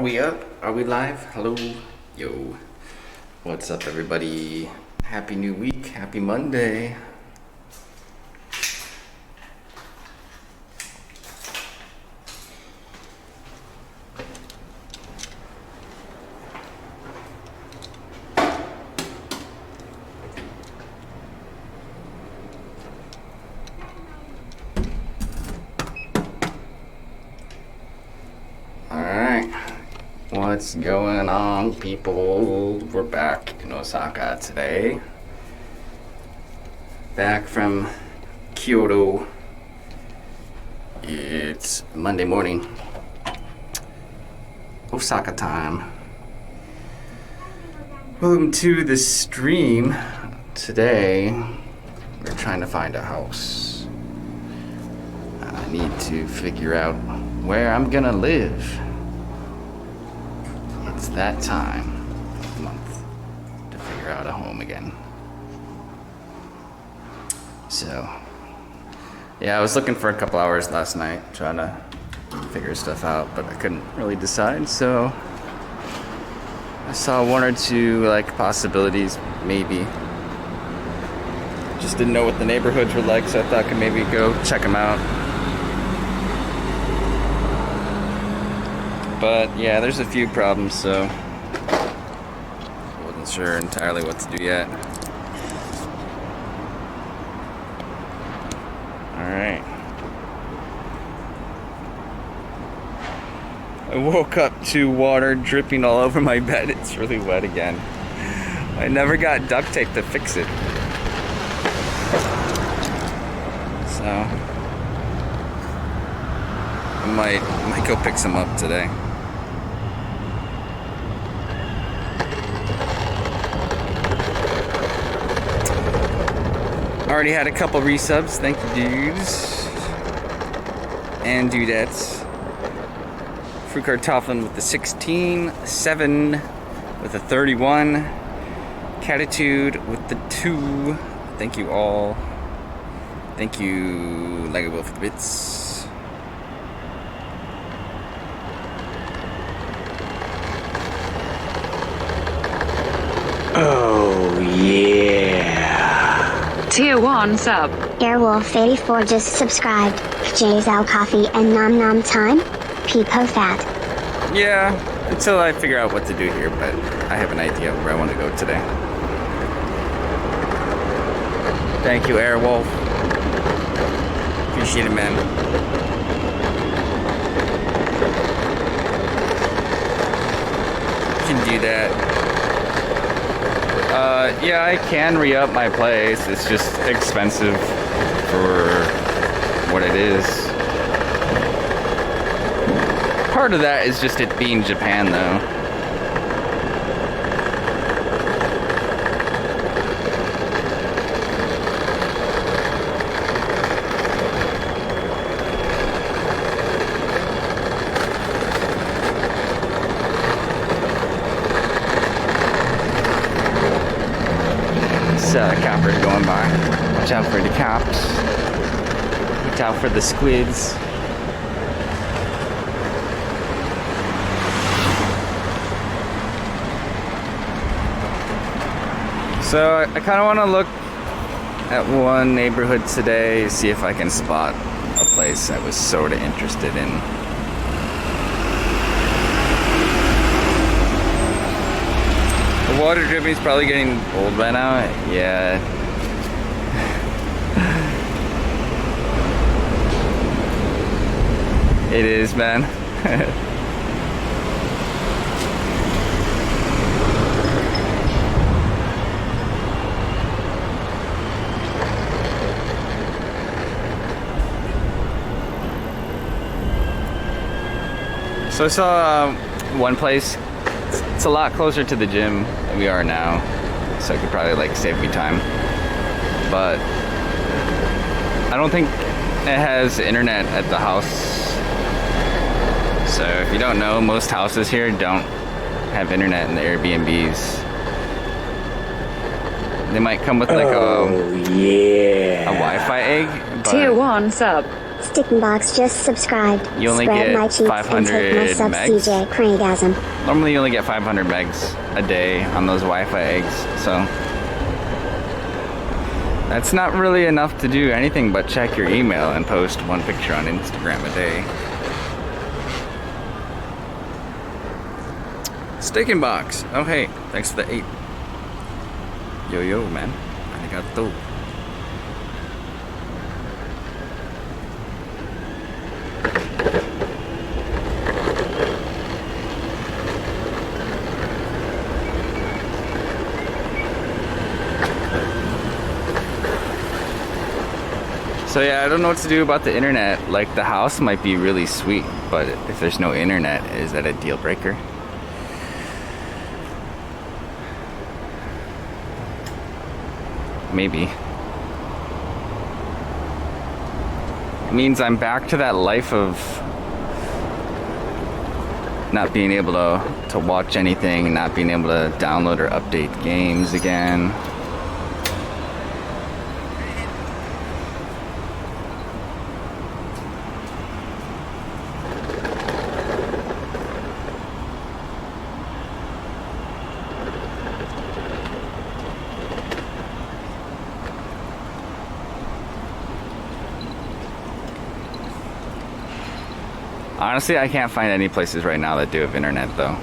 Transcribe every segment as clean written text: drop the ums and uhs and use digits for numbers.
Are we up? Are we live? Hello? Yo. What's up, everybody? Happy new week. Happy Monday. What's going on, people? We're back in Osaka today. Back from Kyoto. It's Monday morning. Osaka time. Welcome to the stream. Today, we're trying to find a house. I need to figure out where I'm gonna live. It's that time of the month to figure out a home again. So, yeah, I was looking for a couple hours last night, trying to figure stuff out, but I couldn't really decide, so I saw one or two, possibilities, maybe. Just didn't know what the neighborhoods were like, so I thought I could maybe go check them out. But yeah, there's a few problems, so I wasn't sure entirely what to do yet. Alright. I woke up to water dripping all over my bed. It's really wet again. I never got duct tape to fix it. So I might go pick some up today. Already had a couple resubs, thank you dudes and dudettes. Fruit Kartoffeln with the 16, 7 with the 31, Catitude with the 2, thank you all. Thank you Lego Wolf for the bits. Oh yeah. Tier 1 sub. Airwolf84 just subscribed. Jay's Al Coffee and Nom Nom Time. Peepo Fat. Yeah, until I figure out what to do here, but I have an idea where I want to go today. Thank you, Airwolf. Appreciate it, man. You can do that. Yeah, I can re-up my place. It's just expensive for what it is. Part of that is just it being Japan, though. Copper going by. Watch out for the cops. Watch out for the squids. So I kind of want to look at one neighborhood today, see if I can spot a place I was sort of interested in. The water dripping is probably getting old by now. Yeah. It is, man. So I saw one place. It's a lot closer to the gym than we are now, so it could probably save me time. But I don't think it has internet at the house. So if you don't know, most houses here don't have internet in the Airbnbs. They might come with a Wi-Fi egg. But Tier 1 sub. Sticking Box just subscribed. You only Spread get my cheeks and take my 500 subs, megs. CJ Craigasm. Normally you only get 500 megs a day on those Wi-Fi eggs, so that's not really enough to do anything but check your email and post one picture on Instagram a day. Sticking Box. Oh hey, thanks for the 8. Yo man, arigato. So yeah, I don't know what to do about the internet. Like, the house might be really sweet, but if there's no internet, is that a deal breaker? Maybe. It means I'm back to that life of not being able to watch anything, not being able to download or update games again. Honestly, I can't find any places right now that do have internet, though.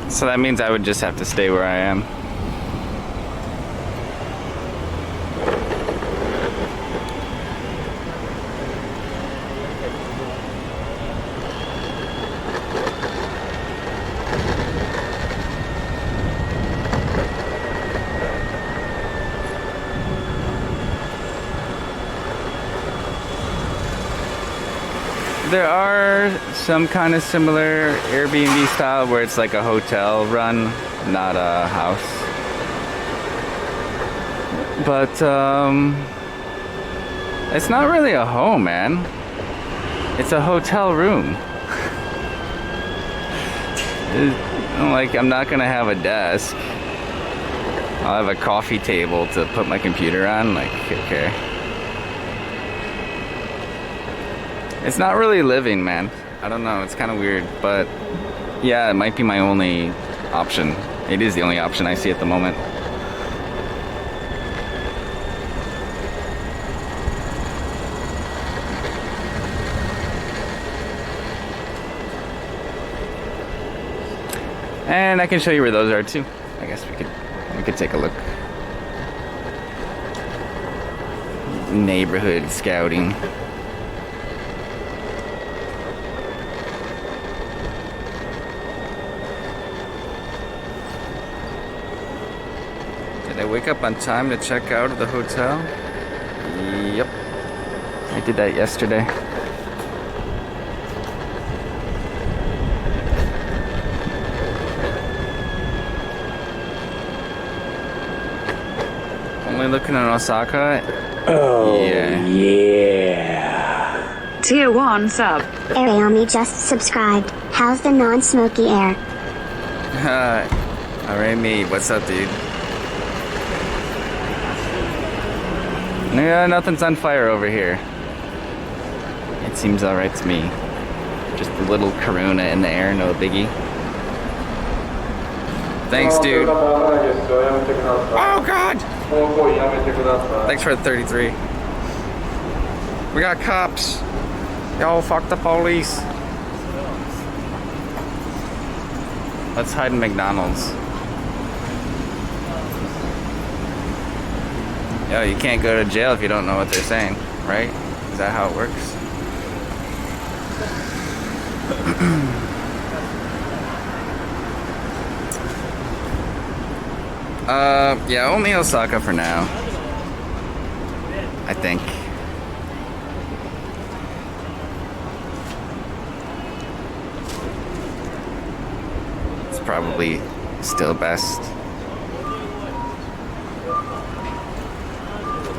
So that means I would just have to stay where I am. There are some kind of similar Airbnb style where it's like a hotel run, not a house. But it's not really a home, man. It's a hotel room. Like, I'm not gonna have a desk. I'll have a coffee table to put my computer on. Like, okay. It's not really living, man. I don't know, it's kind of weird, but yeah, it might be my only option. It is the only option I see at the moment. And I can show you where those are too. I guess we could take a look. Neighborhood scouting. Did I wake up on time to check out of the hotel? Yep. I did that yesterday. Only looking at Osaka. Oh, yeah. Tier 1 sub. Ariami just subscribed. How's the non-smoky air? Alright, me. What's up, dude? Yeah, nothing's on fire over here. It seems alright to me. Just a little corona in the air, no biggie. Thanks, dude. Oh, God! Thanks for the 33. We got cops. Yo, fuck the police. Let's hide in McDonald's. Yo, you can't go to jail if you don't know what they're saying, right? Is that how it works? Yeah, only Osaka for now. I think. It's probably still best.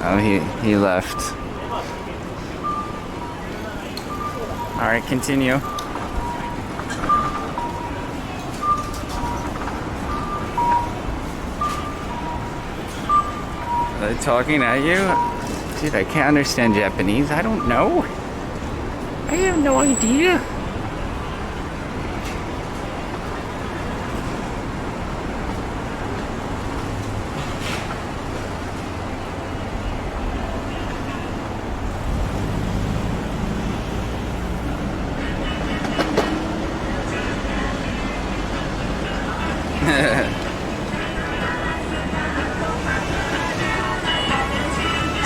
Oh, he left. Alright, continue. Are they talking at you? Dude, I can't understand Japanese. I don't know. I have no idea.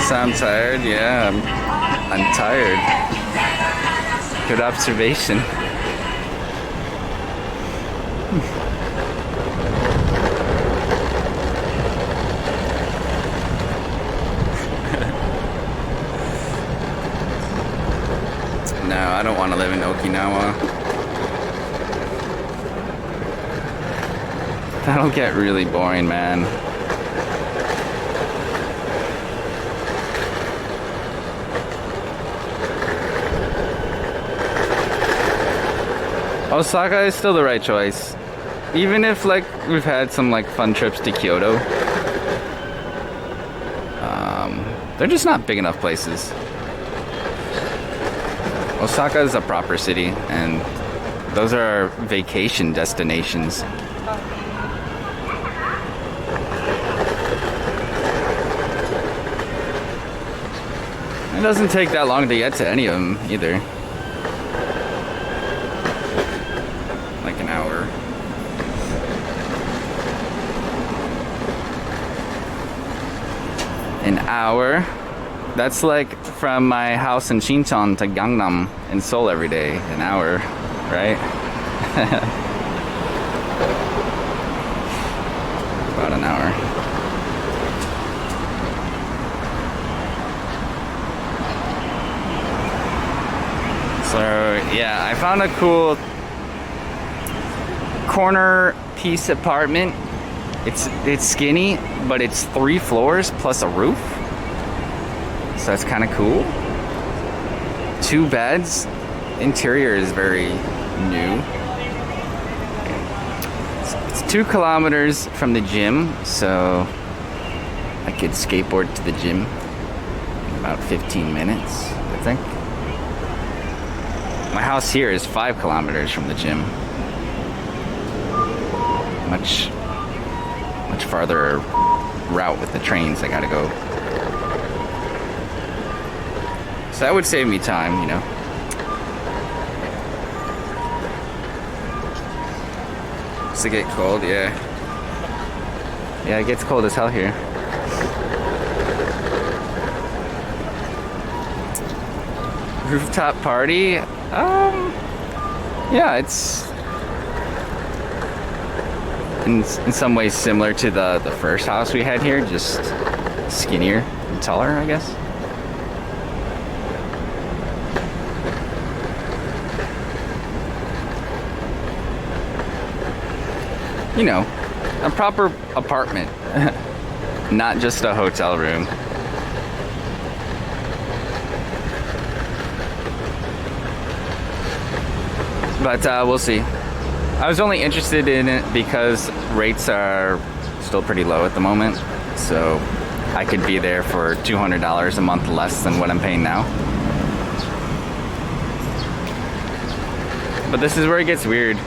So I'm tired, yeah, I'm tired. Good observation. No, I don't want to live in Okinawa. That'll get really boring, man. Osaka is still the right choice. Even if like we've had some like fun trips to Kyoto. They're just not big enough places. Osaka is a proper city and those are vacation destinations. It doesn't take that long to get to any of them either. Like an hour. An hour? That's like from my house in Shincheon to Gangnam in Seoul every day. An hour, right? About an hour. So yeah, I found a cool corner piece apartment. It's skinny, but it's 3 floors plus a roof. So that's kind of cool. 2 beds. Interior is very new. It's 2 kilometers from the gym, so I could skateboard to the gym in about 15 minutes, I think. My house here is 5 kilometers from the gym. Much farther route with the trains I gotta go. So that would save me time, you know. Does it get cold? Yeah. Yeah, it gets cold as hell here. Rooftop party? Yeah, it's in some ways similar to the first house we had here, just skinnier and taller, I guess. You know, a proper apartment, not just a hotel room. But we'll see. I was only interested in it because rates are still pretty low at the moment. So I could be there for $200 a month less than what I'm paying now. But this is where it gets weird.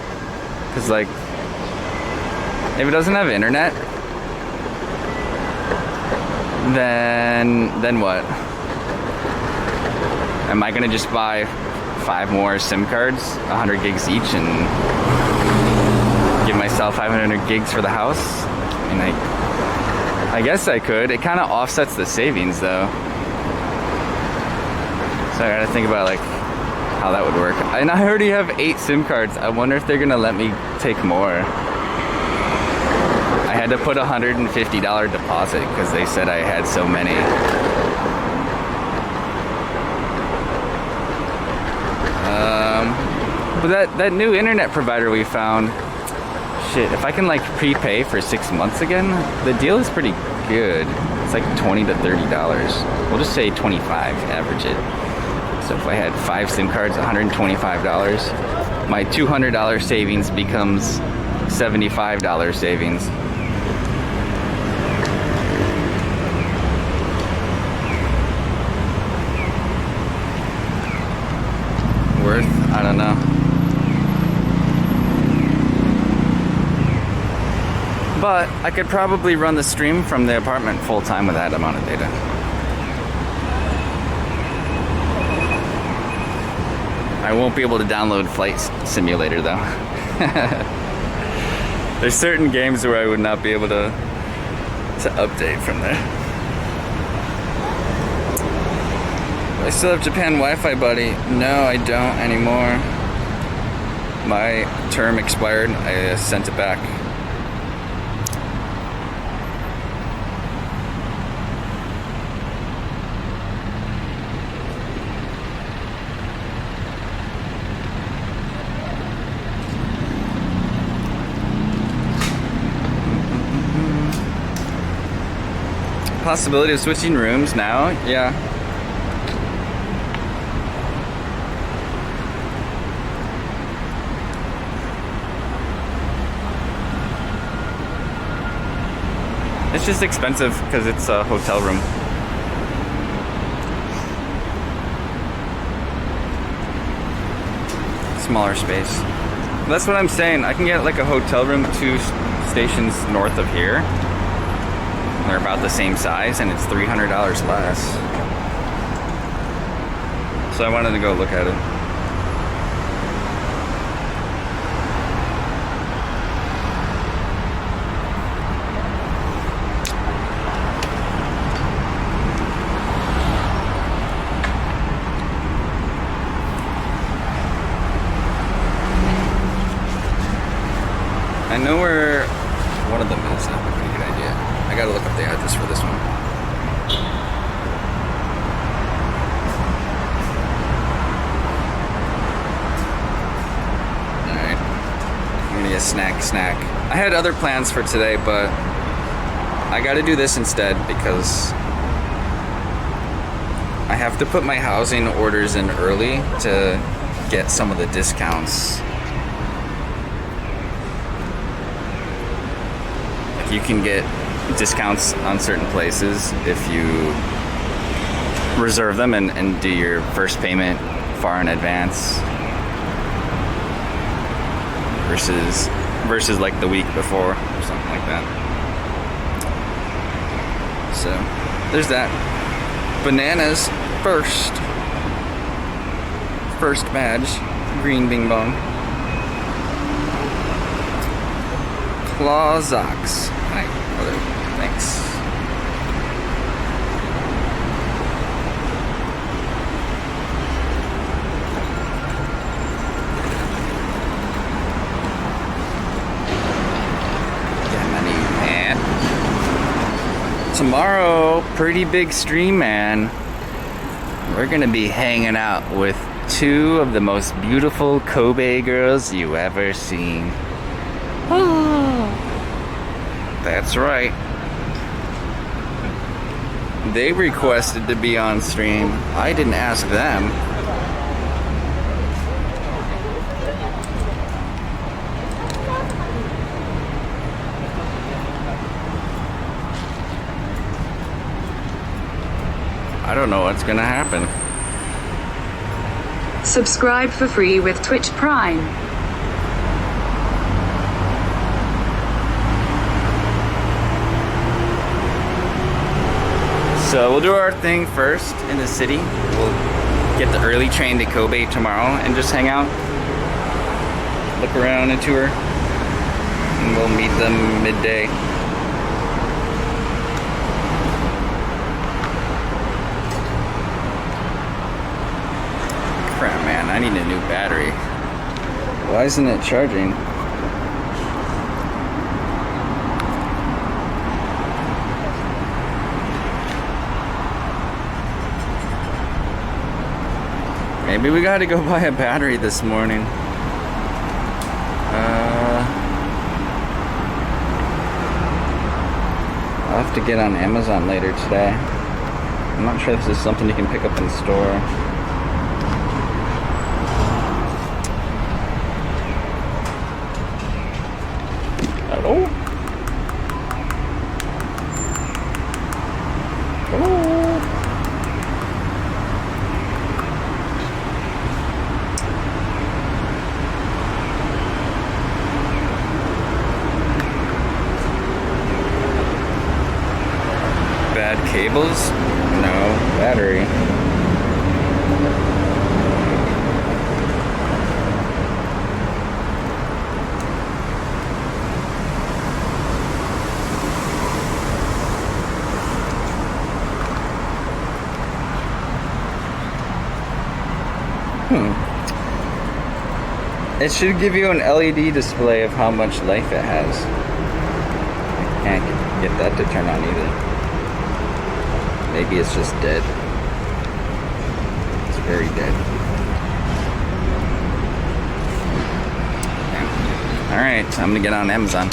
Because like, if it doesn't have internet, then what? Am I gonna just buy 5 more SIM cards, 100 gigs each, and give myself 500 gigs for the house? And I guess I could. It kind of offsets the savings though. So I gotta think about like how that would work. And I already have 8 SIM cards. I wonder if they're gonna let me take more. I had to put a $150 deposit because they said I had so many. But that new internet provider we found, shit, if I can like prepay for 6 months again, the deal is pretty good. It's like $20 to $30. We'll just say 25, average it. So if I had 5 SIM cards, $125. My $200 savings becomes $75 savings. Worth? I don't know. But I could probably run the stream from the apartment full time with that amount of data. I won't be able to download Flight Simulator though. There's certain games where I would not be able to update from there. I still have Japan Wi-Fi, buddy. No, I don't anymore. My term expired. I sent it back. Possibility of switching rooms now? Yeah. It's just expensive because it's a hotel room. Smaller space. That's what I'm saying. I can get like a hotel room 2 stations north of here. They're about the same size and it's $300 less. So I wanted to go look at it. I know where one of them is. Not a pretty good idea. I gotta look up the address for this one. Alright. I'm gonna get snack. I had other plans for today, but I gotta do this instead because I have to put my housing orders in early to get some of the discounts. You can get discounts on certain places if you reserve them and do your first payment far in advance versus like the week before or something like that. So there's that. Bananas first badge, green bing bong. Clawzox. Hi, brother. Thanks. Get money, man. Tomorrow, pretty big stream, man. We're gonna be hanging out with 2 of the most beautiful Kobe girls you ever seen. That's right. They requested to be on stream. I didn't ask them. I don't know what's gonna happen. Subscribe for free with Twitch Prime. So we'll do our thing first in the city. We'll get the early train to Kobe tomorrow and just hang out, look around and tour, and we'll meet them midday. Crap, man, I need a new battery. Why isn't it charging? Maybe we gotta go buy a battery this morning. I'll have to get on Amazon later today. I'm not sure if this is something you can pick up in store. Bad cables? No. Battery. It should give you an LED display of how much life it has. I can't get that to turn on either. Maybe it's just dead. It's very dead. Okay. Alright, I'm gonna get on Amazon.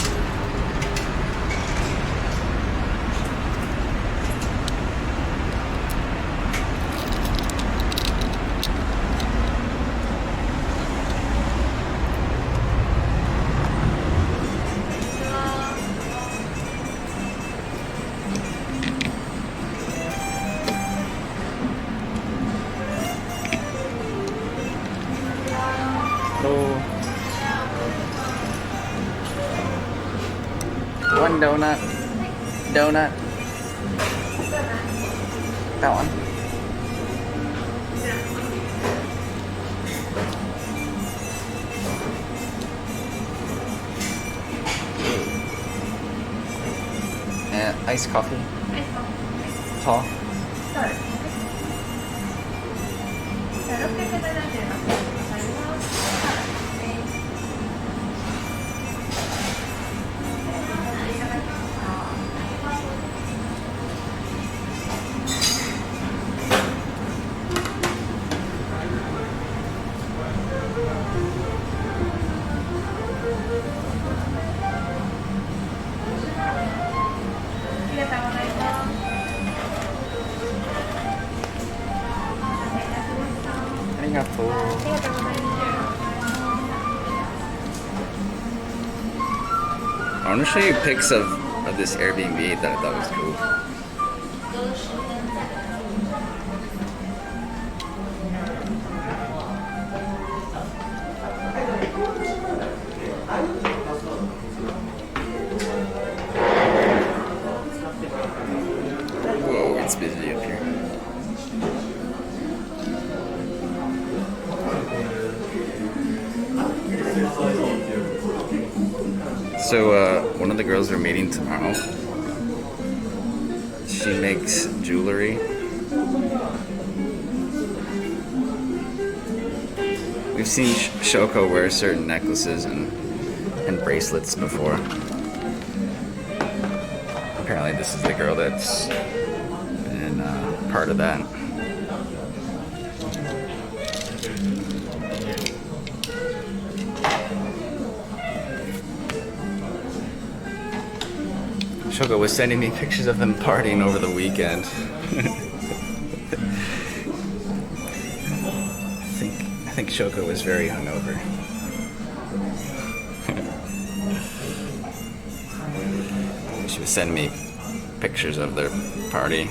One donut. Donut. That one. And iced coffee. Tall. I want to show you pics of this Airbnb that I thought was cool. Whoa, it's busy up here. So, one of the girls we're meeting tomorrow, she makes jewelry. We've seen Shoko wear certain necklaces and bracelets before. Apparently this is the girl that's been part of that. Shoko was sending me pictures of them partying over the weekend. I think Shoko was very hungover. She was sending me pictures of their party.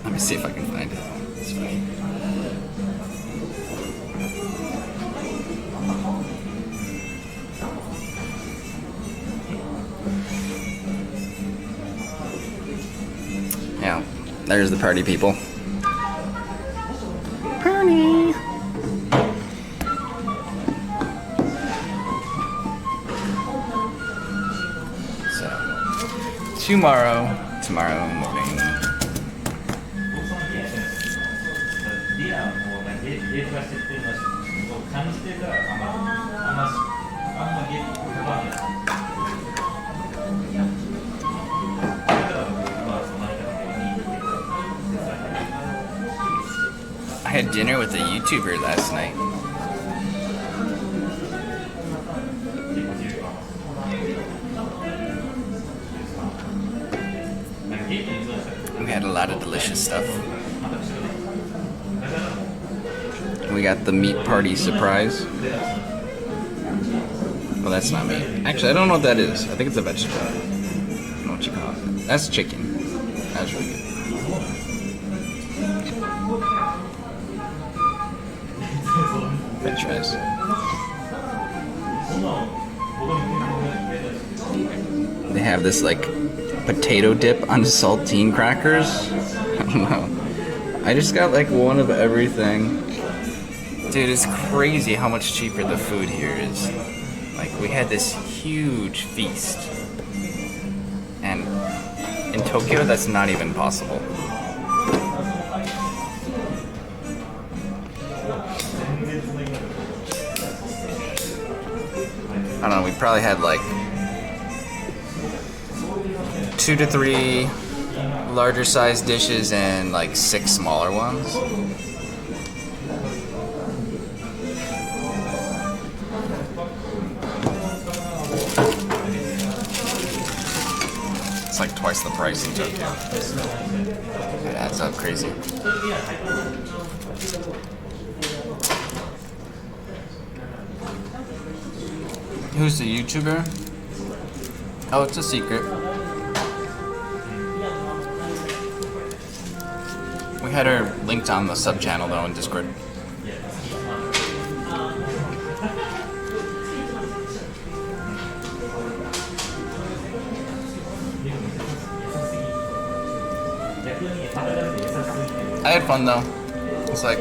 Let me see if I can find it. It's funny. Yeah, there's the party people. Party! So, tomorrow morning. I had dinner with a YouTuber last night. We had a lot of delicious stuff. We got the meat party surprise. Well, that's not meat. Actually, I don't know what that is. I think it's a vegetable. I don't know what you call it. That's chicken. That's really good. French fries. They have this like potato dip on saltine crackers. I don't know. I just got like one of everything. Dude, it's crazy how much cheaper the food here is. Like, we had this huge feast. And in Tokyo, that's not even possible. I don't know, we probably had like 2 to 3 larger sized dishes and like 6 smaller ones. It's like twice the price in Tokyo. It adds up crazy. Who's the YouTuber? Oh, it's a secret. We had her linked on the sub channel though in Discord. I had fun though. It's like,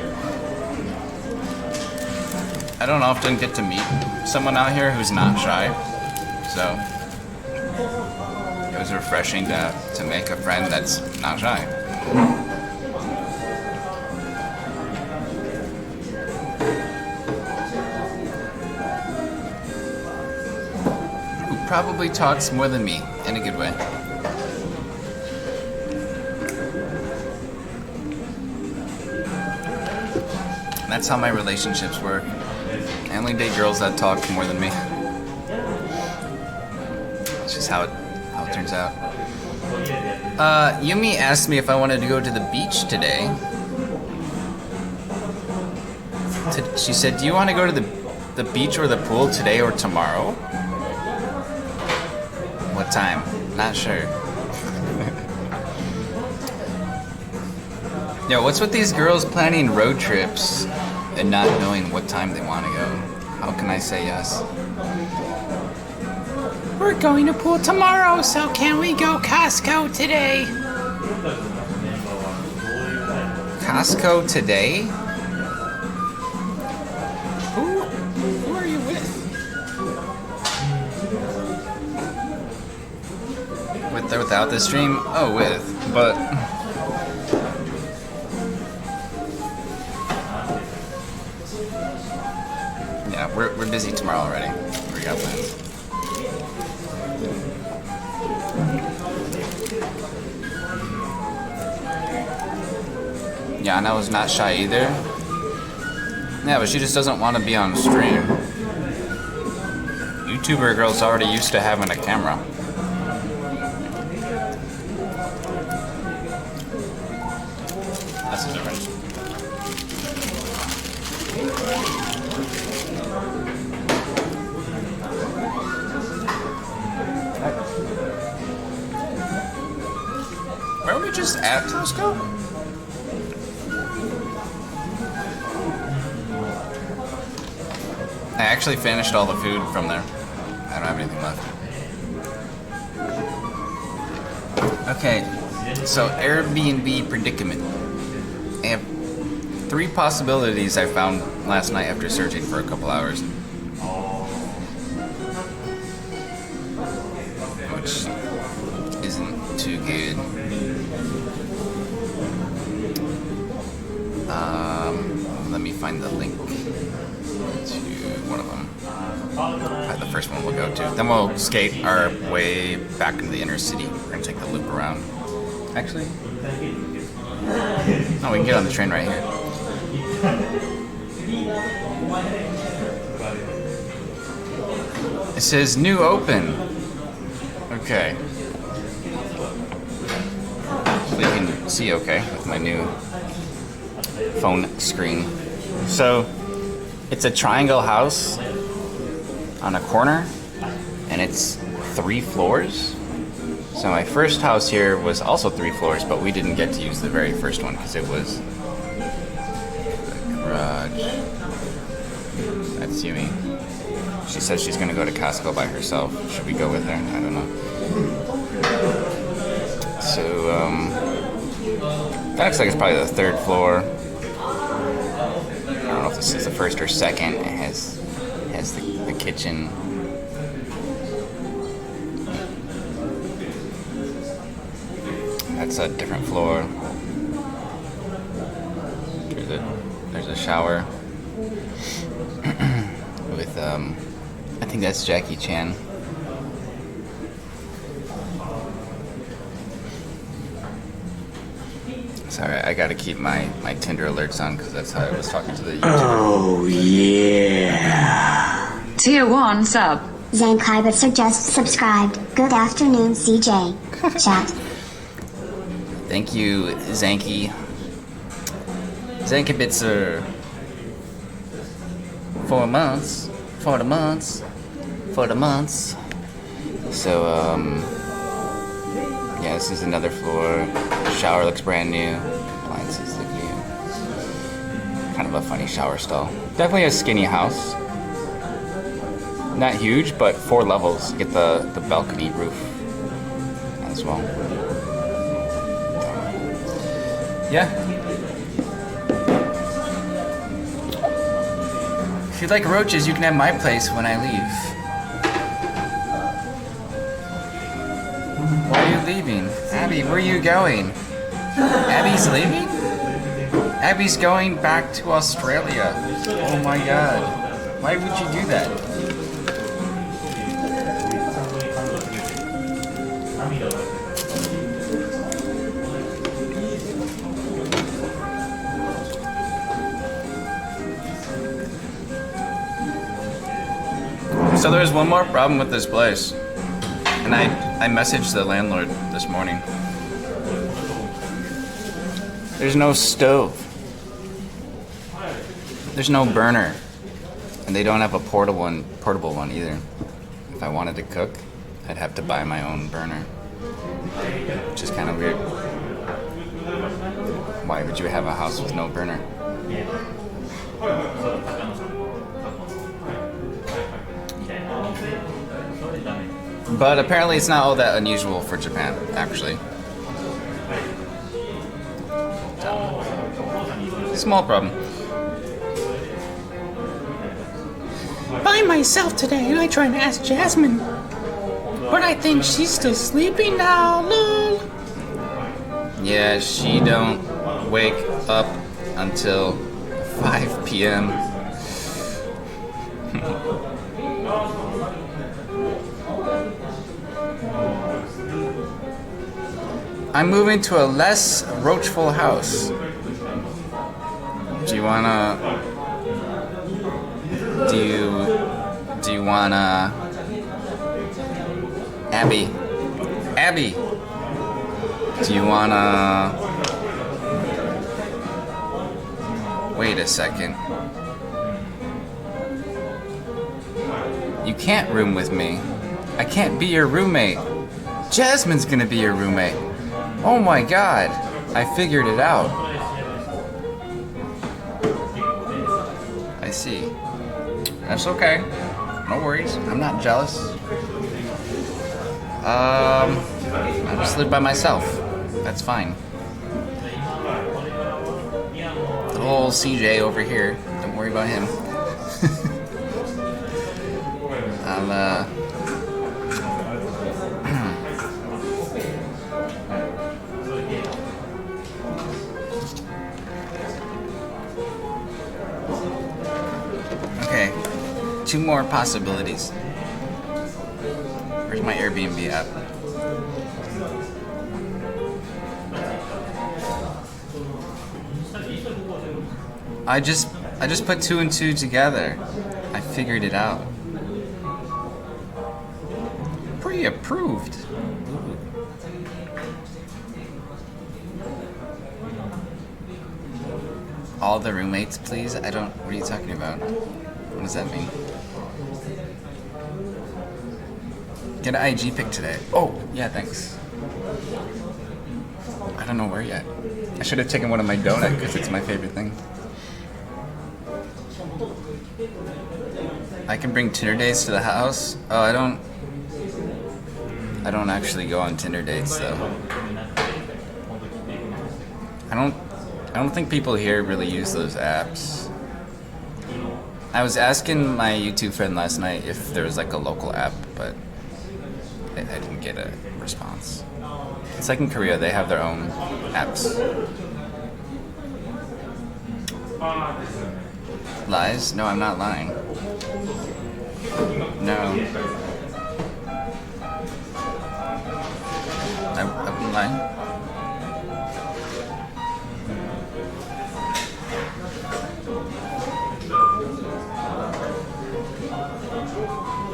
I don't often get to meet someone out here who's not shy, so it was refreshing to make a friend that's not shy. Who probably talks more than me, in a good way. That's how my relationships work. I only date girls that talk more than me. It's just how it turns out. Yumi asked me if I wanted to go to the beach today. She said, "Do you want to go to the beach or the pool today or tomorrow?" What time? Not sure. Yo, what's with these girls planning road trips and not knowing what time they want to go? How can I say yes? We're going to pool tomorrow, so can we go Costco today? Costco today? Who are you with? With or without the stream? Oh, with. But... yeah, we're busy tomorrow already. We got plans. Yeah, and I was not shy either. Yeah, but she just doesn't want to be on stream. YouTuber girl's already used to having a camera. That's the difference. Where were we just at Costco? I actually finished all the food from there. I don't have anything left. Okay, so Airbnb predicament. I have 3 possibilities I found last night after searching for a couple hours. Which isn't too good. Let me find the link to one of them. Probably the first one we'll go to. Then we'll skate our way back into the inner city. We're gonna take the loop around. Actually, oh, we can get on the train right here. It says new open. Okay. Hopefully you can see okay with my new phone screen. So, it's a triangle house on a corner, and it's 3 floors. So my first house here was also 3 floors, but we didn't get to use the very first one because it was the garage. That's Yumi. She says she's gonna go to Costco by herself. Should we go with her? I don't know. That looks like it's probably the third floor. I don't know if this is the first or second. It has the kitchen. That's a different floor. There's a shower with I think that's Jackie Chan. Sorry, I gotta keep my Tinder alerts on because that's how I was talking to the YouTuber. Oh, yeah. Tier 1 sub. Zankibitzer just subscribed. Good afternoon, CJ. Chat. Thank you, Zanky. Zankibitzer. 4 months. For the months. For the months. So, yeah, this is another floor. The shower looks brand new. Appliances look new. Kind of a funny shower stall. Definitely a skinny house. Not huge, but 4 levels. You get the balcony roof as well. Yeah. If you like roaches, you can have my place when I leave. Why are you leaving? Abby, where are you going? Abby's leaving? Abby's going back to Australia. Oh my god. Why would you do that? So there's one more problem with this place. And I messaged the landlord this morning. There's no stove. There's no burner. And they don't have a portable one either. If I wanted to cook, I'd have to buy my own burner. Which is kind of weird. Why would you have a house with no burner? But apparently it's not all that unusual for Japan, actually. Small problem. By myself today, and I tried to ask Jasmine, but I think she's still sleeping now, lol. Yeah, she don't wake up until 5 p.m. I'm moving to a less roachful house. Do you wanna Abbey, do you wanna wait a second? You can't room with me. I can't be your roommate. Jasmine's gonna be your roommate. Oh my god, I figured it out. I see. That's okay. No worries. I'm not jealous. I just live by myself. That's fine. Little old CJ over here. Don't worry about him. Okay, 2 more possibilities. Where's my Airbnb app? I just put 2 and 2 together. I figured it out. Pre-approved. Ooh. All the roommates, please? What are you talking about? What does that mean? Get an IG pic today. Oh, yeah, thanks. I don't know where yet. I should have taken one of my donut because it's my favorite thing. I can bring Tinder dates to the house. Oh, I don't actually go on Tinder dates though. I don't think people here really use those apps. I was asking my YouTube friend last night if there was like a local app, but I didn't get a response. It's like in Korea, they have their own apps. Lies? No, I'm not lying. No. I've been lying.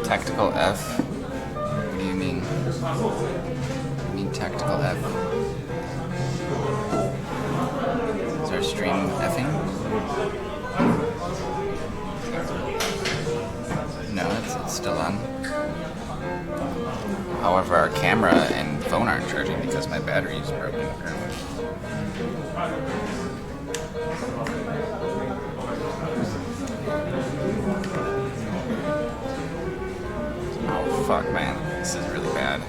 Tactical F? What do you mean? You mean tactical F? Is our stream effing? No, it's still on. However, our camera and phone aren't charging because my battery is broken apparently. Oh fuck, man. This is really bad.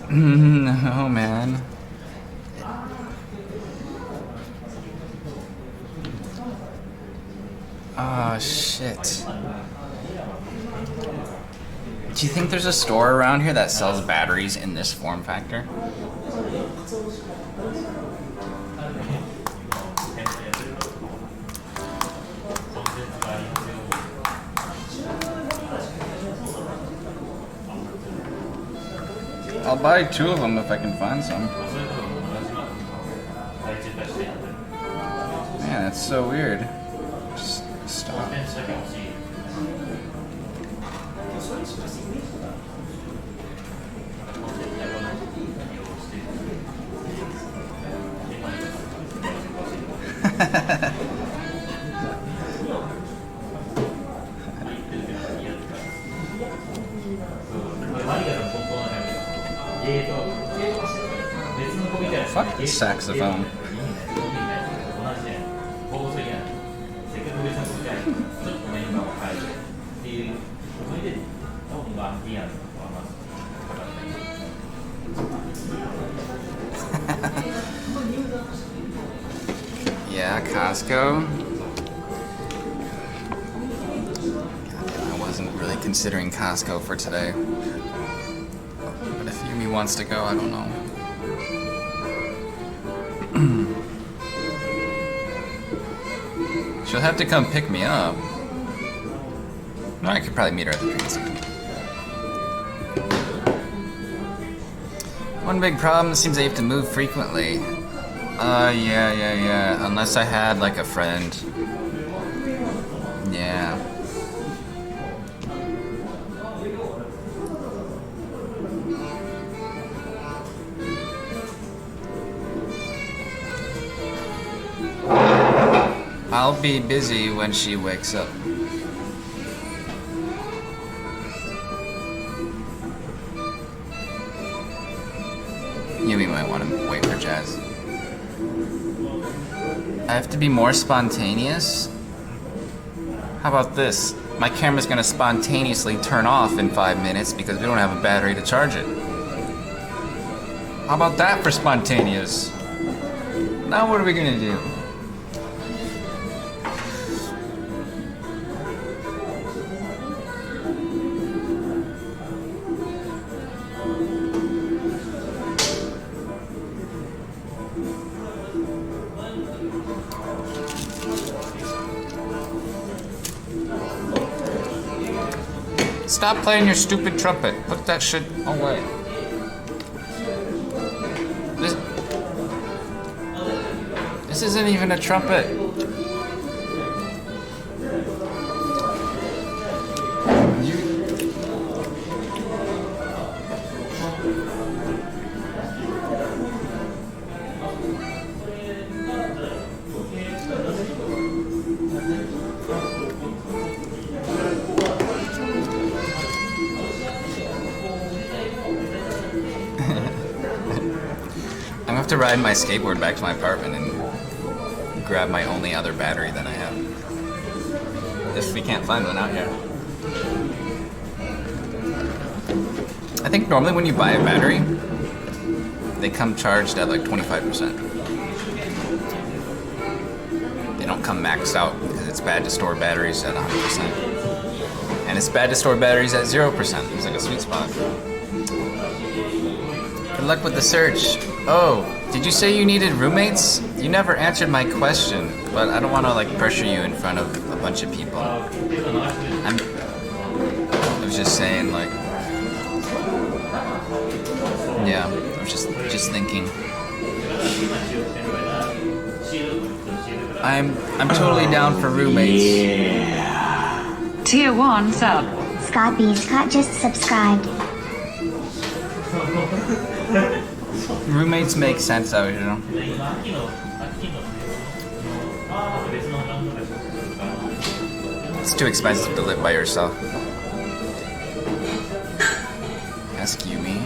No, man. Oh, shit. Do you think there's a store around here that sells batteries in this form factor? I'll buy 2 of them if I can find some. Man, that's so weird. Just stop. Fuck this saxophone. Yeah, Costco. I wasn't really considering Costco for today. But if Yumi wants to go, I don't know. She'll have to come pick me up. No, I could probably meet her at the train station. One big problem seems I have to move frequently. Yeah. Unless I had like a friend. Yeah. I'll be busy when she wakes up. Yumi might want to wait for Jazz. I have to be more spontaneous? How about this? My camera's gonna spontaneously turn off in 5 minutes because we don't have a battery to charge it. How about that for spontaneous? Now what are we gonna do? Stop playing your stupid trumpet. Put that shit away. This isn't even a trumpet. to ride my skateboard back to my apartment and grab my only other battery that I have. If we can't find one out here. I think normally when you buy a battery, they come charged at like 25%. They don't come maxed out because it's bad to store batteries at 100%. And it's bad to store batteries at 0%. It's like a sweet spot. Good luck with the search. Oh, did you say you needed roommates? You never answered my question, but I don't want to like pressure you in front of a bunch of people. I was just saying like, yeah, I was just thinking. I'm totally down for roommates. Yeah. Tier 1 sub. Scott B. Scott just subscribed. Roommates make sense out here, you know? It's too expensive to live by yourself. Ask Yumi.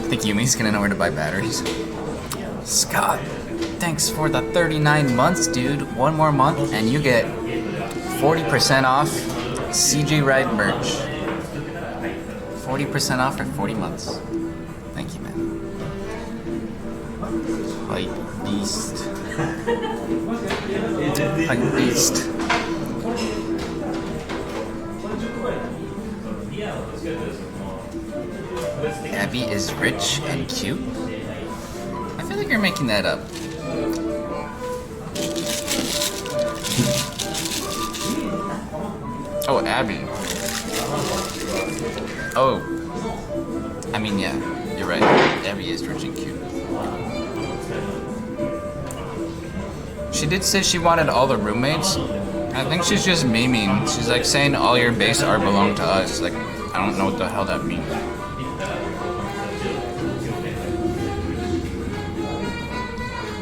I think Yumi's gonna know where to buy batteries. Scott, thanks for the 39 months, dude. One more month and you get 40% off CJ Ride merch. 40% off for 40 months. Thank you, man. Hype beast. Hype beast. Abbey is rich and cute? I feel like you're making that up. Oh, Abbey. Oh. I mean, yeah, you're right. Abbey is rich and cute. She did say she wanted all the roommates. I think she's just memeing. She's like saying all your base art belong to us. Like, I don't know what the hell that means.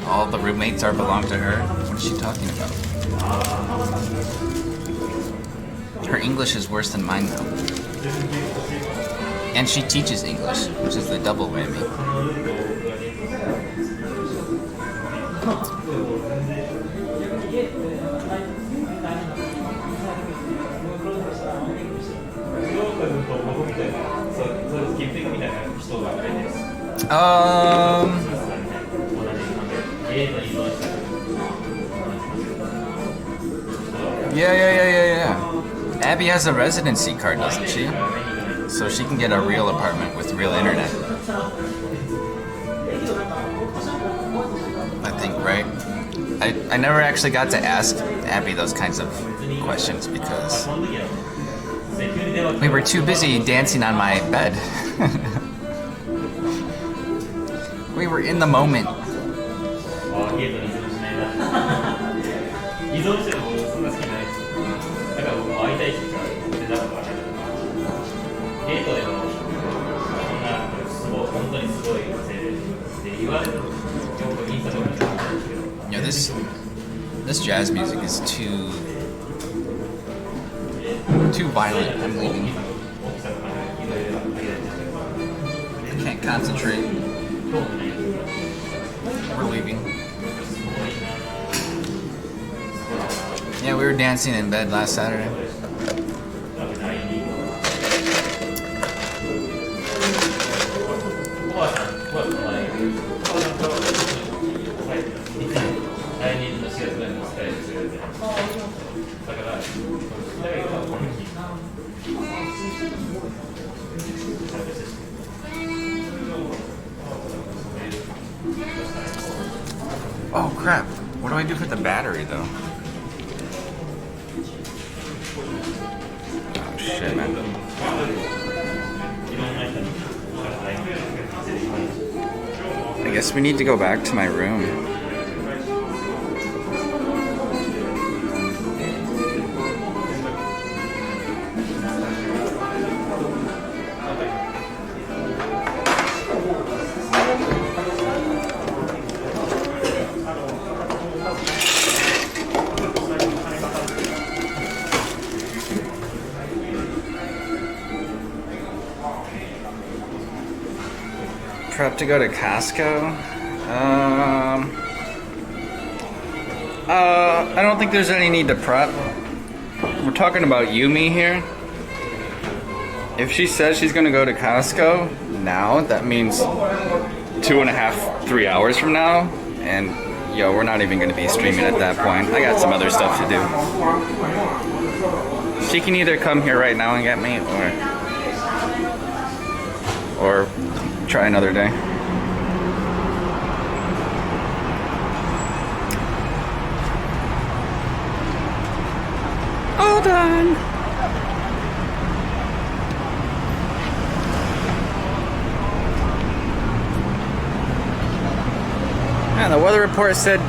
All the roommates are belong to her? What is she talking about? Her English is worse than mine though. And she teaches English, which is the double whammy. Yeah. Abbey has a residency card, doesn't she? So she can get a real apartment with real internet. I think, right? I never actually got to ask Abbey those kinds of questions because we were too busy dancing on my bed. We were in the moment. Yeah, this jazz music is too violent. I'm leaving. I can't concentrate. We're leaving. Yeah, we were dancing in bed last Saturday. Oh crap, what do I do for the battery though? Oh shit, man. I guess we need to go back to my room. Prepped to go to Costco. I don't think there's any need to prep. We're talking about Yumi here. If she says she's gonna go to Costco now, that means 2.5, 3 hours from now, and yo, we're not even gonna be streaming at that point. I got some other stuff to do. She can either come here right now and get me, or try another day. All done. Man, the weather report said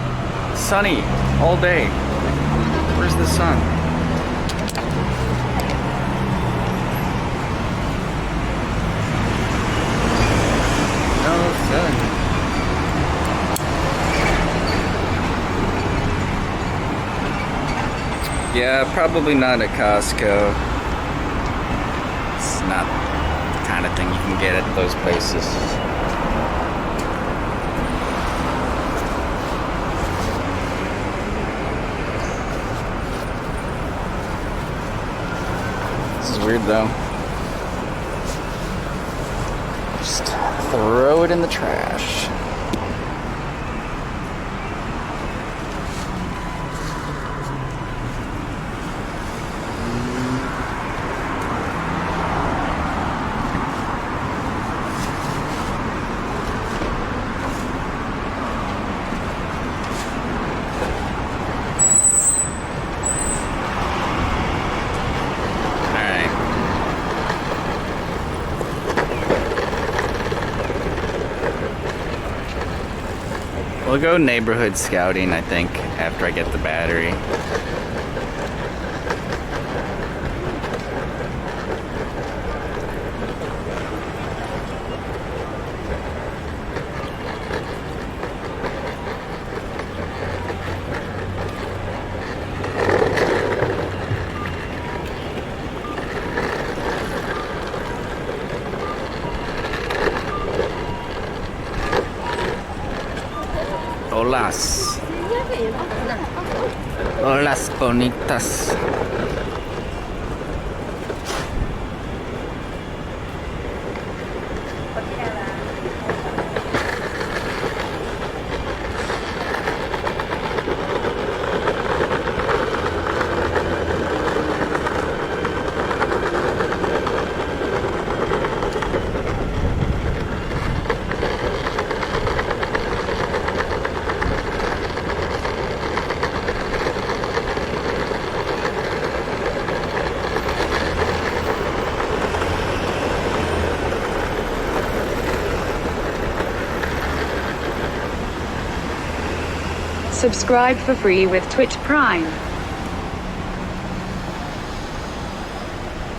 sunny all day. Where's the sun? No sun. Yeah, probably not at Costco. It's not the kind of thing you can get at those places. This is weird though. Just throw it in the trash. We'll go neighborhood scouting, I think, after I get the battery. Holas. Holas bonitas. Subscribe for free with Twitch Prime.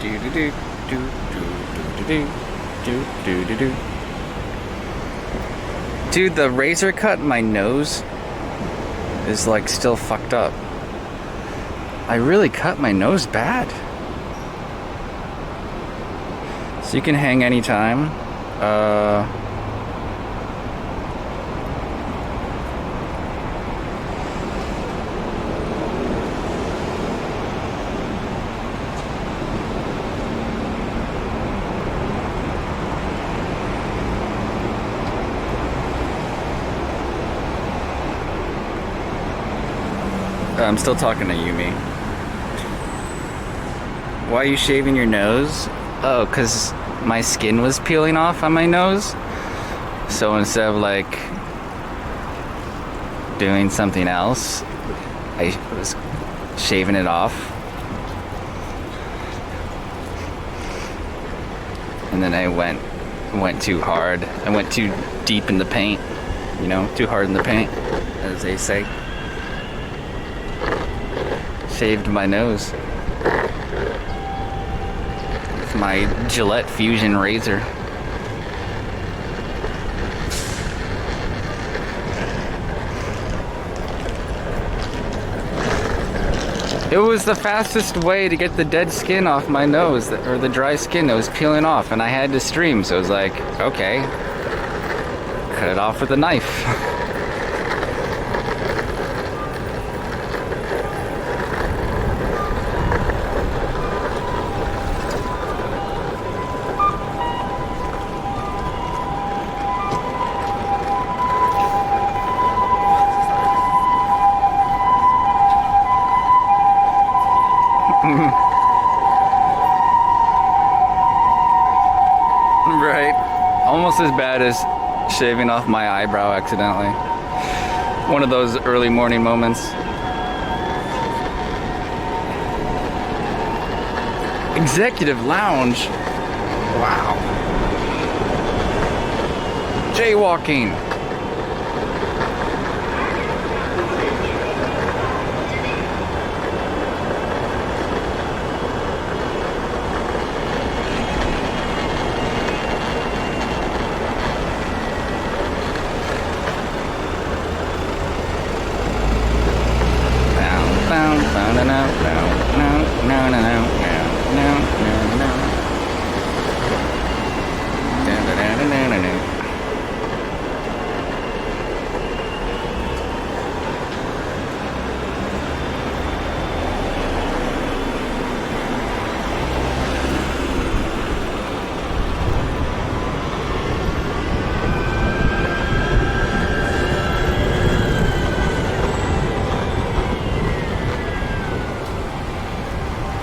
Do do do do do do do do do do. Dude, the razor cut in my nose is like still fucked up. I really cut my nose bad. So you can hang anytime. I'm still talking to Yumi. Why are you shaving your nose? Oh, because my skin was peeling off on my nose. So instead of like doing something else, I was shaving it off. And then I went too hard. I went too deep in the paint. You know, too hard in the paint, as they say. Shaved my nose with my Gillette Fusion razor. It was the fastest way to get the dead skin off my nose, or the dry skin that was peeling off, and I had to stream, so it was like, okay. cut it off with a knife. Right. Almost as bad as shaving off my eyebrow accidentally. One of those early morning moments. Executive lounge. Wow. Jaywalking.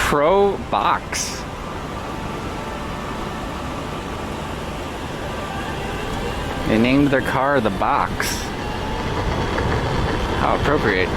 Pro Box. They named their car the Box. How appropriate.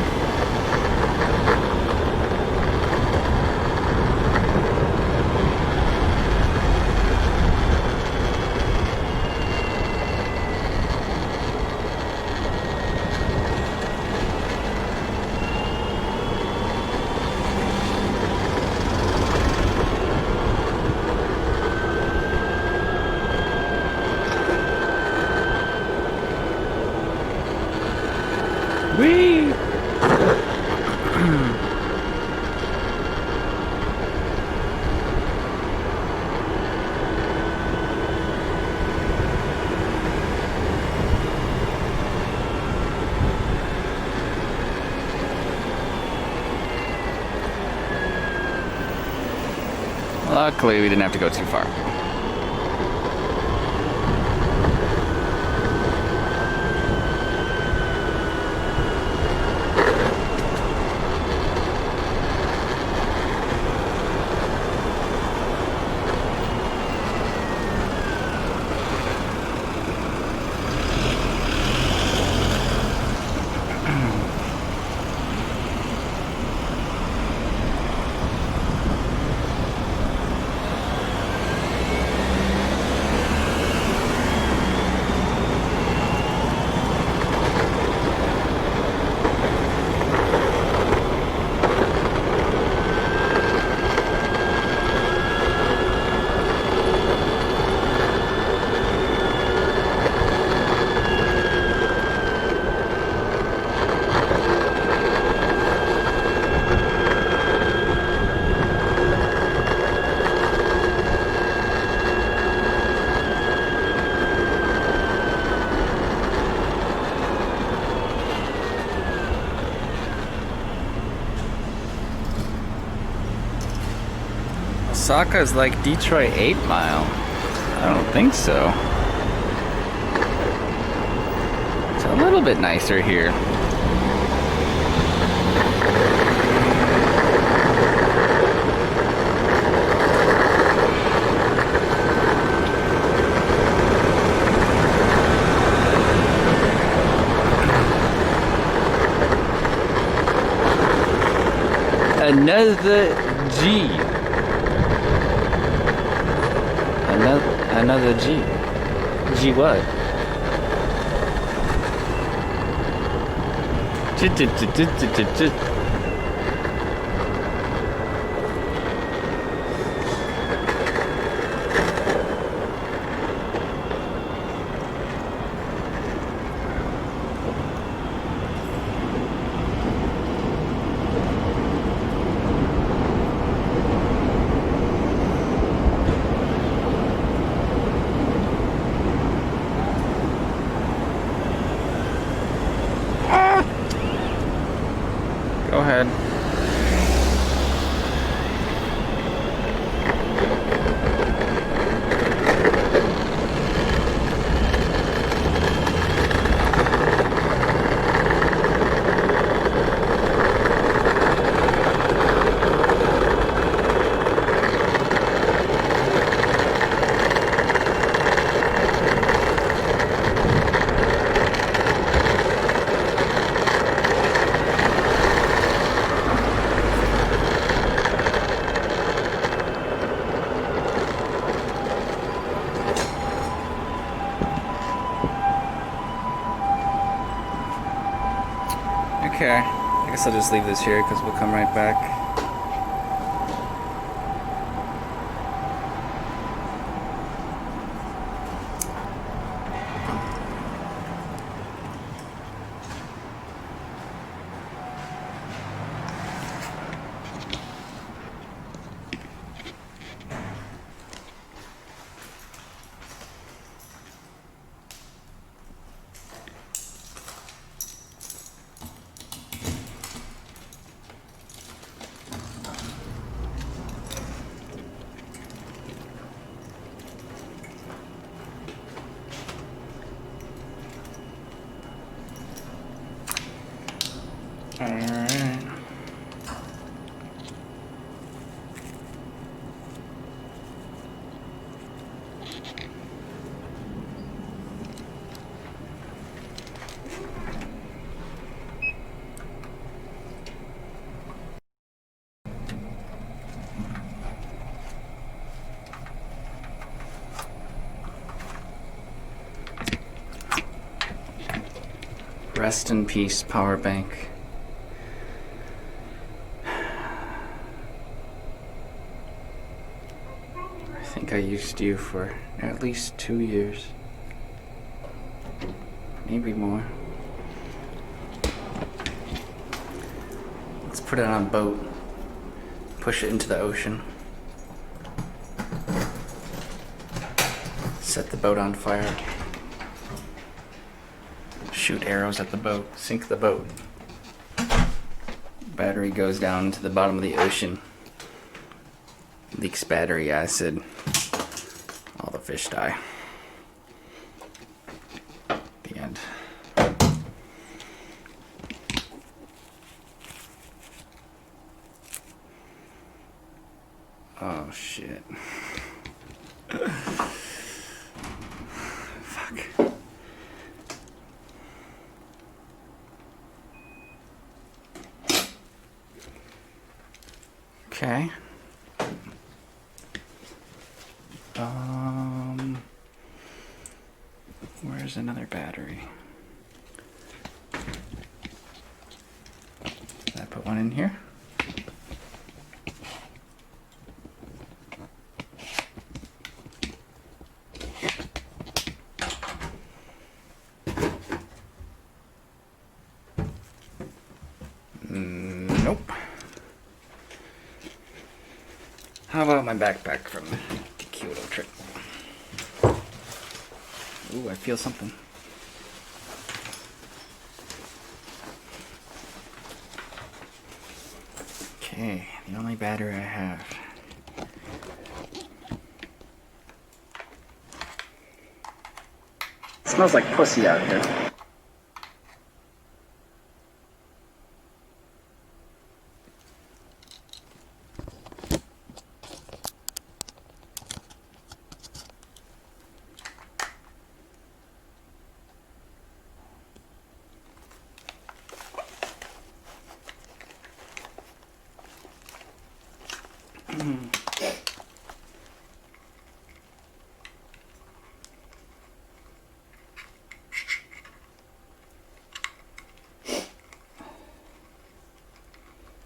Whee! Luckily, we didn't have to go too far. Osaka is like Detroit 8 Mile. I don't think so. It's a little bit nicer here. Another G. Another G. G what? Go ahead. Okay, I guess I'll just leave this here because we'll come right back. Alright. Rest in peace, power bank. I think I used you for at least 2 years. Maybe more. Let's put it on a boat. Push it into the ocean. Set the boat on fire. Shoot arrows at the boat. Sink the boat. Battery goes down to the bottom of the ocean. Leaks battery acid. All the fish die. The end. Oh shit. Fuck. Okay. Where's another battery? Did I put one in here? Nope. How about my backpack from the Kyoto trip? Ooh, I feel something. Okay, the only battery I have. It smells like pussy out here.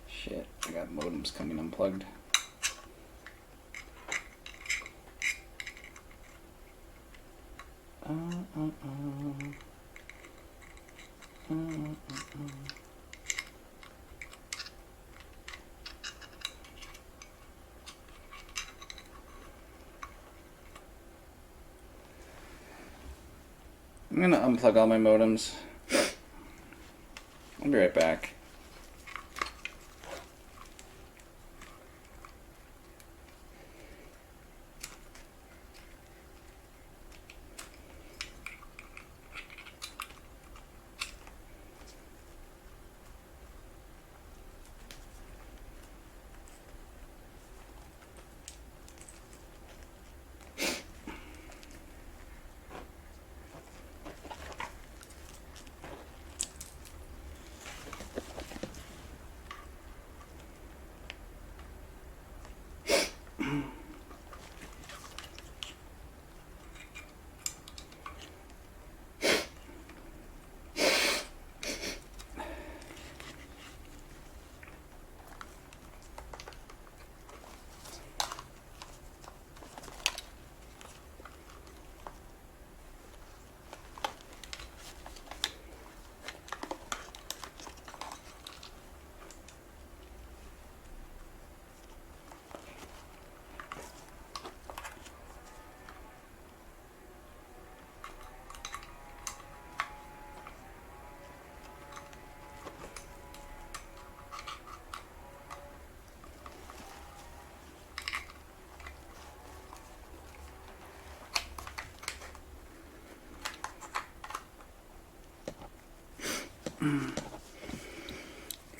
Shit, I got modems coming unplugged. I'm gonna unplug all my modems. I'll be right back.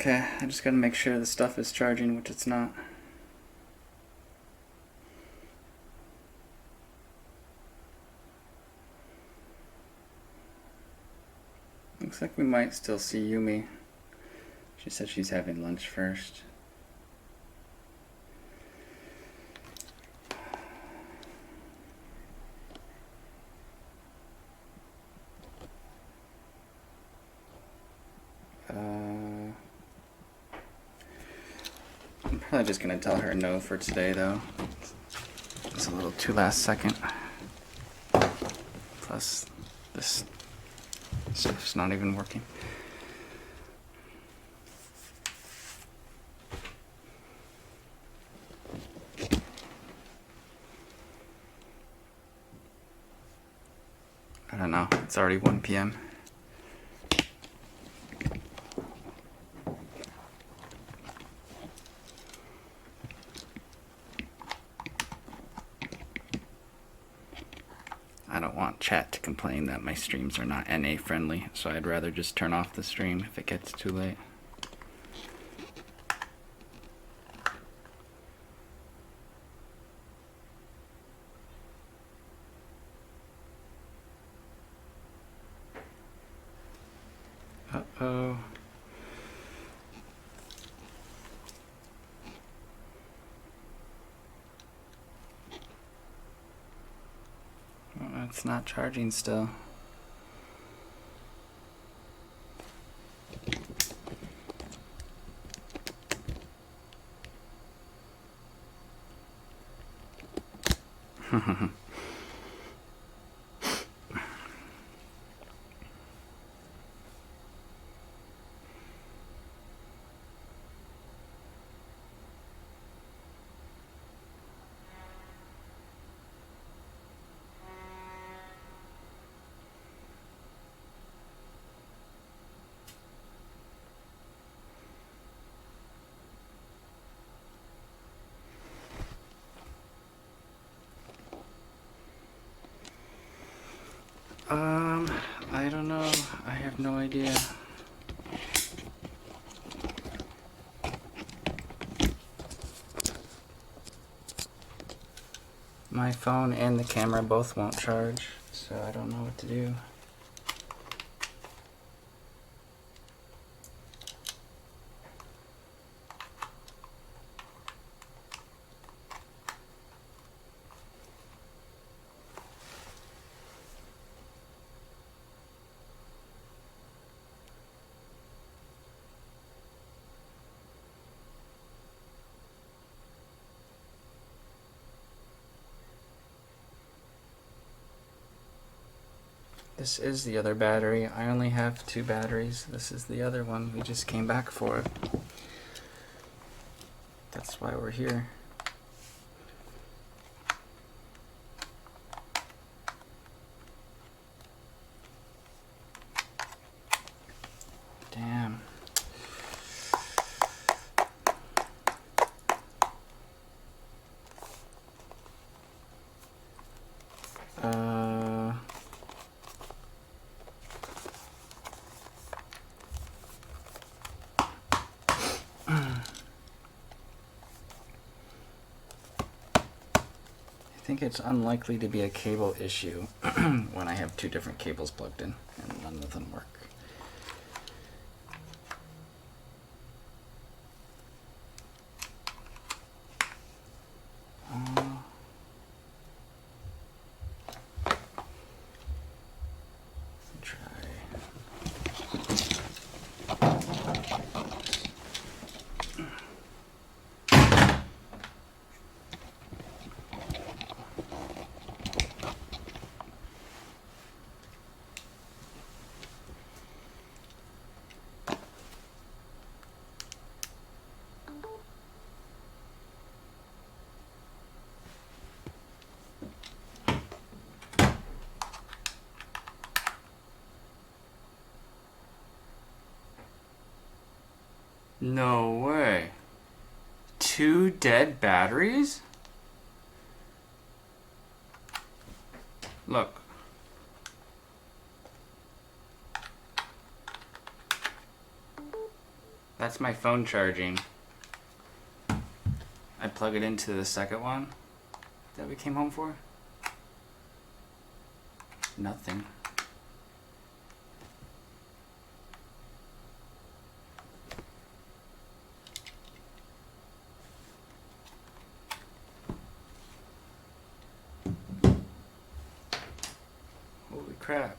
Okay, I just gotta make sure the stuff is charging, which it's not. Looks like we might still see Yumi. She said she's having lunch first. I'm probably just gonna tell her no for today though. It's a little too last second. Plus, this stuff's not even working. I don't know, it's already 1 p.m. I don't want chat to complain that my streams are not NA friendly, so I'd rather just turn off the stream if it gets too late. Uh-oh. Oh, it's not charging still. I don't know. I have no idea. My phone and the camera both won't charge, so I don't know what to do. This is the other battery. I only have 2 batteries. This is the other one. We just came back for it. That's why we're here. Damn. I think it's unlikely to be a cable issue when I have 2 different cables plugged in and none of them work. No way. 2 dead batteries? Look. That's my phone charging. I plug it into the second one that we came home for. Nothing. Holy crap.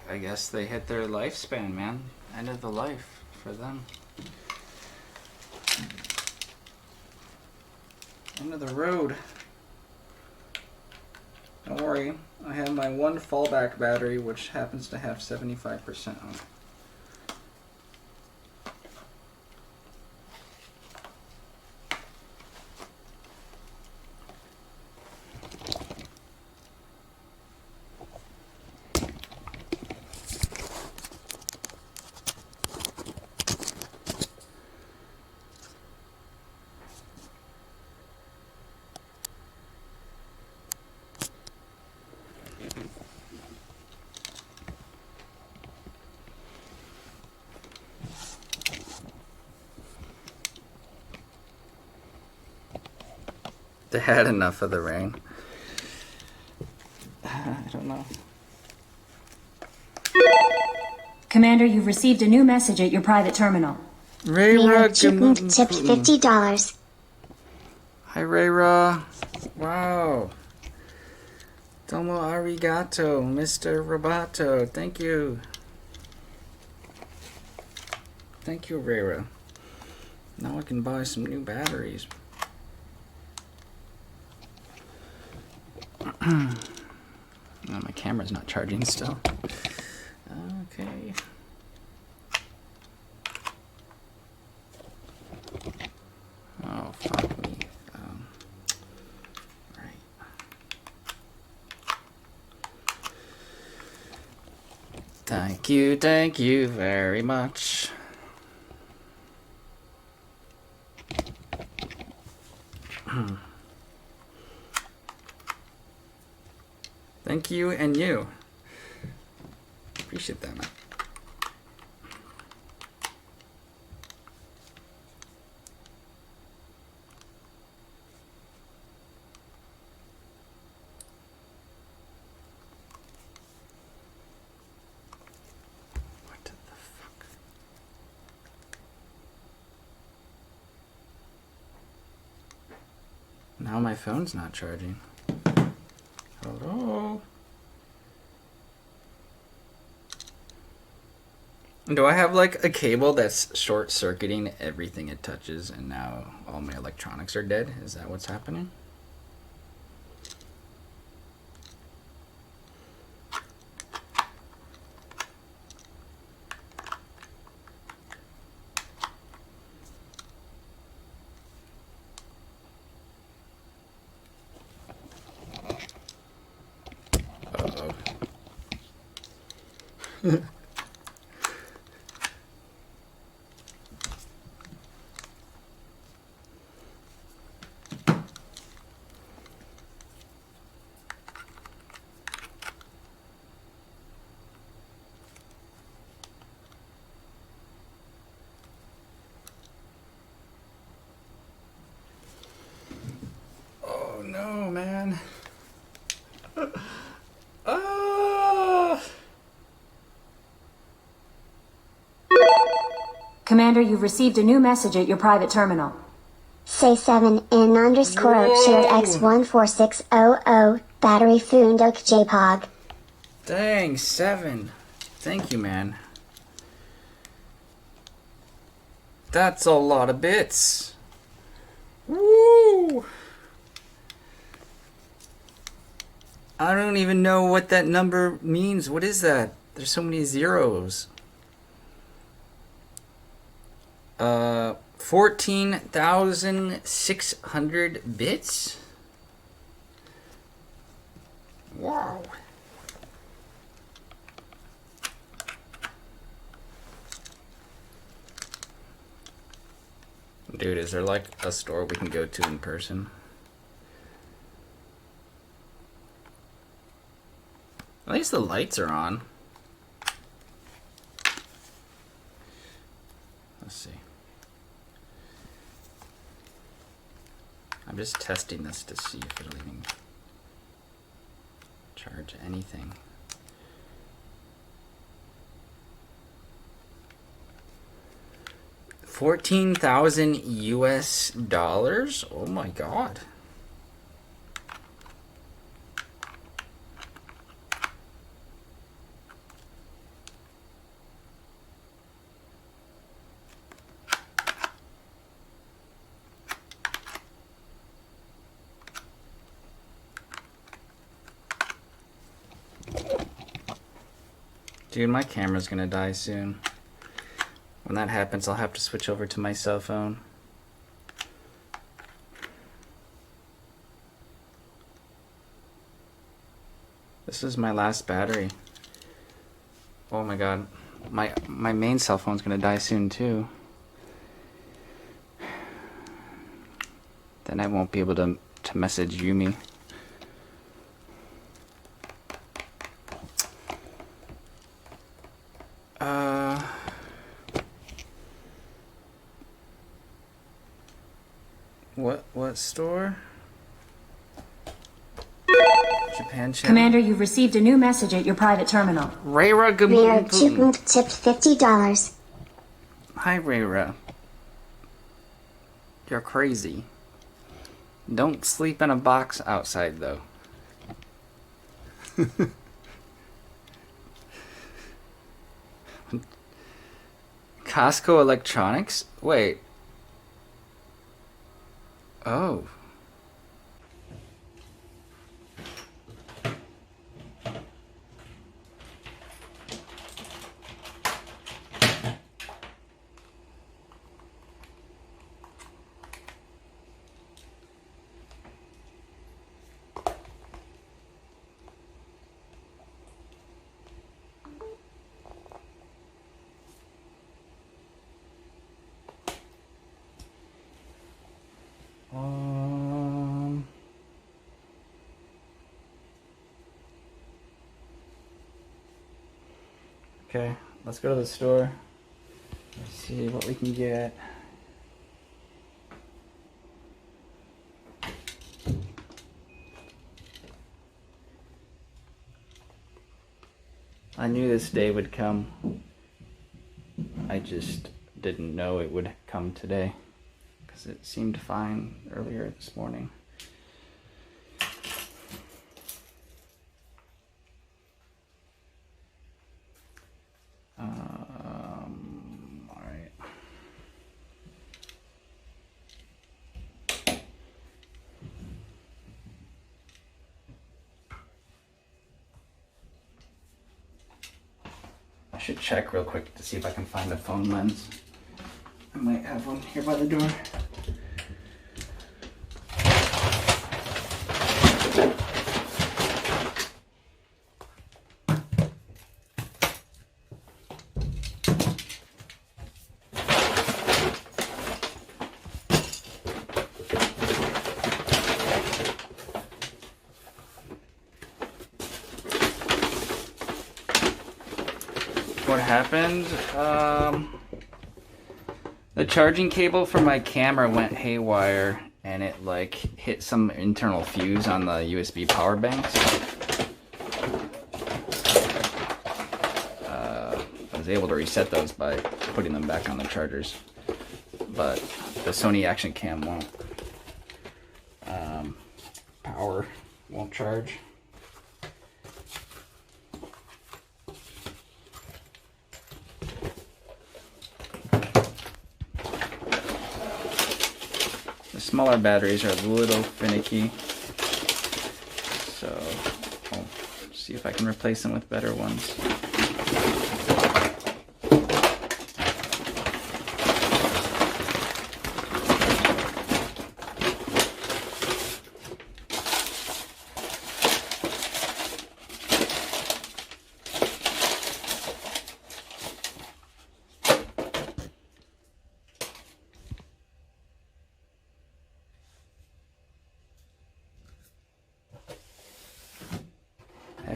I guess they hit their lifespan, man. End of the life for them. End of the road. Don't worry, I have my one fallback battery, which happens to have 75% on it. They had enough of the rain. I don't know. Commander, you've received a new message at your private terminal. Rayra tipped $50. Hi, Rayra. Wow. Domo arigato, Mr. Roboto. Thank you. Thank you, Rayra. Now I can buy some new batteries. No, my camera's not charging still. Okay. Oh, fuck me. Right. Thank you very much. Thank you and you. Appreciate that, man. What the fuck? Now my phone's not charging. Hello? Do I have like a cable that's short-circuiting everything it touches and now all my electronics are dead? Is that what's happening? Uh-oh. Oh no, man. Commander, you've received a new message at your private terminal. Say 7 in underscore oak shared X14600 battery Fundok JPOG. Dang, 7. Thank you, man. That's a lot of bits. Woo! I don't even know what that number means. What is that? There's so many zeros. 14,600 bits? Wow. Dude, is there like a store we can go to in person? At least the lights are on. Let's see. I'm just testing this to see if it'll even charge anything. $14,000 US dollars? Oh my god. Dude, my camera's gonna die soon. When that happens, I'll have to switch over to my cell phone. This is my last battery. Oh my god. My main cell phone's gonna die soon too. Then I won't be able to message Yumi. What store? Japan channel? Commander, you've received a new message at your private terminal. Rayra Mayor Gamoon. Chipmunk tipped $50. Hi, Rayra. You're crazy. Don't sleep in a box outside, though. Costco Electronics? Wait. Oh. Okay, let's go to the store. See what we can get. I knew this day would come. I just didn't know it would come today because it seemed fine earlier this morning. All right. I should check real quick to see if I can find a phone lens. I might have one here by the door. What happened? The charging cable for my camera went haywire and it like hit some internal fuse on the USB power banks. I was able to reset those by putting them back on the chargers, but the Sony Action Cam won't. Power won't charge. Smaller batteries are a little finicky, so I'll see if I can replace them with better ones.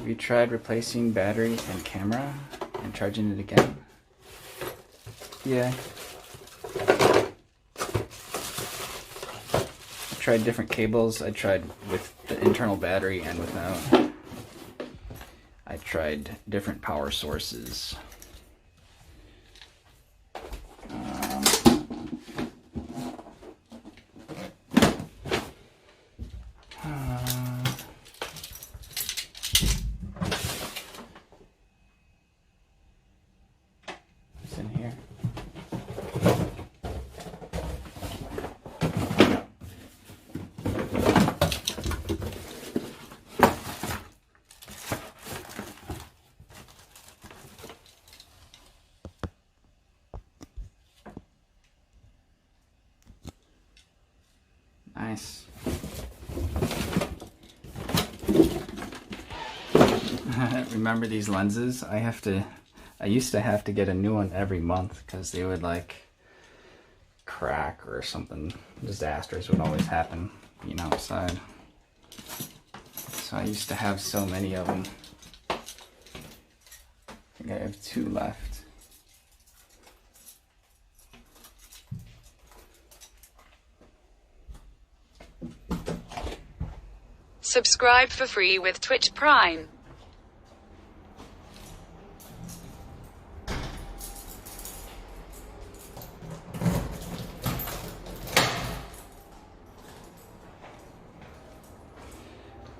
Have you tried replacing battery and camera and charging it again? Yeah. I tried different cables. I tried with the internal battery and without. I tried different power sources. What's in here? Nice. Remember these lenses? I used to have to get a new one every month because they would like crack or something. Disasters would always happen being outside. So I used to have so many of them. I think I have 2 left. Subscribe for free with Twitch Prime.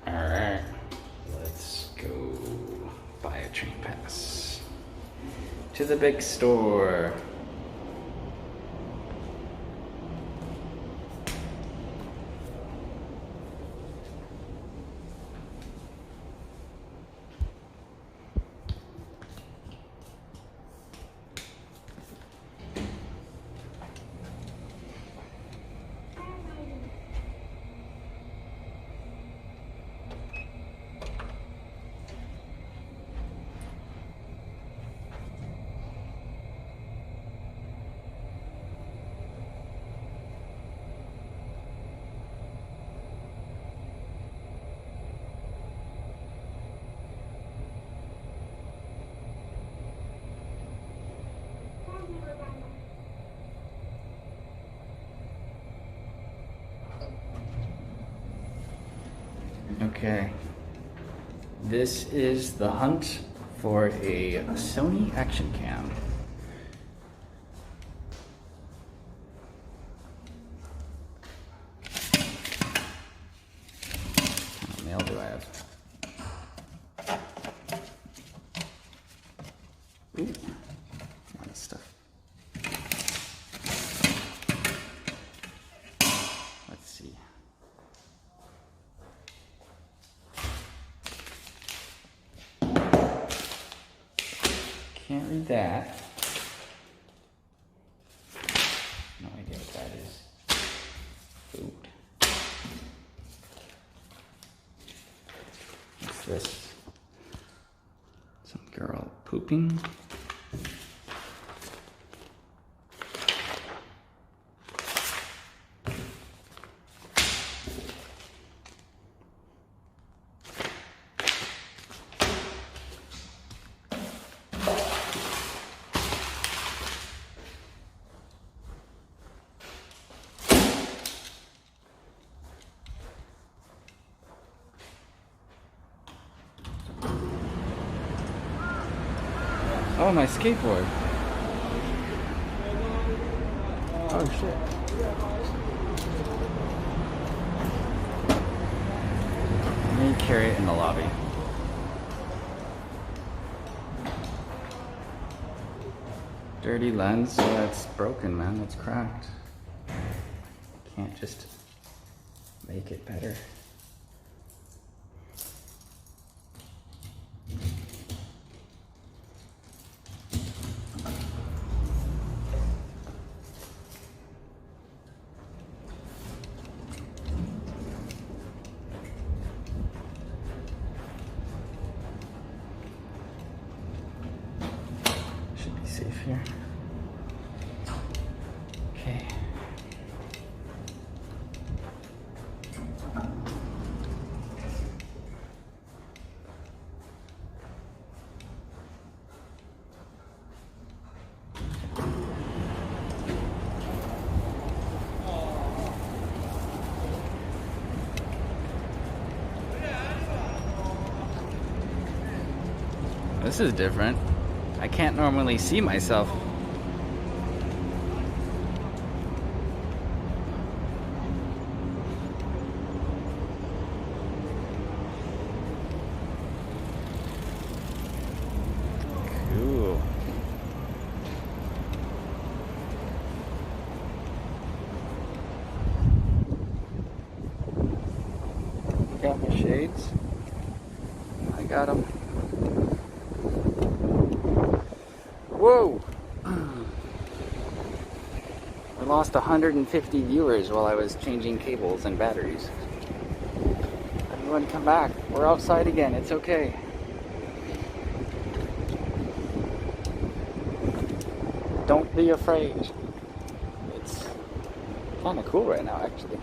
Alright, let's go buy a train pass to the big store. Okay, this is the hunt for a Sony action cam. What kind of mail do I have? Ooh, a lot of stuff. Let's see. Can't read that. No idea what that is. Food. What's this? Some girl pooping. Oh, my skateboard. Oh, shit. Let me carry it in the lobby. Dirty lens, so that's broken, man. That's cracked. Can't just make it better. Safe here. Okay. This is different. I can't normally see myself. Cool. Got my shades. I got them. Whoa! I lost 150 viewers while I was changing cables and batteries. Everyone come back. We're outside again. It's okay. Don't be afraid. It's kind of cool right now, actually.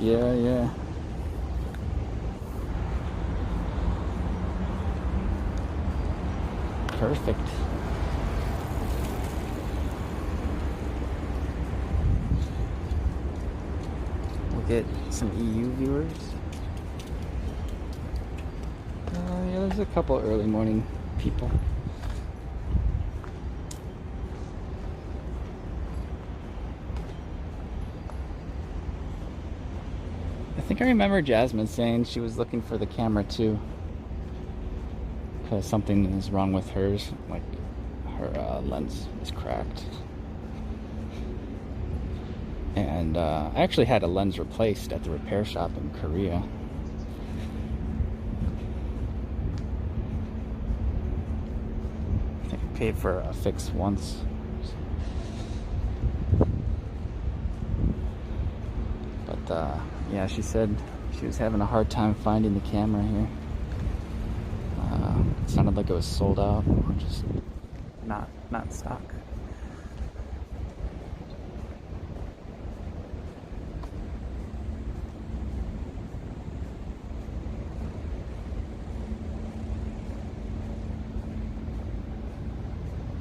Yeah. Perfect. We'll get some EU viewers. Yeah, there's a couple early morning people. I think I remember Jasmine saying she was looking for the camera too, because something is wrong with hers, like her lens is cracked. And I actually had a lens replaced at the repair shop in Korea. I think I paid for a fix once. But yeah, she said she was having a hard time finding the camera here. It sounded like it was sold out, or just not in stock.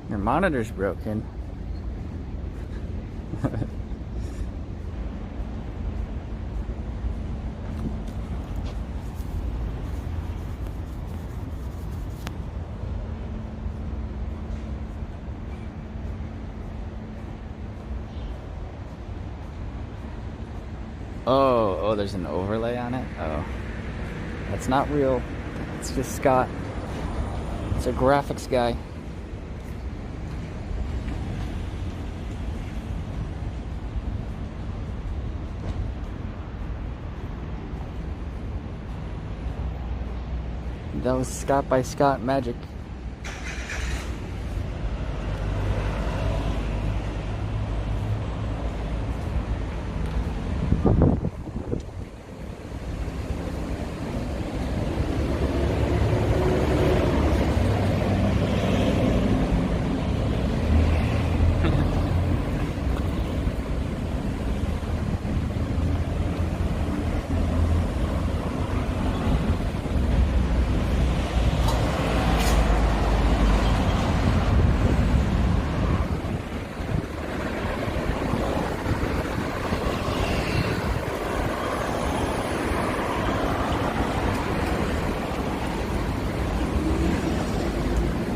Your monitor's broken. Oh, there's an overlay on it? Oh. That's not real. It's just Scott. It's a graphics guy. That was Scott by Scott magic.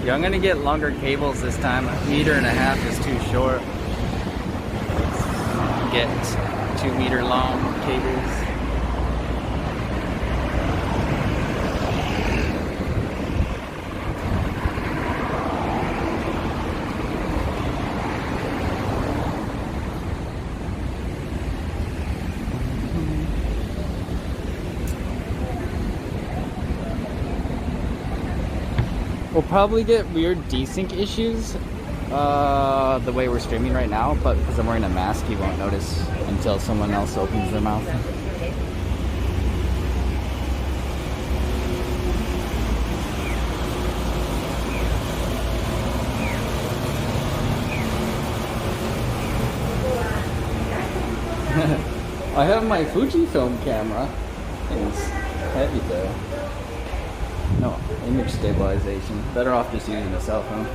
Yeah, I'm gonna get longer cables this time. 1.5 meters is too short. Get 2 meter long cables. We'll probably get weird desync issues the way we're streaming right now, but because I'm wearing a mask, you won't notice until someone else opens their mouth. I have my Fujifilm camera. It's heavy though. No, image stabilization. Better off just using a cell phone.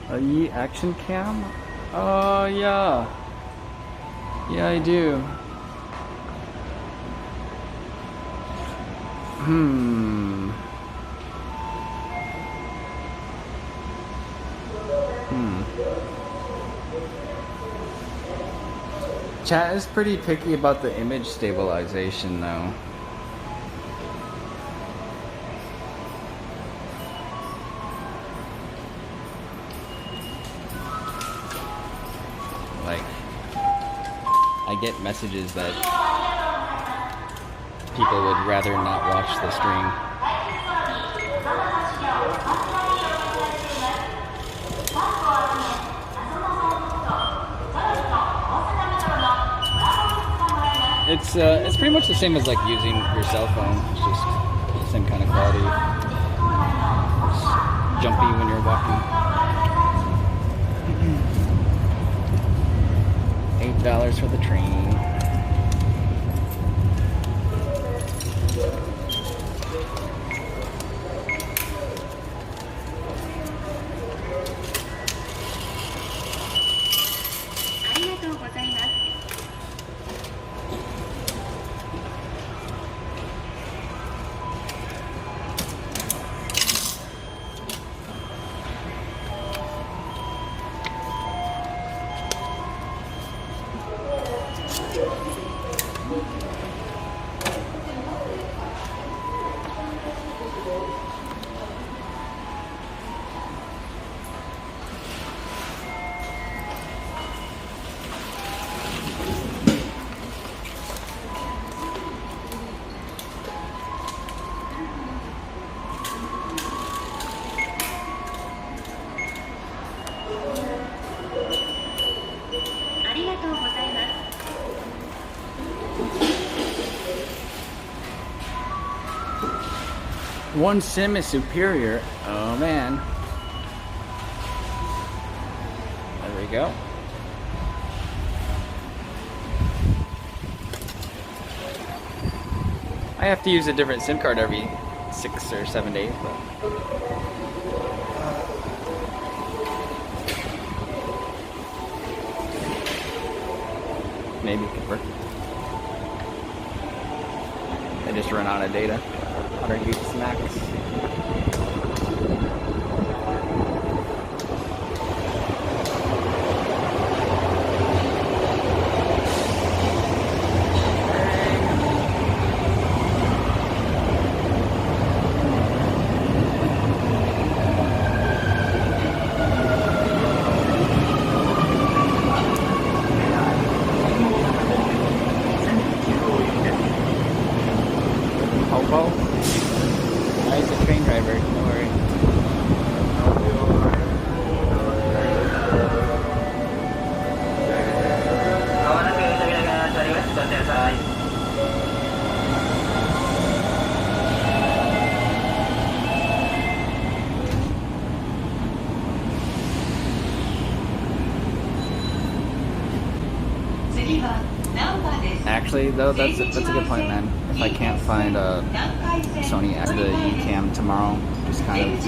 A Yi action cam? Oh yeah. Yeah, I do. Chat is pretty picky about the image stabilization though. Like, I get messages that people would rather not watch the stream. It's pretty much the same as like using your cell phone. It's just the same kind of quality. It's jumpy when you're walking. $8 for the train. One sim is superior. Oh man. There we go. I have to use a different SIM card every 6 or 7 days, but maybe it could work. I just run out of data. 100 gigs max. Actually, though, that's a good point, man. If I can't find a Sony as the Ucam tomorrow, just kind of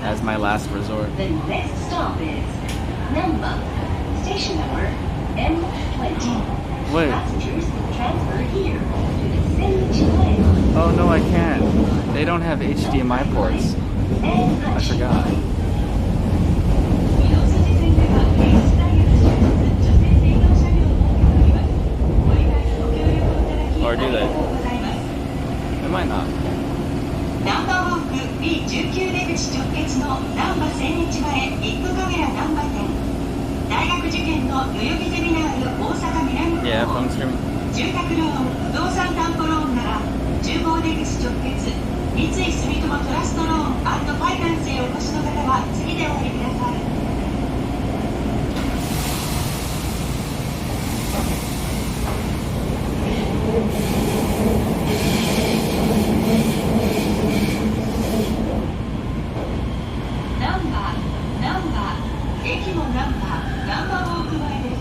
as my last resort. The next stop is number station number M20. Wait. Passengers transfer here to the Sim. Oh no, I can't. They don't have HDMI ports. I forgot. Or do they? They might not. ナンバーウォーク B19 出口直結の難波千日前ビッグカメラ難波店大学受験の代々木ゼミナール大阪南区 Yeah, phone streaming. 住宅ローン不動産担保ローンなら15出口直結三井住友トラストローン&ファイナンスへお越しの方は次でお降りください。ナンバー、駅のナンバーウォーク前です。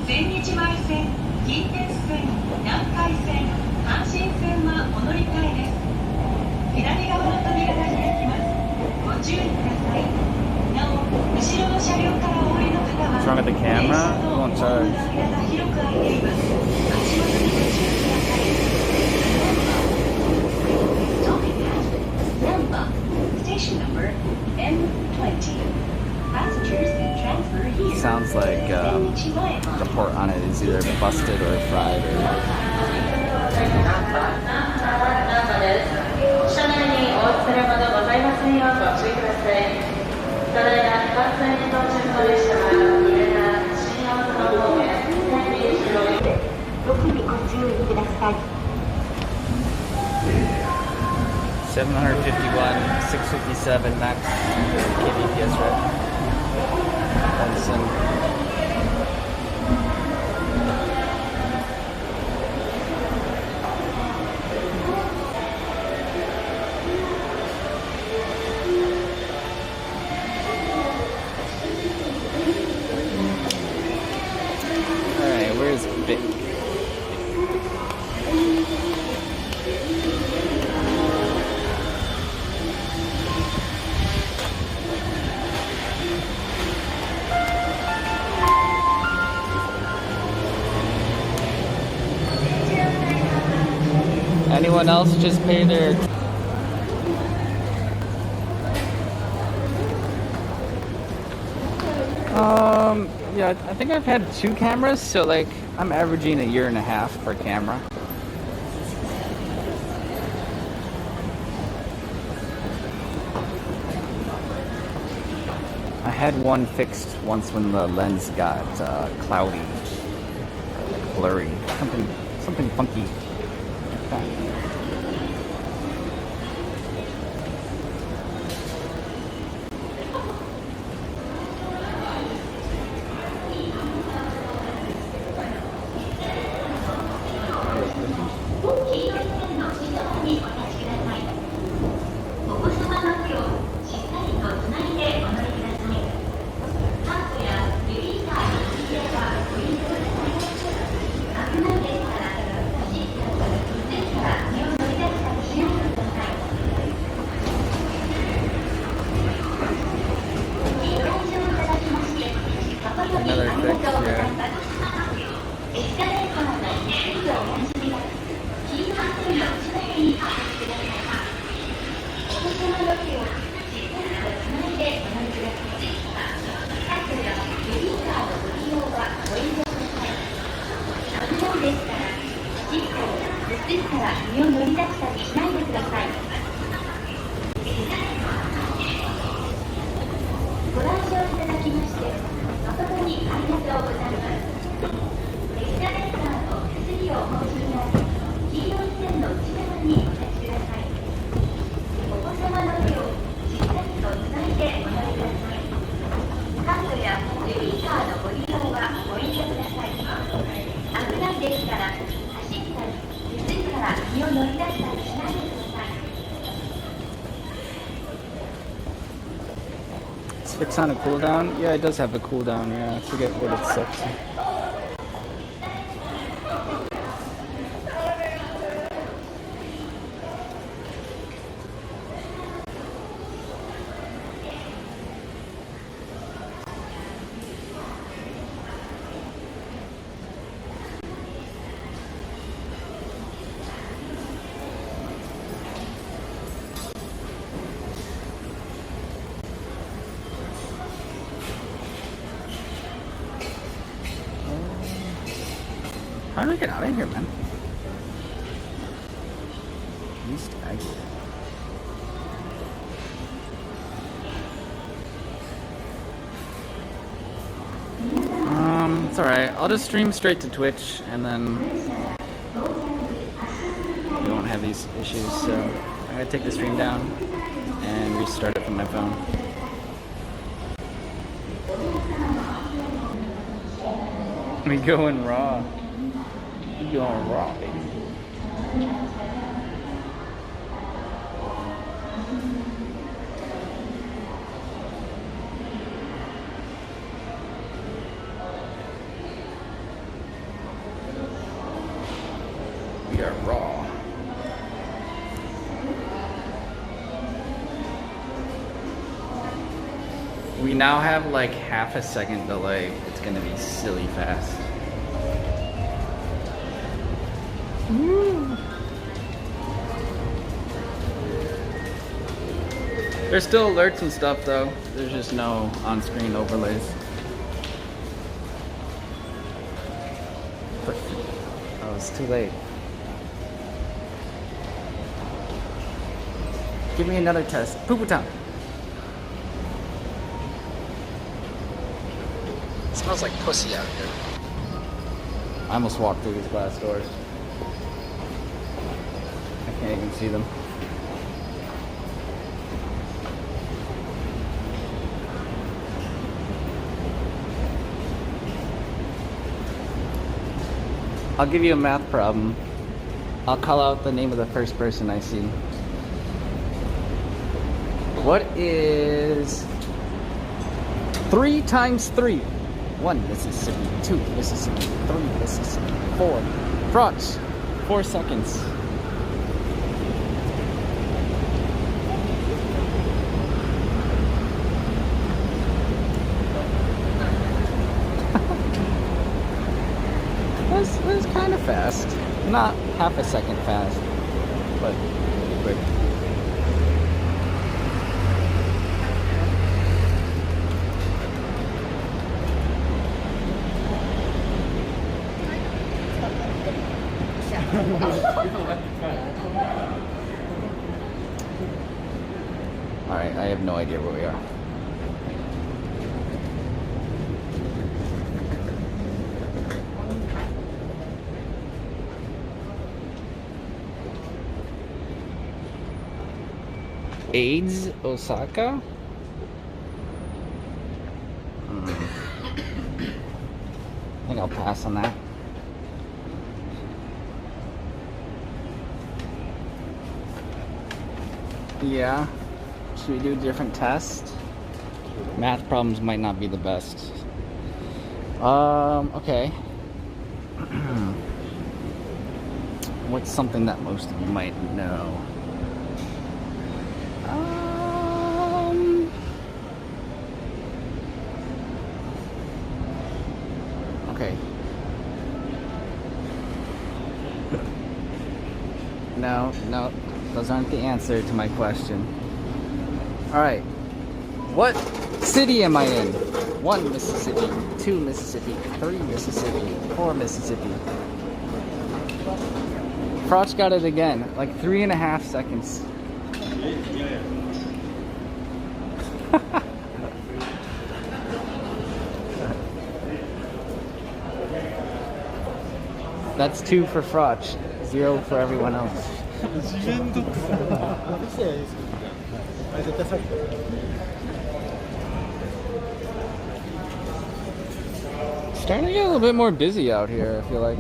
千日前線、近鉄線、南海線、阪神線はお乗り換えです。左側の扉が開きます。ご注意ください。なお、後ろの車両からお降りの方は、 What's wrong with the 電 camera? 車 It と won't ホーム charge. の間が広く空いています。足元にご注意ください。Station number M20. Passengers can transfer here. Sounds like the port on it is either busted or fried or. 車内にお忘れ物ございませんようご注意ください。ただいま関西に到着の列車は入田新大阪方面1026で特にご注意ください。 751, 657 max kbps, right? Benson. Alright, where's Vic? Anyone else just pay their... Yeah, I think I've had 2 cameras, so like I'm averaging 1.5 years per camera. I had one fixed once when the lens got cloudy, blurry, something funky. Okay. Another fix, yeah. It's on a cooldown? Yeah, it does have a cooldown, yeah. I forget what it's set to. How do I get out of here, man? East exit. It's alright. I'll just stream straight to Twitch and then we won't have these issues, so I'm gonna take the stream down and restart it from my phone. We going raw. We going raw, baby. We are raw. We now have like half a second delay. It's gonna be silly fast. Woo. There's still alerts and stuff though. There's just no on-screen overlays. Oh, it's too late. Give me another test. Poo-poo time. It smells like pussy out here. I almost walked through these glass doors. I can't even see them. I'll give you a math problem. I'll call out the name of the first person I see. What is 3 times 3? 1 Mississippi, 2 Mississippi, 3 Mississippi, 4. Frauds. 4 seconds. It was kind of fast. Not half a second fast, but quick. Alright, I have no idea where we are. AIDS, Osaka? I think I'll pass on that. Yeah. Should we do a different test? Math problems might not be the best. Okay. What's something that most of you might know? Okay. No, those aren't the answer to my question. Alright. What city am I in? 1 Mississippi, 2 Mississippi, 3 Mississippi, 4 Mississippi. Froch got it again, like 3.5 seconds. That's 2 for Froch, 0 for everyone else. Starting to get a little bit more busy out here, I feel like.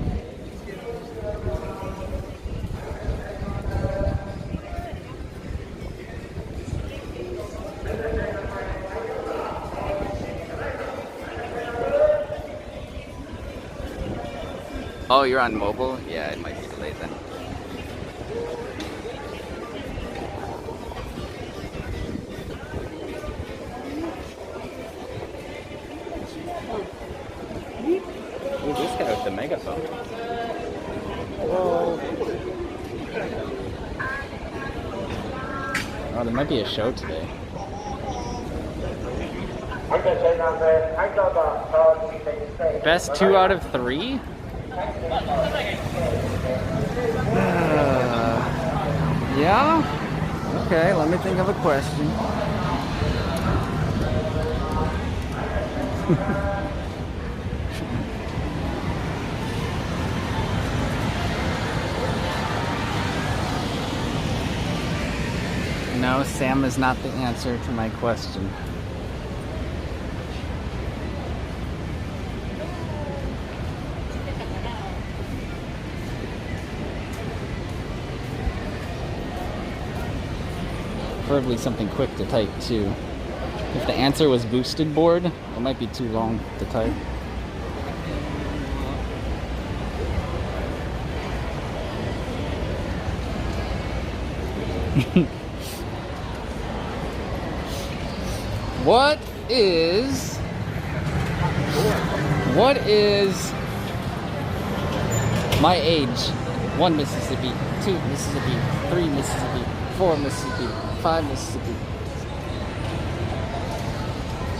Oh, you're on mobile? Yeah, it might be delayed then. Ooh, this guy with the megaphone. Whoa. Oh, there might be a show today. Best 2 out of 3? Yeah? Okay, let me think of a question. No, Sam is not the answer to my question. Preferably something quick to type too. If the answer was boosted board, it might be too long to type. What is my age? 1 Mississippi, 2 Mississippi, 3 Mississippi, 4 Mississippi, 5 Mississippi.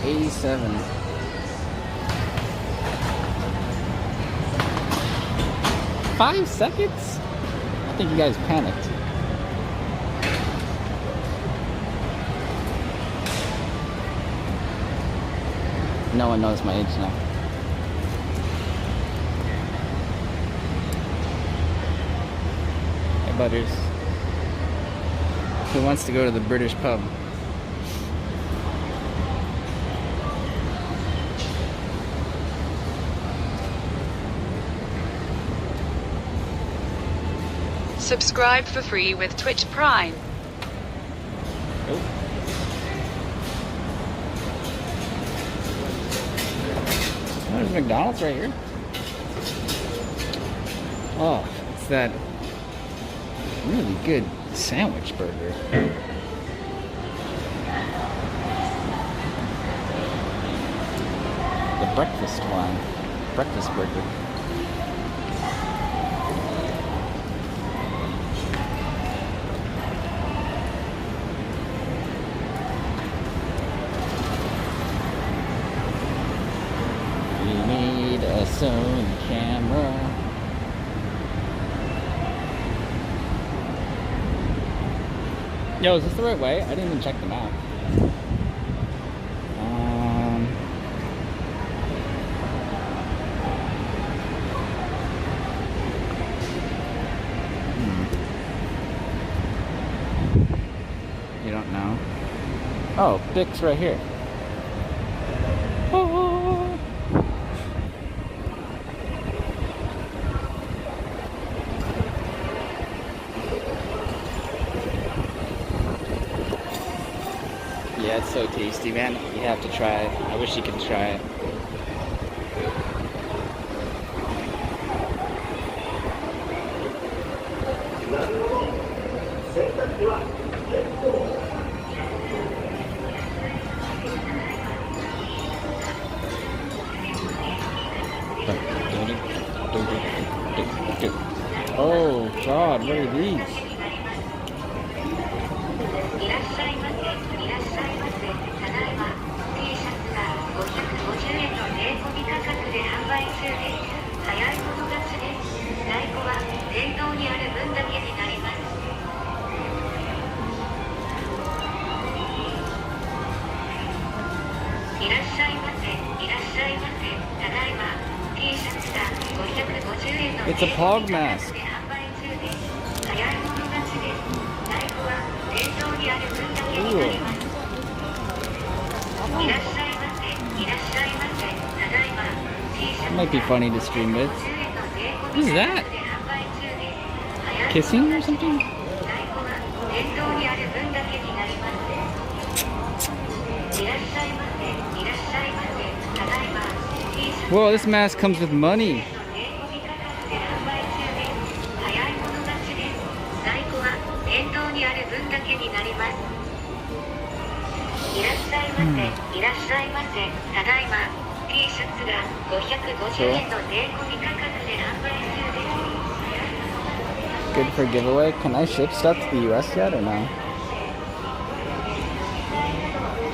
87. Five seconds? I think you guys panicked. No one knows my age now. Hey, Butters. Who wants to go to the British pub? Subscribe for free with Twitch Prime. Oh. There's McDonald's right here. Oh, it's that really good sandwich burger. The breakfast one. Breakfast burger. A Sony camera. Yo, is this the right way? I didn't even check the map. You don't know? Oh, Dick's right here. Yeah, it's so tasty, man. You have to try it. I wish you could try it. Oh God, what are these? It's a pog mask. Ooh. That might be funny to stream with. What is that? Kissing or something? Whoa, this mask comes with money. Good for giveaway. Can I ship stuff to the US yet or no?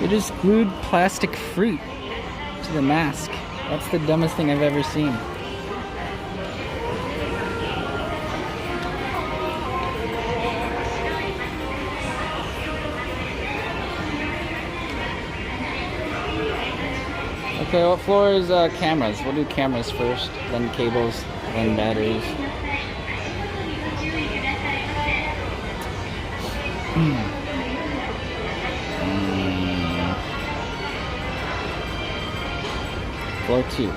They just glued plastic fruit to the mask. That's the dumbest thing I've ever seen. Okay, what floor is cameras? We'll do cameras first, then cables, then batteries. Floor 2.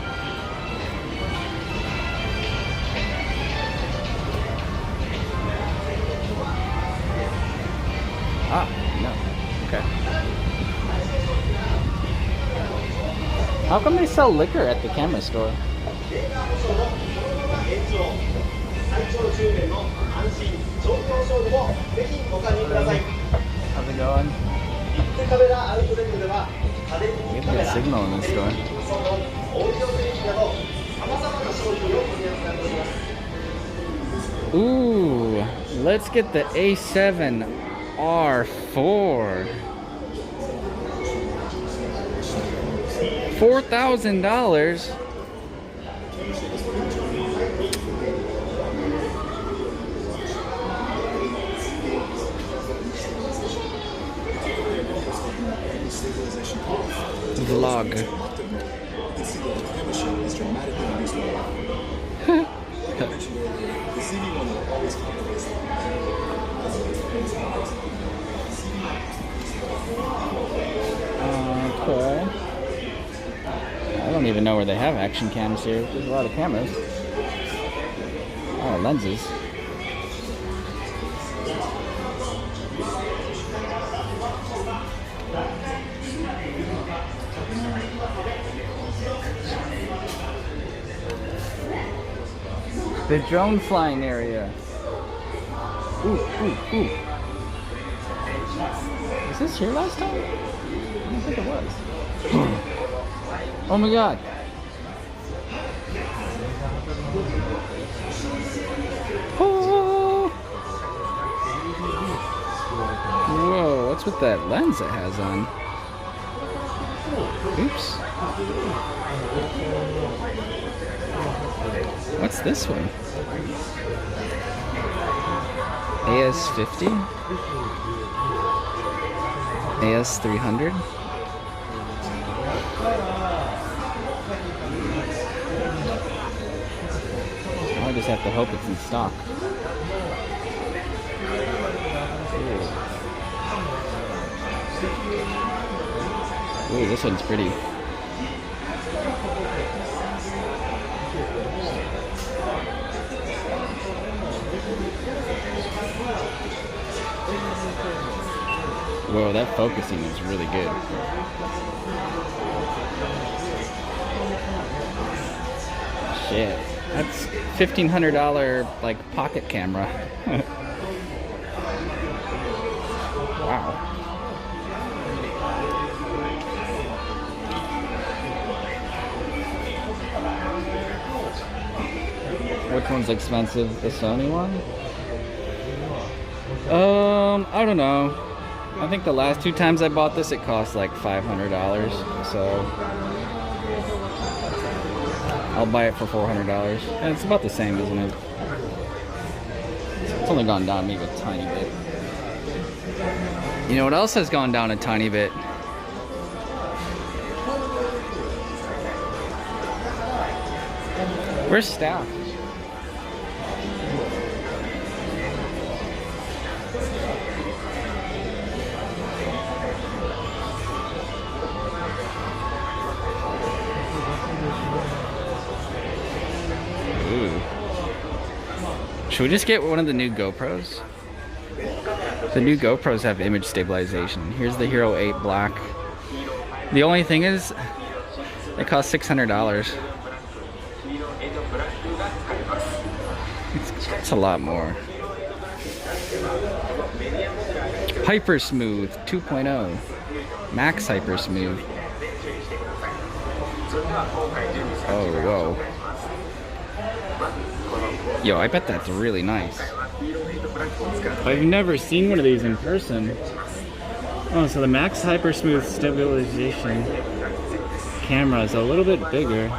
Ah, no. Okay. How come they sell liquor at the camera store? How's it going? We have a good signal in this store. Ooh, let's get the A7R4. $4,000. Vlog. Okay. I don't even know where they have action cams here. There's a lot of cameras. Oh, lenses. The drone flying area. Ooh, ooh, ooh. Was this here last time? I don't think it was. Oh my god. Oh. Whoa, what's with that lens it has on? Oops. What's this one? AS50? AS300? I just have to hope it's in stock. Ooh, this one's pretty. Whoa, that focusing is really good. Shit. That's $1,500 like pocket camera. Wow. Which one's expensive? The Sony one? I don't know. I think the last 2 times I bought this, it cost like $500. So I'll buy it for $400. And it's about the same, isn't it? It's only gone down maybe a tiny bit. You know what else has gone down a tiny bit? Where's staff? Should we just get one of the new GoPros? The new GoPros have image stabilization. Here's the Hero 8 Black. The only thing is, it costs $600. It's a lot more. Hyper Smooth 2.0. Max Hyper Smooth. Oh, whoa. Yo, I bet that's really nice. I've never seen one of these in person. Oh, so the Max Hyper Smooth stabilization camera is a little bit bigger.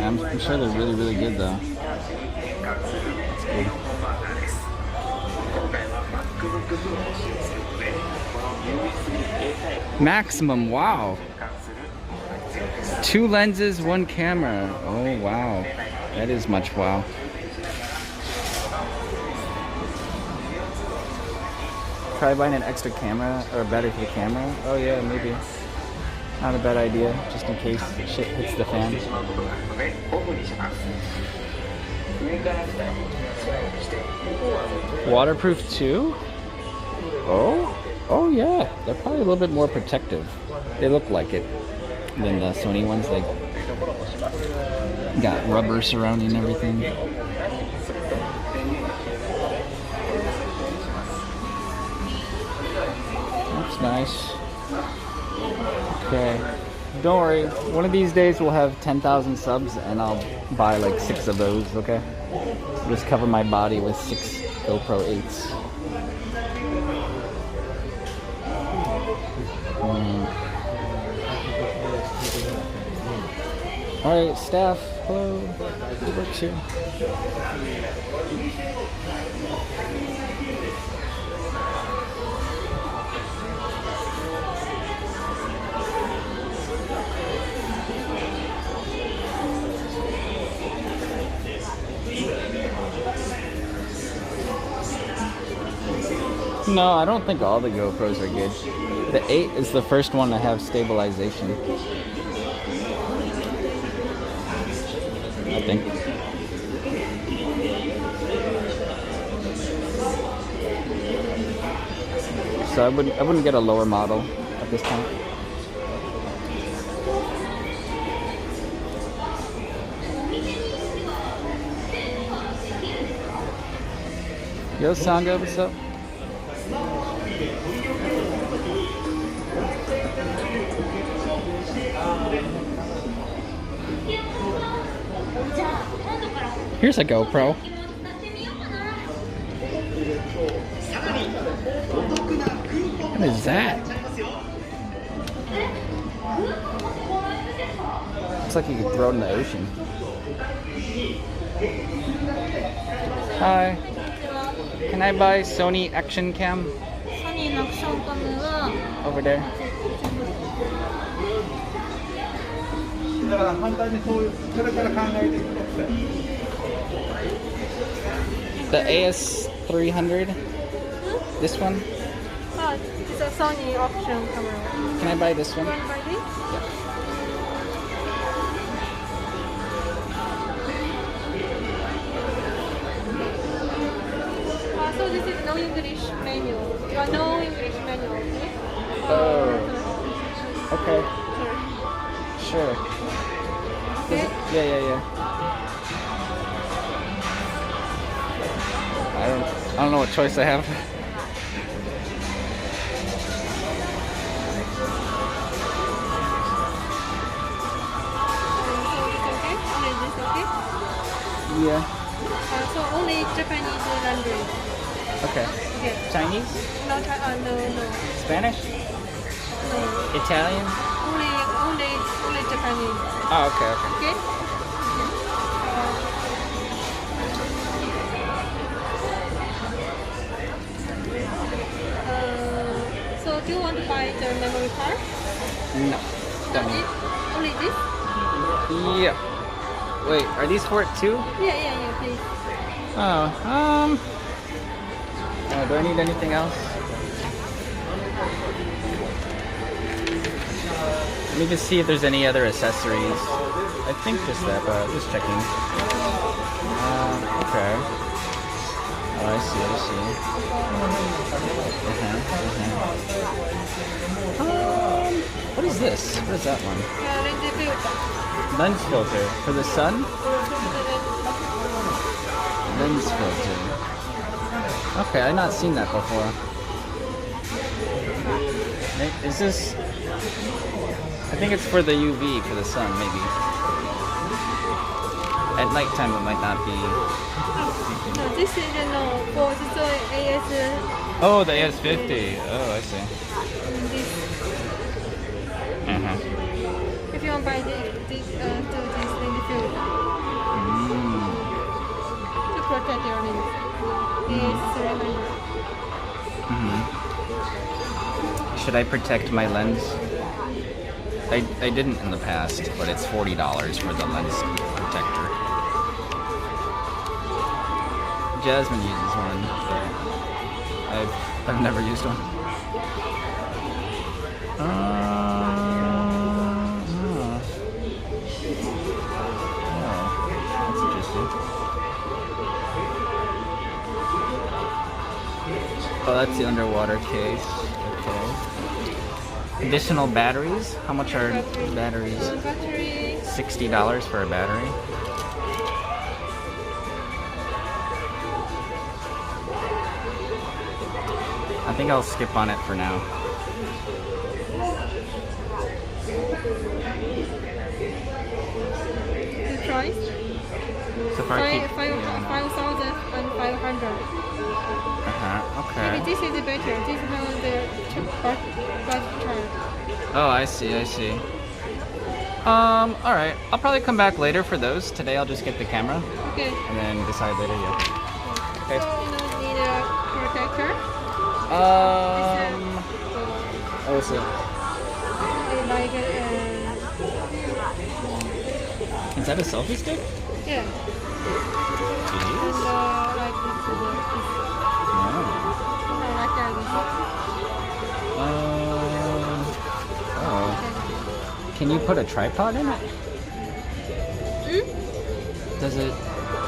I'm sure they're really, really good though. That's good. Maximum, wow. 2 lenses, 1 camera. Oh, wow. That is much wow. try buying an extra camera or a battery for the camera? Oh yeah, maybe. Not a bad idea, just in case shit hits the fan. Waterproof too? Oh yeah, they're probably a little bit more protective. They look like it than the Sony ones. They got rubber surrounding everything. That's nice. Okay. Don't worry. One of these days we'll have 10,000 subs and I'll buy like 6 of those, okay? Just cover my body with 6 GoPro 8s. Alright, staff. Hello. Who works here? No, I don't think all the GoPros are good. The 8 is the first one to have stabilization. I think. So I wouldn't get a lower model at this time. Yo, Sangha, what's up? Here's a GoPro. What is that? Looks like you could throw it in the ocean. Hi. Can I buy Sony Action Cam? Over there. The AS300? This one? It's a Sony option camera. Can I buy this one? You want to buy this? So this is no English menu. No English menu, okay? Oh. Okay. Sure. Okay. Yeah. I don't know what choice I have. Yeah. So only Japanese language. Okay. Okay. Chinese? No. Spanish? No. Italian? Only Japanese. Oh, okay. Okay. So do you want to buy the memory card? No. Don't need. Only this? Yeah. Wait, are these for it too? Yeah, please. Oh, do I need anything else? Let me just see if there's any other accessories. I think just that, but just checking. Okay. Oh, I see. What is this? What is that one? Lens filter. For the sun? Lens filter. Okay, I've not seen that before. Is this... I think it's for the UV, for the sun, maybe. At nighttime it might not be... No, this is for the AS... Oh, the AS50. Oh, I see. This. If you want to buy this lens filter. To protect your lens. AS300. Should I protect my lens? I didn't in the past, but it's $40 for the lens protector. Jasmine uses one. I've I've never used one. Oh. That's interesting. Oh, that's the underwater case. Okay. Additional batteries? How much are batteries? Battery. $60 for a battery. I think I'll skip on it for now. The price? So far, I keep. 5,500. Okay. Maybe this is better. This has the budget charge. Oh, I see. All right. I'll probably come back later for those. Today, I'll just get the camera Okay. and then decide later. Yeah. Okay. So you need a protector. Oh, so Like is that a selfie stick? yeah. And like this. Oh. Like that. Oh. Can you put a tripod in it? Does it?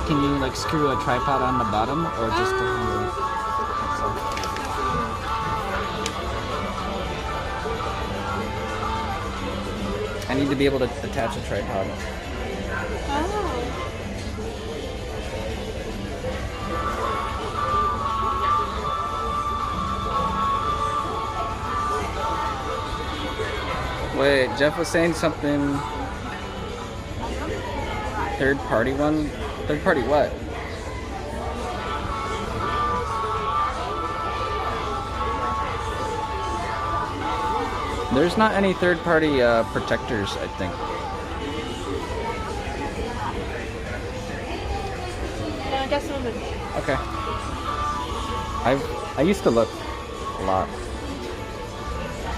Can you like screw a tripod on the bottom or just the handle? That's all. I need to be able to attach a tripod. Wait, Jeff was saying something. Third party one? Third party what? There's not any third party protectors, I think. Just a moment. Okay. I used to look a lot.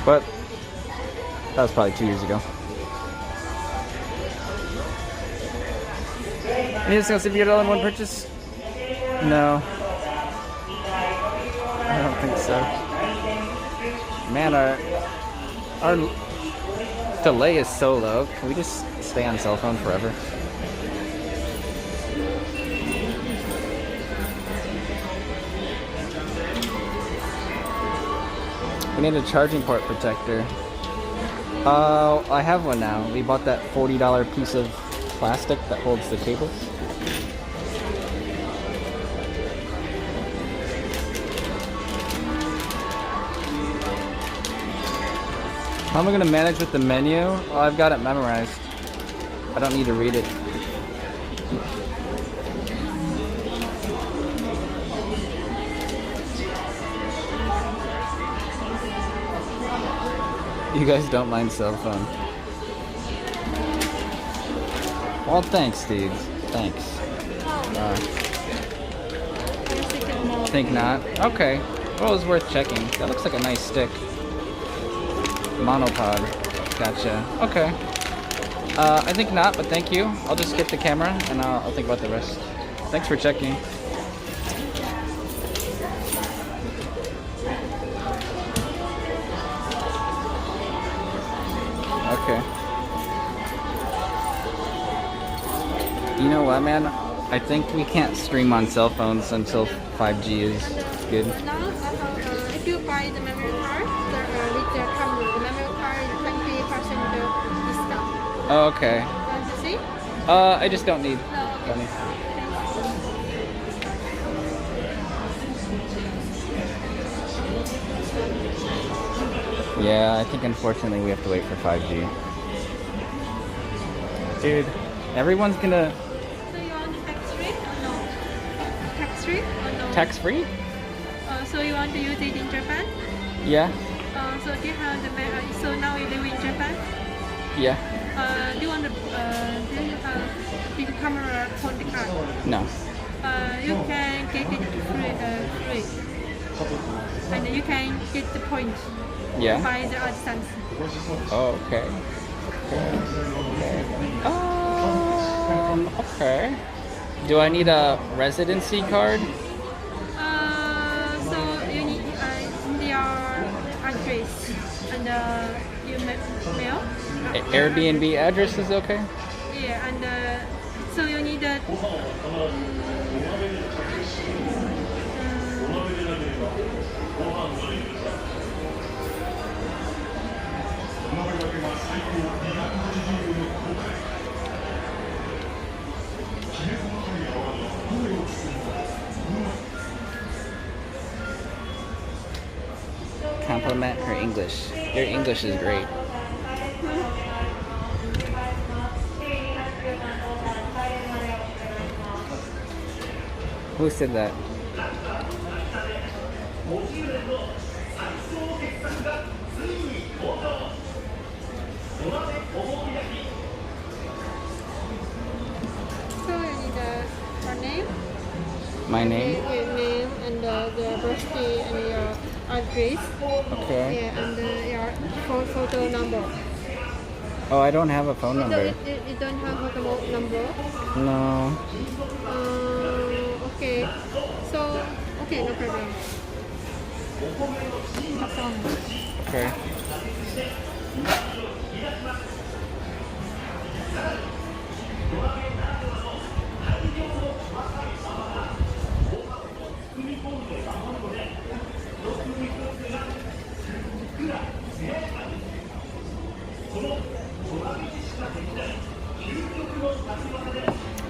But that was probably 2 years ago. Any discounts if you get it all in one purchase? No. I don't think so. Man, our delay is so low. Can we just stay on cell phone forever? We need a charging port protector. Oh, I have one now. We bought that $40 piece of plastic that holds the cables. How am I gonna manage with the menu? Oh, I've got it memorized. I don't need to read it. You guys don't mind cell phone. Well, thanks, dudes. Thanks. Think not? Okay. Well, it was worth checking. That looks like a nice stick. Monopod. Gotcha. Okay. I think not, but thank you. I'll just get the camera and I'll think about the rest. Thanks for checking. Okay. You know what, man? I think we can't stream on cell phones until 5G is good. Now, if you buy the memory card, with the camera, the memory card is 20% discount. Oh, okay. Want to see? I just don't need. No, okay. Don't need. Yeah, I think unfortunately we have to wait for 5G. Dude, everyone's gonna... So you want tax-free or no? Tax-free or no? Tax-free? So you want to use it in Japan? Yeah. So do you have the so now you live in Japan? Yeah. Do you have big camera phone card? No. You can get it free. And you can get the points Yeah. by the AdSense. Oh, okay. Okay. Do I need a residency card? So you need Airbnb address is okay? Yeah, and so you need a. Compliment her English. Your English is great. Who said that? So you need your name. My name? Your name and the birthday and your address. Okay. Yeah, and your photo number. Oh, I don't have a phone number. You don't have photo number? No. Okay. So, okay, no problem. Okay.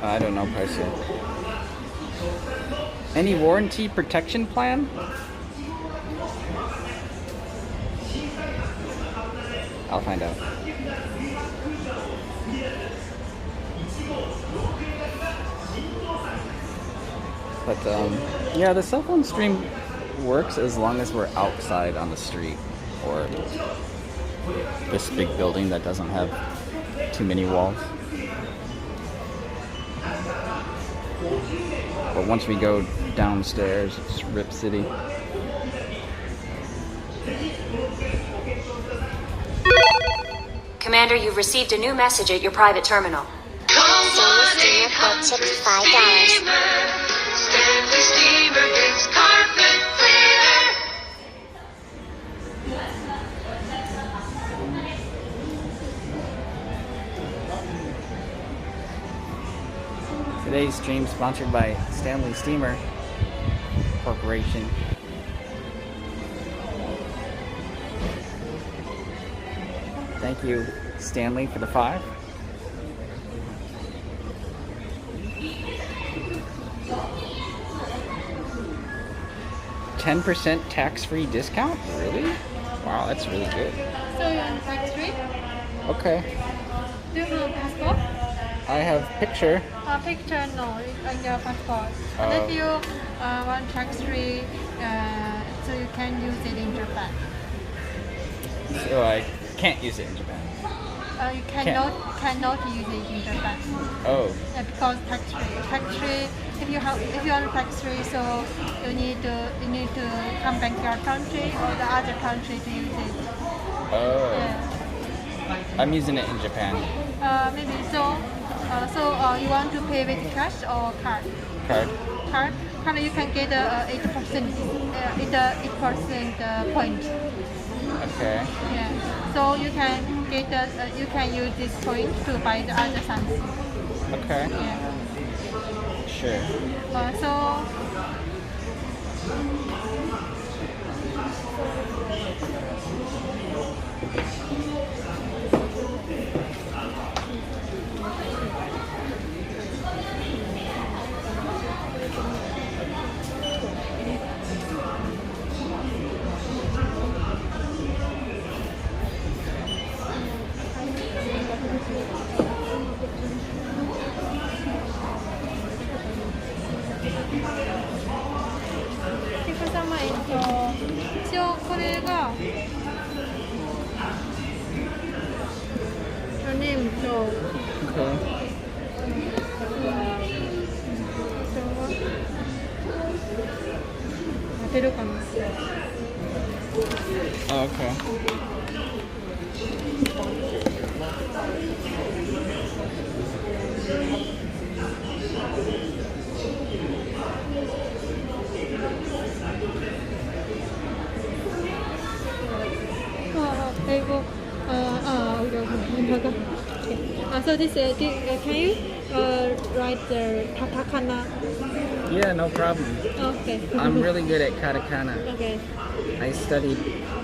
I don't know, person. Any warranty protection plan? I'll find out. But yeah, the cell phone stream works as long as we're outside on the street or this big building that doesn't have too many walls. But once we go downstairs, it's Rip City. Commander, you've received a new message at your private terminal. Stanley Steamer quote tipped $5. Stanley Steamer gets carpet cleaner. Today's stream sponsored by Stanley Steamer Corporation. Thank you, Stanley, for the 5. $10% tax-free discount? Really? Wow, that's really good. So you're on tax-free? Okay. Do you have a passport? I have picture. Picture, no, on your passport. And if you want tax-free, so you can use it in Japan. So I can't use it in Japan. You cannot use it in Japan. Oh. Because tax-free. If you want tax-free, so you need to come back to your country or the other country to use it. Oh. Yeah. I'm using it in Japan. Maybe so. You want to pay with cash or card? Card. Card, you can get 8% point. Okay. Yeah. So you can you can use this point to buy the other something. Okay. Yeah. Sure. Your name, Joe. Okay. Oh, okay. 이거 my god. Okay. So this, can you write the katakana? Yeah, no problem. Okay. I'm really good at katakana. Okay. I studied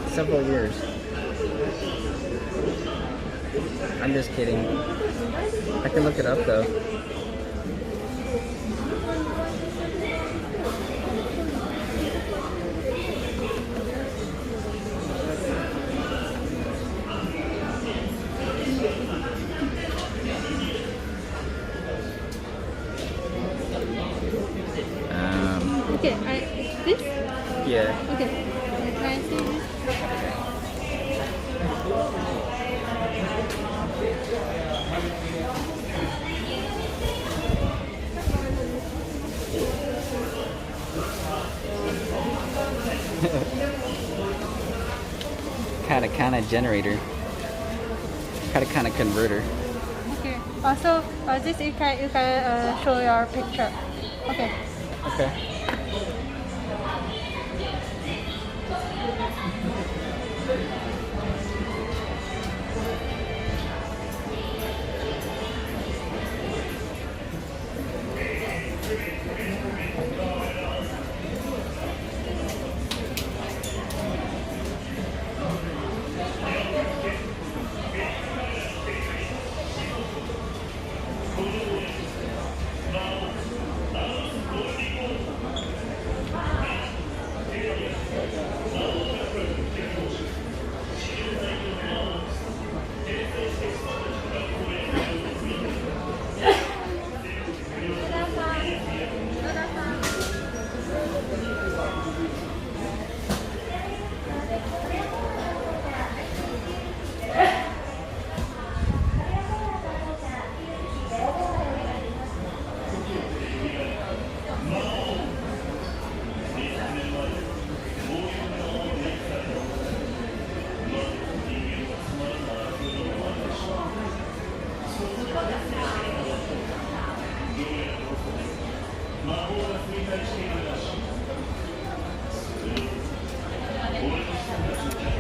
several years. I'm just kidding. I can look it up though. Okay, this? Yeah. Okay. Can I see this? Katakana generator. Katakana converter. Okay. Also, this you can show your picture. Okay. Okay.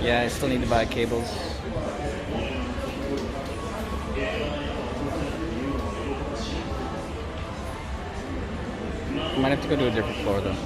Yeah, I still need to buy cables. Might have to go to a different floor though.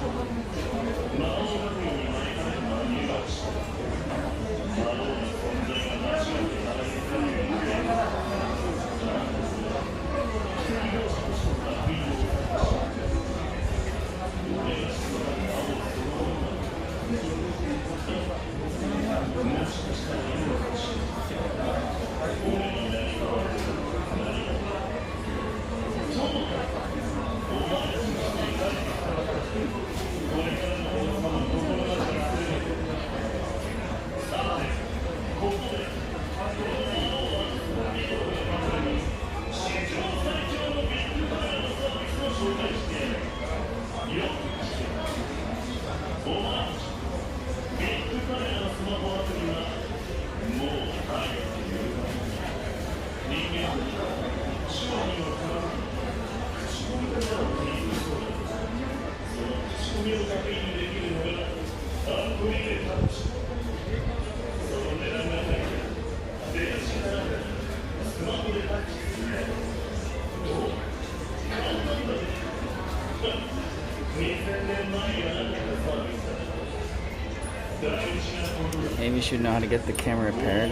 Amy should know how to get the camera repaired.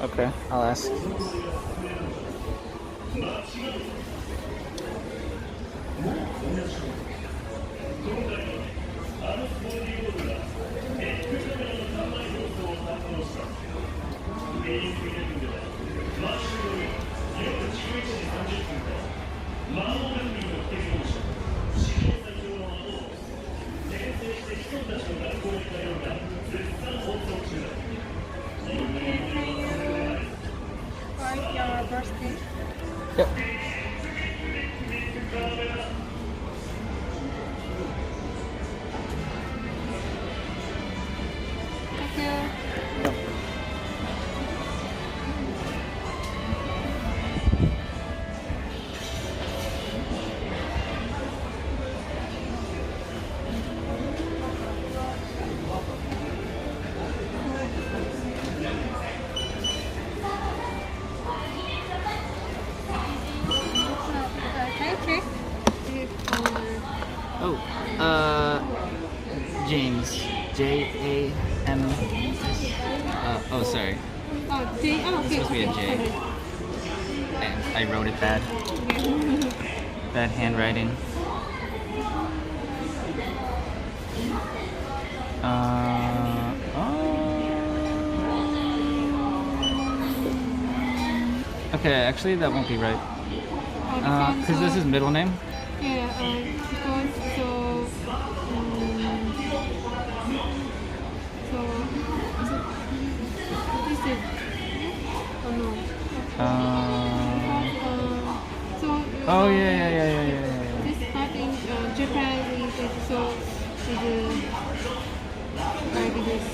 Okay, I'll ask. Write your birthday. Yep. Thank you. J-A-M. Oh, sorry. Oh, J. Oh, It's okay. supposed to be a J. I wrote it bad. Bad handwriting. Okay, actually that won't be right. Because this is middle name. Yeah, because this is oh no. Oh yeah. This part in Japan is like this.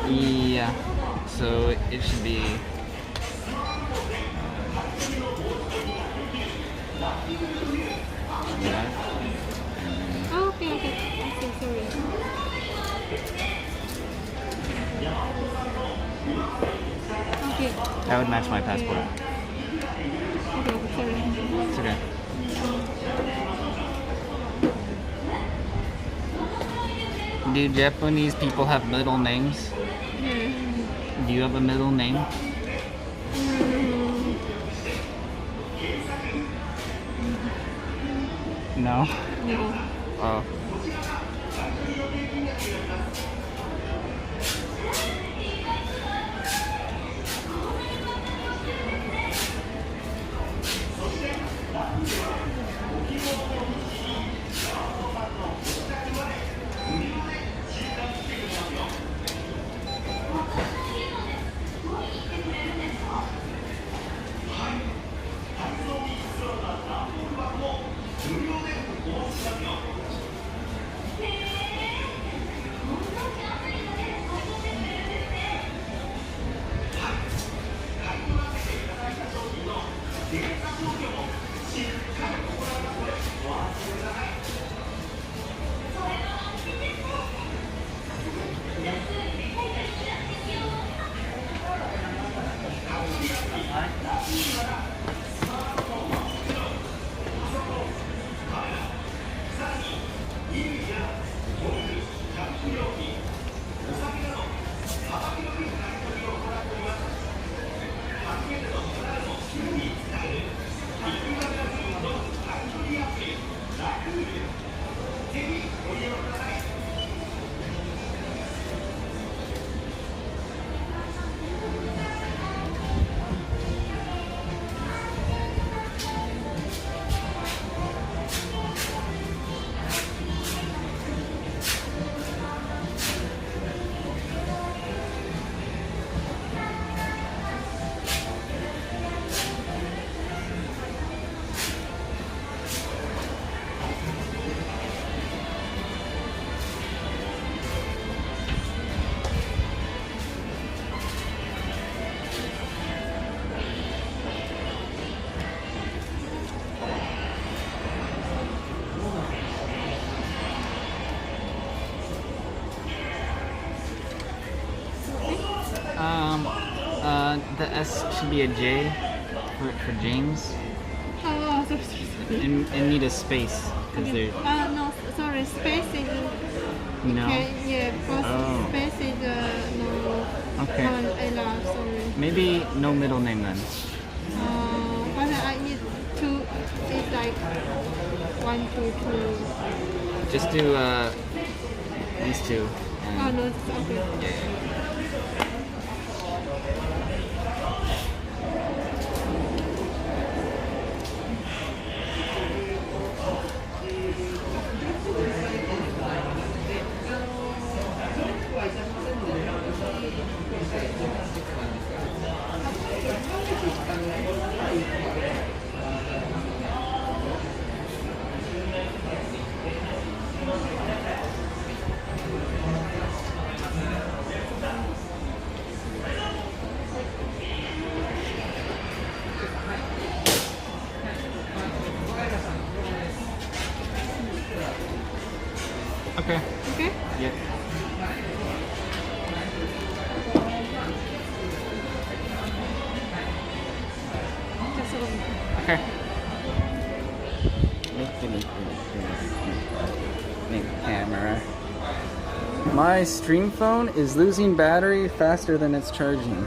Yeah. So it should be. Oh, okay. Okay, sorry. Okay. That would match my passport. Okay, sorry. It's okay. Do Japanese people have middle names? Yeah. Do you have a middle name? No? No. Oh. The S should be a J for James. Oh, sorry. And need a space because they're. No, sorry. Space is. No. Okay, yeah, because space is no. Okay. Error, sorry. Maybe no middle name then. But I need two. It's like 1, 2, 2. Just do these two. Oh no, it's okay. Yeah. Okay. Okay? Yeah. Just a little. Okay. Lightning camera. My stream phone is losing battery faster than it's charging.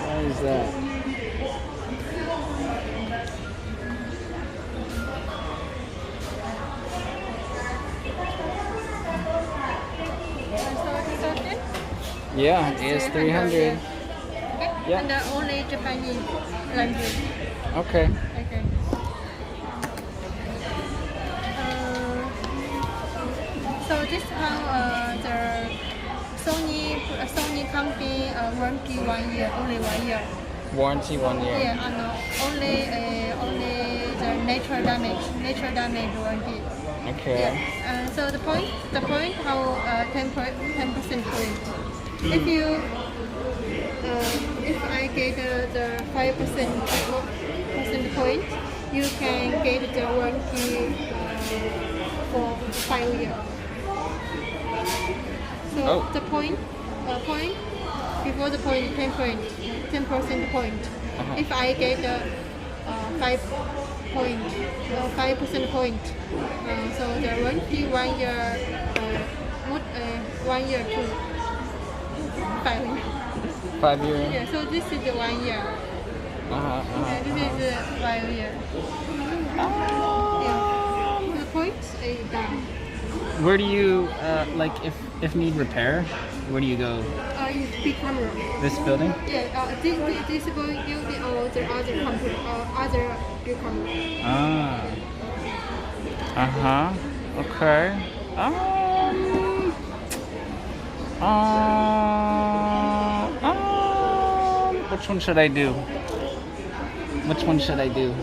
Why is that? So it's okay? Yeah, AS300. Okay. Yeah. And only Japanese language. Okay. Okay. So this how the Sony company warranty 1 year, only 1 year. Warranty 1 year. Yeah, and only the natural damage warranty. Okay. Yeah. So the point how 10% point. If you if I get the 5% point, you can get the warranty for 5 years. So the point before the point 10% point. If I get 5% point, so the warranty 1 year, 1 year to 5 years. 5 year. Yeah, so this is the 1 year. Yeah, this is 5 years. Yeah, the point is down. Where do you like if need repair? Where do you go? It's big camera. This building? Yeah, this building or the other company other big camera. Okay. Which one should I do? Which one should I do?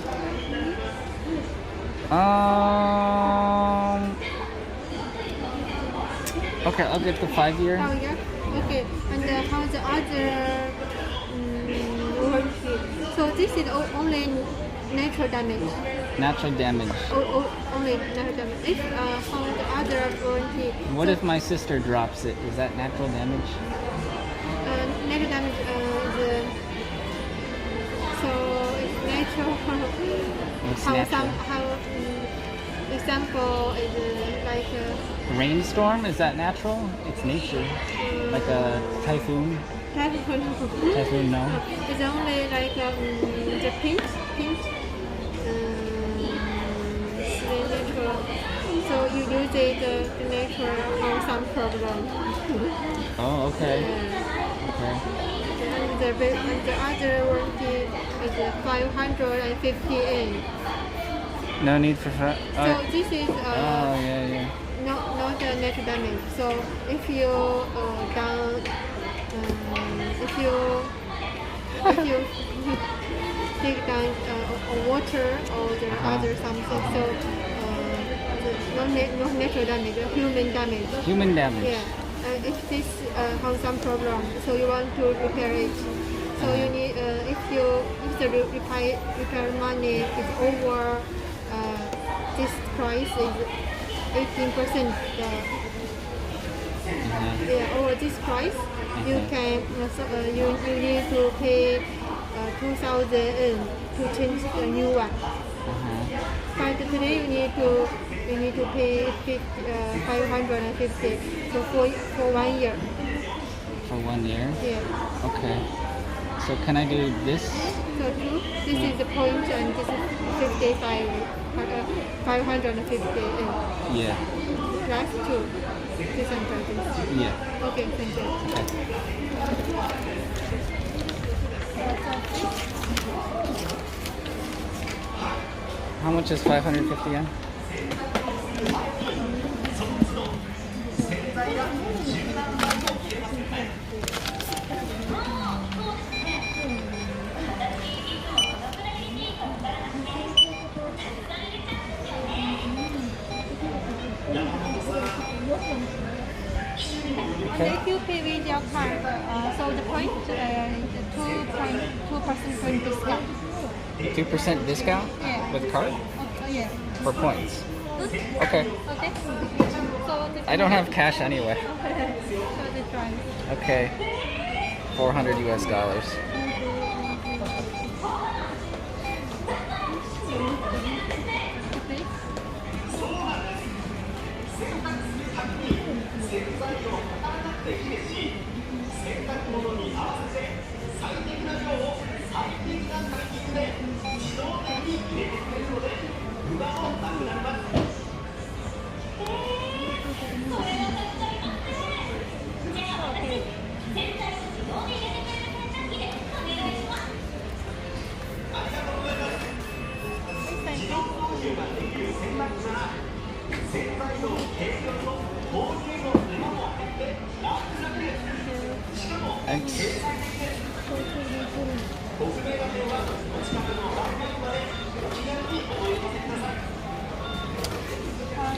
Okay, I'll get the 5 year. Oh yeah. Okay. And how the other warranty? So this is only natural damage. Natural damage. Only natural damage. If how the other warranty? What so, if my sister drops it? Is that natural damage? natural damage so it's natural. It's how natural. Example is like. Rainstorm? Is that natural? It's nature. Like a typhoon? Typhoon, no. It's only like the paint. It's natural. So you use it natural have some problem. Oh, okay. Okay. And the other warranty is 550 yen. No need for So this is yeah. not the natural damage. So if you take down water or the other something, so no natural damage, human damage. Human damage. Yeah. If this has some problem, so you want to repair it. So you need if the repair money is over this price is 18%. Yeah, over this price, you can you need to pay 2,000 to change a new one. But today you need to pay 550. So for 1 year. For 1 year? Yeah. Okay. So can I do this? So this is the point and this is 550. Yeah. Plus 2. This and this. Yeah. Okay, thank you. How much is 550 yen? And if you pay with your card, so the point, 2% point discount. 2% discount? Yeah. With card? Yeah. for points. Okay. Okay. So the I don't have cash anyway. so the price. Okay. $400 US. Okay. Thanks.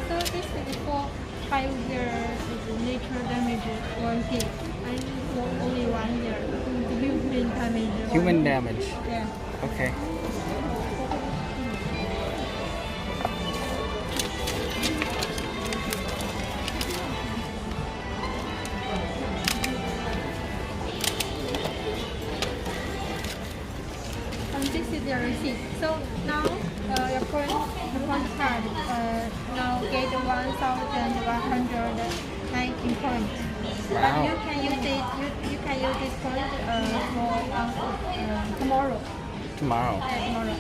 So this is for 5 years nature damage warranty and for only 1 year human damage. Human damage. Yeah. Okay. And this is the receipt. So now your point card now get 1,190 points. But Wow. you can use it. You can use this point for tomorrow. Tomorrow. Tomorrow,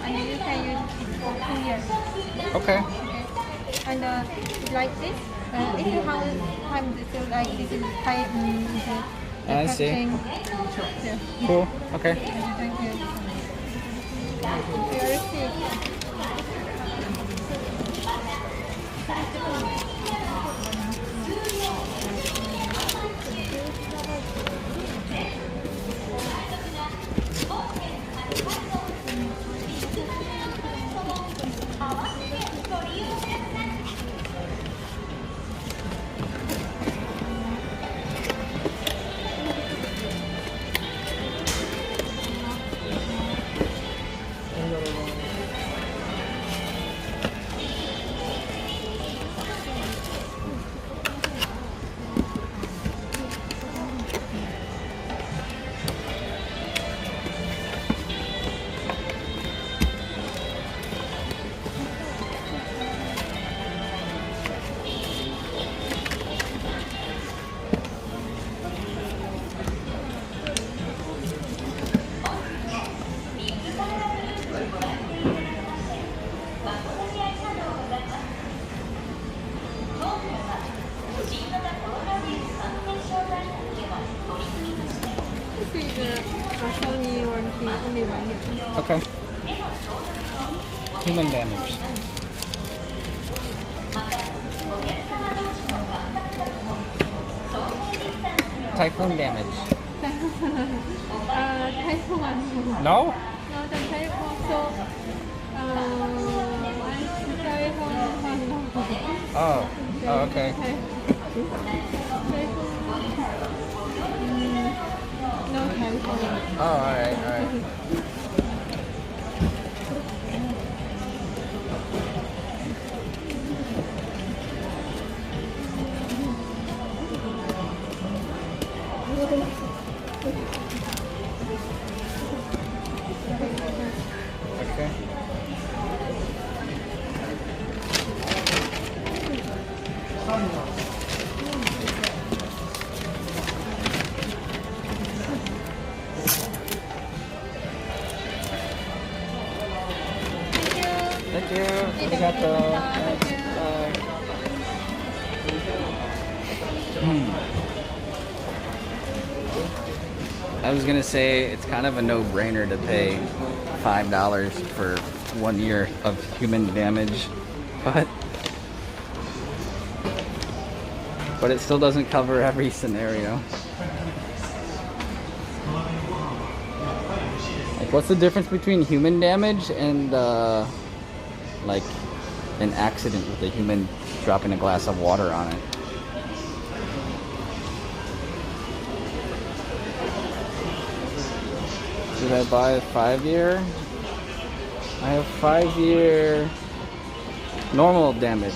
and you can use it for 2 years. Okay. Okay. And like this, if you have time to do like this is type I see. Yeah. Cool. Okay. Thank you. Your receipt. This is Sony warranty only 1 year. Okay. Human damage. Typhoon damage. Taiwan. No? No, the Taiwan. So, Taiwan. Oh. Oh, okay. No Taiwan. Oh, alright, alright. Okay. Thank you. Arigato. Bye. I was gonna say it's kind of a no-brainer to pay $5 for 1 year of human damage, but it still doesn't cover every scenario. Like, what's the difference between human damage and like an accident with a human dropping a glass of water on it? Should I buy a 5 year? I have 5 year Normal damage.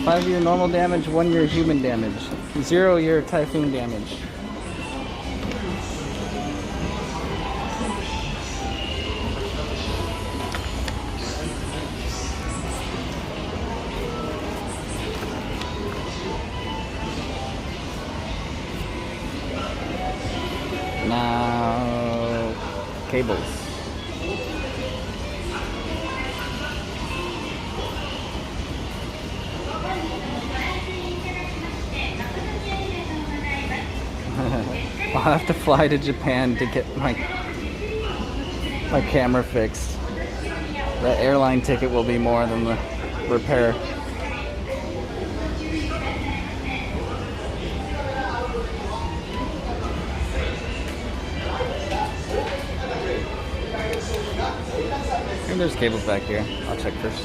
5-year normal damage, 1-year human damage. 0-year typhoon damage. Now, cables. I'll have to fly to Japan to get my camera fixed. The airline ticket will be more than the repair. And there's cables back here. I'll check first.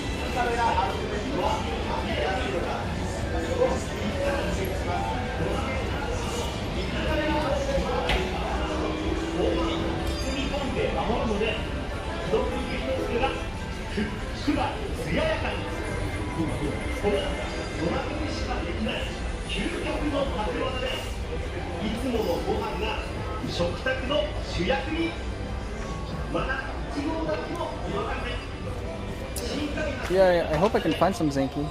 Yeah, I hope I can find some Zenki.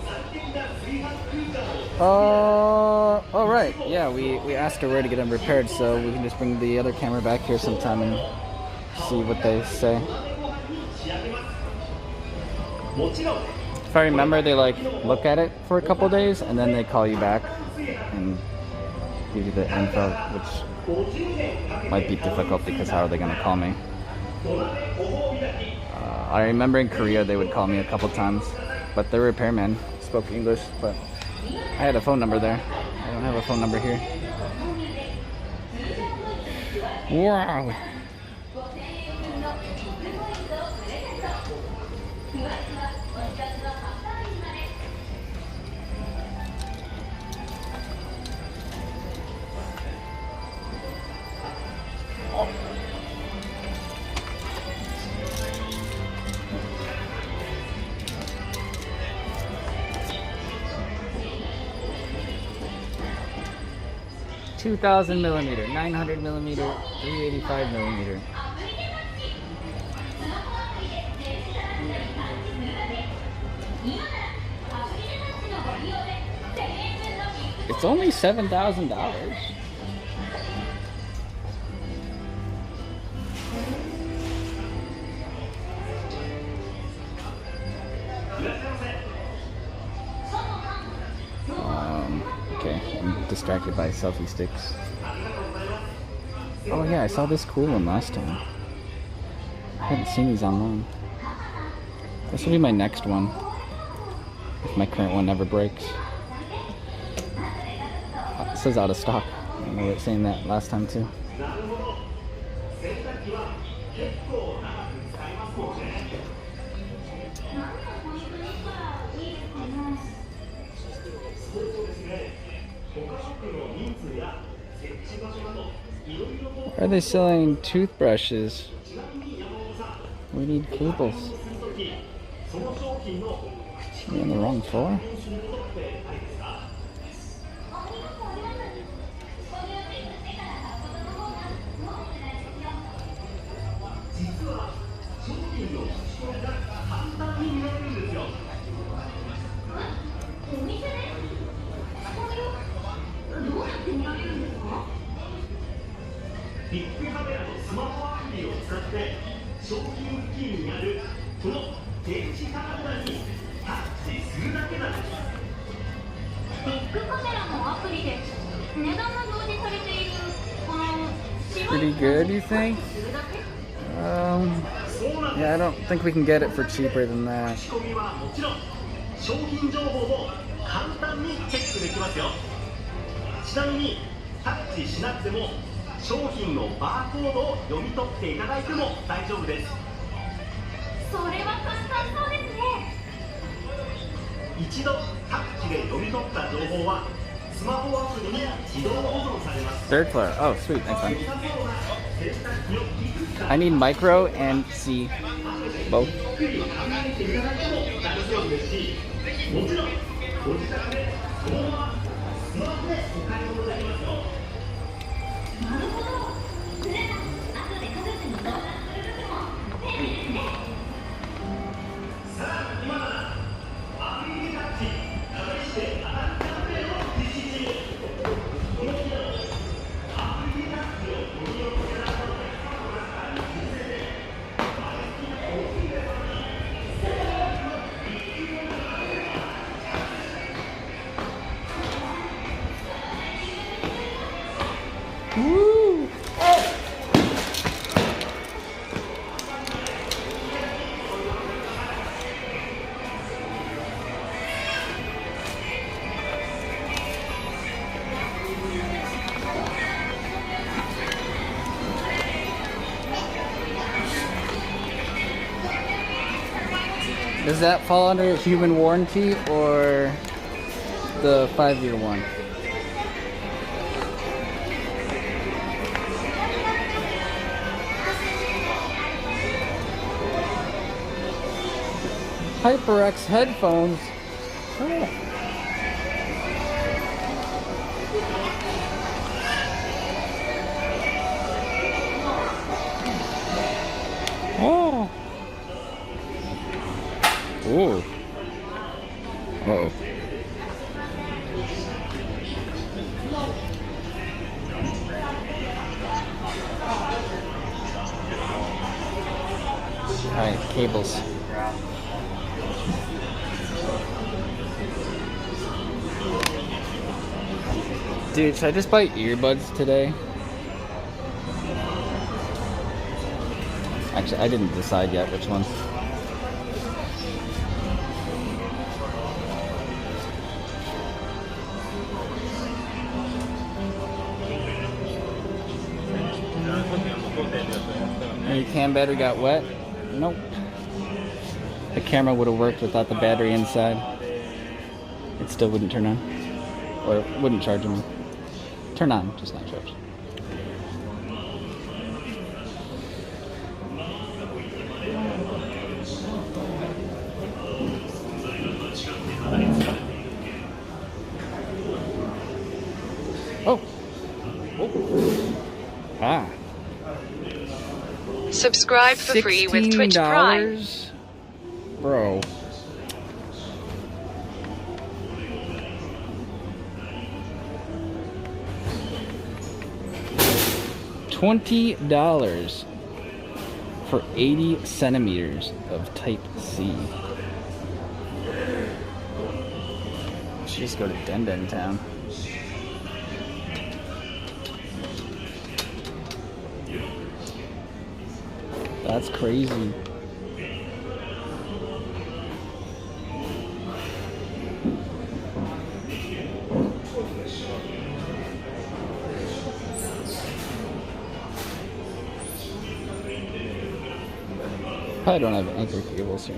Oh right, yeah, we asked her where to get them repaired, so we can just bring the other camera back here sometime and see what they say. If I remember, they like look at it for a couple days and then they call you back and give you the info, which might be difficult because how are they going to call me? I remember in Korea they would call me a couple times, but the repairman spoke English, but I had a phone number there. I don't have a phone number here. Wow. $2,000 millimeter, 900 millimeter, 385 millimeter. It's only $7,000. Okay, I'm distracted by selfie sticks. Oh yeah, I saw this cool one last time. I haven't seen these online. This will be my next one, if my current one never breaks. It says out of stock. I remember it saying that last time too. Why are they selling toothbrushes? We need cables. Are we on the wrong floor? Pretty good, you think? Yeah, I don't think we can get it for cheaper than that. Third floor. Oh, sweet. Thanks, man. I need micro and C. Both. Does that fall under human warranty or the 5-year one? HyperX headphones. Oh. Ooh. Uh-oh. Alright, cables. Dude, should I just buy earbuds today? Actually, I didn't decide yet which ones. Your cam battery got wet? Nope. The camera would have worked without the battery inside. It still wouldn't turn on. Or it wouldn't charge me. Turn on, just not charge. Oh! Oh. Ah. Subscribe for free with Twitch Prime. Bro. $20 for 80 centimeters of Type C. Should just go to Den Town. That's crazy. Probably don't have anchor cables here.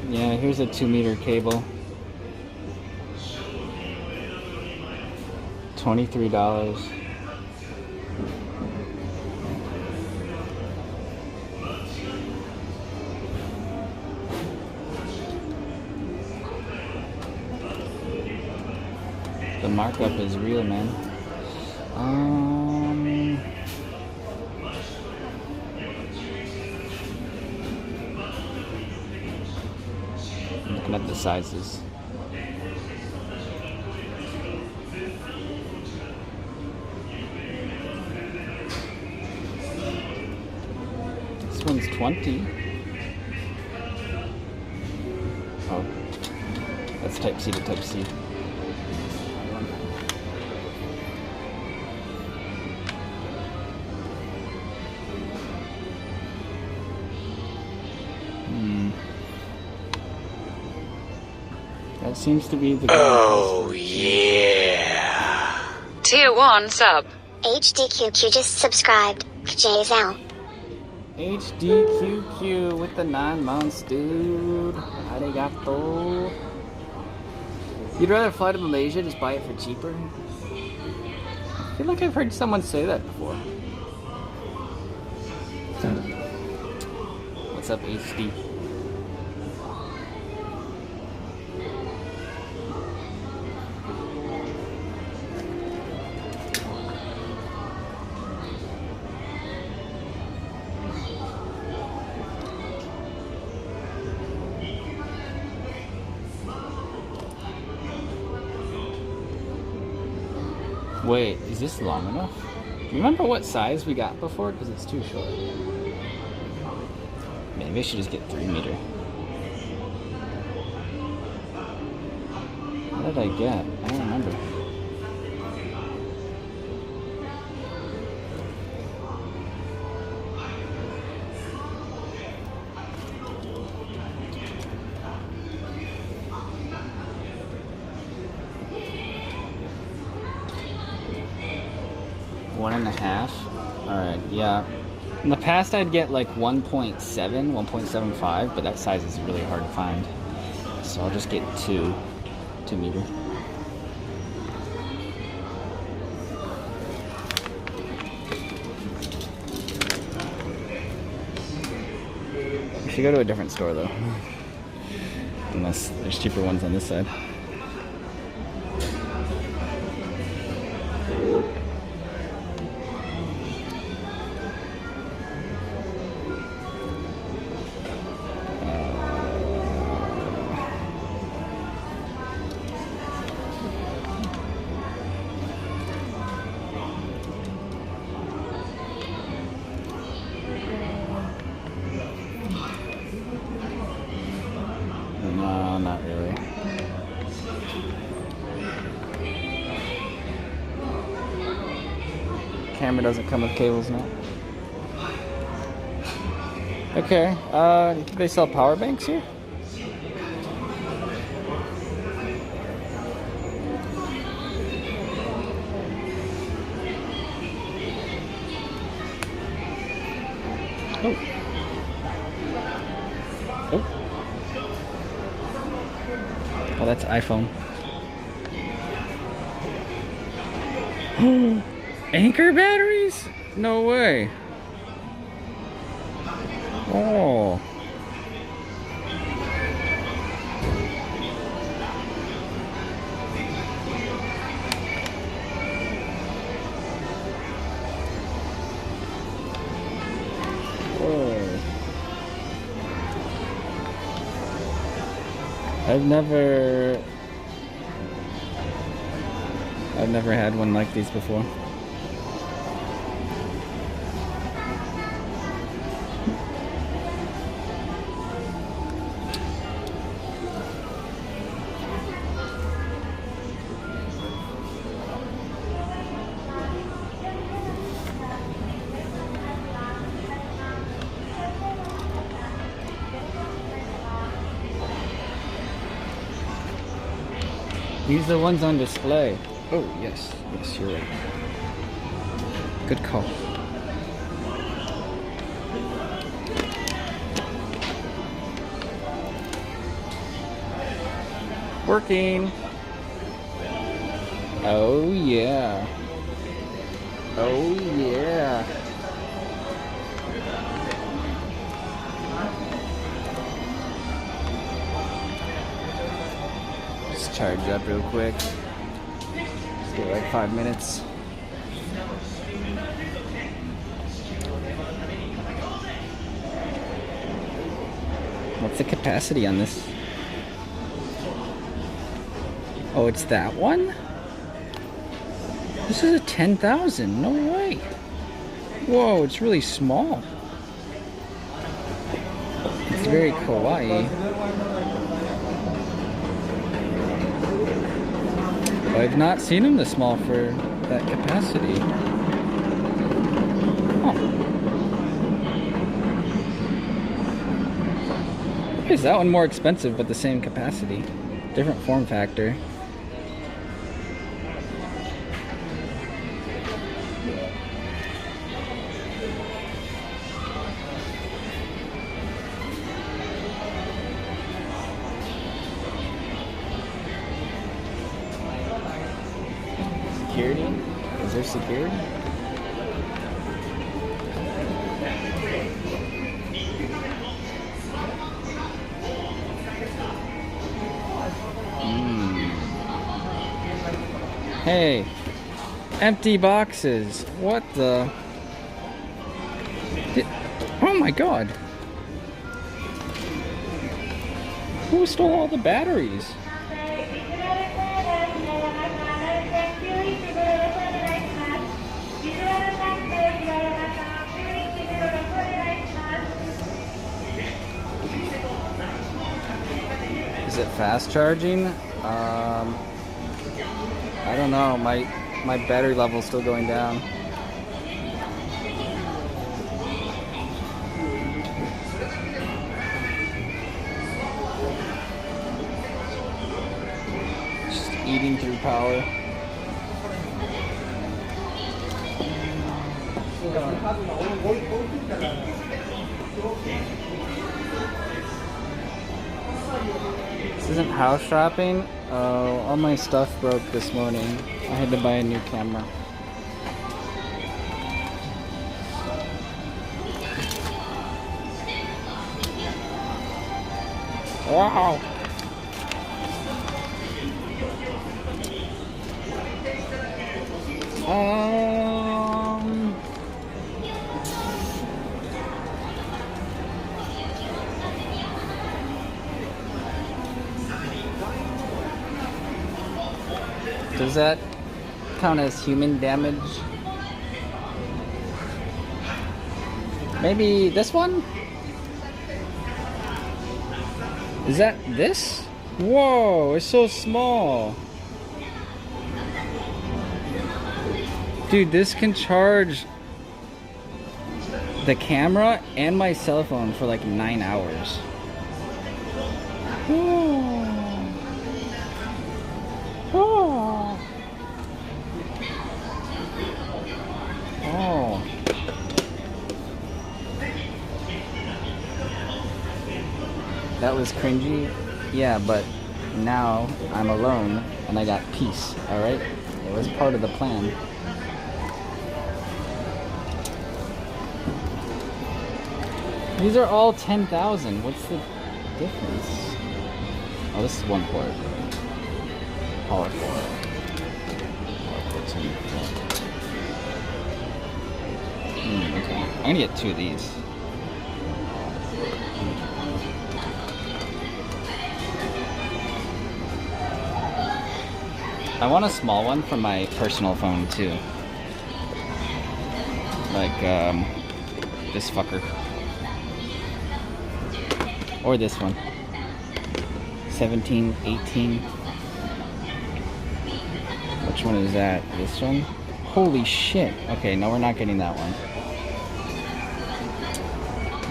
Yeah, here's a 2-meter cable. $23. The markup is real, man. Looking at the sizes. This one's 20. Oh, that's Type C to Type C. That seems to be the... Oh, yeah. Tier 1 sub. HDQQ just subscribed. Jay's out. HDQQ with the 9 months, dude. Arigato. You'd rather fly to Malaysia, just buy it for cheaper? I feel like I've heard someone say that before. What's up, HD? Wait, is this long enough? Do you remember what size we got before? Because it's too short. Maybe I should just get 3 meter. What did I get? I don't remember. One and a half. Alright, yeah. In the past I'd get like 1.7, 1.75, but that size is really hard to find. So I'll just get 2 meter. We should go to a different store though. Unless there's cheaper ones on this side. No, not really. Camera doesn't come with cables now. Okay, do they sell power banks here? Oh. Oh. Oh, that's iPhone. Anchor batteries? No way. Oh. I've never had one like these before. These are the ones on display. Oh, yes. Yes, you're right. Good call. Working. Oh, yeah. Oh, yeah. Charge up real quick. Just get like 5 minutes. What's the capacity on this? Oh, it's that one? This is a 10,000. No way. Whoa, it's really small. It's very kawaii. I've not seen them this small for that capacity. Huh. Why is that one more expensive but the same capacity? Different form factor. security? Is there security? Hey, empty boxes. What the? Oh my god. Who stole all the batteries? Is it fast charging? I don't know. My battery level's still going down. Just eating through power. This isn't house shopping. All my stuff broke this morning. I had to buy a new camera. Wow. Does that count as human damage? Maybe this one? Is that this? Whoa, it's so small. Dude, this can charge the camera and my cell phone for like 9 hours. Whoa. Oh. Oh. That was cringy. Yeah, but now I'm alone and I got peace, alright? It was part of the plan. These are all 10,000. What's the difference? Oh, this is one port. Power 4. Okay. I'm gonna get 2 of these. I want a small one for my personal phone too. Like this fucker. Or this one. 17, 18. Which one is that? This one? Holy shit. Okay, no, we're not getting that one.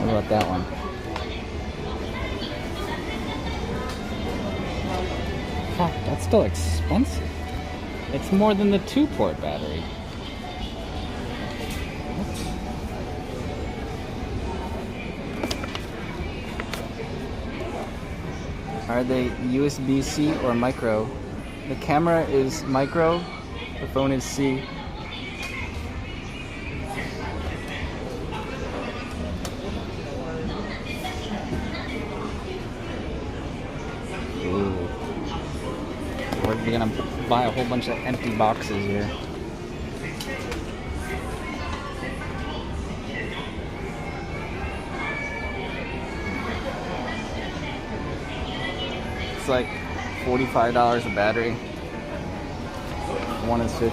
What about that one? Fuck, that's still expensive. It's more than the 2-port battery. What? Are they USB-C or micro? The camera is micro, the phone is C. Ooh. We're gonna buy a whole bunch of empty boxes here. It's like $45 a battery. One is 50.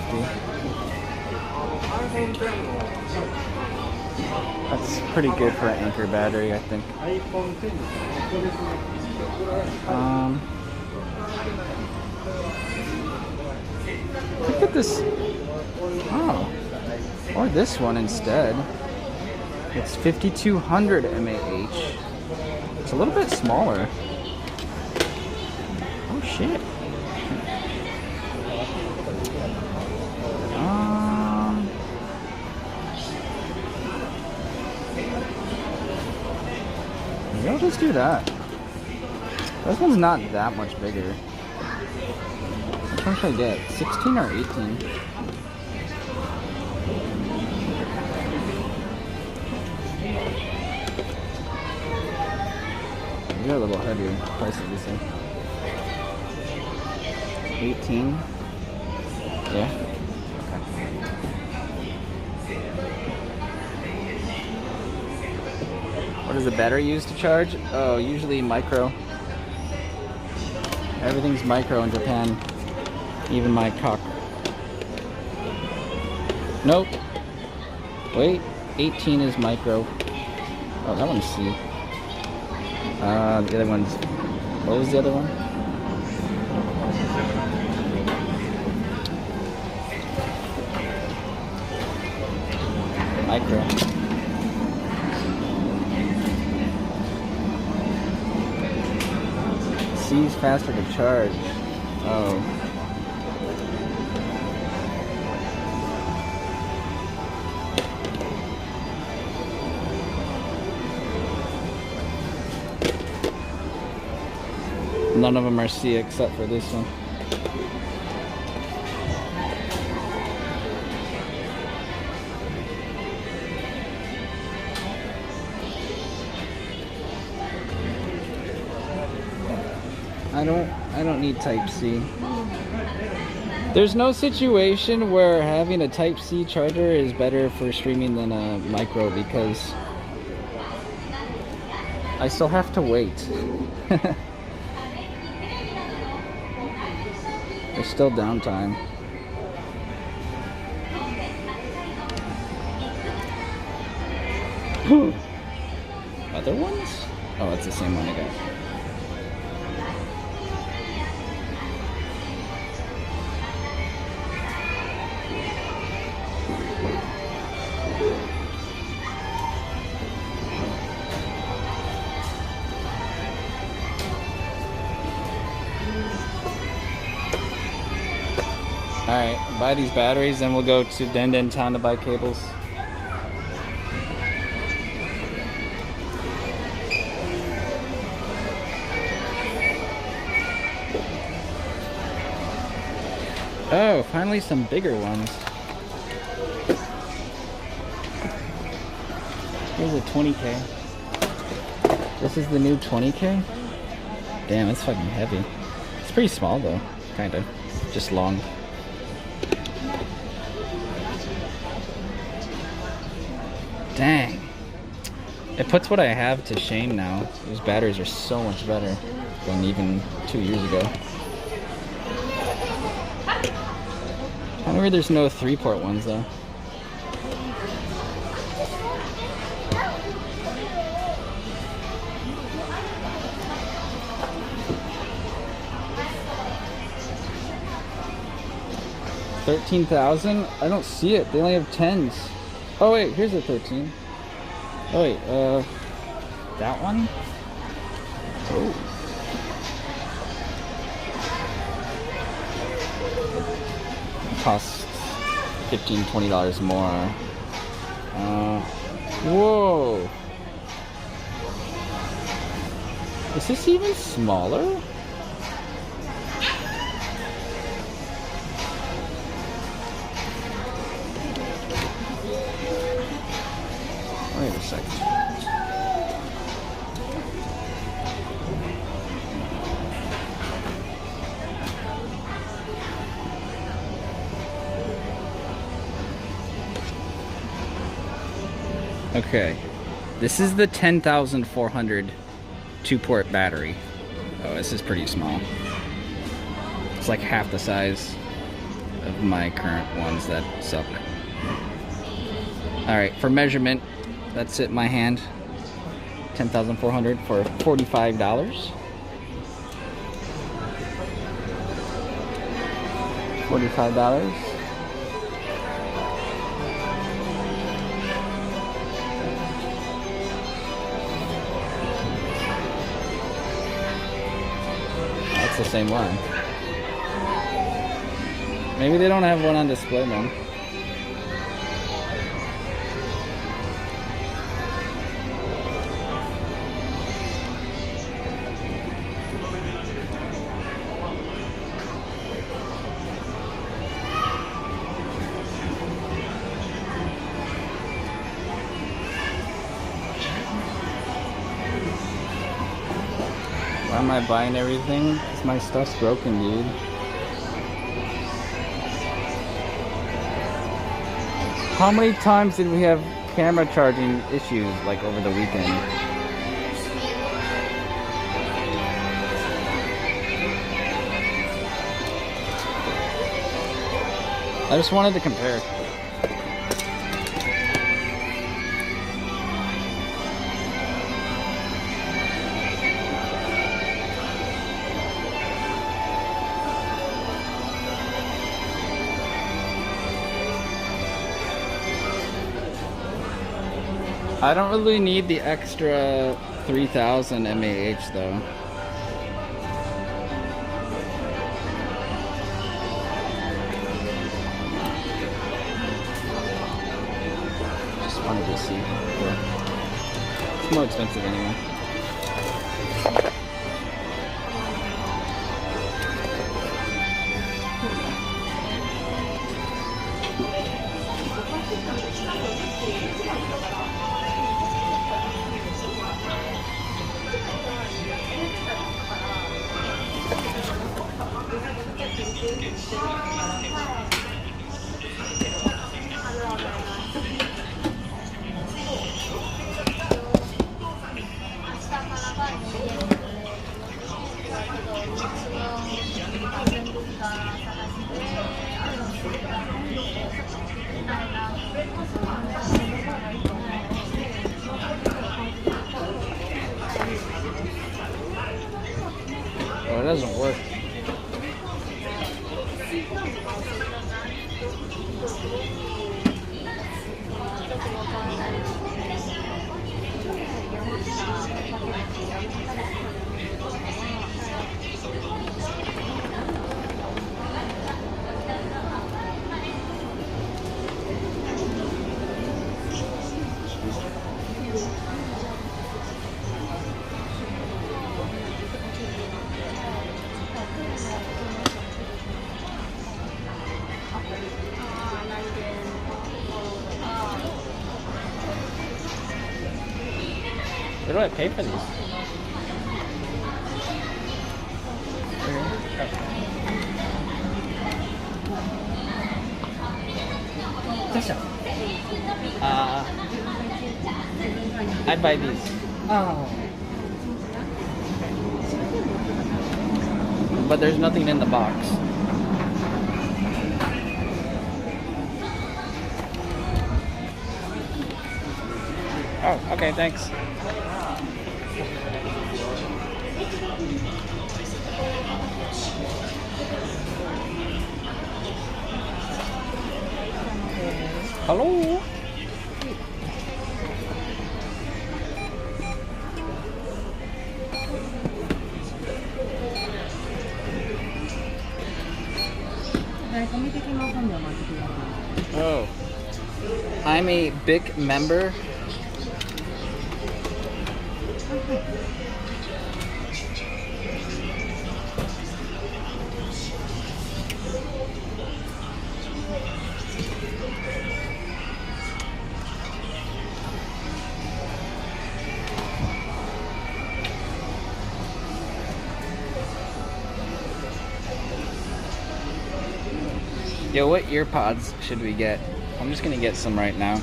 That's pretty good for an Anker battery, I think. Look at this. Oh. Or this one instead. It's 5200 mAh. It's a little bit smaller. Oh shit. Maybe I'll just do that. This one's not that much bigger. Which one should I get? 16 or 18? They're a little heavier prices, you say. 18? Yeah? Okay. What does the battery use to charge? Oh, usually micro. Everything's micro in Japan. Even my cock. Nope. Wait, 18 is micro. Oh, that one's C. The other one's... What was the other one? Micro. C's faster to charge. Oh. None of them are C except for this one. I don't need Type C. There's no situation where having a Type C charger is better for streaming than a micro because I still have to wait. There's still downtime. Other ones? Oh, it's the same one I got. Alright, buy these batteries, then we'll go to Denden Town to buy cables. Oh, finally some bigger ones. Here's a 20K. This is the new 20K? Damn, it's fucking heavy. It's pretty small though, kinda. Just long. Dang. It puts what I have to shame now. These batteries are so much better than even 2 years ago. I wonder there's no 3-port ones though. $13,000? I don't see it. They only have 10s. Oh wait, here's a 13. Oh wait, that one? Oh. Costs $15, $20 more. Whoa. Is this even smaller? Wait a second. Okay, this is the 10,400 2-port battery. Oh, this is pretty small. It's like half the size of my current ones that suck. Alright, for measurement, that's it, my hand. 10,400 for $45. $45. That's the same one. Maybe they don't have one on display, man. Why am I buying everything? Because my stuff's broken, dude. How many times did we have camera charging issues like over the weekend? I just wanted to compare. I don't really need the extra 3000 mAh though. Just wanted to see. It's more expensive anyway. Oh, it doesn't work. Where do I pay for these? I'd buy these. Oh. But there's nothing in the box. Oh, okay, thanks. Hello? Oh. I'm a big member. Yo, what ear pods should we get? I'm just gonna get some right now.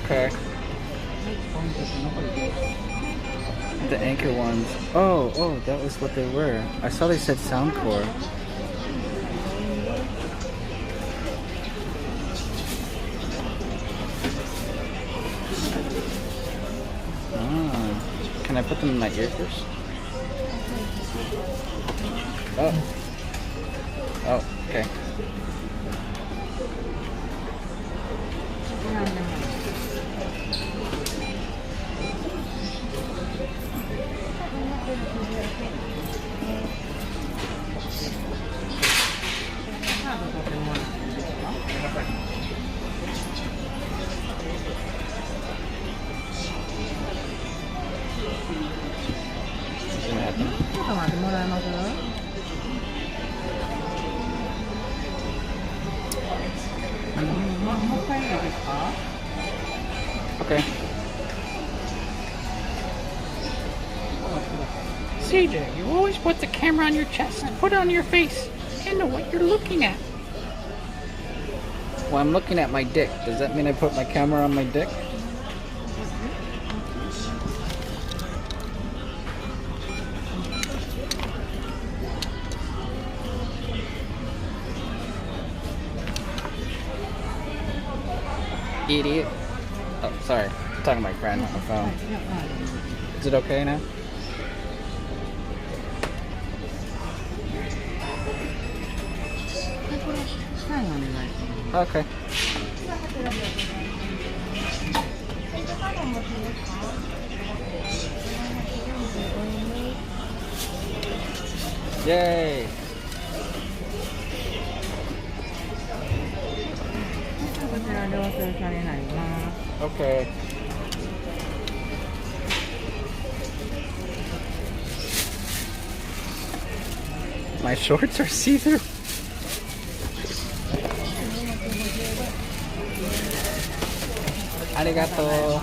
Okay. The Anchor ones. Oh, that was what they were. I saw they said Soundcore. Ah, can I put them in my ear first? Oh, okay. Okay. CJ, you always put the camera on your chest and put it on your face. I know what you're looking at. Well, I'm looking at my dick. Does that mean I put my camera on my dick? Idiot. Oh, sorry. I'm talking to my friend on the phone. Is it okay now? Okay. Yay! Okay. My shorts are see-through. Arigato.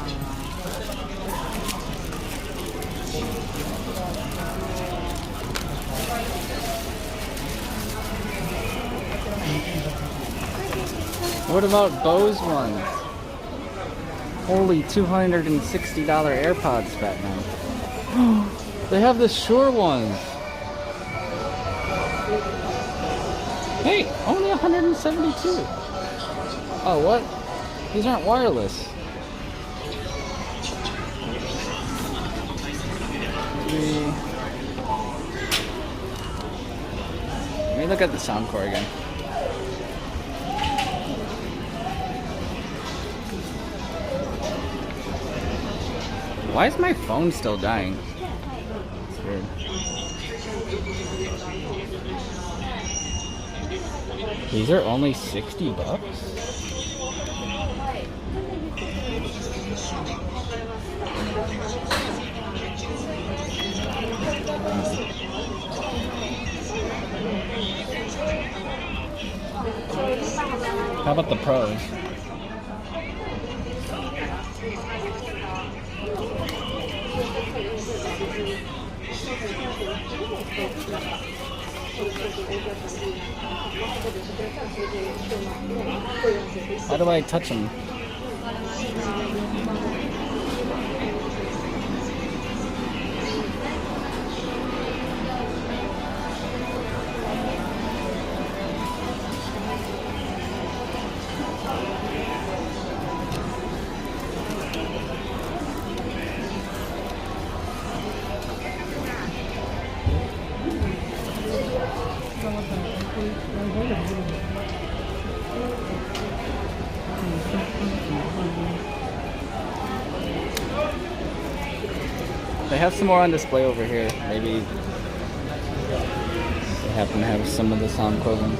What about Bose ones? Holy $260 AirPods, Batman. They have the Shure ones. Hey, only 172. Oh, what? These aren't wireless. Let me look at the Soundcore again. Why is my phone still dying? It's weird. These are only $60. How about the Pros? How do I touch them? They have some more on display over here. Maybe they happen to have some of the Soundcore ones.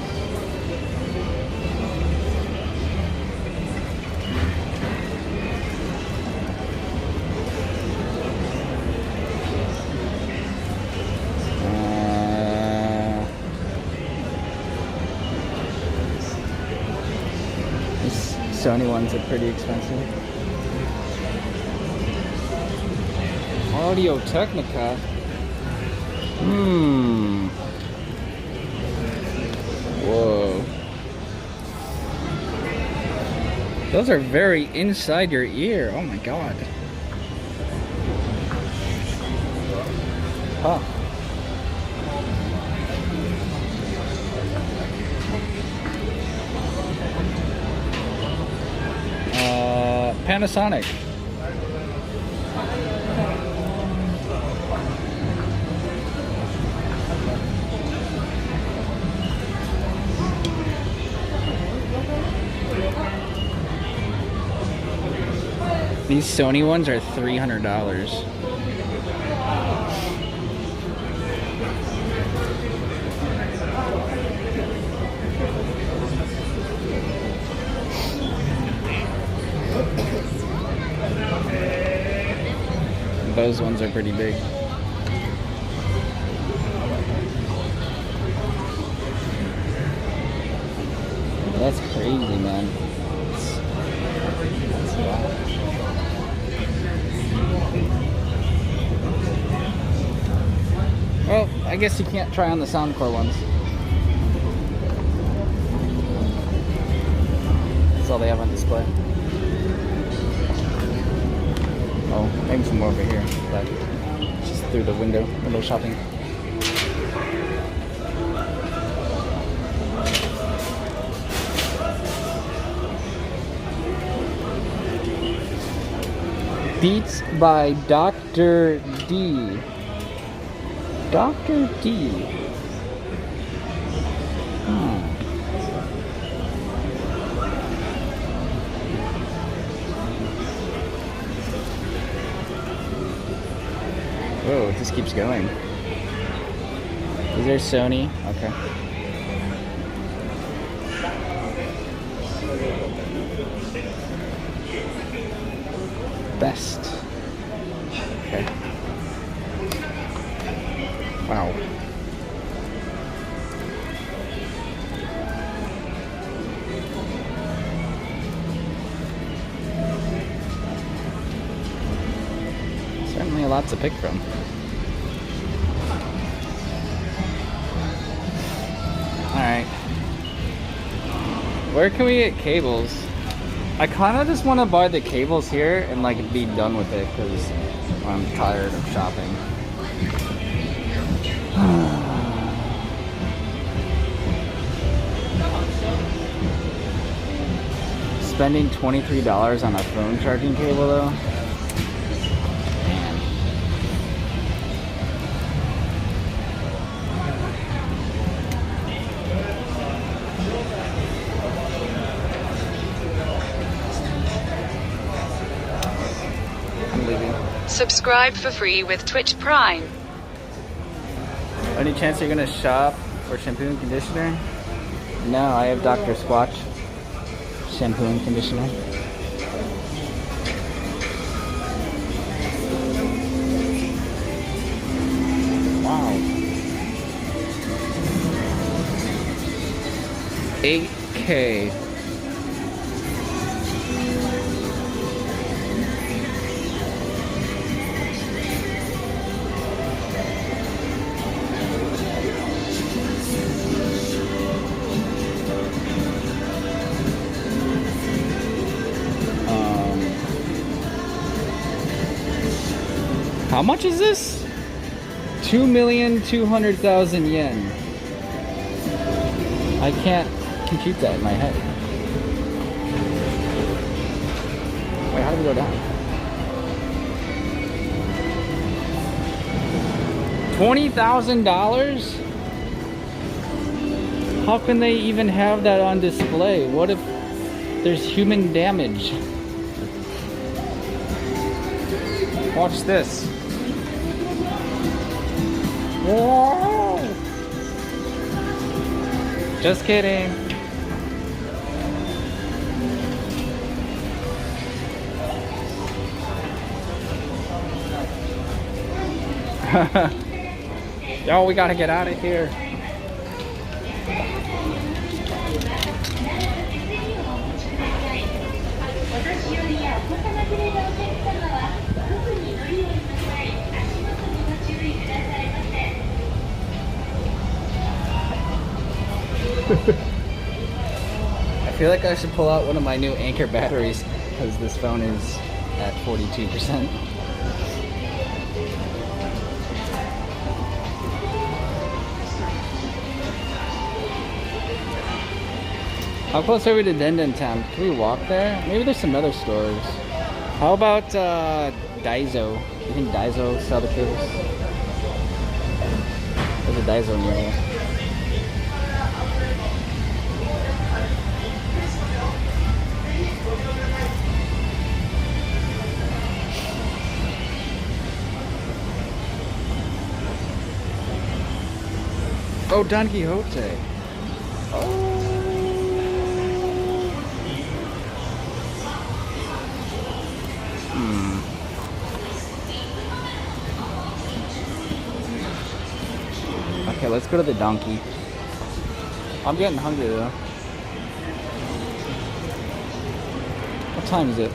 These Sony ones are pretty expensive. Audio Technica. Whoa. Those are very inside your ear. Oh my god. Huh. Panasonic. These Sony ones are $300. Those ones are pretty big. That's crazy, man. That's wild. Well, I guess you can't try on the Soundcore ones. That's all they have on display. Oh, maybe some more over here, but just through the window shopping. Beats by Dr. D. Dr. D. Whoa, it just keeps going. Is there Sony? Okay. Best. Okay. Wow. Certainly a lot to pick from. Alright. Where can we get cables? I kind of just want to buy the cables here and like be done with it because I'm tired of shopping. Spending $23 on a phone charging cable though? Man. I'm leaving. Subscribe for free with Twitch Prime. Any chance you're gonna shop for shampoo and conditioner? No, I have Dr. Squatch shampoo and conditioner. Wow. 8K. How much is this? 2,200,000 yen. I can't compute that in my head. Wait, how do we go down? $20,000? How can they even have that on display? What if there's human damage? Watch this. Whoa. Just kidding. Yo, we gotta get out of here. I feel like I should pull out one of my new Anchor batteries because this phone is at 42%. How close are we to Denden Town? Can we walk there? Maybe there's some other stores. How about Daiso? Do you think Daiso sell the cables? There's a Daiso near here. Oh, Don Quixote. Oh. Okay, let's go to the donkey. I'm getting hungry though. What time is it?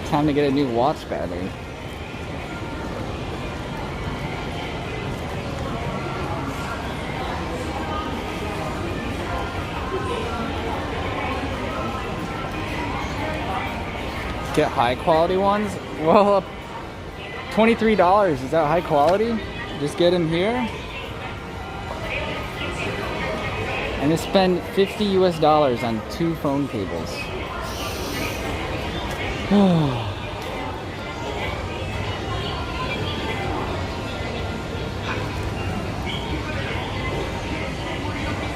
Time to get a new watch battery. Get high quality ones? Well, $23, is that high quality? Just get them here? And just spend $50 US on 2 phone cables.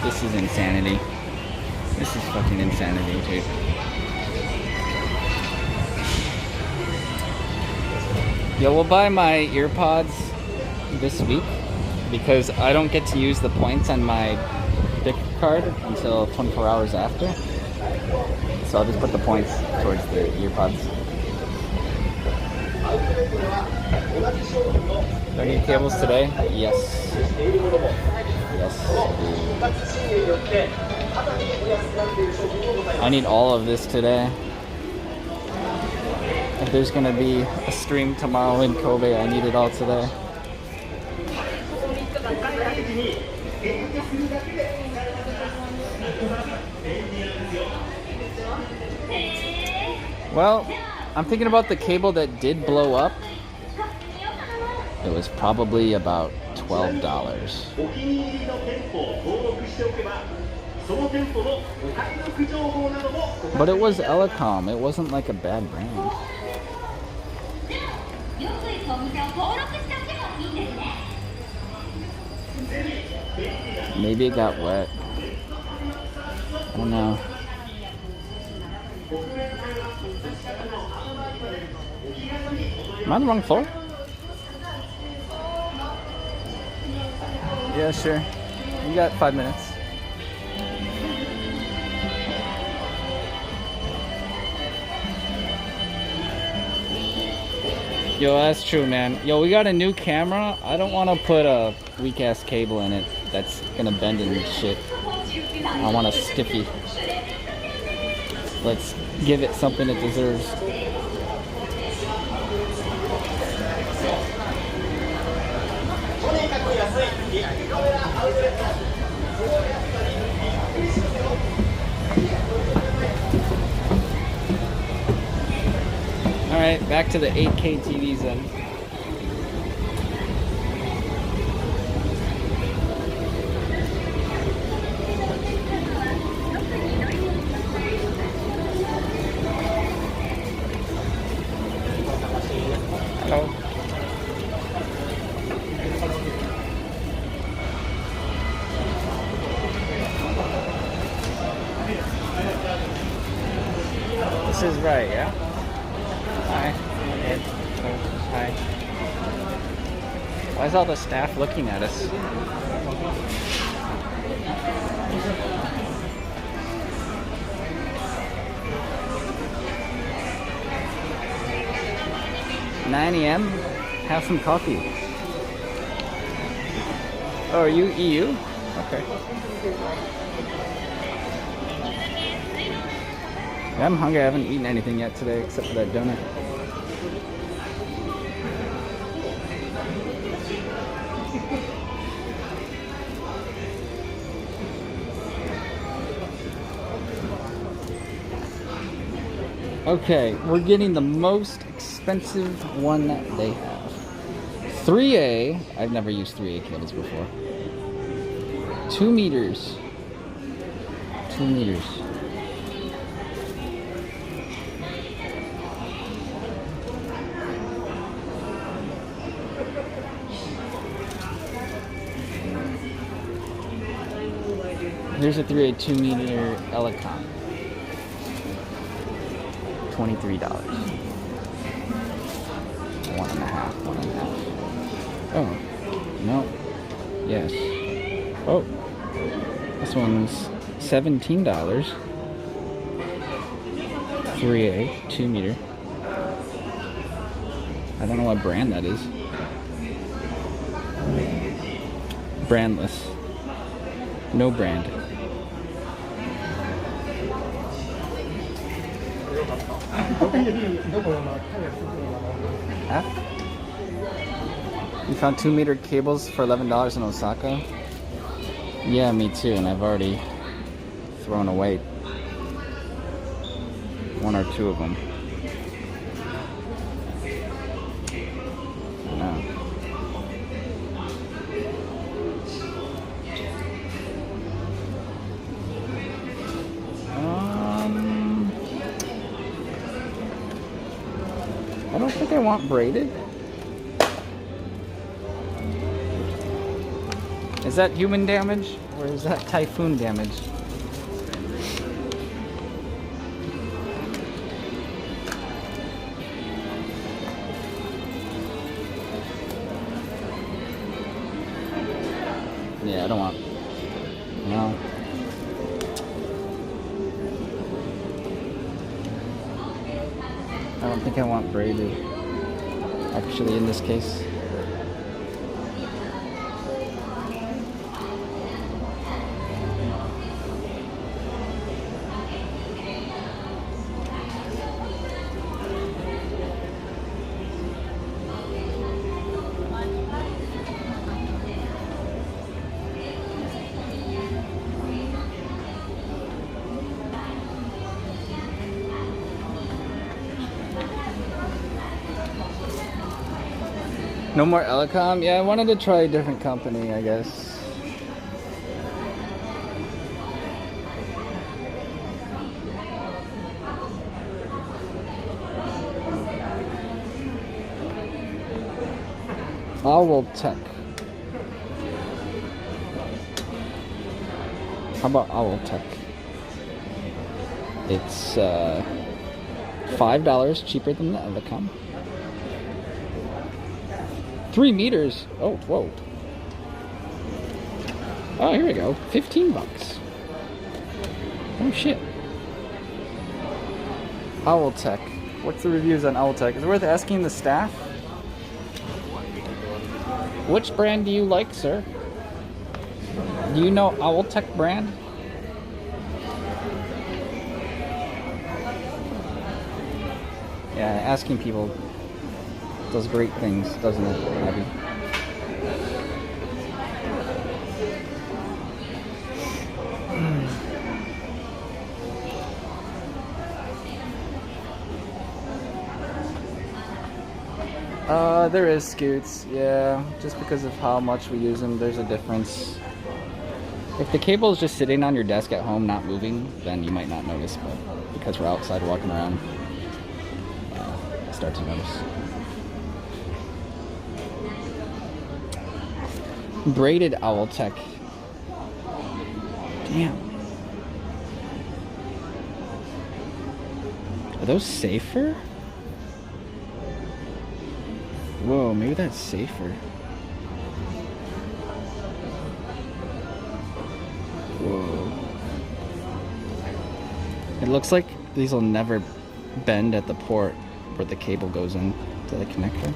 This is insanity. This is fucking insanity, dude. Yeah, we'll buy my earpods this week because I don't get to use the points on my Bic card until 24 hours after. So I'll just put the points towards the earpods. Do I need cables today? Yes. Yes. I need all of this today. If there's gonna be a stream tomorrow in Kobe, I need it all today. Well, I'm thinking about the cable that did blow up. It was probably about $12. But it was Elecom. It wasn't like a bad brand. Maybe it got wet. I don't know. Am I on the wrong floor? Yeah, sure. You got 5 minutes. Yo, that's true, man. Yo, we got a new camera. I don't want to put a weak-ass cable in it that's gonna bend and shit. I want a stiffy. Let's give it something it deserves. Alright, back to the 8K TVs then. Hello. This is right, yeah? Hi. Ed. Hi. Why is all the staff looking at us? $9 a.m. Have some coffee. Oh, are you EU? Okay. Yeah, I'm hungry. I haven't eaten anything yet today except for that donut. Okay, we're getting the most expensive one they have. 3A. I've never used 3A cables before. 2 meters. 2 meters. Here's a 3A 2 meter Elecom. $23. 1.5. Oh, no. Yes. Oh, this one's $17. 3A 2 meter. I don't know what brand that is. Brandless. No brand. Huh? You found 2-meter cables for $11 in Osaka? Yeah, me too, and I've already thrown away 1 or 2 of them. I know. I don't think I want braided. Is that human damage or is that typhoon damage? Yeah, I don't want. No. I don't think I want braided. Actually, in this case. No more Elecom? Yeah, I wanted to try a different company, I guess. Owl Tech. How about Owl Tech? It's $5 cheaper than the Elecom. 3 meters. Oh, whoa. Oh, here we go. 15 bucks. Oh, shit. Owl Tech. What's the reviews on Owl Tech? Is it worth asking the staff? Which brand do you like, sir? Do you know Owl Tech brand? Yeah, asking people does great things, doesn't it, Abby? There is scoots, yeah. Just because of how much we use them, there's a difference. If the cable is just sitting on your desk at home, not moving, then you might not notice, but because we're outside walking around, start to notice. Braided Owl Tech. Damn. Are those safer? Whoa, maybe that's safer. Whoa. It looks like these will never bend at the port where the cable goes in to the connector.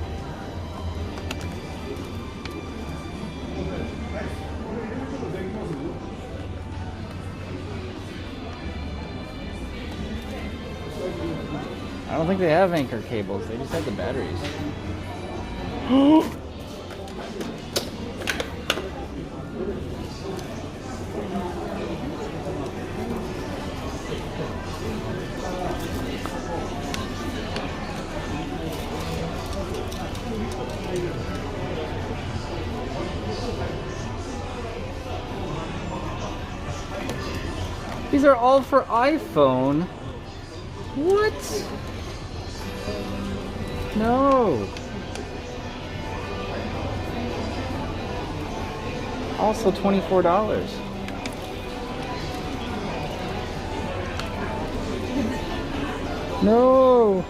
I don't think they have anchor cables, they just have the batteries. These are all for iPhone. What? No. Also $24. No.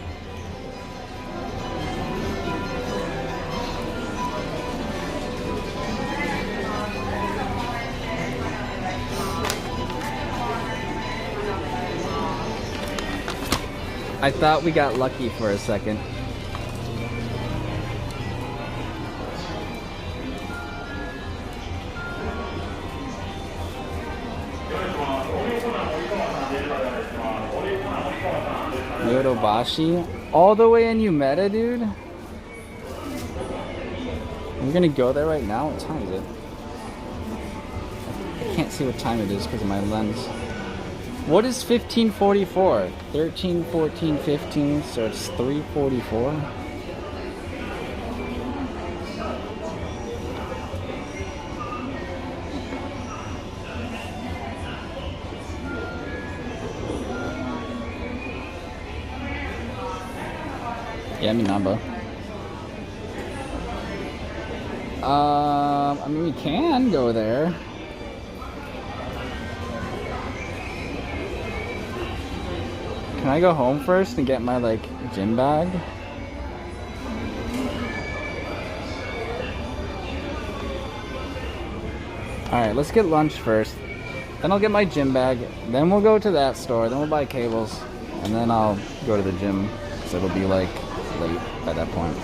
I thought we got lucky for a second. Yodobashi? All the way in Umeda, dude? We're gonna go there right now? What time is it? I can't see what time it is because of my lens. What is 1544? 13, 14, 15, so it's 3:44. Yeah, Minamba. I mean, we can go there. Can I go home first and get my, like, gym bag? Alright, let's get lunch first. Then I'll get my gym bag. Then we'll go to that store. Then we'll buy cables. And then I'll go to the gym. So it'll be, like, late by that point.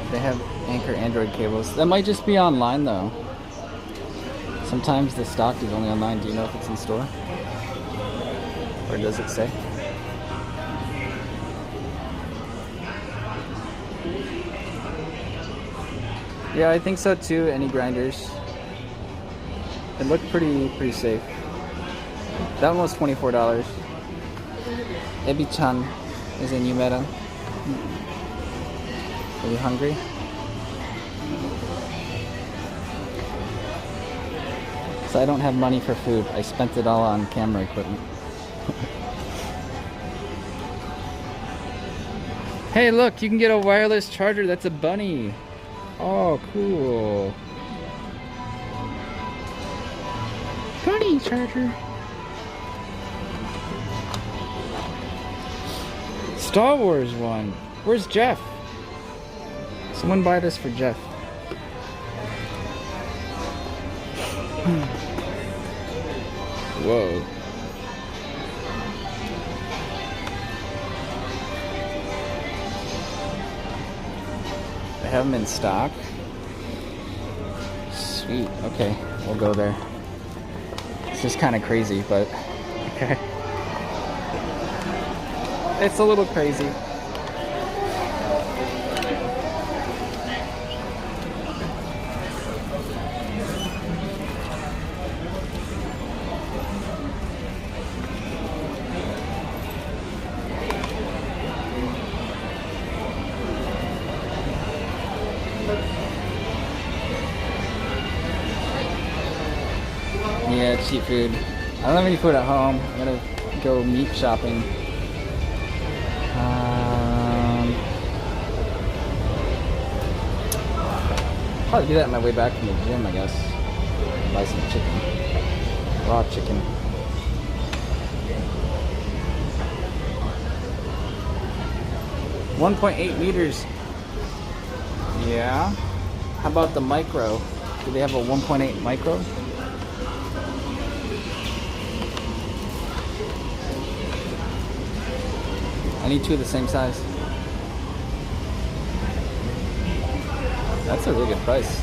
They have Anchor Android cables. That might just be online though. Sometimes the stock is only online. Do you know if it's in store? Or does it say? Yeah, I think so too. Any grinders? It looked pretty safe. That one was $24. Ebi-chan is in Umeda. Are you hungry? So I don't have money for food. I spent it all on camera equipment. Hey, look, you can get a wireless charger. That's a bunny. Oh, cool. Bunny charger. Star Wars one. Where's Jeff? Someone buy this for Jeff. Whoa. They have them in stock. Sweet. Okay, we'll go there. It's just kind of crazy, but okay. It's a little crazy. Yeah, cheap food. I don't have any food at home. I'm gonna go meat shopping. Probably do that on my way back from the gym, I guess. Buy some chicken. Raw chicken. $1.8 meters. Yeah. How about the micro? Do they have a 1.8 micro? I need two of the same size. That's a really good price.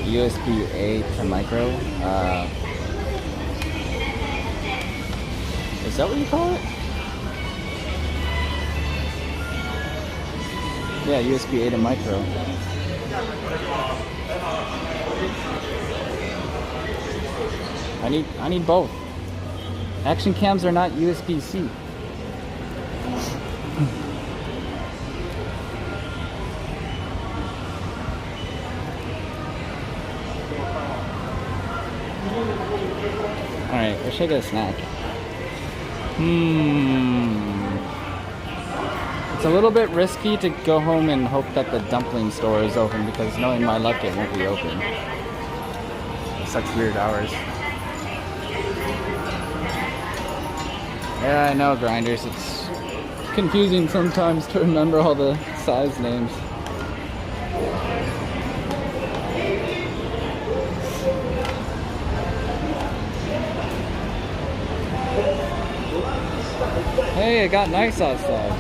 USB-A to micro. Is that what you call it? Yeah, USB-A to micro. I need both. Action cams are not USB-C. Alright, where should I get a snack? It's a little bit risky to go home and hope that the dumpling store is open because knowing my luck it won't be open. Such weird hours. Yeah, I know, grinders. It's confusing sometimes to remember all the size names. Hey, it got nice outside.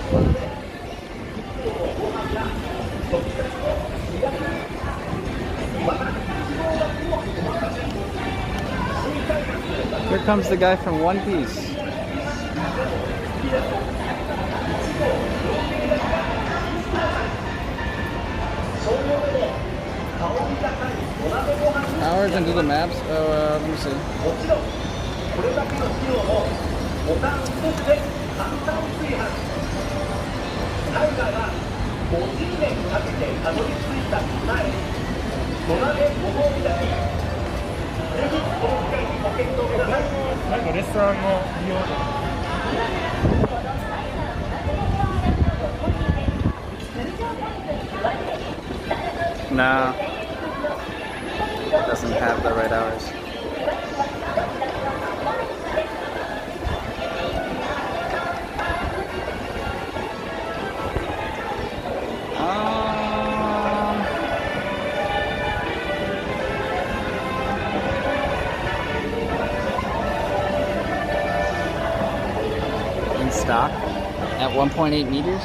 Here comes the guy from One Piece. Hours into the maps. Oh, let me see. No, doesn't have the right hours. In stock at 1.8 meters.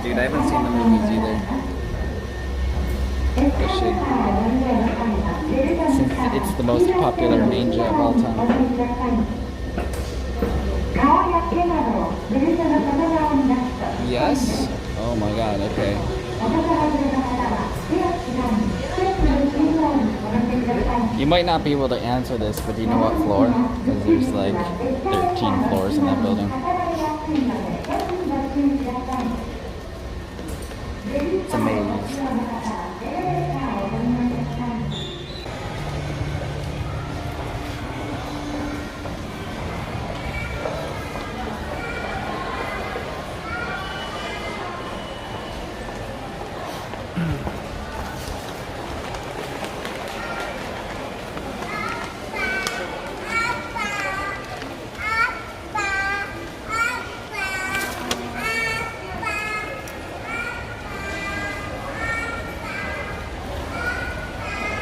Dude, I haven't seen the movies either. I should. Since it's the most popular ninja of all time. Yes? Oh my god, okay. You might not be able to answer this, but do you know what floor? Because there's like 13 floors in that building. It's a maze.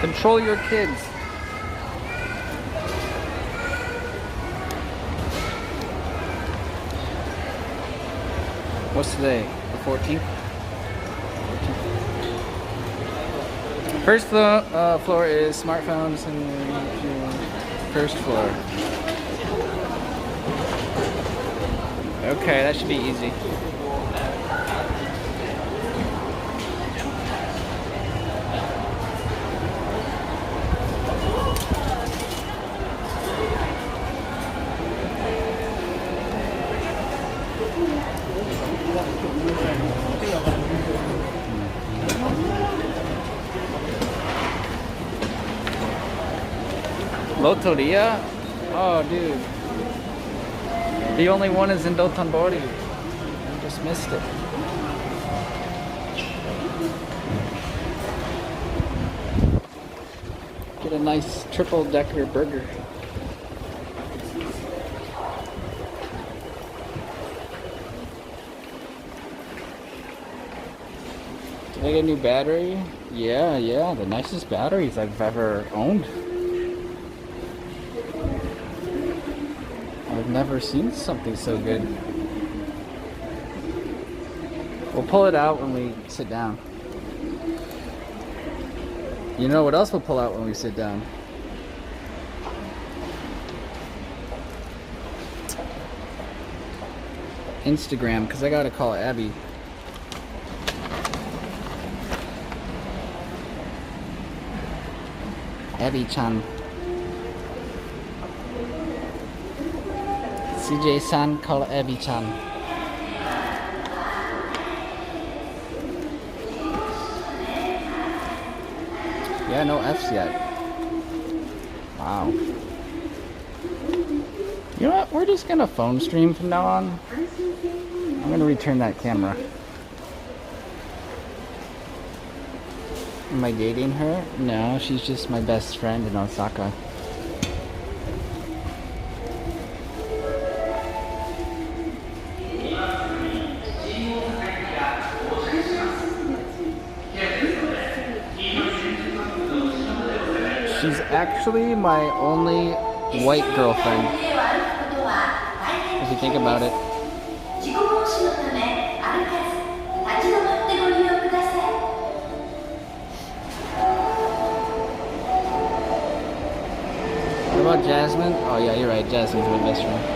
Control your kids. What's today? The 14th? First floor is smartphones and first floor. Okay, that should be easy. Loteria? Oh, dude. The only one is in Dotonbori. I just missed it. Get a nice triple-decker burger. Did I get a new battery? Yeah, the nicest batteries I've ever owned. I've never seen something so good. We'll pull it out when we sit down. You know what else we'll pull out when we sit down? Instagram, because I gotta call Abbey. Abbey-chan. CJ-san, call Abbey-chan. Yeah, no F's yet. Wow. You know what? We're just gonna phone stream from now on. I'm gonna return that camera. Am I dating her? No, she's just my best friend in Osaka. She's actually my only white girlfriend. If you think about it. What about Jasmine? Oh yeah, you're right. Jasmine's my best friend.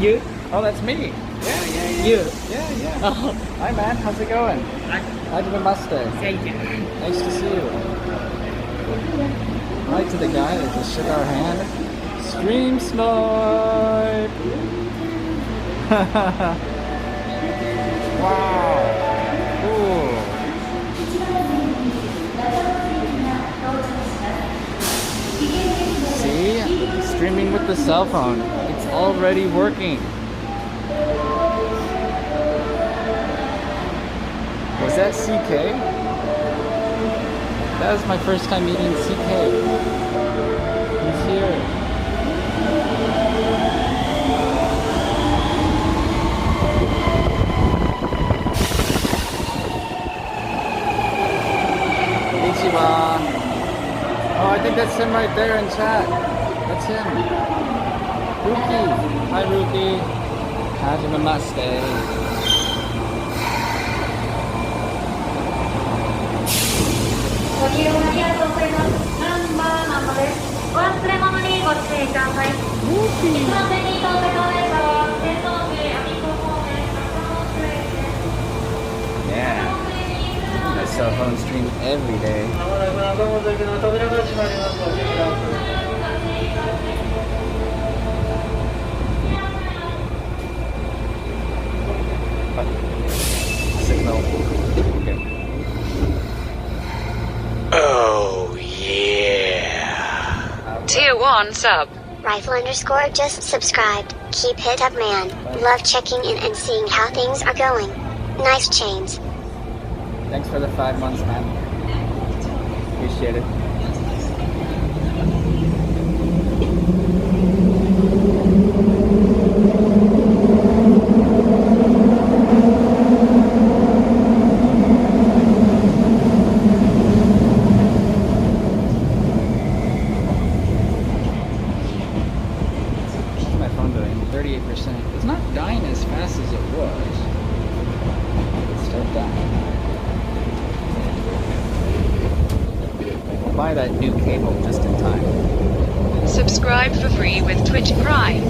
You? Oh, that's me. Yeah. You? Yeah. Oh. Hi, man. How's it going? Hajimemashite. Thank you. Nice to see you. Hi to the guy that just shook our hand. Stream snipe! Wow. Cool. See? Streaming with the cell phone. It's already working. Was that CK? That was my first time meeting CK. He's here. Konnichiwa. Oh, I think that's him right there in chat. That's him. Ruki. Hi, Ruki. Hajimemashite. Yeah. My cell phone stream every day. Signal. Okay. Oh, yeah. Tier 1 sub. Rifle_ just subscribed. Keep it up, man. Love checking in and seeing how things are going. Nice chains. Thanks for the 5 months, man. Appreciate it. What's my phone doing? 38%. It's not dying as fast as it was. It's still dying. I'll buy that new cable just in time. Subscribe for free with Twitch Prime.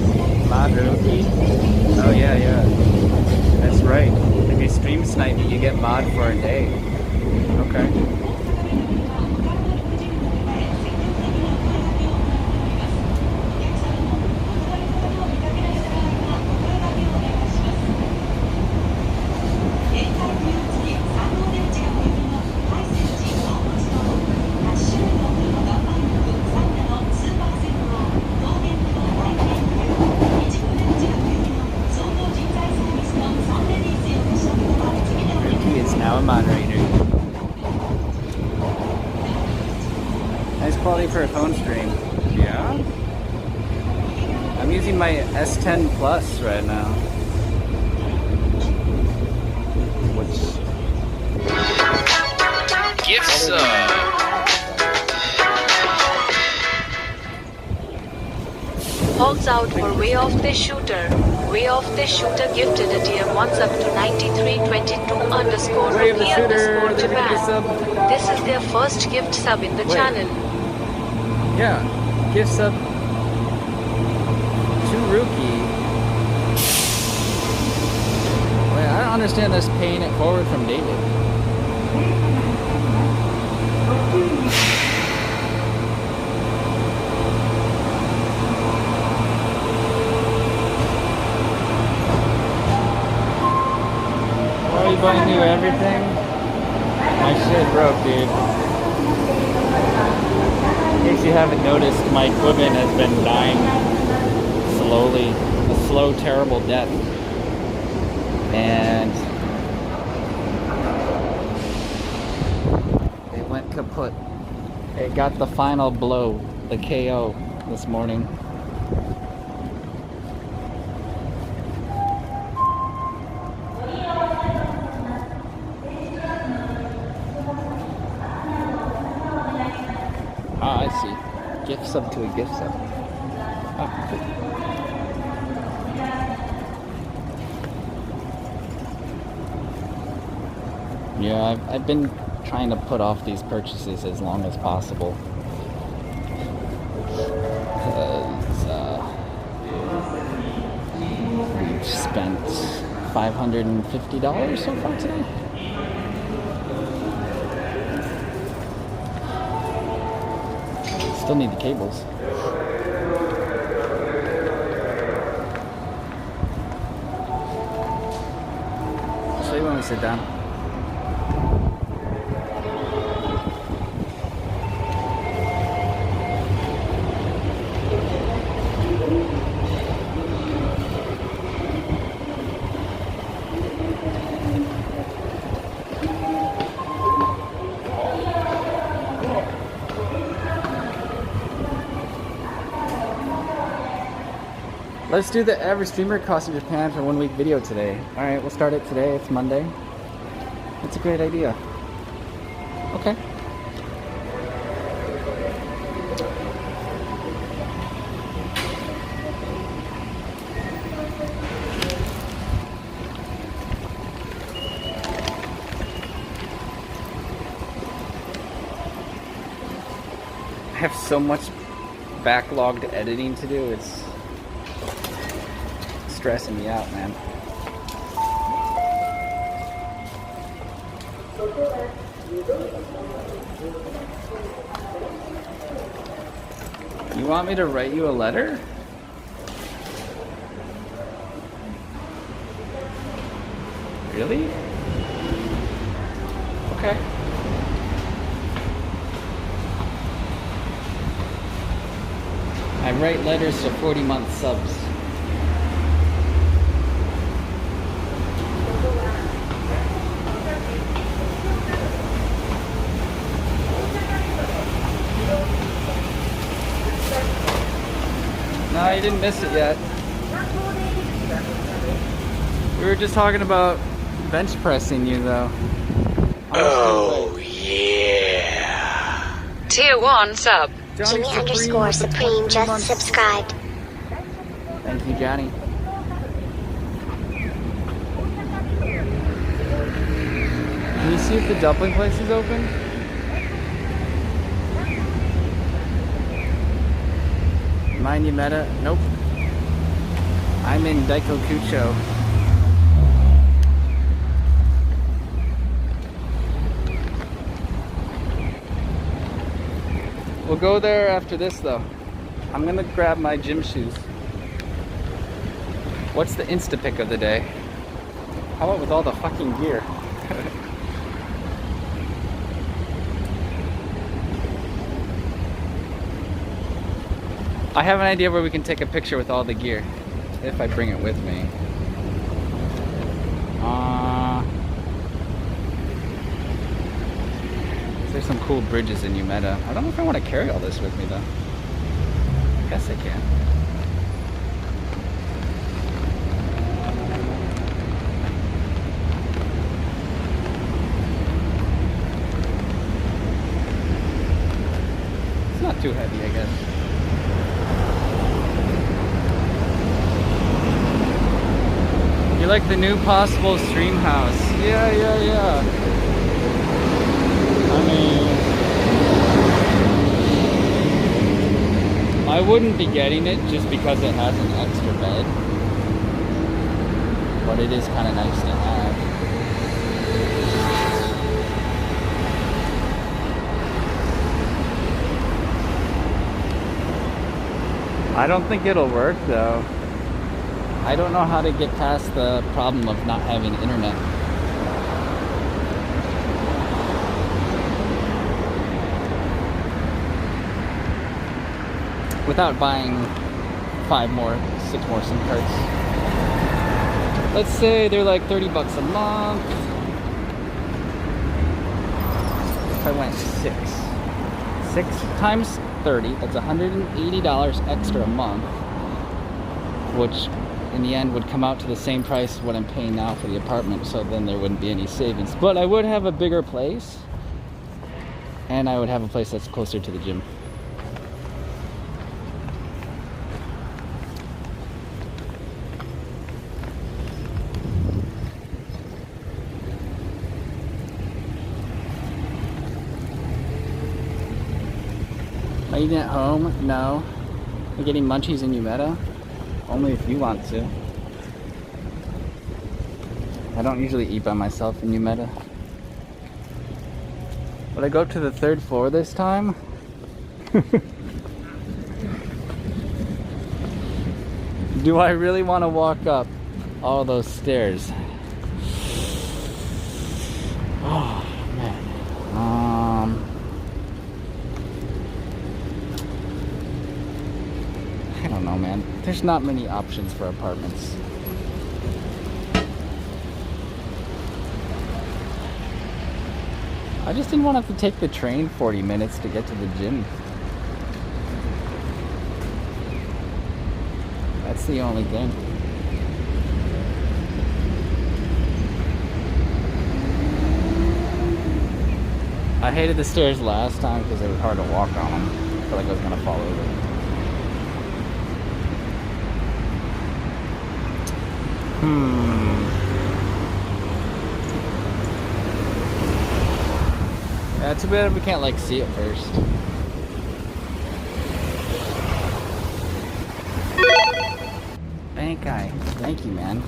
Madruki. Oh yeah. That's right. If you stream snipe, you get mod for a day. Okay. Ruki is now a moderator. Nice quality for a phone stream. Yeah? I'm using my S10 Plus right now. Which... Gift sub. Holds out for Way of the Shooter. Way of the Shooter gifted a tier 1 sub to 9322_Ruki_Japan. This is their first gift sub in the channel. Yeah, gift sub to Ruki. Wait, I don't understand this paying it forward from David. Are you buying new everything? My shit broke, dude. In case you haven't noticed, my equipment has been dying slowly. A slow, terrible death. And went kaput. It got the final blow, the KO this morning. Ah, I see. Gift sub to a gift sub. Ah, cool. Yeah, I've been trying to put off these purchases as long as possible. Because we've spent $550 so far today. Still need the cables. I'll show you when we sit down. Let's do the average streamer cost in Japan for 1 week video today. Alright, we'll start it today. It's Monday. That's a great idea. Okay. I have so much backlogged editing to do. It's stressing me out, man. You want me to write you a letter? Really? Okay. I write letters to 40-month subs. No, you didn't miss it yet. We were just talking about bench pressing you, though. Oh, yeah. Tier 1 sub. Jimmy_Supreme just subscribed. Thank you, Johnny. Can you see if the dumpling place is open? Mind you, Meta? Nope. I'm in Daikokucho. We'll go there after this, though. I'm gonna grab my gym shoes. What's the Insta pick of the day? How about with all the fucking gear? I have an idea where we can take a picture with all the gear, if I bring it with me. There's some cool bridges in Umeda. I don't know if I want to carry all this with me, though. I guess I can. It's not too heavy, I guess. You're like the new possible stream house. Yeah. I mean, I wouldn't be getting it just because it has an extra bed. But it is kind of nice to have. I don't think it'll work though. I don't know how to get past the problem of not having internet. Without buying 6 more SIM cards. Let's say they're like $30 a month. if I went 6 times 30, that's $180 extra a month, which in the end would come out to the same price what I'm paying now for the apartment, so then there wouldn't be any savings. But I would have a bigger place, and I would have a place that's closer to the gym. Am I eating at home? No. Am I getting munchies in Umeda? Only if you want to. I don't usually eat by myself in Umeda. But I go up to the 3rd floor this time. Do I really want to walk up all those stairs? Oh, man. I don't know, man. There's not many options for apartments. I just didn't want to have to take the train 40 minutes to get to the gym. That's the only thing. I hated the stairs last time because it was hard to walk on them. I felt like I was going to fall over. Yeah, too bad we can't like see it first. Bank guy, thank you, man.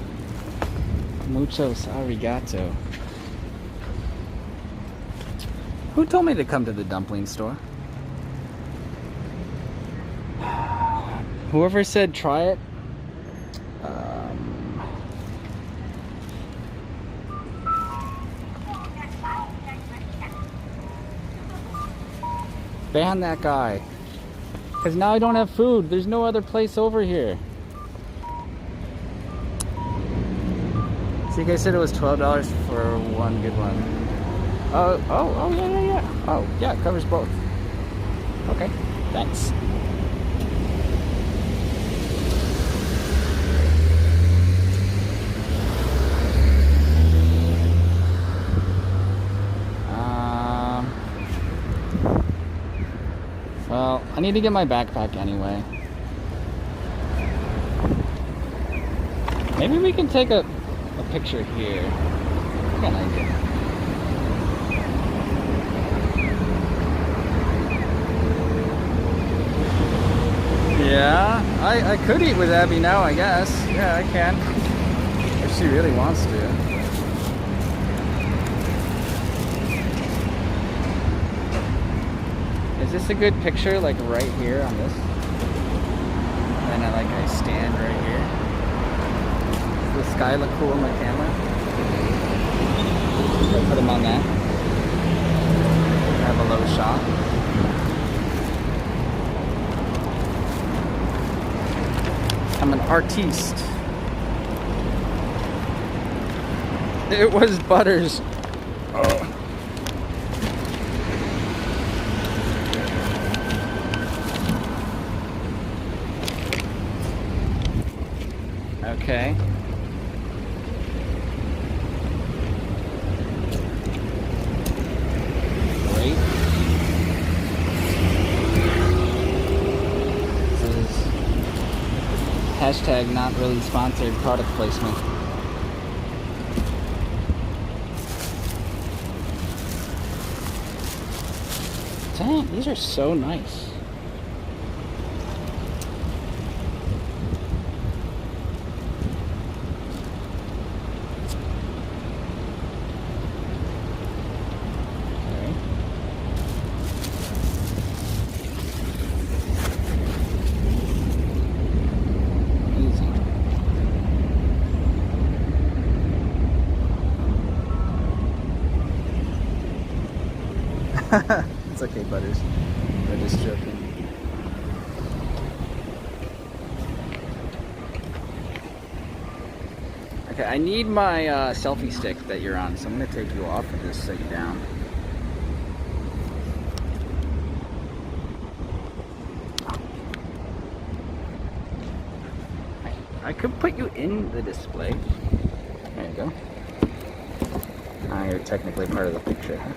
Muchos arigato. Who told me to come to the dumpling store? Whoever said try it. Ban that guy. Because now I don't have food. There's no other place over here. So you guys said it was $12 for one good one. Oh, yeah. Oh, yeah, it covers both. Okay, thanks. Well, I need to get my backpack anyway. Maybe we can take a picture here. I got an idea. Yeah, I could eat with Abby now, I guess. Yeah, I can. If she really wants to. Is this a good picture, like right here on this? And then I stand right here. Does the sky look cool on my camera? I'll put him on that. Have a low shot. I'm an artiste. It was Butters. Oh. Okay. Great. This is hashtag not really sponsored product placement. Dang, these are so nice. It's okay, Butters. I'm just joking. Okay, I need my selfie stick that you're on, so I'm gonna take you off and just sit you down. I could put you in the display. There you go. Ah, you're technically part of the picture, huh?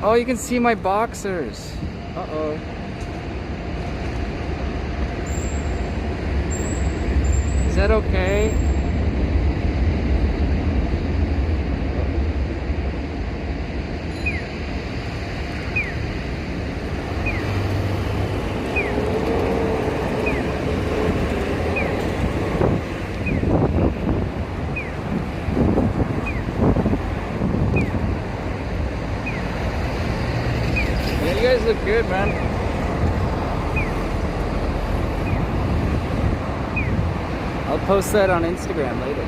Oh, you can see my boxers. Uh-oh. Is that okay? Yeah, you guys look good, man. I'll post that on Instagram later.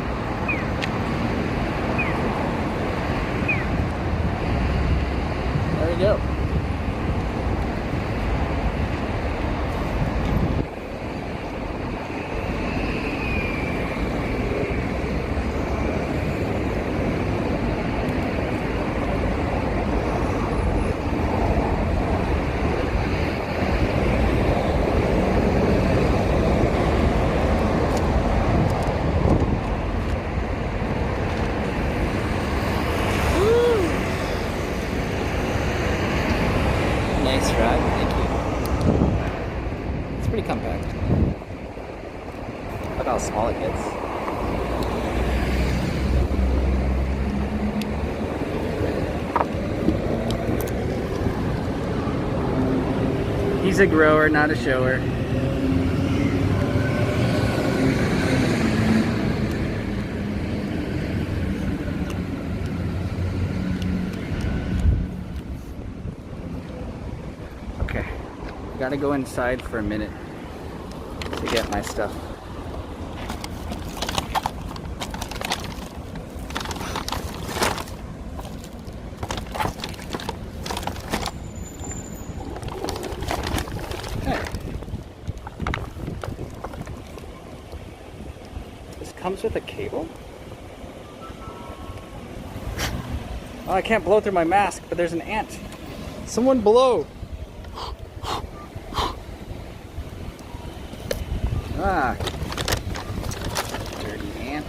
There we go. Nice ride, thank you. It's pretty compact. Look how small it gets. He's a grower, not a shower. Okay, gotta go inside for a minute to get my stuff. Okay. This comes with a cable? Oh, I can't blow through my mask, but there's an ant. Someone blow! Ah, dirty ant.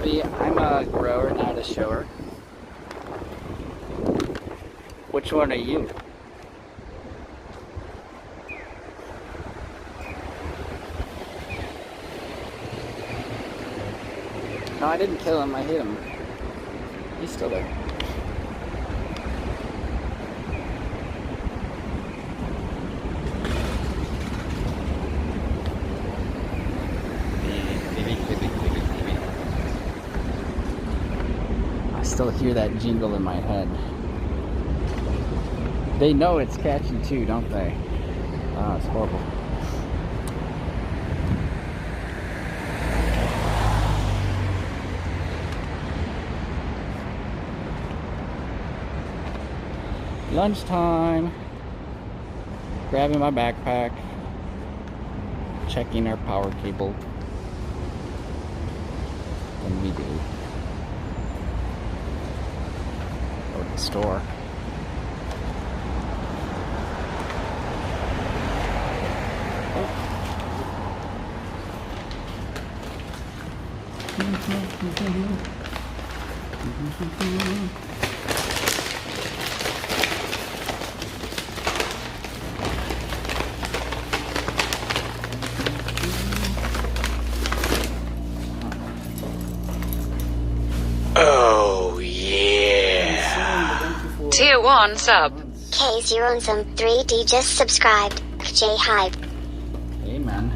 Abby, I'm a grower, not a shower. Which one are you? No, I didn't kill him, I hit him. He's still there. I still hear that jingle in my head. They know it's catchy too, don't they? Oh, it's horrible. Lunchtime. Grabbing my backpack. Checking our power cable. And we do. Go to the store. Oh, yeah. Tier 1 sub. K0 and some 3D just subscribed. J Hype. Amen.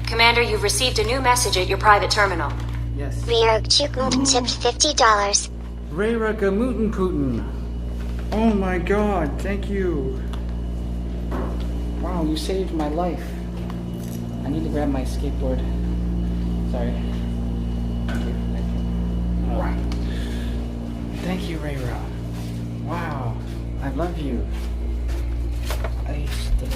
Commander, you've received a new message at your private terminal. Yes. Rear Chukmut tipped $50. Rayra Gamutin Putin. Oh my god, thank you. Wow, you saved my life. I need to grab my skateboard. Sorry. Thank you. Thank you. Oh. Thank you, Rayra. Wow. I love you. I still...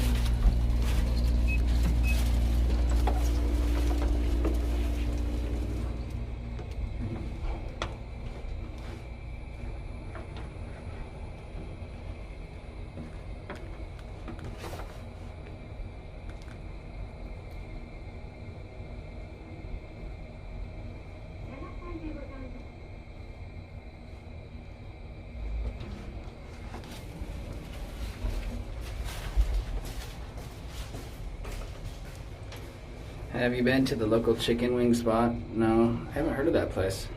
Have you been to the local chicken wing spot? No, I haven't heard of that place.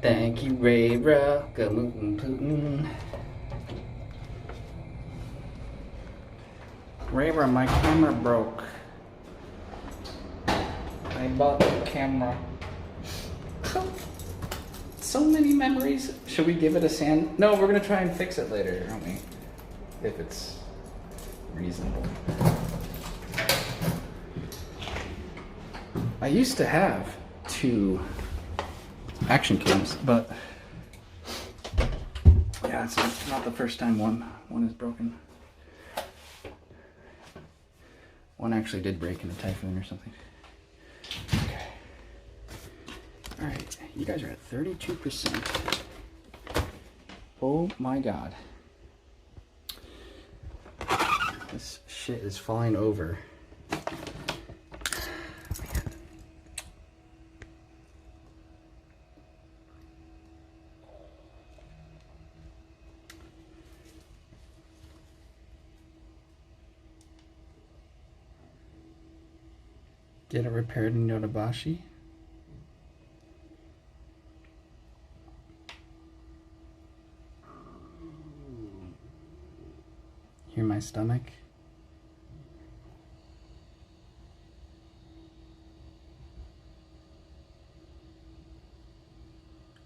Thank you, Rayra. Gamutin Putin. Rayra, my camera broke. I bought the camera. So many memories. Should we give it a sand? No, we're gonna try and fix it later, aren't we? If it's reasonable. I used to have 2 action cams, but yeah, it's not the first time one is broken. One actually did break in a typhoon or something. Okay. Alright, you guys are at 32%. Oh my god. This shit is falling over. Man. Get it repaired in Yodobashi. Hear my stomach?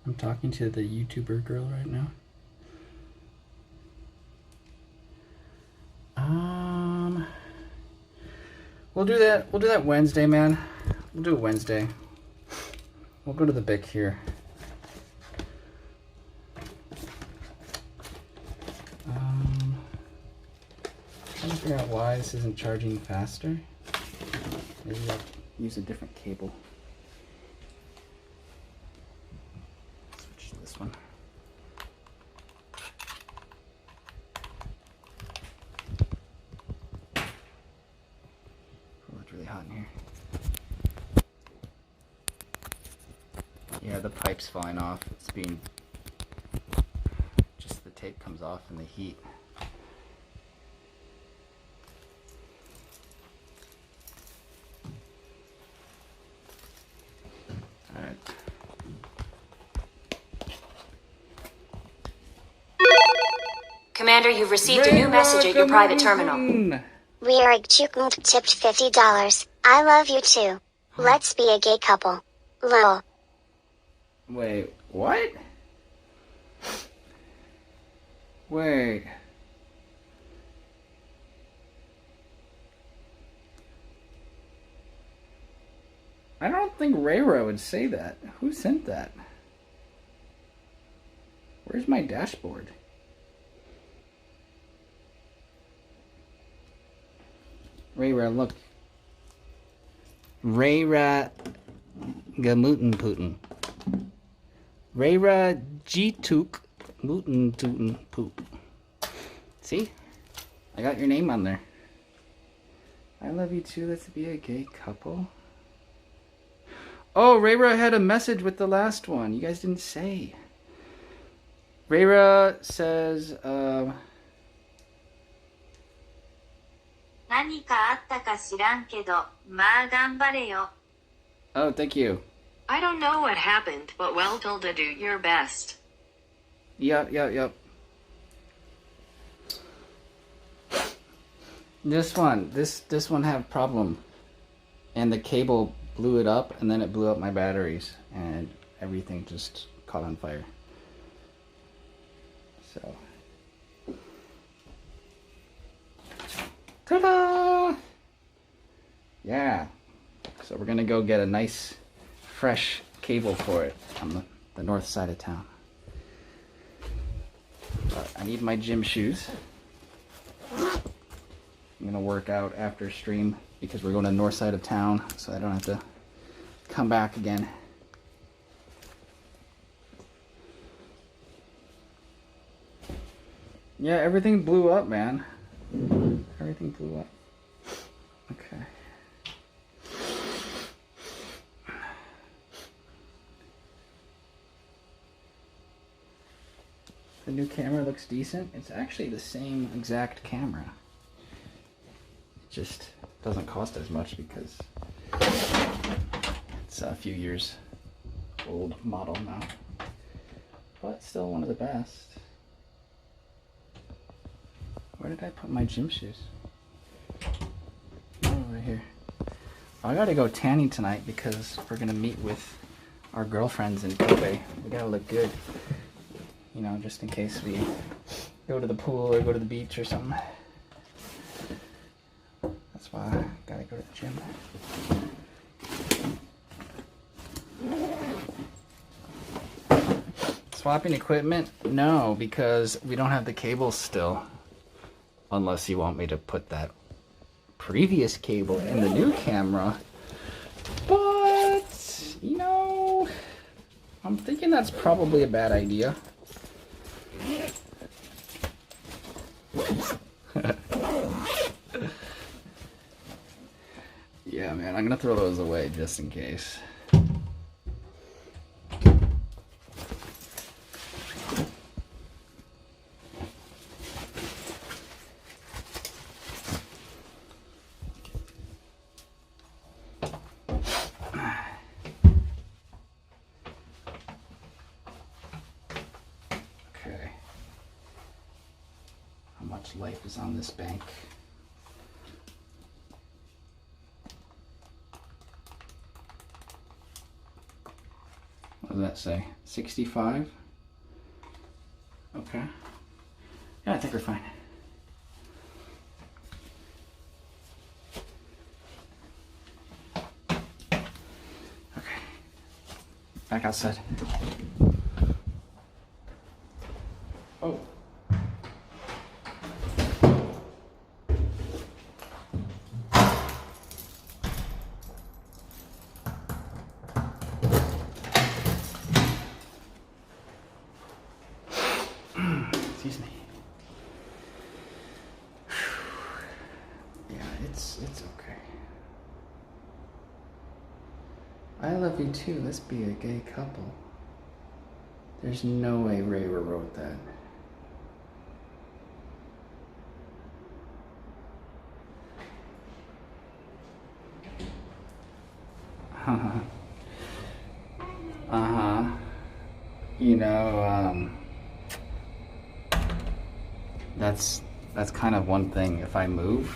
I'm talking to the YouTuber girl right now. We'll do that. We'll do that Wednesday, man. We'll do it Wednesday. We'll go to the Bic here. Trying to figure out why this isn't charging faster. Maybe I'll use a different cable. Switch to this one. the pipe's falling off. It's being... just the tape comes off in the heat. Alright. Commander, you've received a new message at your private terminal. We are Chukmut tipped $50. I love you too. Let's be a gay couple. Lol. Wait, what? Wait. I don't think Rayra would say that. Who sent that? Where's my dashboard? Rayra, look. Rayra Gamuten Putin. Rayra Jituk Muten Tuten Poop. See? I got your name on there. I love you too. Let's be a gay couple. Oh, Rayra had a message with the last one. You guys didn't say. Rayra says, 何かあったか知らんけど、まあ頑張れよ。 oh, thank you. I don't know what happened, but well told to do your best. Yup. This one had a problem. And the cable blew it up, and then it blew up my batteries, and everything just caught on fire. So. Ta-da! Yeah. So we're gonna go get a nice, fresh cable for it on the north side of town. But I need my gym shoes. I'm gonna work out after stream because we're going to the north side of town, so I don't have to come back again. Yeah, everything blew up, man. Everything blew up. Okay. The new camera looks decent. It's actually the same exact camera. It just doesn't cost as much because it's a few years old model now. But still one of the best. Where did I put my gym shoes? Oh, right here. I gotta go tanning tonight because we're gonna meet with our girlfriends in Kobe. We gotta look good. You know, just in case we go to the pool or go to the beach or something. That's why I gotta go to the gym. Swapping equipment? No, because we don't have the cables still. Unless you want me to put that previous cable in the new camera. But, you know, I'm thinking that's probably a bad idea. Yeah, man, I'm gonna throw those away just in case. Okay. How much life is on this bank? What does that say? 65? Okay. Yeah, I think we're fine. Okay. Back outside. Oh. Excuse me. Yeah, it's okay. I love you too. Let's be a gay couple. There's no way Ray wrote that. Uh-huh. You know, that's kind of one thing. If I move,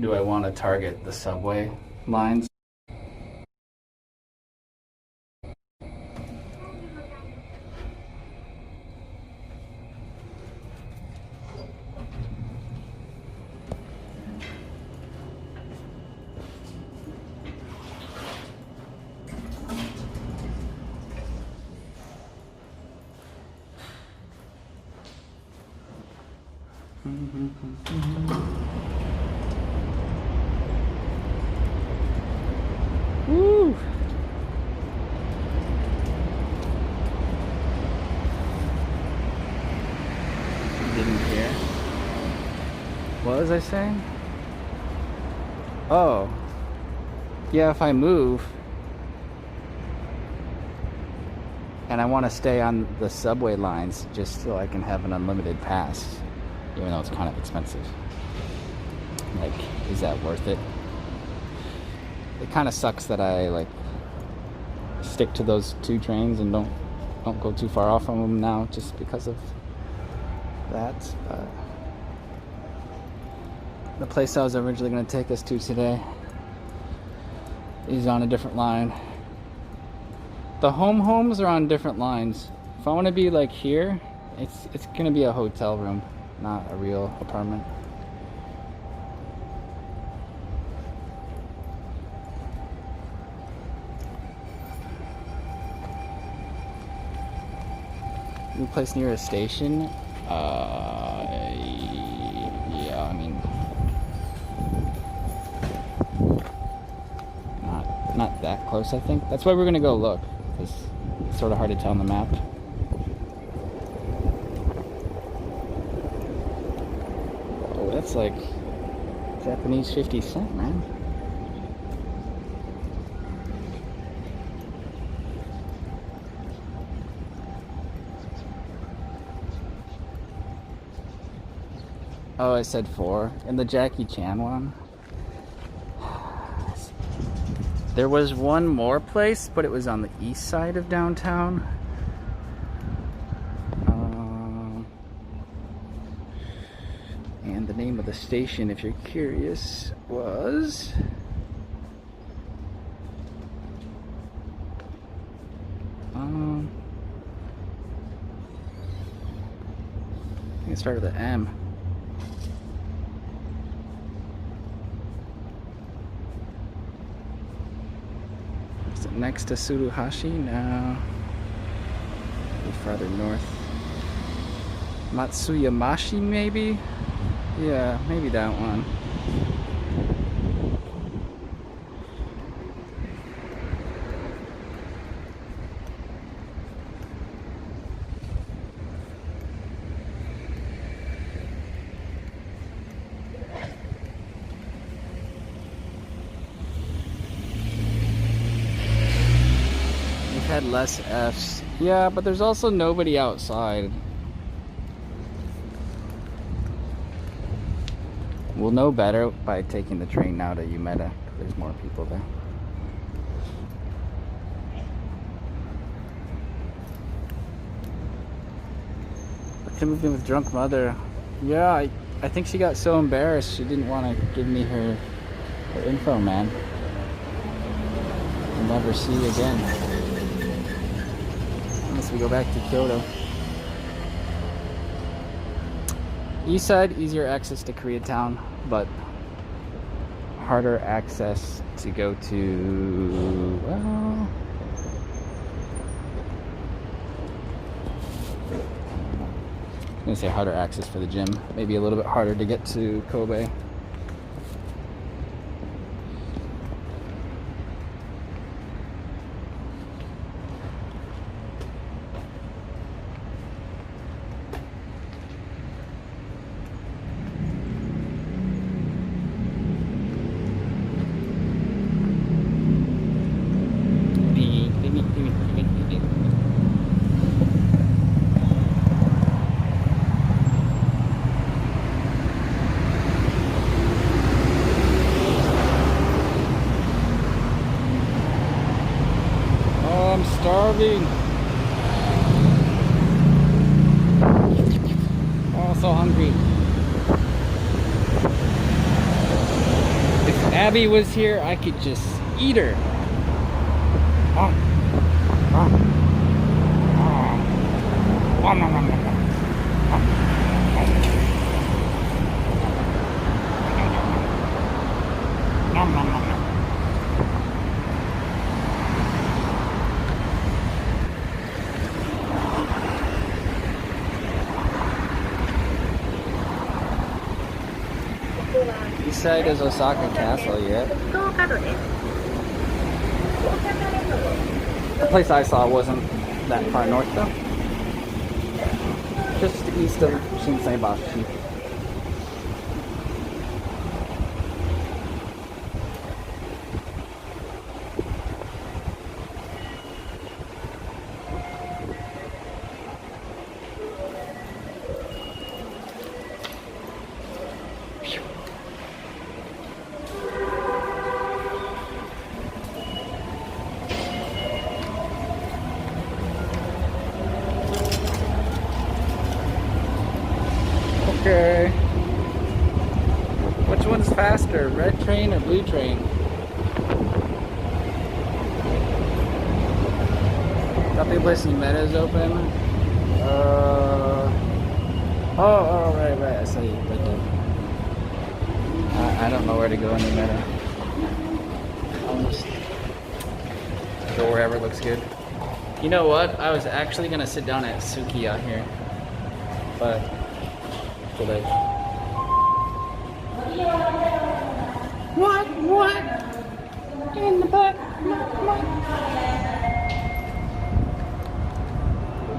do I want to target the subway lines? Woo! Didn't hear. What was I saying? Oh. Yeah, if I move and I want to stay on the subway lines just so I can have an unlimited pass, even though it's kind of expensive. Like, is that worth it? It kind of sucks that I like stick to those two trains and don't go too far off from them now just because of that. The place I was originally going to take us to today is on a different line. The homes are on different lines. If I want to be like here, it's going to be a hotel room, not a real apartment. New place near a station? Yeah, I mean, not that close, I think. That's why we're gonna go look, because it's sort of hard to tell on the map. Oh, that's like Japanese 50 cent, man. Oh, I said 4. And the Jackie Chan one. There was one more place, but it was on the east side of downtown. And the name of the station, if you're curious, was... I think it started with an M. Next to Tsuruhashi, now a bit farther north. Matsuyamashi, maybe? Yeah, maybe that one. Had less F's. Yeah, but there's also nobody outside. We'll know better by taking the train now to Umeda. There's more people there. I moved in with drunk mother. Yeah, I think she got so embarrassed she didn't want to give me her info, man. I'll never see you again. Unless we go back to Kyoto. East side, easier access to Koreatown, but harder access to go to, well, I'm gonna say harder access for the gym. Maybe a little bit harder to get to Kobe. so hungry. If Abby was here, I could just eat her. East side is Osaka Castle yet. The place I saw wasn't that far north though. Just east of Shinsaibashi. Okay. Which one's faster, red train or blue train? Tapiblessy Meadows open. Oh, right. I see. Right there. I don't know where to go in the meadow. I'll just go wherever looks good. You know what? I was actually gonna sit down at Suki out here, but too late. What? In the back.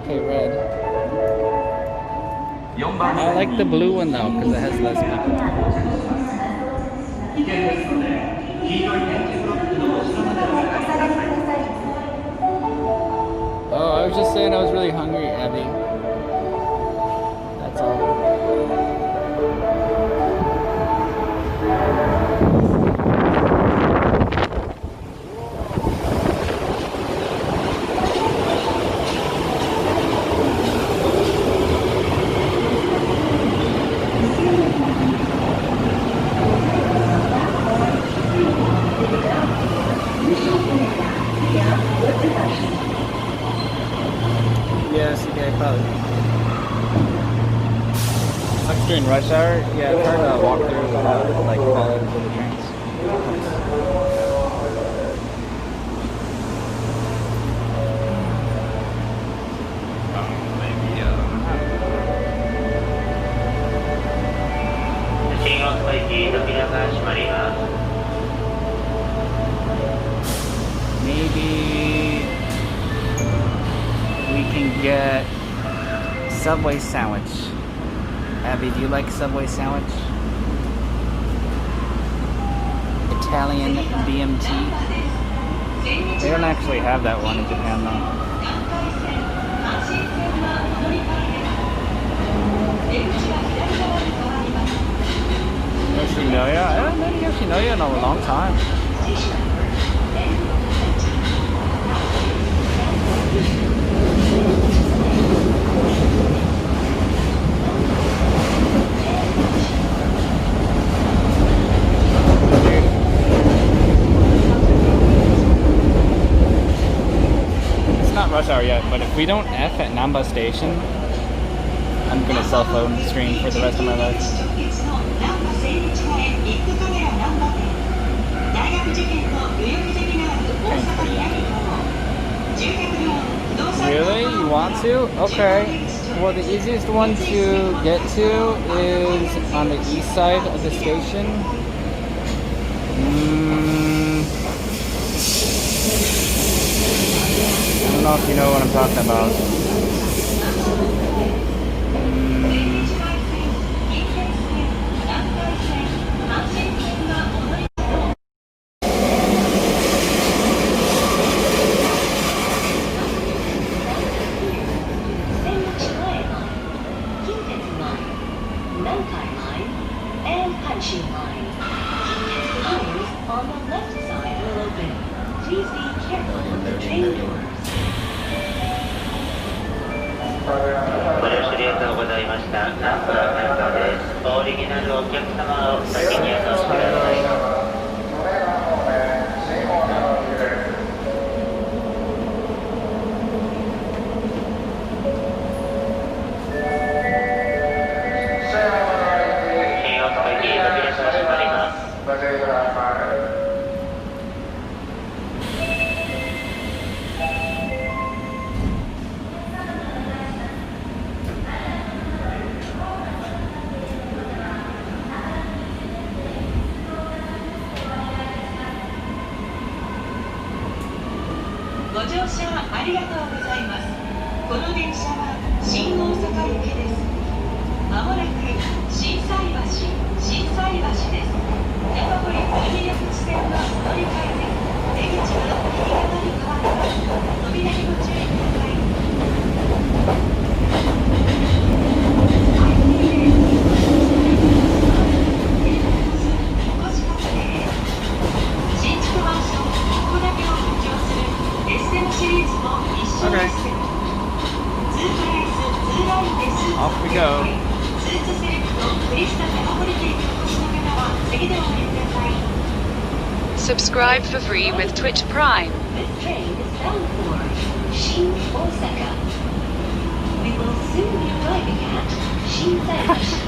Okay, red. I like the blue one though, because it has less people. Oh, I was just saying I was really hungry, Abby. That's all. Yes, okay, probably. Like during rush hour, yeah, I've heard a walkthrough like follow to the trains. Maybe we can get Subway sandwich. Abby, do you like Subway sandwich? Italian BMT. They don't actually have that one in Japan though. Yoshinoya? I haven't been to Yoshinoya in a long time. Rush hour yet, but if we don't F at Namba Station, I'm gonna cell phone stream for the rest of my life. Really? You want to? Okay. Well, the easiest one to get to is on the east side of the station. I don't know if you know what I'm talking about. On the left side will open. Please be careful of the train doors. ございました。ナンバー変更です。オリジナルお客様を先にお越しください。ご乗車ありがとうございます。この電車は新大阪行きです。まもなく心斎橋です。山堀鶴見緑地線の乗り換えで出口は右側に変わります。扉にご注意ください。新築マンション一戸建てを運用するSM シリーズも一緒です。Off we go. スーツセレクトクリスタル青森県にお越しの方は次でお降りください。Subscribe for free with Twitch Prime. This train is bound for Shin Osaka. We will soon be arriving at Shinsaibashi.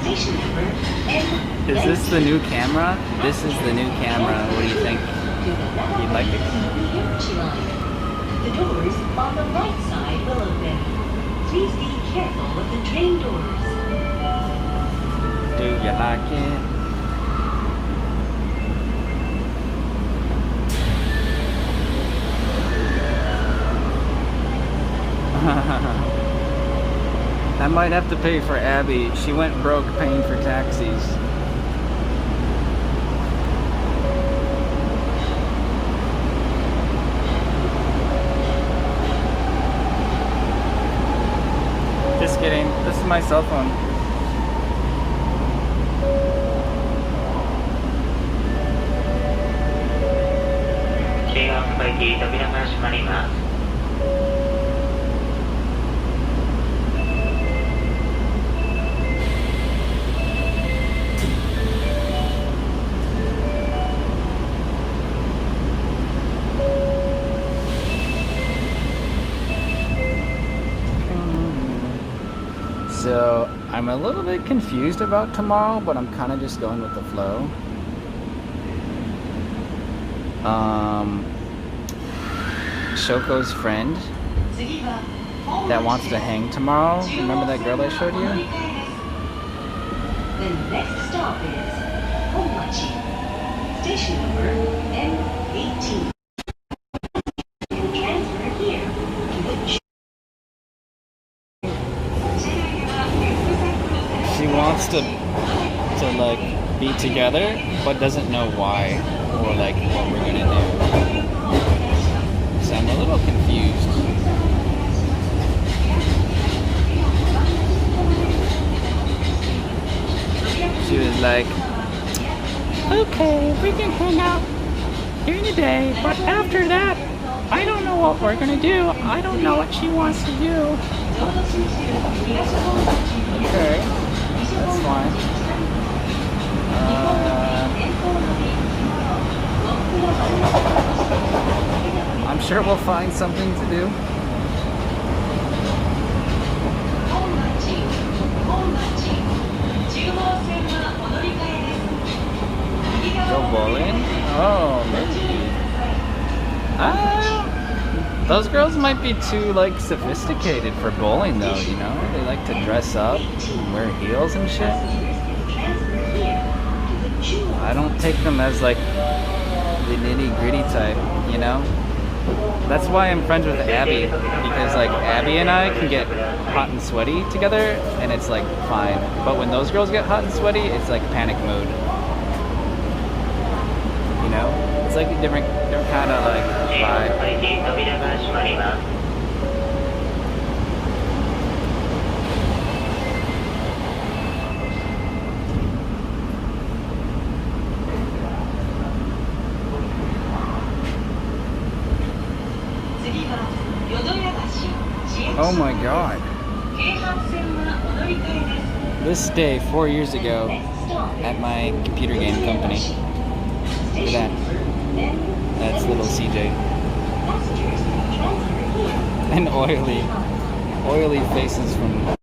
Station number N. Is this the new camera? This is the new camera. What do you think? You'd like it? The doors on the right side will open. Please be careful with the train doors. Do you like it? I might have to pay for Abbey. She went broke paying for taxis. Just kidding. This is my cell phone. So I'm a little bit confused about tomorrow, but I'm kind of just going with the flow. Shoko's friend that wants to hang tomorrow. Remember that girl I showed you? The next stop is Honmachi. Station number N18. You can transfer here to the She wants to like be together, but doesn't know why or like what we're gonna do. So I'm a little confused. She was like, Okay, we can hang out during the day, but after that, I don't know what we're gonna do. I don't know what she wants to do. okay, that's fine. I'm sure we'll find something to do. Go bowling? Oh, maybe. Those girls might be too like sophisticated for bowling though, you know? They like to dress up, wear heels and shit. I don't take them as like the nitty-gritty type, you know? That's why I'm friends with Abbey, because like Abbey and I can get hot and sweaty together and it's like fine. But when those girls get hot and sweaty, it's like panic mode. You know? It's like a different kind of like vibe. Oh my god. this day 4 years ago at my computer game company. Look at that. That's little CJ. And oily faces from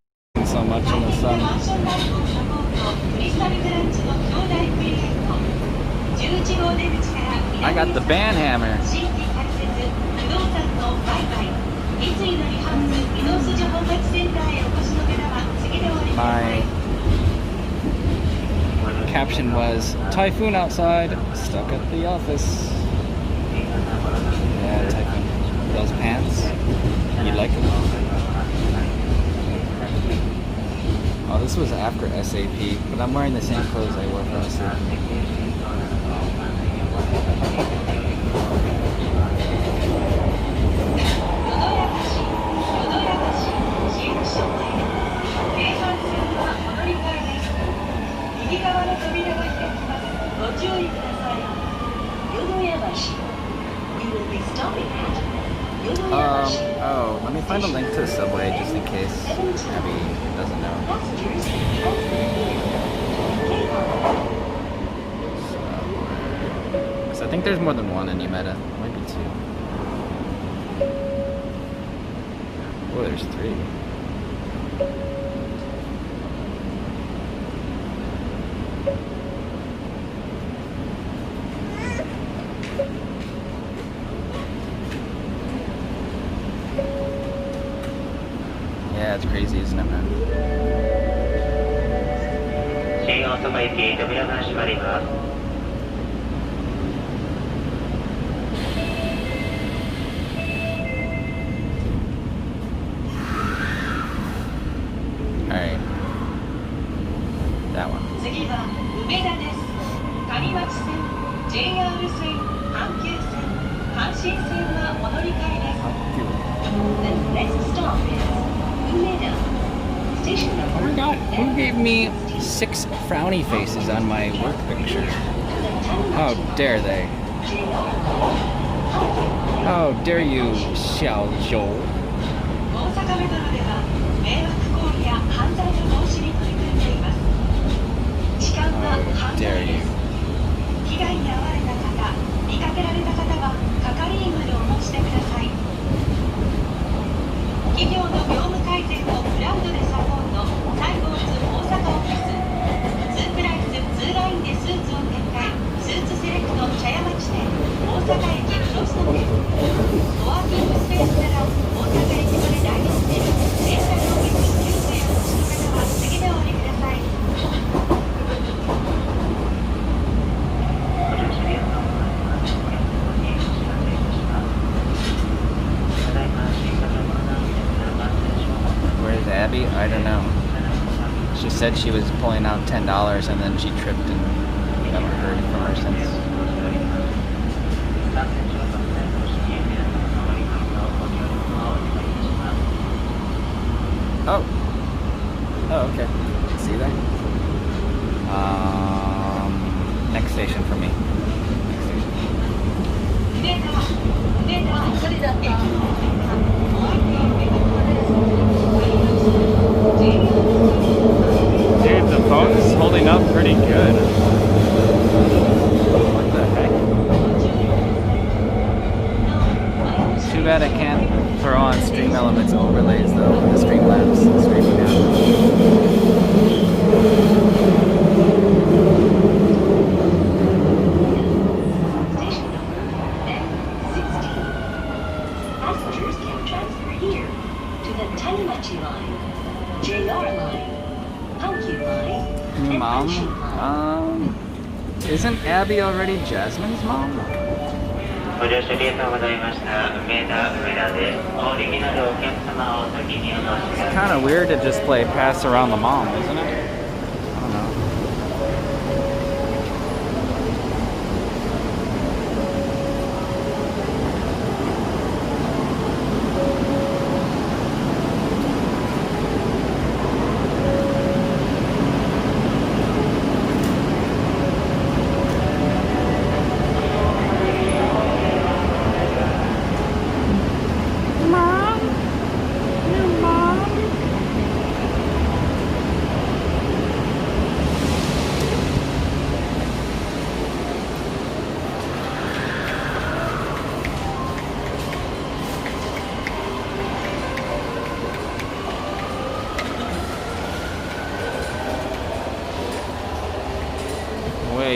so much in the sun. I got the band hammer. My caption was, typhoon outside, stuck at the office. Yeah, typhoon. Those pants, you like them? Oh, this was after SAP, but I'm wearing the same clothes I wore for SAP. Oh, let me find a link to the subway just in case Abby doesn't know. So I think there's more than one in Umeda. Maybe two. Oh, there's three. Yeah, it's crazy, isn't it, man? 新大阪駅扉が閉まります。 Alright. That one. 次は梅田です。谷町線、JR 線、阪急線、阪神線はお乗り換えです。The next stop is Umeda. Station Oh number. my god, who gave me 6 frowny faces on my work picture? How dare they? How dare you, Xiao Zhou? 大阪メトロでは迷惑行為や犯罪の防止に取り組んでいます。痴漢は犯罪です。被害に遭われた方、見かけられた方は係員までお申し出ください。企業の業務改善をクラウドでサポート、サイボーズ大阪オフィス。2プライス2ラインでスーツを展開、スーツセレクト茶屋町店、大阪駅クロスの店。コワーキングスペースから大阪駅まで大移動で、電車両別急行やお越しの方は次でお降りください。Where's Abby? I don't know. She said she was pulling out $10 and then she tripped and we haven't heard from her since. Oh. Oh, okay. See that? Next station for me. Next station. Dude, the phone is holding up pretty good. What the heck? Too bad I can't throw on Stream Elements overlays though, the Streamlabs, the streaming Passengers can transfer here to the Tanimachi line, JR line, Hankyu line, and Anshin line. Mom? Isn't Abby already Jasmine's mom? ご乗車ありがとうございました。梅田です。お降りになるお客様をお先にお待ちください。It's kind of weird to just play pass around the mom, isn't it? I don't know.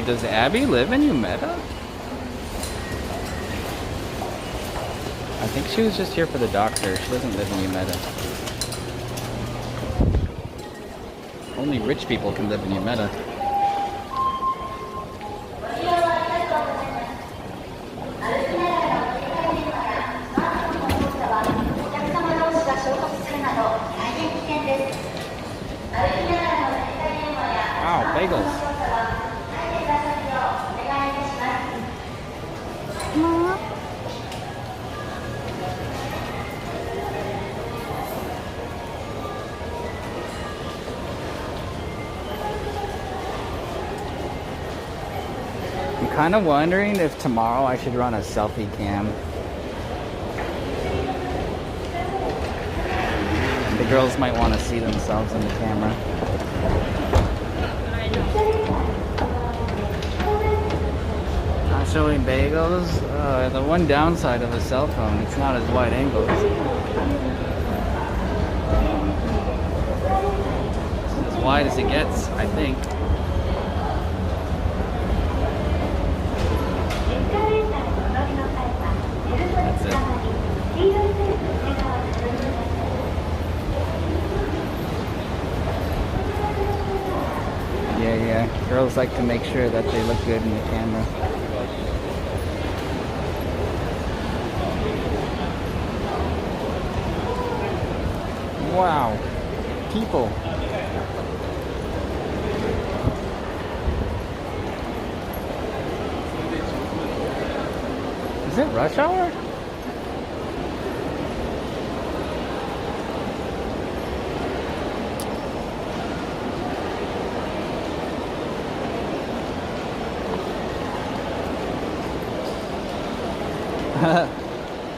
Wait, does Abby live in Umeda? I think she was just here for the doctor. She doesn't live in Umeda. Only rich people can live in Umeda. Wow, bagels. I'm kind of wondering if tomorrow I should run a selfie cam. The girls might want to see themselves in the camera. Not showing bagels? The one downside of a cell phone, it's not as wide angle. It's as wide as it gets, I think. That's it. Yeah. Girls like to make sure that they look good in the camera. Wow. People. Is it rush hour?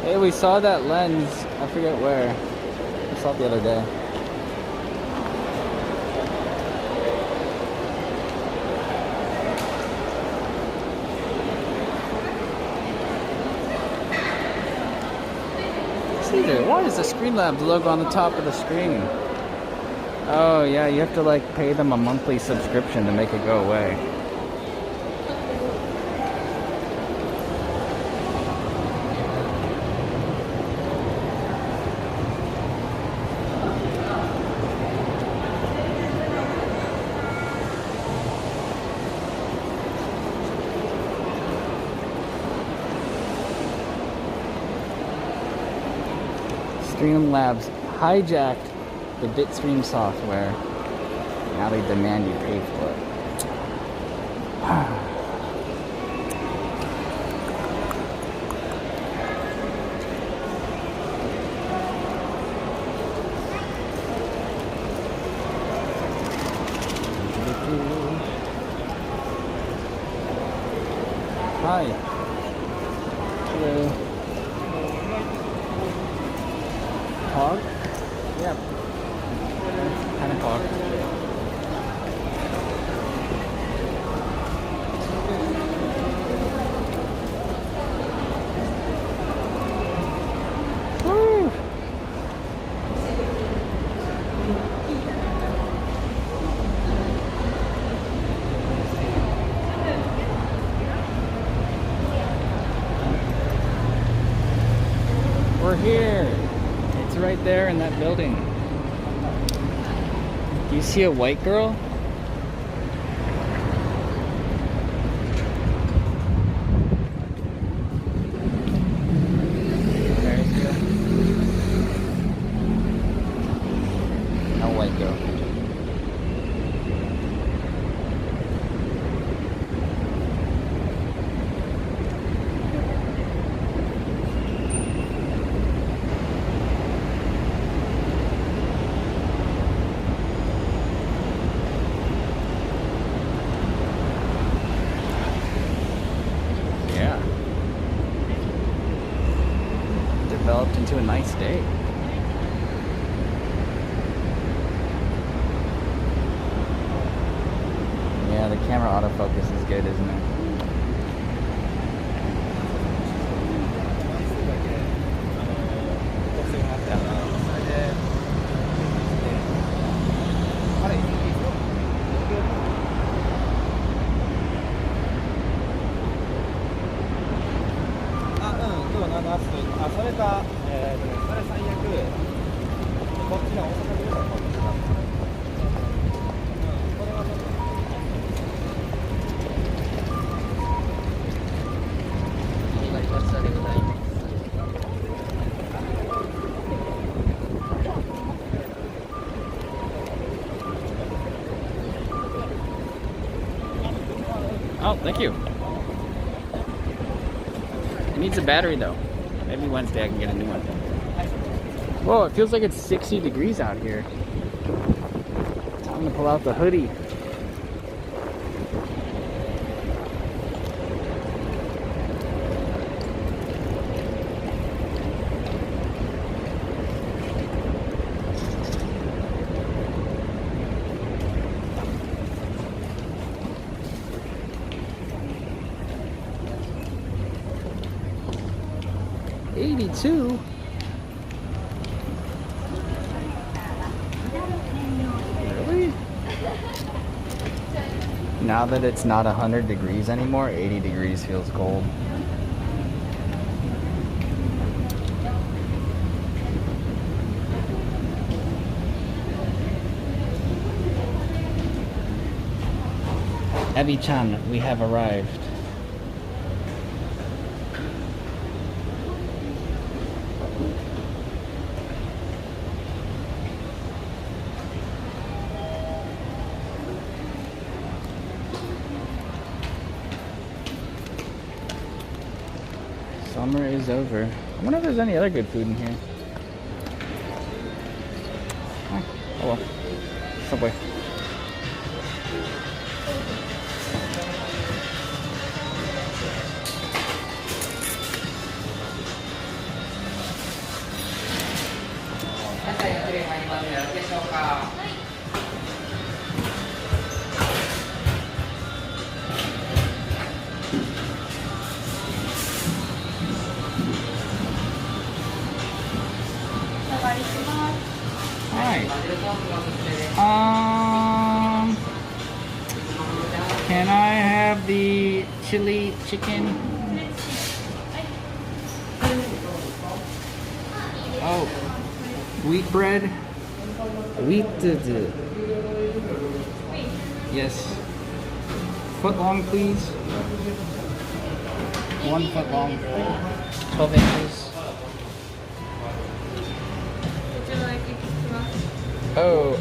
Hey, we saw that lens. I forget where. I saw it the other day. Caesar, why is the Screenlabs logo on the top of the screen? Oh yeah, you have to like pay them a monthly subscription to make it go away. Streamlabs hijacked the Bitstream software. Now they demand you pay for it. Hi. Hello. Hog? Yep. Kind of hog. Woo! We're here. It's right there in that building. Do you see a white girl? There you go. No white girl. Developed into a nice day. Yeah, the camera autofocus is good, isn't it? Oh, thank you. It needs a battery though. Maybe Wednesday I can get a new one. Whoa, it feels like it's 60 degrees out here. Time to pull out the hoodie. '82. Really? Now that it's not 100 degrees anymore, 80 degrees feels cold. Abbey-chan, we have arrived. Summer is over. I wonder if there's any other good food in here. Oh well. Subway. Hi. Can I have the chili chicken? Oh, wheat bread. Wheat. Yes. Foot long, please. 1 foot long. 12 inches. Oh,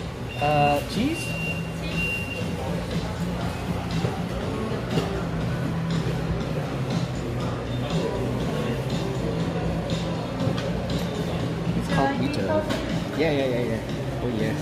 cheese? It's called pizza. Yeah. Oh yeah.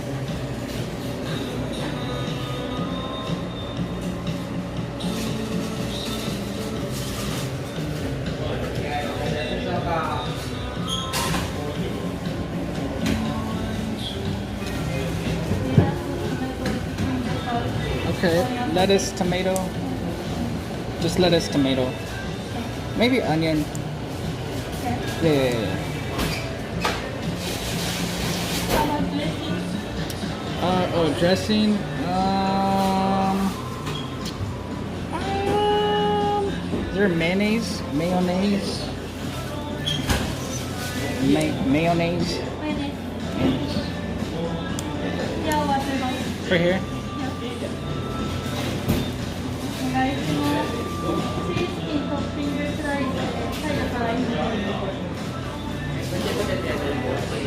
Okay, lettuce, tomato. Just lettuce, tomato. Maybe onion. Yeah. Oh, dressing. Is there mayonnaise? Mayonnaise? Mayonnaise? For here?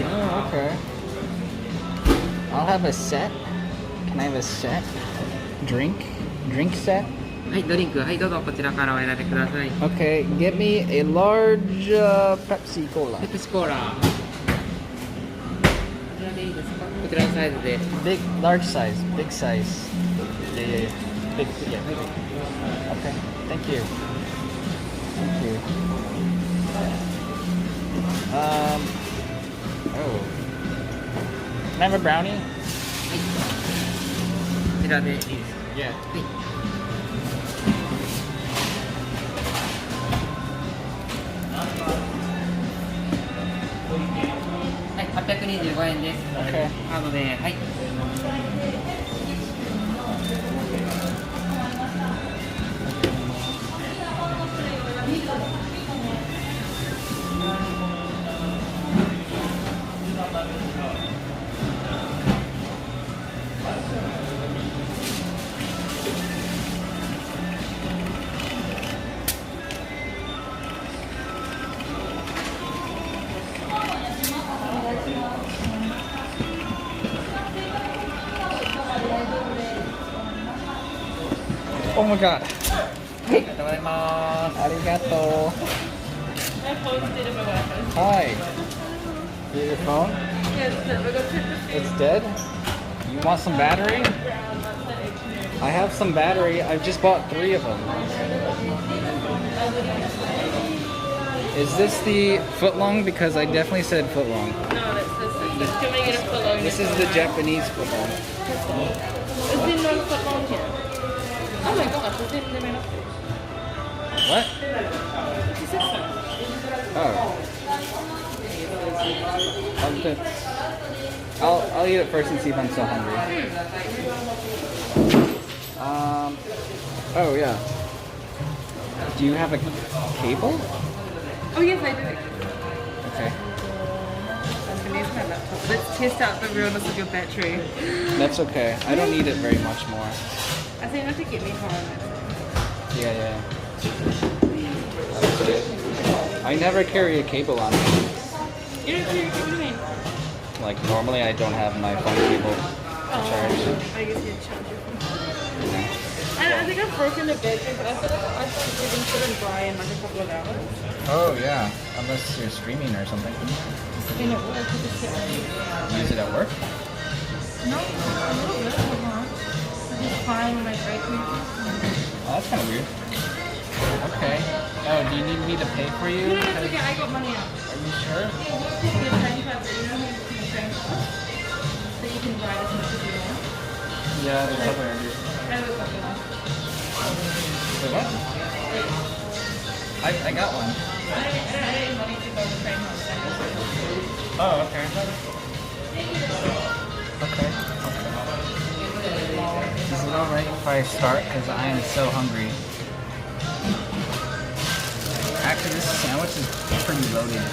Oh, okay. I'll have a set. Can I have a set? Drink set? Okay, get me a large Pepsi Cola. Big, large size, big size. Yeah. Big. Okay, thank you. Oh. Can I have a brownie? Yeah. 825円です。カードで、はい。Oh my god. Arigato. I posted in my Wi-Fi. Hi. Your phone? Yes, It's dead? You want some battery? I have some battery. I've just bought 3 of them. Is this the footlong? Because I definitely said footlong. No, that's can we get a foot long? This is the Japanese footlong. Is there no foot long here? Oh my gosh, is there no What? She said so. Oh. I'll eat it first and see if I'm still hungry. Oh yeah. Do you have a cable? Oh yes, I do. Okay. I'm gonna use my laptop. Let's test out the realness of your battery. That's okay. I don't need it very much more. I think enough to get me home. Yeah. I never carry a cable on me. You don't carry, what do you mean? Like normally I don't have my phone cable charged. I guess you'd charge your phone. I think I've broken the battery, but I feel like I thought it would sit and dry in like a couple of hours. Oh yeah, unless you're streaming or something. Just been at work, I just sit on Use it at work? No, a little bit, I just fine when I break it. Oh, that's kind of weird. Okay. Oh, do you need me to pay for you? No, it's okay, I got money out. Are you sure? You get time card, you know how you can train so you can ride as much as you want. Yeah, there's other areas. I was like, Wait, what? I got one. I didn't money to go to train home. Oh, okay. Okay. Is it alright if I start? Because I am so hungry. Actually, this sandwich is pretty loaded.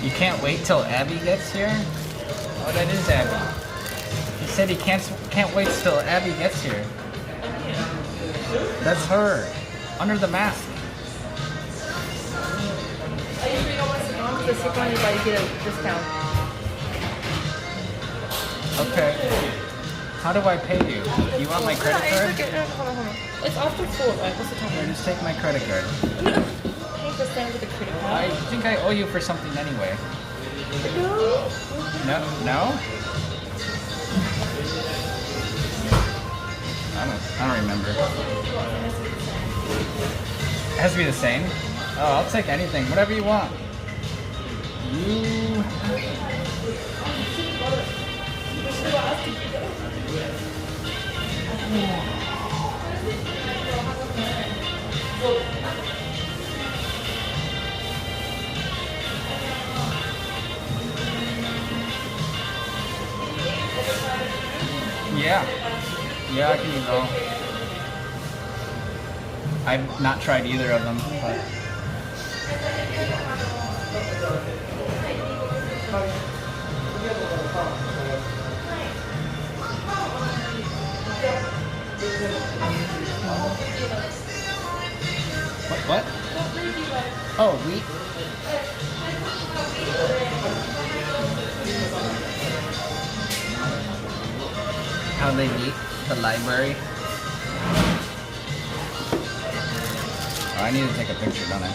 You can't wait till Abbey gets here? Oh, that is Abbey. He said he can't wait till Abbey gets here. That's her. Under the mask. I usually go once a month, the second you buy, you get a discount. Okay. How do I pay you? You want my credit card? It's okay. Hold on. It's after 4, right? What's the time? Here, just take my credit card. Pay for stand with a credit card. I think I owe you for something anyway. No. No? I don't remember. It has to be the same? Oh, I'll take anything. Whatever you want. You... Yeah, I can eat it all. I've not tried either of them, but... What? Oh, wheat? How they meet the library. Oh, I need to take a picture, don't I?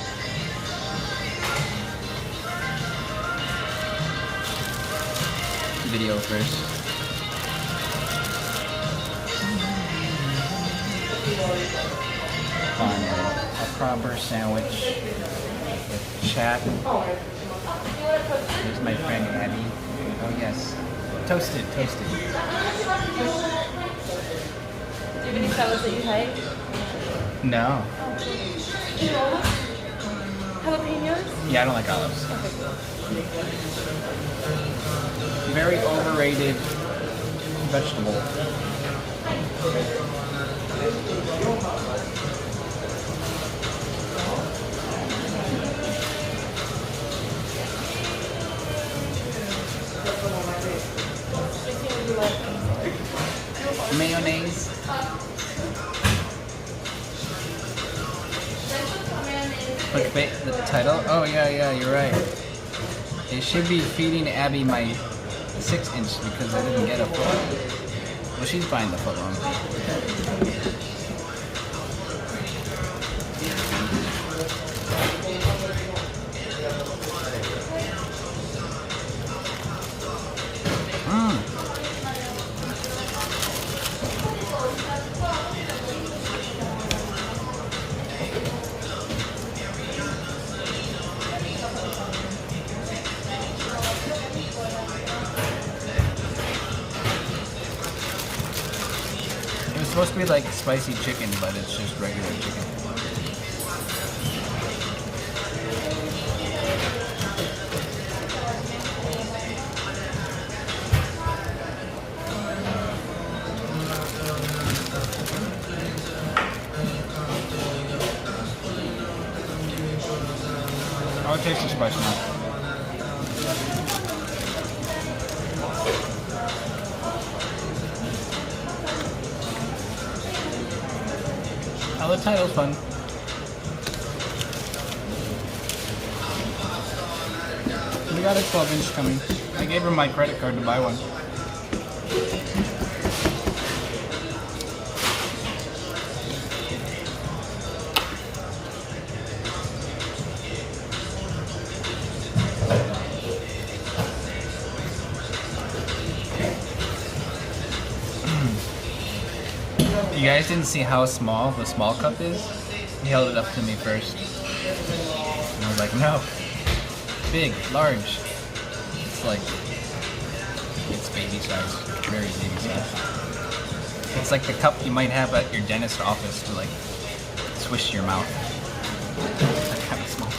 Video first. Finally, a proper sandwich with chat. Here's my friend Abbey. Oh yes. Toasted. Do you have any salads that you hate? No. Jalapenos? Yeah, I don't like olives. Very overrated vegetable. Mayonnaise. Clickbait, the title? Oh yeah, you're right. It should be feeding Abbey my 6-inch because I didn't get a foot. Well, she's buying the foot long. It was supposed to be like spicy chicken, but it's just regular chicken. Oh, it tastes the spice now. Oh, the title's fun. We got a 12-inch coming. I gave her my credit card to buy one. You guys didn't see how small the small cup is? He held it up to me first. And I was like, no. Big, large. It's like, it's baby size. Very baby size. It's like the cup you might have at your dentist office to like swish your mouth. That kind of small.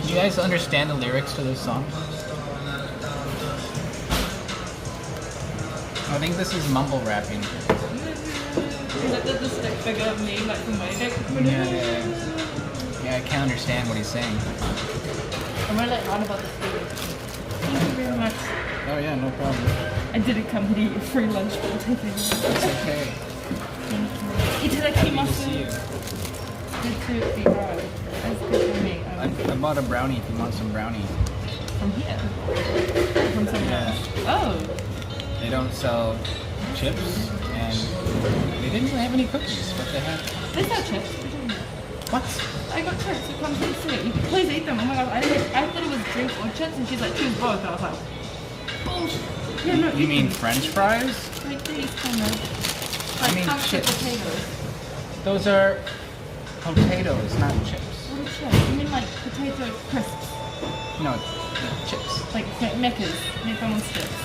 Do you guys understand the lyrics to this song? I think this is mumble rapping. Yeah, I can't understand what he's saying. I'm really glad about the food. Thank you very much. Oh yeah, no problem. I didn't come to eat your free lunch, but I'll take it. It's okay. Itadakimasu. Good to be hard. That's good for me. I bought a brownie if you want some brownie. From here? From somewhere else? Oh. They don't sell chips, and they didn't really have any cookies, but they had... They sell chips. What? I got chips. It comes in soon. Please eat them. Oh my god. I thought it was drink or chips, and she's like, choose both. I was like, bullshit. Yeah, no, you mean French fries? Like these kind of... Like I mean chips. potatoes. Those are potatoes, not chips. What are chips? You mean like potato crisps? No, chips. Like Mecca's. McDonald's chips.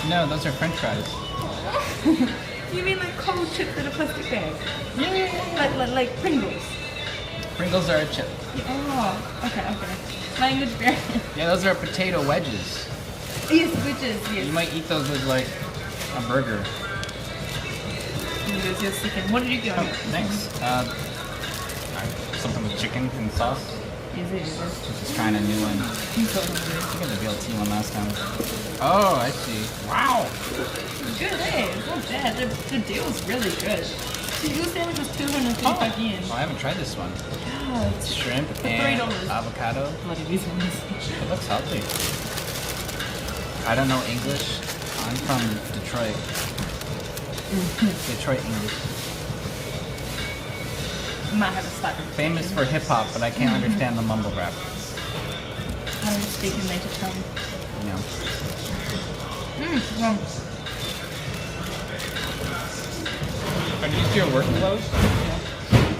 No, those are French fries. You mean like cold chips in a plastic bag? Yeah. Like Pringles. Pringles are a chip. Oh, okay. Language barrier. Yeah, those are potato wedges. Yes, wedges, yes. You might eat those with like a burger. Just chicken. What did you get? Oh, thanks. Something with chicken and sauce. This is kind of new one. I got the BLT one last time. Oh, I see. Wow. Good, hey, it's not bad. The deal's really good. Your sandwich was 235 yen. Oh, I haven't tried this one. Yeah, it's shrimp for and $3. avocado. Bloody these ones. It looks healthy. I don't know English. I'm from Detroit. Detroit English. Might have a slap. Famous for hip hop, but I can't understand the mumble rap. I don't speak in native tongue. No. Wrong. Are these your work clothes? Yeah.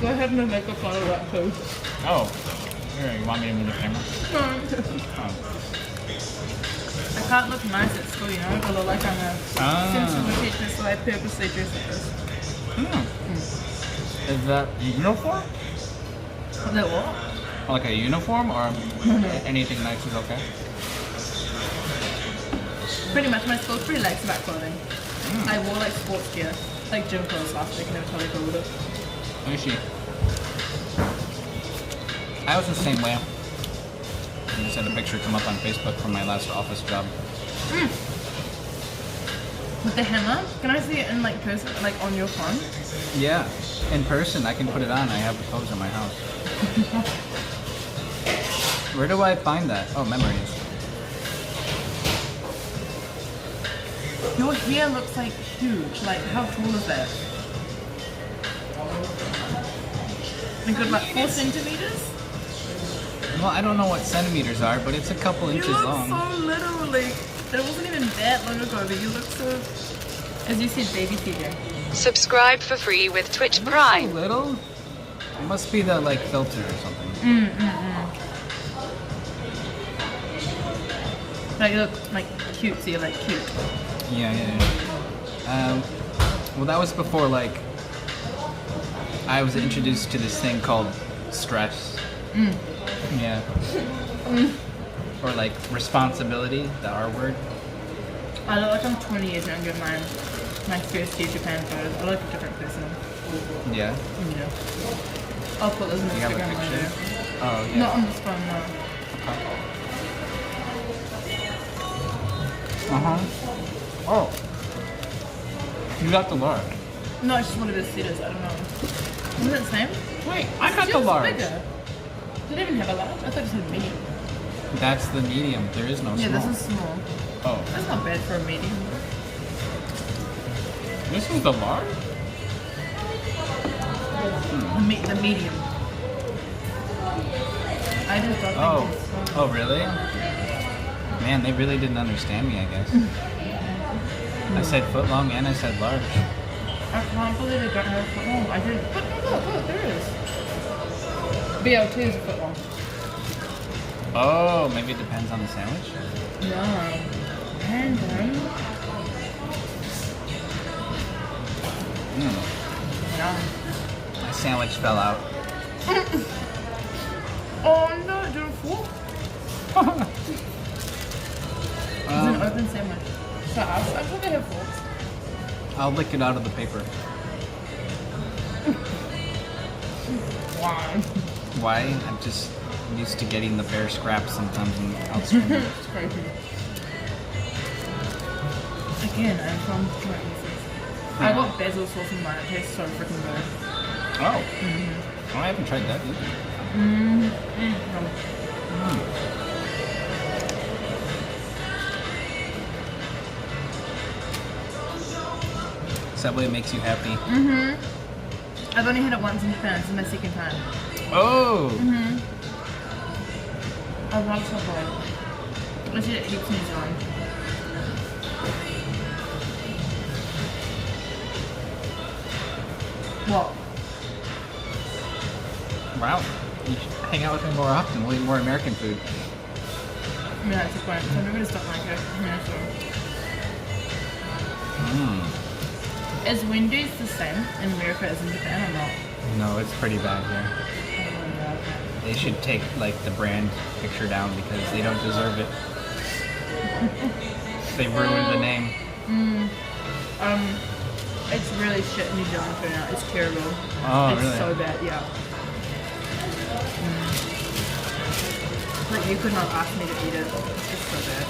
Go ahead and make a fun of that too. Oh. Here, you want me to move the camera? Oh. I can't look nice at school, you know? I look like I'm a sensible teacher, so I purposely dress like this. Is that uniform? That what? Like a uniform or anything nice is okay? Pretty much, my school's pretty lax about clothing. I wore like sports gear, like gym clothes last week and I was totally cool with it. I see. I was the same way. I just had a picture come up on Facebook from my last office job. With the hammer? Can I see it in like person, like on your phone? Yeah, in person I can put it on. I have the pose in my house. Where do I find that? Oh, memories. Your hair looks like huge. Like, how tall is that? A good like 4 centimeters? Well, I don't know what centimeters are, but it's a couple inches You look long. so little. Like, that wasn't even that long ago, but you look so, as you said, baby TJ. Subscribe for free with Twitch So Prime. little? It must be the like filter or something. Like, you look like cutesy, like cute. Yeah. Well, that was before like I was introduced to this thing called stress. Yeah. Or like responsibility, the R word. I look like I'm 20 years younger than my first year Japan photos. I look like a different person. Yeah. Yeah. I'll put those on You have a Instagram picture? later. Oh yeah. Not on this phone, no. Oh. You got the large. No, it's just one of his seaters. I don't know. Is it the same? Wait, I got the Yours is large. bigger. Did it even have a large? I thought it said medium. That's the medium. There is no Yeah, small. this is small. Oh. That's not bad for a medium. This is the large? The medium. I just don't think it's Oh, really? Man, they really didn't understand me, I guess. I said foot long and I said large. I can't believe they don't have a foot long. I didn't. But look, there is. BL2 is a foot long. Oh, maybe it depends on the sandwich? No. And then. No. My sandwich fell out. Oh no, do a fork? It's an open sandwich. So I thought they have forks. I'll lick it out of the paper. Why? Why? I'm just used to getting the bare scraps sometimes and I'll scream it. It's crazy. Again, I'm from Francis. I got basil sauce in mine. It tastes so freaking good. Oh. Oh, I haven't tried that either. Subway makes you happy. I've only had it once in Japan. This is my second time. Oh. I love Subway. I should eat heaps in New Zealand. What? Wow. You should hang out with me more often. We'll eat more American food. Yeah, that's the point. So I'm going to stop my cake. Yeah, so. Is Wendy's the same in America as in Japan or not? No, it's pretty bad here. Oh, yeah, okay. They should take like the brand picture down because they don't deserve it. They ruined the name. It's really shit in New Zealand food now. It's terrible. Oh, it's really? so bad, yeah. Like you could not ask me to eat it. It's just so bad.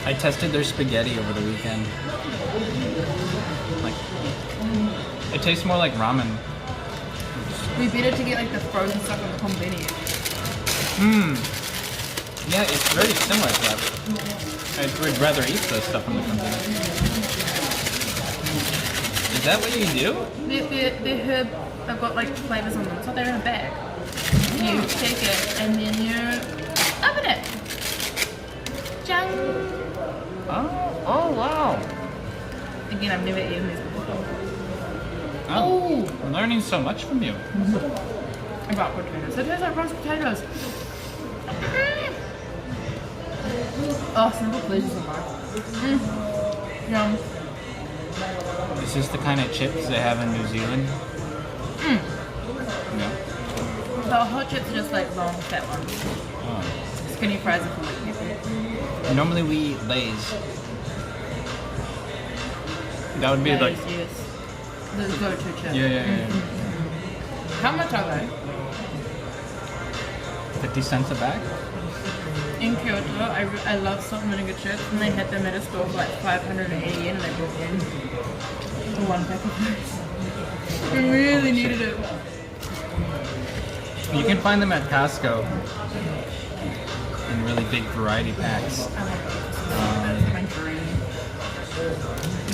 I tested their spaghetti over the weekend. Like, it tastes more like ramen. We better to get like the frozen stuff on the konbini. Yeah, it's very similar to that. I would rather eat the stuff from the company. Is that what you do? They're herb. They've got like flavors on them, so they're in a bag. You take it and then you open it. Jang. Oh wow. Again, I've never eaten these before. Oh, I'm learning so much from you. About potatoes. It tastes like roast potatoes. Oh, simple pleasures in life. Yum. Is this the kind of chips they have in New Zealand? No. The hot chips are just like long, fat ones. Oh. Skinny fries are for white people. Normally we eat Lay's. That would be like. Yes. The go-to chip. Yeah. How much are they? 50 cents a bag? In Kyoto, I love salt and vinegar chips, and they had them at a store for like 580 yen, and I bought one for one pack of rice. I really needed it. You can find them at Costco in really big variety packs.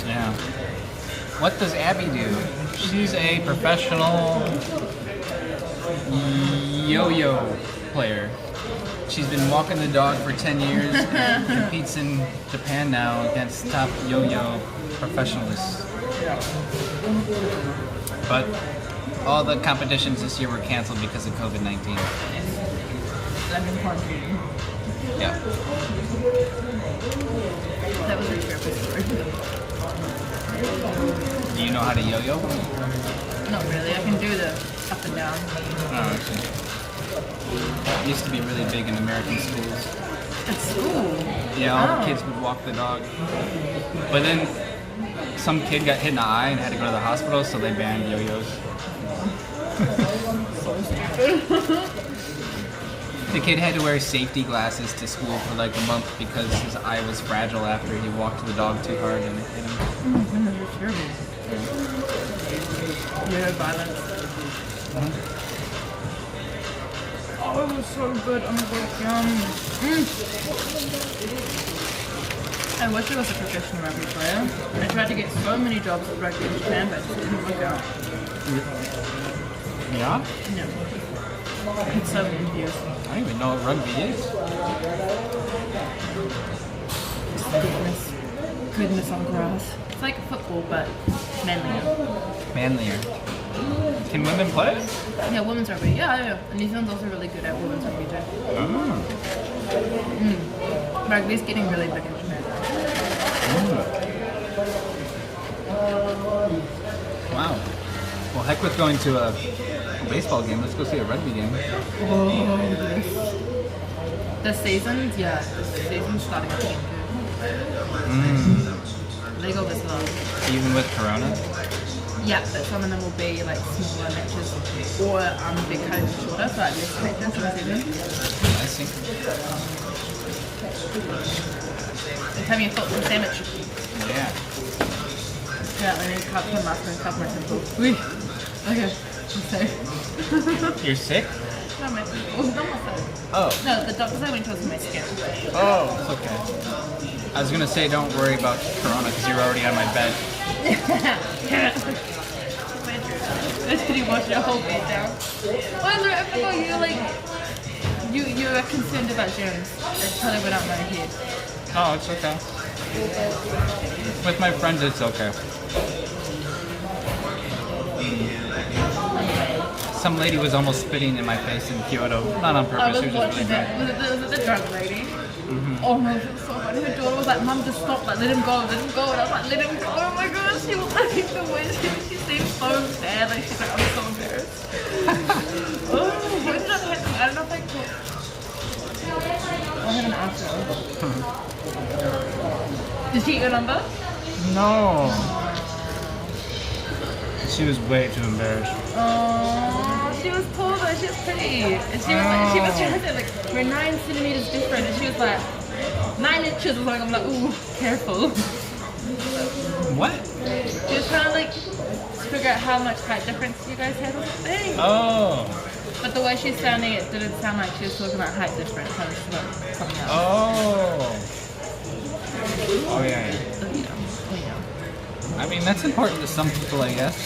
Yeah. What does Abbey do? She's a professional yo-yo player. She's been walking the dog for 10 years and competes in Japan now against top yo-yo professionals. But all the competitions this year were canceled because of COVID-19. Yeah. That was a terrible story. Do you know how to yo-yo? Not really. I can do the up and down. Oh, okay. It used to be really big in American schools. At school? Yeah, all the kids would walk the dog. But then some kid got hit in the eye and had to go to the hospital, so they banned yo-yos. So stupid. The kid had to wear safety glasses to school for like a month because his eye was fragile after he walked the dog too hard and it hit him. Oh goodness, that's terrible. Yeah, violence. Oh, it was so good. Oh my god, yum. I wish I was a professional rugby player. I tried to get so many jobs at rugby in Japan, but it just didn't work out. Yeah? Yeah. I had so many interviews. I don't even know what rugby is. Goodness on grass. It's like football, but manlier. Manlier. Can women play it? Yeah, women's rugby. Yeah. And New Zealand's also really good at women's rugby too. Oh. Rugby's getting really big in Japan. Wow. Well, heck with going to a baseball game. Let's go see a rugby game. Oh, yes. The season's starting to get good. Legal this long. Even with Corona? Yeah, but some of them will be like smaller matches or big kind of shorter, so like less matches in the season. I see. It's having a football sandwich. Yeah. Yeah, I need to cut my mask and cut my pimples. Okay, I'm safe. You're sick? Not my pimples, not my face. Oh. No, the doctor said when it was my skin. Oh, it's okay. I was gonna say don't worry about Corona because you're already on my bed. Did you wash your whole bed down? Oh, look, I forgot you are concerned about germs. That totally went out my head. Oh, it's okay. With my friends, it's okay. Some lady was almost spitting in my face in Kyoto. Not on purpose, I was it was just watching really that. bad. Was it the drunk lady? Oh my god, it was so funny. Her daughter was like, Mum, just stop, like, let him go. And I was like, let him go. Oh my god, she was like, the way she seemed so bad. Like, she's like, I'm so embarrassed. Oh, when did that happen? I don't know if I caught. I haven't asked her. Did she get your number? No. She was way too embarrassed. Oh, she was tall though, she was pretty. And she was like, she was trying to say like, we're 9 centimeters different. And she was like, 9 inches. I'm like, ooh, careful. What? She was trying to like figure out how much height difference you guys had or something. Oh. But the way she's sounding, it didn't sound like she was talking about height difference. It was about something else. Oh. Oh yeah. So, you know. I mean, that's important to some people, I guess.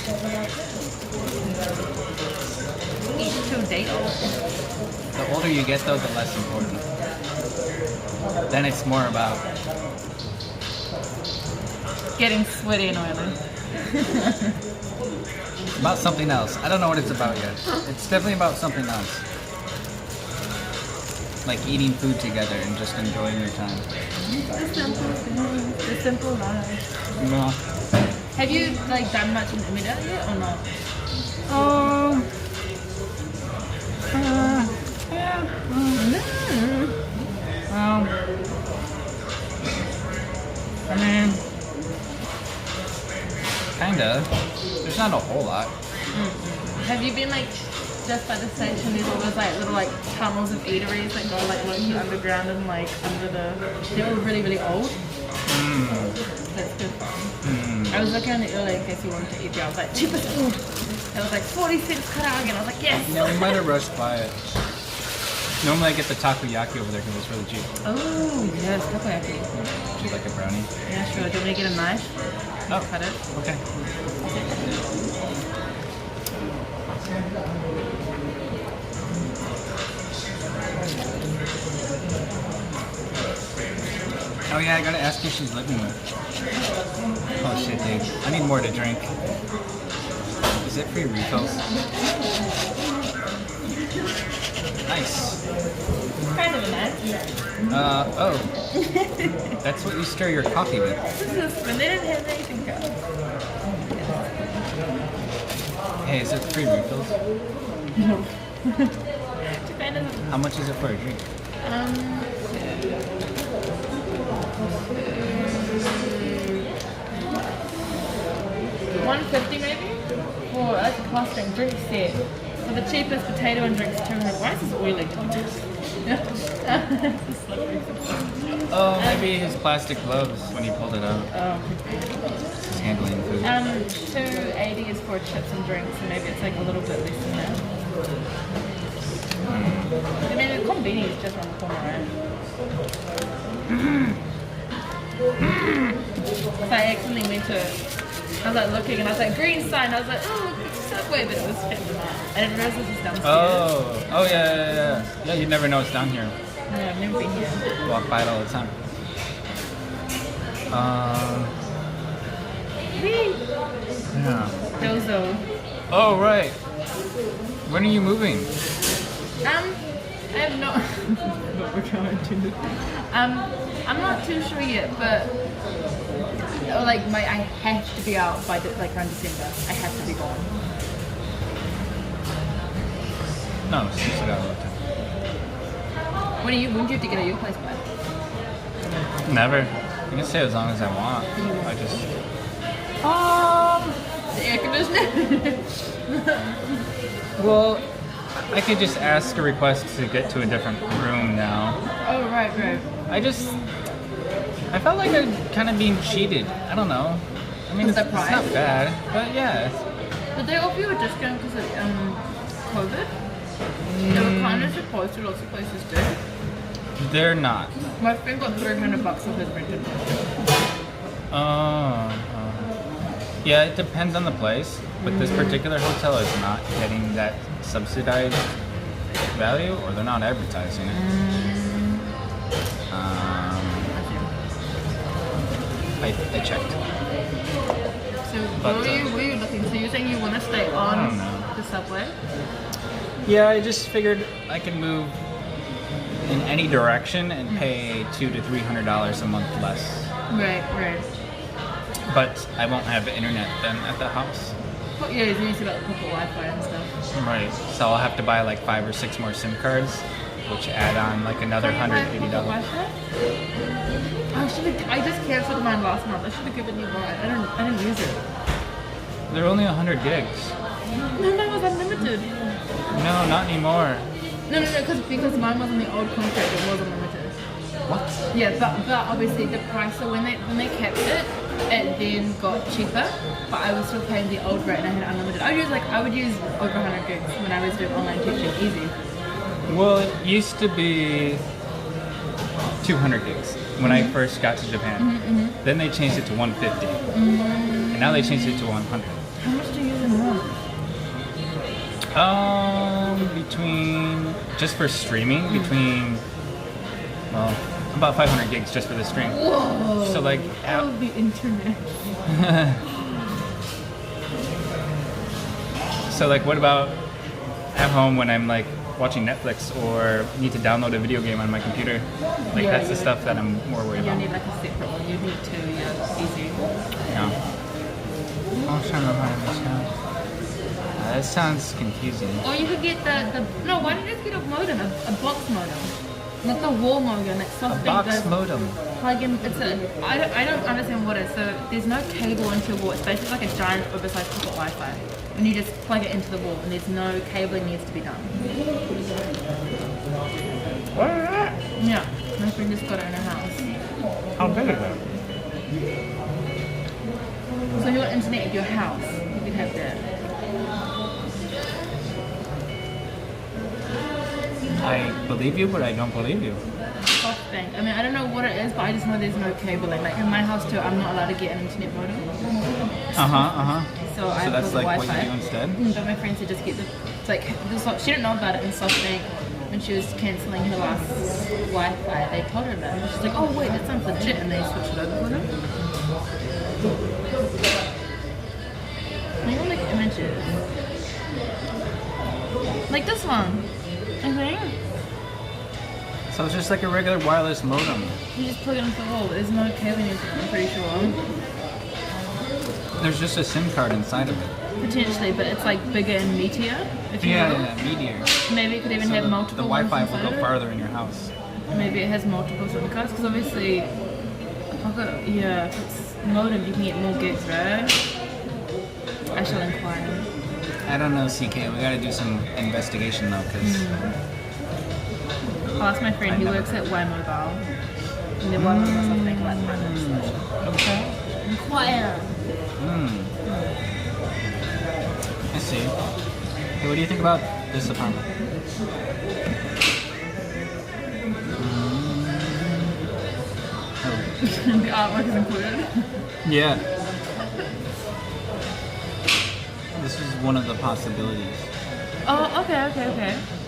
Each to date. The older you get, though, the less important. Then it's more about getting sweaty and oily. about something else. I don't know what it's about yet. It's definitely about something else. Like eating food together and just enjoying your time. The simple things, the simple life. No. Have you like done much in Umida yet or not? Yeah. I mean, kinda. There's not a whole lot. Have you been like just by the station, there's all those like little like tunnels of eateries that go like low-key underground and like under the. They were really really old. That's good fun. I was looking on it earlier in case you wanted to eat there. I was like, cheapest food. It was like 40 cents karaage, and I was like, yes. Yeah, we might have rushed by it. Normally I get the takoyaki over there because it's really cheap. Oh yes, takoyaki. Would you like a brownie? Yeah, sure. Do you want me to get a knife? Oh, cut it. Okay. Oh yeah, I gotta ask who she's living with. Oh shit, dude. I need more to drink. Is it free refills? Nice. Kind of a knife. Oh. That's what you stir your coffee with. When they didn't have anything else. Hey, is it free refills? No. How much is it for a drink? $150 maybe? Oh, that's a clustering drink set. For the cheapest potato and drinks, 200. Why is this oily? Oh, maybe his plastic gloves when he pulled it out. Oh. He's handling food. $2.80 is for chips and drinks, and maybe it's like a little bit less than that. I mean, the conveni is just around the corner, right? So I accidentally went to, I was like looking and I was like, green sign. I was like, oh, it's Subway, but it was Fitbit. I didn't realize this was downstairs. Oh, yeah. Yeah, you never know it's down here. Yeah, I've never been here. Walk by it all the time. Yeah. Dozo. Oh, right. When are you moving? I have no. What we're going to. I'm not too sure yet, but like I have to be out by around December. I have to be gone. No, it's just got a lot of time. When do you have to get at your place by? Never. I can stay as long as I want. I just. The air conditioner. Well, I could just ask a request to get to a different room now. Oh, right. I felt like I'm kind of being cheated. I don't know. I mean, it's not bad, but yeah. Did they offer you a discount because of COVID? They were kind of supposed to, lots of places do. They're not. My friend got $300 off his rented place. Yeah, it depends on the place, but this particular hotel is not getting that subsidized value, or they're not advertising it. I checked. So what were you looking? So you're saying you want to stay on the subway? Yeah, I just figured I could move in any direction and pay $200 to $300 a month less. Right. But I won't have internet then at the house. Well, yeah, you need to about pocket Wi-Fi and stuff. Right. So I'll have to buy like 5 or 6 more SIM cards, which add on like another $180. I just canceled mine last month. I should have given you mine. I didn't use it. They're only 100 gigs. No, it was unlimited. No, not anymore. No, because mine was on the old contract. It was unlimited. What? Yeah, but obviously the price. So when they kept it, it then got cheaper. But I was still paying the old rate, and I had unlimited. I would use over 100 gigs when I was doing online teaching. Easy. Well, it used to be 200 gigs when I first got to Japan. Then they changed it to 150, and now they changed it to 100. How much do you use in a month? Between just for streaming, about 500 gigs just for the stream. Whoa! So like, all the internet. So like, what about at home when I'm like watching Netflix or need to download a video game on my computer? Like that's the stuff that I'm more worried about. You need like a separate one. You need two. Yeah, easy. Yeah. I'm trying to find this now. That sounds confusing. Or you could get the no. Why don't you just get a modem, a box modem? Not the wall modem, it's A something box that modem. plug in. I don't understand what it is. So there's no cable into your wall. It's basically like a giant oversized pocket Wi-Fi. And you just plug it into the wall, and there's no cabling needs to be done. What? Yeah, my friend just got it in her house. How big is it? So your internet at your house, you could have that. I believe you, but I don't believe you. SoftBank. I mean, I don't know what it is, but I just know there's no cabling. Like in my house too, I'm not allowed to get an internet modem. So I that's put like Wi-Fi. what you do instead? But my friend said just get the. It's like she didn't know about it in SoftBank when she was cancelling her last Wi-Fi. They told her about it. She's like, oh wait, that sounds legit, and they switched it over for her. Maybe I'll make images. Like this one. I think. So it's just like a regular wireless modem. You just plug it into the wall. There's no cabling into it, I'm pretty sure. There's just a SIM card inside of it. Potentially, but it's like bigger and meatier. If you will. Yeah, meteor. Maybe it could even have multiple. The Wi-Fi ones will inside go it. farther in your house. Maybe it has multiple SIM cards because obviously, yeah, if it's modem, you can get more gigs, right? I shall inquire. I don't know, CK. We gotta do some investigation though, because I'll ask my friend. He works at Y Mobile. And then Y Mobile or something like that. Okay. Inquire. I see. Hey, what do you think about this apartment? The artwork is included. Yeah. This is one of the possibilities. Oh, okay.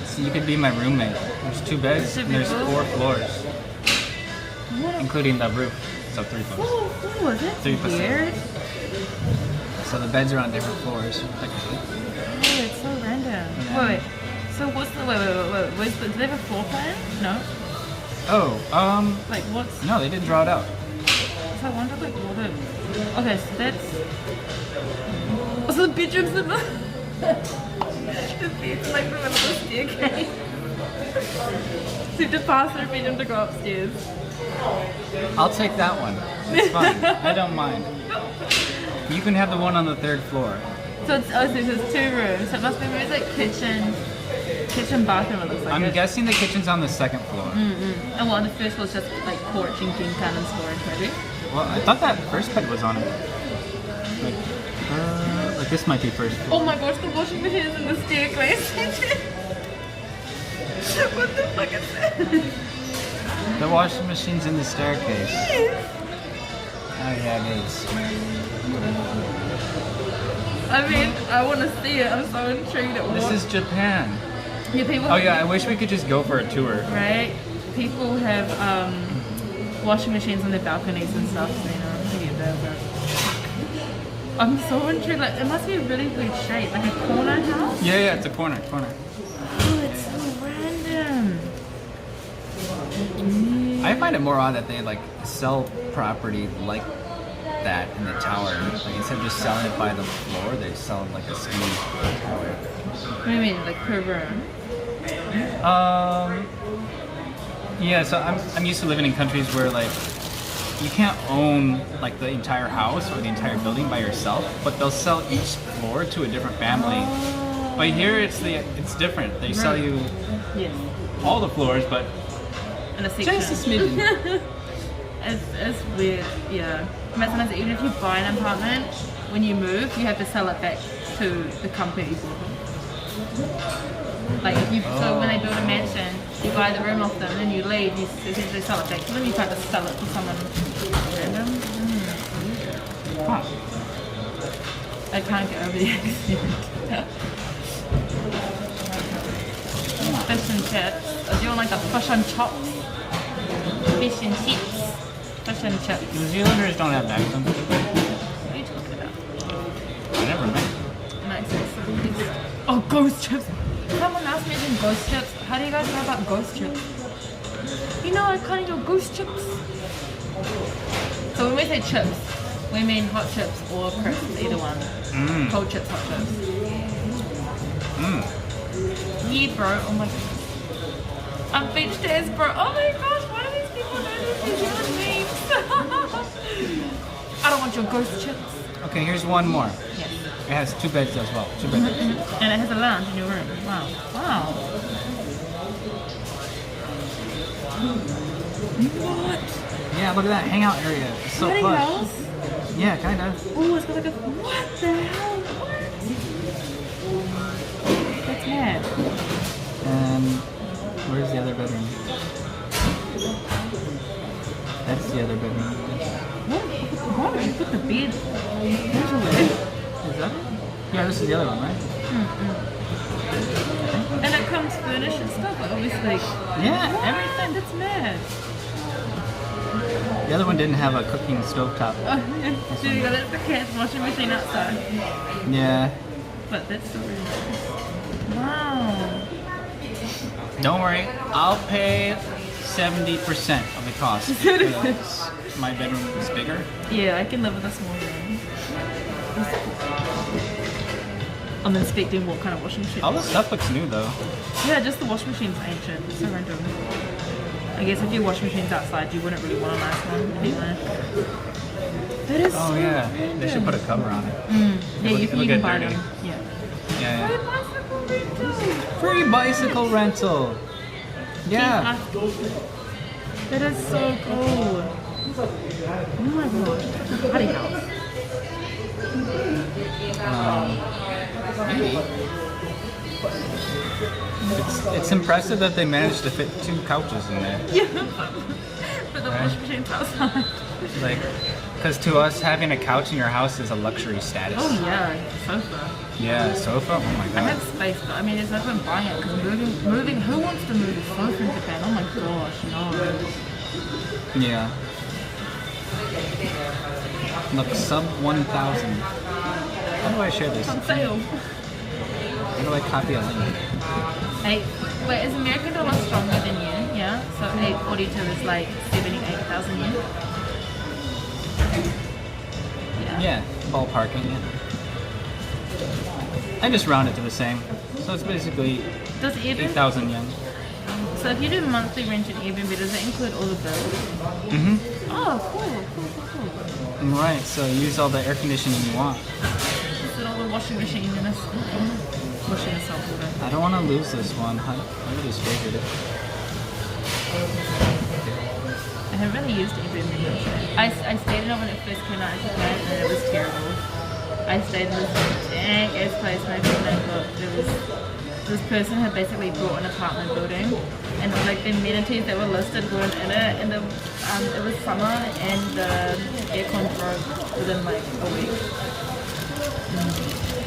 So you could be my roommate. There's 2 beds and there's 4 floors, including the roof. So 3 floors. What was it? 3%. Weird. So the beds are on different floors, technically. Oh, it's so random. Yeah. Wait. So what's the wait? Do they have a floor plan? No. Oh, Like what's? no, they didn't draw it out. So I wonder like what it. Okay, so that's. Also the bedrooms in the. The bed's like the middle of the staircase. So you have to pass through bedroom to go upstairs. I'll take that one. It's fine. I don't mind. You can have the one on the 3rd floor. So it's so it's 2 rooms. So it must be maybe like kitchen, bathroom. It looks like. I'm guessing the kitchen's on the 2nd floor. And well, the first floor is just like porch and king and storage, maybe. Well, I thought that first bed was on it. Like this might be first floor. Oh my gosh, the washing machine is in the staircase. What the fuck is that? The washing machine's in the staircase. Yes. Oh yeah, it is. I mean, I want to see it. I'm so intrigued at This is Japan. Yeah, people. Oh yeah, I wish we could just go for a tour. Right? People have washing machines on their balconies and stuff, so you know, to get there, but I'm so intrigued. Like, it must be a really weird shape, like a corner house. Yeah, it's a corner. Oh, it's so random. I find it more odd that they like sell property like that in the tower. Like instead of just selling it by the floor, they sell it like a skinny tower. What do you mean, like per room? Yeah, so I'm used to living in countries where like you can't own like the entire house or the entire building by yourself, but they'll sell each floor to a different family. But here it's different. They sell you all the floors, but in a section. just a smidgen. It's weird, yeah. But sometimes even if you buy an apartment, when you move, you have to sell it back to the company you bought it. Like if you, so when they build a mansion, you buy the room off them, and then you leave, you essentially sell it back to them. You can't just sell it to someone random. Huh. I can't get over the accent. Fish and chips. Do you want like the fish and chops? Fish and chips. Fish and chips. New Zealanders don't have accents. What are you talking about? I never met. Nice. Oh, ghost chips. Someone asked me in ghost chips. How do you guys know about ghost chips? You know, I can't eat ghost chips. So when we say chips, we mean hot chips or crisps, either one. Cold chips, hot chips. Yeah, bro. Oh my god. I'm beach days, bro. Oh my gosh, why do these people know these New Zealand memes? I don't want your ghost chips. Okay, here's one more. Yes. It has 2 beds as well. 2 beds. And it has a lounge in your room. Wow. Wow. What? Yeah, look at that hangout area. It's so Wedding plush. house? Yeah, kind of. Oh, it's got like a. What the hell? What? That's mad. And where's the other bedroom? That's the other bedroom. What? Why would you put the bed? There's a way. Is that it? Yeah, this is the other one, right? And it comes furnished and stuff, but obviously. Yeah, everything. That's mad. The other one didn't have a cooking stovetop. Oh, yeah. There you go, that's the cat's washing machine outside. Yeah. But that's so really nice. Wow. Don't worry, I'll pay 70% of the cost because my bedroom is bigger. Yeah, I can live in a small room. I'm inspecting what kind of washing machine. All the stuff looks new though. Yeah, just the washing machine's ancient. It's so random. I guess if your washing machine's outside, you wouldn't really want a nice one anyway. That is Oh so yeah, random. they should put a cover on it. Yeah, you can get buy dirty. them. Yeah. Yeah. bicycle rental. Free bicycle rental. Yeah. That is so cool. Oh my god. Party house. Maybe. It's impressive that they managed to fit 2 couches in there. Yeah. But the washing machine's outside. Like, because to us, having a couch in your house is a luxury status. Oh yeah, sofa. Yeah, sofa? Oh my I god. have space, but I mean, it's not even buying it because moving. Who wants to move a sofa in Japan? Oh my gosh, no. Yeah. Look, sub 1,000. How do I share this? On sale. How do I copy a link? Wait, is American dollar stronger than yen? Yeah. So 842 is like 78,000 yen. Yeah, ballparking it. I just round it to the same. So it's basically Does Airbnb? 8,000 yen. So if you do monthly rent in Airbnb, does that include all the bills? Mm-hmm. Oh, cool. Right, so use all the air conditioning you want. Just all the washing machine in a washing a self water. I don't want to lose this one. I really just figured it. I haven't really used Airbnb much. I stayed in it when it first came out in Japan and it was terrible. I stayed in this dank ass place and I couldn't look. There was this person had basically bought an apartment building and like the amenities that were listed weren't in it and it was summer and the aircon broke within like a week.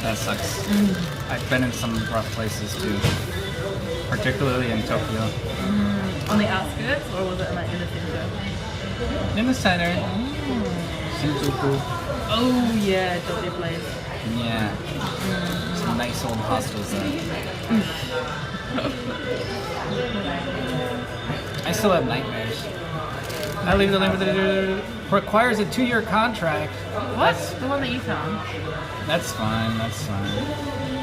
That sucks. I've been in some rough places too, particularly in Tokyo. On the outskirts or was it like in the center? In the center. Shinjuku. Oh yeah, dodgy place. Yeah. Some nice old hostels there. I still have nightmares. I leave the limited requires a 2-year contract. What? The one that you found? That's fine.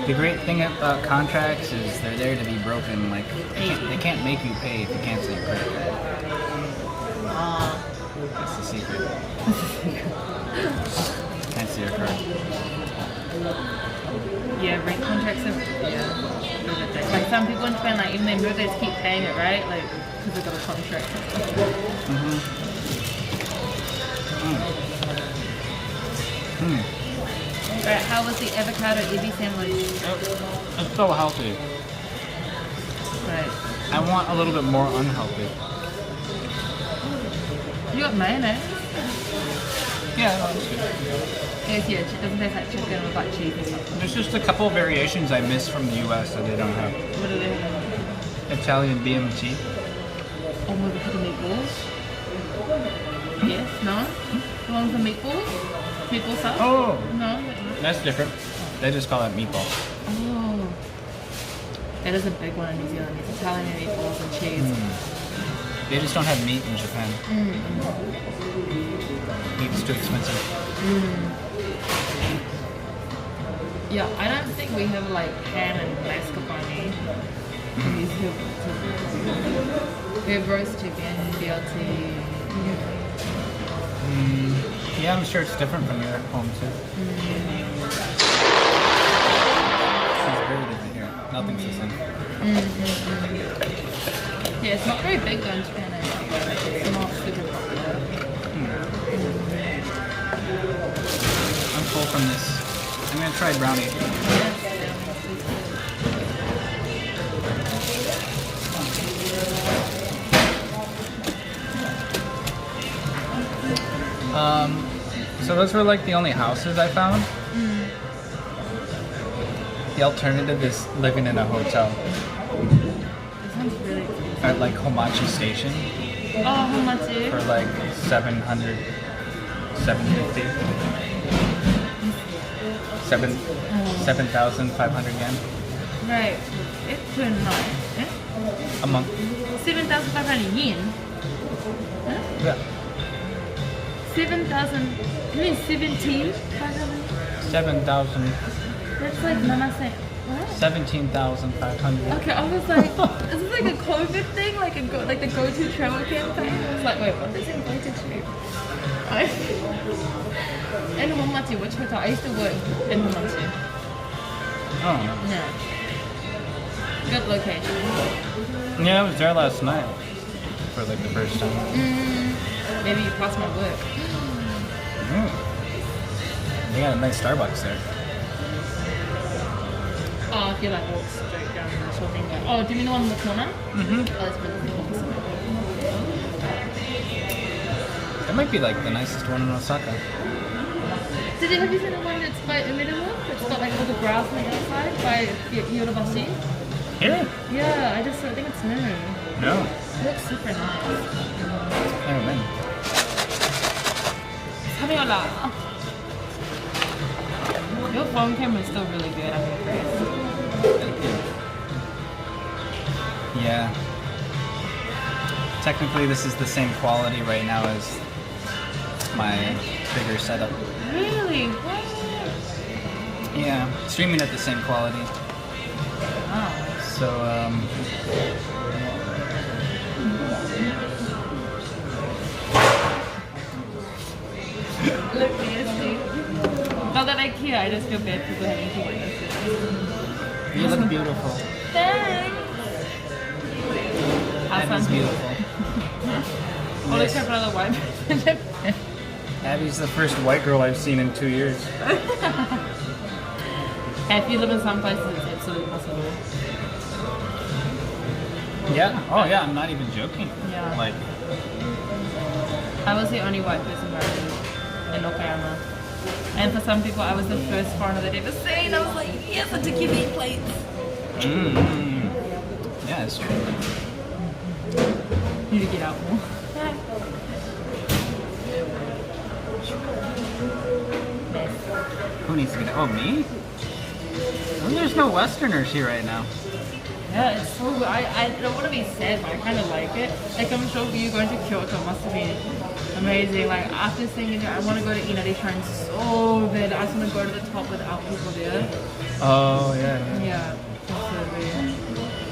The great thing about contracts is they're there to be broken. Like they can't make you pay if you cancel your credit card. That's the secret. Cancel your card. Yeah, rent contracts are like some people in Japan, like even they move, they just keep paying it, right? Like because they've got a contract. Alright, how was the avocado ebi sandwich? It's so healthy. Right. I want a little bit more unhealthy. You got mayonnaise? Yeah, no, it's good. Yes, yeah, it doesn't taste like chicken with like cheese and stuff. There's just a couple of variations I miss from the US that they don't have. What are they having? Italian BMT. Oh, with the meatballs? Yes? No? The one with the meatballs? Meatball sauce? Oh! No? That's different. They just call it meatball. Oh. That is a big one in New Zealand. It's Italian meatballs and cheese. They just don't have meat in Japan. Meat's too expensive. Yeah, I don't think we have like ham and mascarpone. We have roast chicken, BLT. Yeah, I'm sure it's different from your home too. It's very different here. Nothing's the same. Yeah, it's not very big though in Japan. It's not super popular. I'm full from this. I'm gonna try brownie. So those were like the only houses I found. The alternative is living in a hotel. It sounds really expensive. At like Homachi Station. Oh, how much is For like 700, 750. 7,500 yen. Right. It's pretty nice. A month. 7,500 yen. Huh? Yeah. 7,000. You mean 17,500? 7,000. That's like 7,000. What? 17,500. Okay, I was like, is this like a COVID thing? Like like the go-to travel campaign? I was like, wait, what is it going to do? In Homachi, which hotel? I used to work in Homachi. Oh. Yeah. Good location. Yeah, I was there last night for like the first time. Maybe you passed my work. They got a nice Starbucks there. Oh, if you like walk straight down the shopping mall. Oh, do you mean the one in the corner? Oh, that's really cool. That might be like the nicest one in Osaka. Have you seen the one that's by Umedama? It's got like all the grass on the outside by Yodobashi? Here? Yeah, I think it's new. No. It looks super nice. Never been. Your phone camera is still really good. I'm impressed. Thank you. Yeah. Technically, this is the same quality right now as my bigger setup. Really? What? Yeah, streaming at the same quality. Oh. So, Look nasty. Not that I care, I just feel bad for people having to witness it. you look beautiful. Thanks! Abby's beautiful. Holy crap, another white person. Abby's the first white girl I've seen in 2 years. If you live in some places, it's absolutely possible. Yeah. Oh yeah, I'm not even joking. Yeah. Like, I was the only white person in Okayama. And for some people, I was the first foreigner they'd ever seen. I was like, yes, I took your meat plates. Yeah, it's true. You need to get out more. Who needs to get? Oh, me? Oh, there's no Westerners here right now. Yeah, it's so. I don't want to be sad, but I kind of like it. Like, I'm sure for you going to Kyoto must have been amazing. Like, after seeing it, I want to go to Inari Shrine so bad. I just want to go to the top without people there. Oh, yeah. Yeah, absolutely.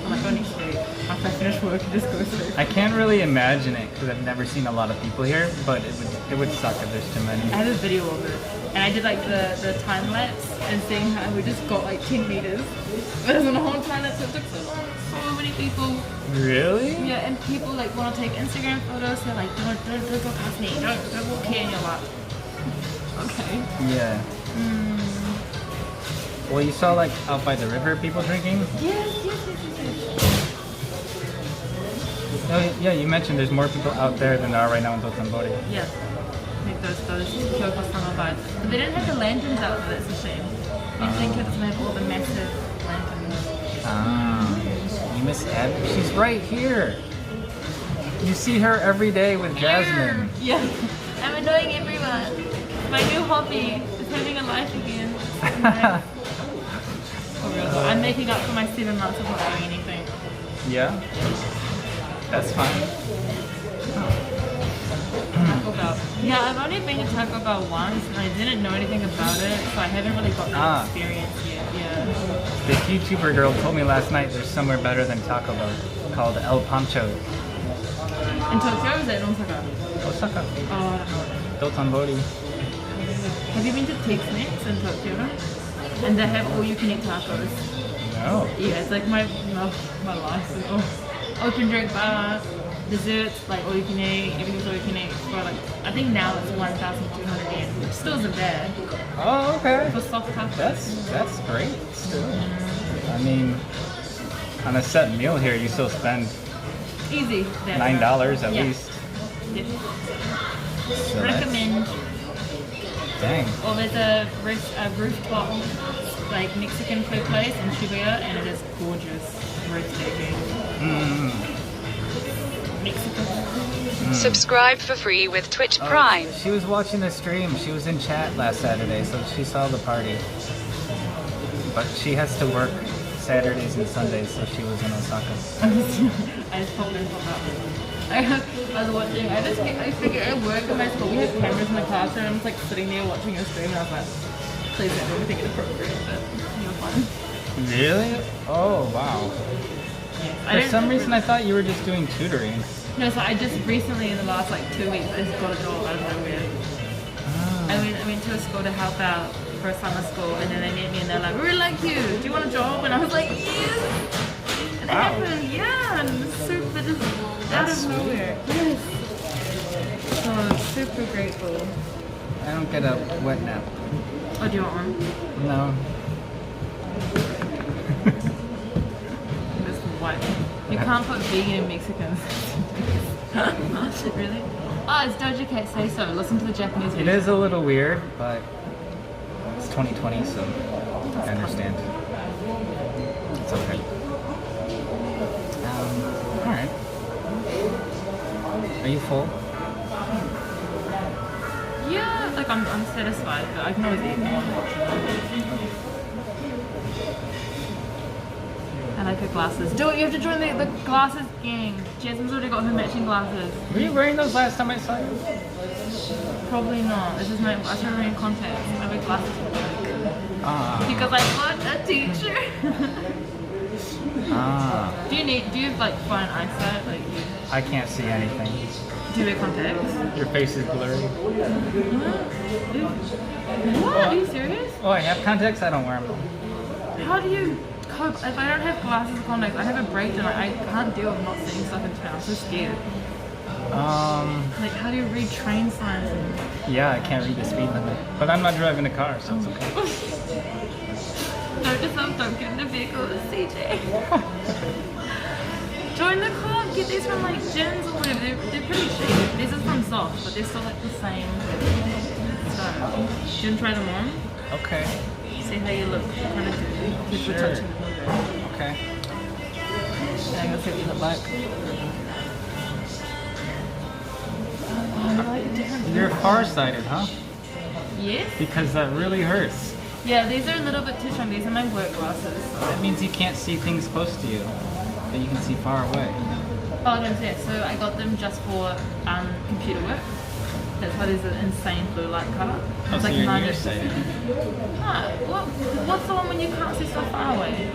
I'm like, go next week. After I finish work, just go straight. I can't really imagine it because I've never seen a lot of people here, but it would suck if there's too many. I have a video of it, and I did like the time lapse and seeing how we just got like 10 meters. But it was on a whole time lapse, so it took so long. So many people. Really? Yeah, and people like want to take Instagram photos. They're like, don't go past me. Don't walk here, and you're like, okay. Yeah. Well, you saw like out by the river people drinking? Yes. Oh, yeah, you mentioned there's more people out there than there are right now in Dotonbori. Yeah. Like those Kyoko summer vibes. But they didn't have the lanterns out there, that's a shame. You'd think it's made all the massive lanterns. Ah, you miss Abby? She's right here. You see her every day with Jasmine. Yeah. I'm annoying everyone. My new hobby is having a life again. So nice. For real though. I'm making up for my 7 months of not doing anything. Yeah? That's fine. Taco Bell. Yeah, I've only been to Taco Bell once and I didn't know anything about it, so I haven't really got the experience yet. Yeah. This YouTuber girl told me last night there's somewhere better than Taco Bell called El Pancho. In Tokyo or is it in Osaka? Osaka. Oh, I don't know. Dotonbori. Have you been to Tex-Mex in Tokyo? And they have all-you-can-eat tacos. No. Yeah, it's like my life. Open drink bar, desserts, like all-you-can-eat, everything's all-you-can-eat. For like, I think now it's 1,200 yen, which still isn't bad. Oh, okay. For soft tacos. That's great. Still. I mean, on a set meal here, you still spend Easy. $9 at least. Yeah. So Recommend. Dang. Well, there's a rooftop like Mexican food place in Shibuya, and it is gorgeous. Breathtaking. Mexican. Subscribe for free with Twitch Prime. She was watching the stream. She was in chat last Saturday, so she saw the party. But she has to work Saturdays and Sundays, so she was in Osaka. I just popped in for that. I was watching. I figured at work in my school we have cameras in the classroom. I was like sitting there watching a stream, and I was like, please don't do anything inappropriate, but you're fine. Really? Oh wow. Yeah. For some reason, I thought you were just doing tutoring. No, so I just recently, in the last like 2 weeks, I just got a job out of nowhere. I went to a school to help out for a summer school, and then they met me and they're like, we really like you, do you want a job? And I was like, yes! And it happened, yeah, and super just out of nowhere. Yes. So I'm super grateful. I don't get a wet nap. Oh, do you want one? No. This white. You can't put vegan in Mexicans. Really? Oh, it's Doja Cat Say So. Listen to the Japanese It version. is a little weird, but it's 2020, so I understand. It's okay. Alright. Are you full? Yeah, like I'm satisfied, but I can always eat more. I like her glasses. Do it, you have to join the glasses gang. Jasmine's already got her matching glasses. Were you wearing those last time I saw you? Probably not. This is I started wearing contacts. I wear glasses for work. Because I'm not a teacher. Do you have like fine eyesight? Like you? I can't see anything. Do you wear contacts? Your face is blurry. What? Are you serious? Oh, I have contacts? I don't wear them. How do you cope? If I don't have glasses or contacts, I have a breakdown. I can't deal with not seeing stuff in town. I'm so scared. Like, how do you read train signs? Yeah, I can't read the speed limit. But I'm not driving a car, so it's okay. Don't get in the vehicle, CJ. Join the club. Get these from like gyms or whatever. They're pretty cheap. These are from Soft, but they're still like the same. So, you want to try them on? Okay. See how you look. Kind of good. Sure. Okay. I'm gonna see what you look like. You're farsighted, huh? Yes. Because that really hurts. Yeah, these are a little bit too strong. These are my work glasses. That means you can't see things close to you, that you can see far away. Oh, no, yeah. So I got them just for computer work. That's why there's an insane blue light color. Oh, so you're nearsighted. What's the one when you can't see so far away?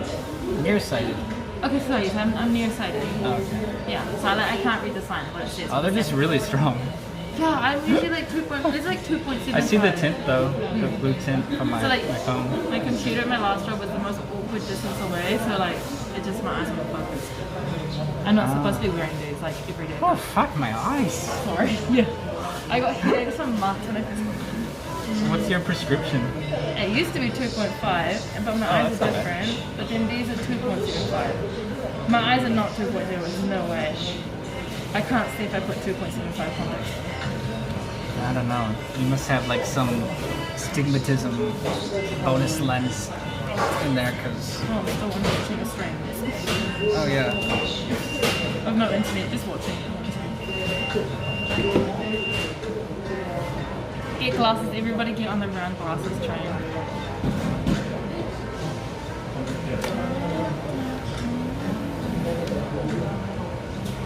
Nearsighted. Okay, sorry, so I'm nearsighted. Oh, okay. Yeah, so I can't read the sign, what it says. Oh, they're just really strong. Yeah, I'm usually like 2.5. It's like 2.75. I see the tint though, the blue tint from my, so like, my phone. My computer at my last job was the most awkward distance away, so like, it just, my eyes were focused. I'm not supposed to be wearing these like every day. Oh, fuck my eyes. Sorry. Yeah. I got headaches from months when I first got them. What's your prescription? It used to be 2.5, but my eyes are different. But then these are 2.75. My eyes are not 2.0, there's no way. I can't see if I put 2.75 contacts. I don't know. You must have like some stigmatism bonus lens in there, because... Oh, I'm still watching the stream. Oh yeah. I've no internet, just watching it. Get glasses, everybody get on the round glasses train.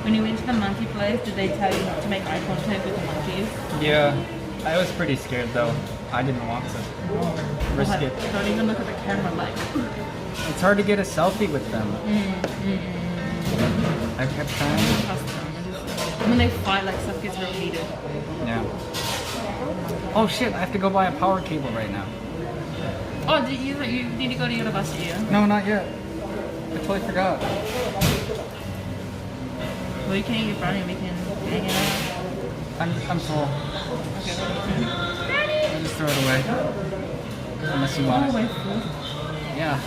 When you went to the monkey place, did they tell you not to make eye contact with the monkeys? Yeah, I was pretty scared though. I didn't want to risk it. Don't even look at the camera like. It's hard to get a selfie with them. I kept trying. And when they fight, like stuff gets real heated. Yeah. Oh shit! I have to go buy a power cable right now. Oh, you need to go to university? Yeah? No, not yet. I totally forgot. Well, you can eat your brownie. We can hang it out. I'm full. Okay. I'll just throw it away. Unless you want it. Yeah.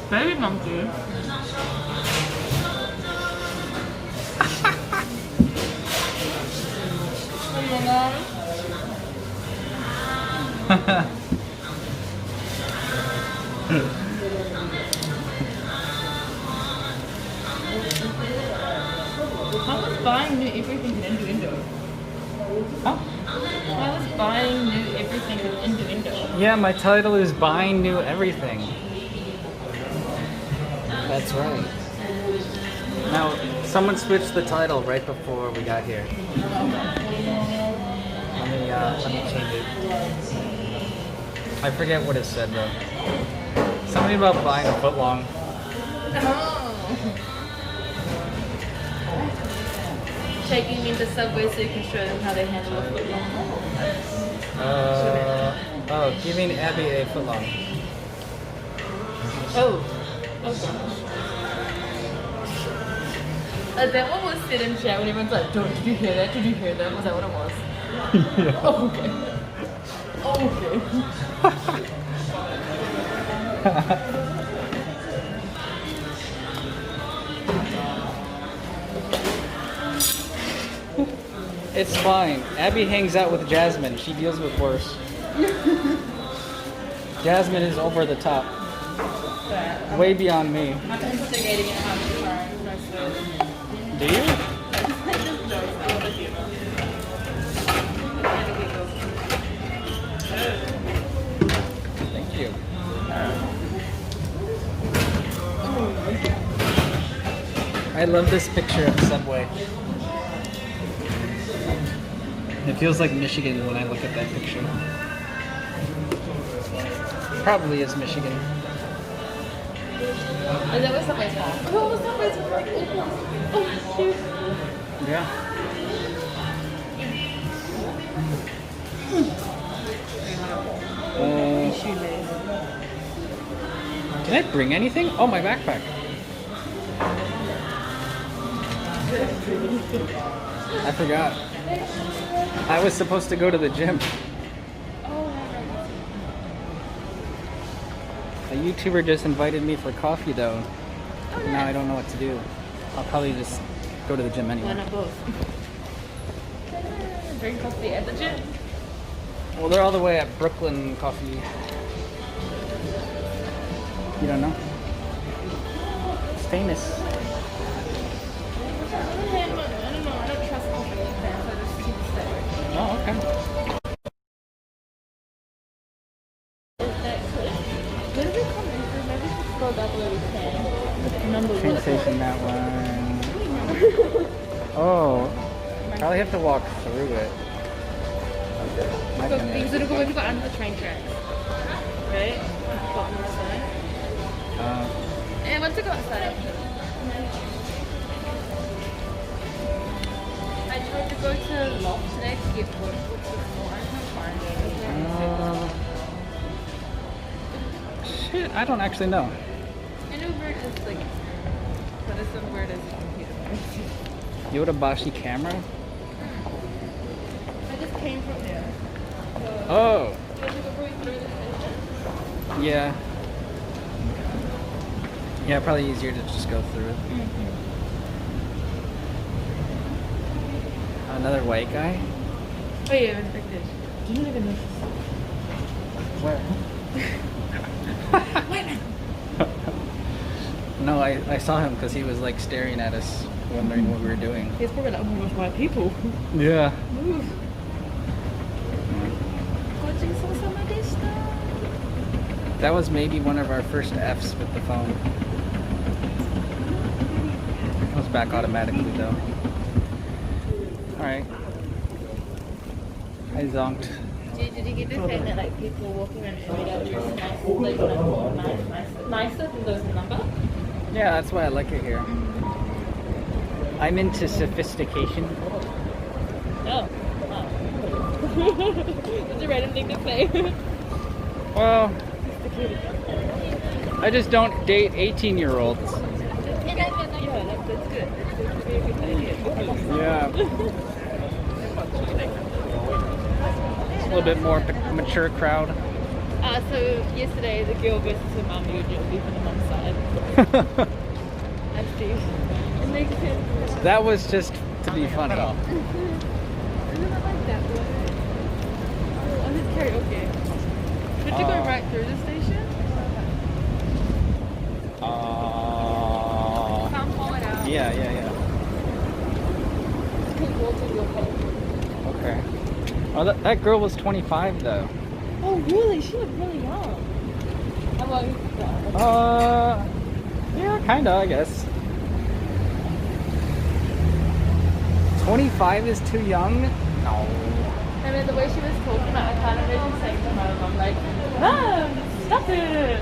Baby monkey. How was buying new everything in Indo? Huh? How was buying new everything in Indo? Yeah, my title is Buying New Everything. That's right. Now, someone switched the title right before we got here. Let me change it. I forget what it said though. Something about buying a footlong. Taking me to Subway so you can show them how they handle a footlong. Oh, giving Abbey a footlong. Oh gosh. That one was sit in chat when everyone's like, did you hear that? Did you hear that? Was that what it was? Yeah. Oh, okay. Oh, okay. It's fine. Abby hangs out with Jasmine. She deals with worse. Jasmine is over the top. Way beyond me. I'm instigating it half the time myself. Do you? Thank you. I love this picture of Subway. It feels like Michigan when I look at that picture. Probably is Michigan. Is that what Subway's called? Oh, Subway's like oh, cute. Yeah. Did I bring anything? Oh, my backpack. I forgot. I was supposed to go to the gym. A YouTuber just invited me for coffee though. Now I don't know what to do. I'll probably just go to the gym anyway. Why not both? Drink coffee at the gym? Well, they're all the way at Brooklyn Coffee. You don't know? It's famous. I don't trust coffee fans, so I just keep it stay. Oh, okay. Where did we come in from? Maybe we should scroll down where we can. Train station, that one. Oh, probably have to walk through it. Because it'll go when you go under the train tracks. Right? Go on the side. And once you go outside. I tried to go to Loft today to get books before. I can't find it. Shit, I don't actually know. I know where it is, like, but it's where it is computer. Yodabashi camera? I just came from there. Oh. Yeah. Yeah, probably easier to just go through it. Another white guy? Oh yeah, infected. Do you even know? Where? No, I saw him because he was like staring at us, wondering what we were doing. He's probably like, oh my gosh, white people. Yeah. Move. That was maybe one of our first F's with the phone. It was back automatically though. Alright. I zonked. Did you get the thing that like people walking around the street are nicer than those in number? Yeah, that's why I like it here. I'm into sophistication. Oh. That's a random thing to say. Well, I just don't date 18-year-olds. Yeah, that's good. That's a very good idea. Yeah. A little bit more mature crowd. So yesterday the girl versus her mum, you would be from the mum's side. I see. It makes sense. That was just to be funny. Isn't it like that way? Oh, this karaoke. Should you go right through the station? Can't pull it out. Yeah. Keep walking your way. Okay. Oh, that girl was 25 though. Oh really? She looked really young. How long is that? Yeah, kinda, I guess. 25 is too young? No. I mean, the way she was talking, I can't imagine saying to my mom, like, Mom, stop it!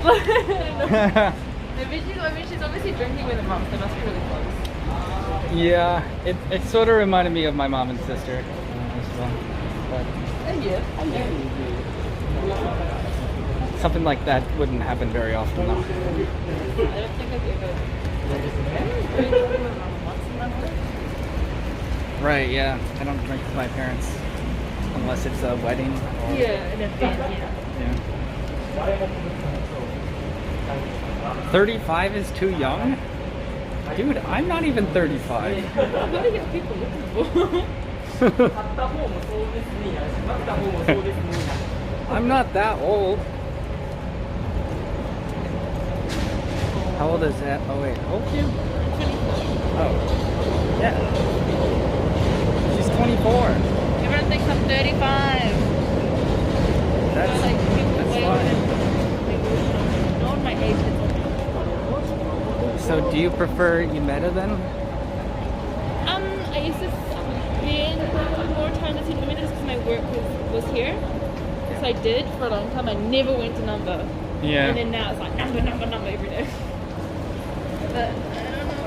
She's obviously drinking with her mom, so it must be really close. Yeah, it sort of reminded me of my mom and sister as well. But something like that wouldn't happen very often, though. I don't think I've ever. Right, yeah. I don't drink with my parents unless it's a wedding. Or, Yeah, an event, yeah. 35 is too young? Dude, I'm not even 35. What do you people looking for? I'm not that old. How old is that? Oh wait, how old are you? 24. Oh, yeah. She's 24. Everyone thinks I'm 35. That's like people way older fine. than no one my age is. So do you prefer Yumeda then? I used to spend more time at St. Minutes because my work was here. So I did for a long time. I never went to number. Yeah. And then now it's like number every day. But I don't know.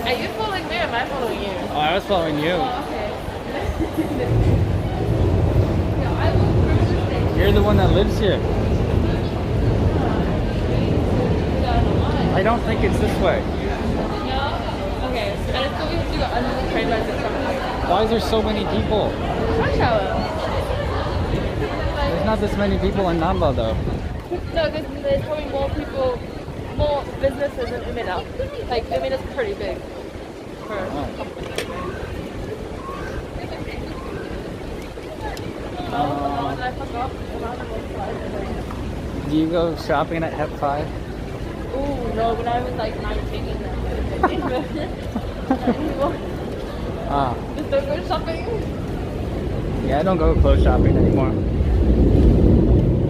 Are you following me or am I following you? Oh, I was following you. Oh, okay. Yeah, I will through the station. You're the one that lives here. I don't think it's this way. No? Okay. I just thought we had to go under the train lines or something. Why is there so many people? Rush hour. There's not this many people in Namba though. No, there's probably more people, more businesses in Umeda. Like, Umeda's pretty big. I forgot. Do you go shopping at Hep 5? Ooh, no, when I was like 19 Ah. Just don't go shopping. Yeah, I don't go clothes shopping anymore.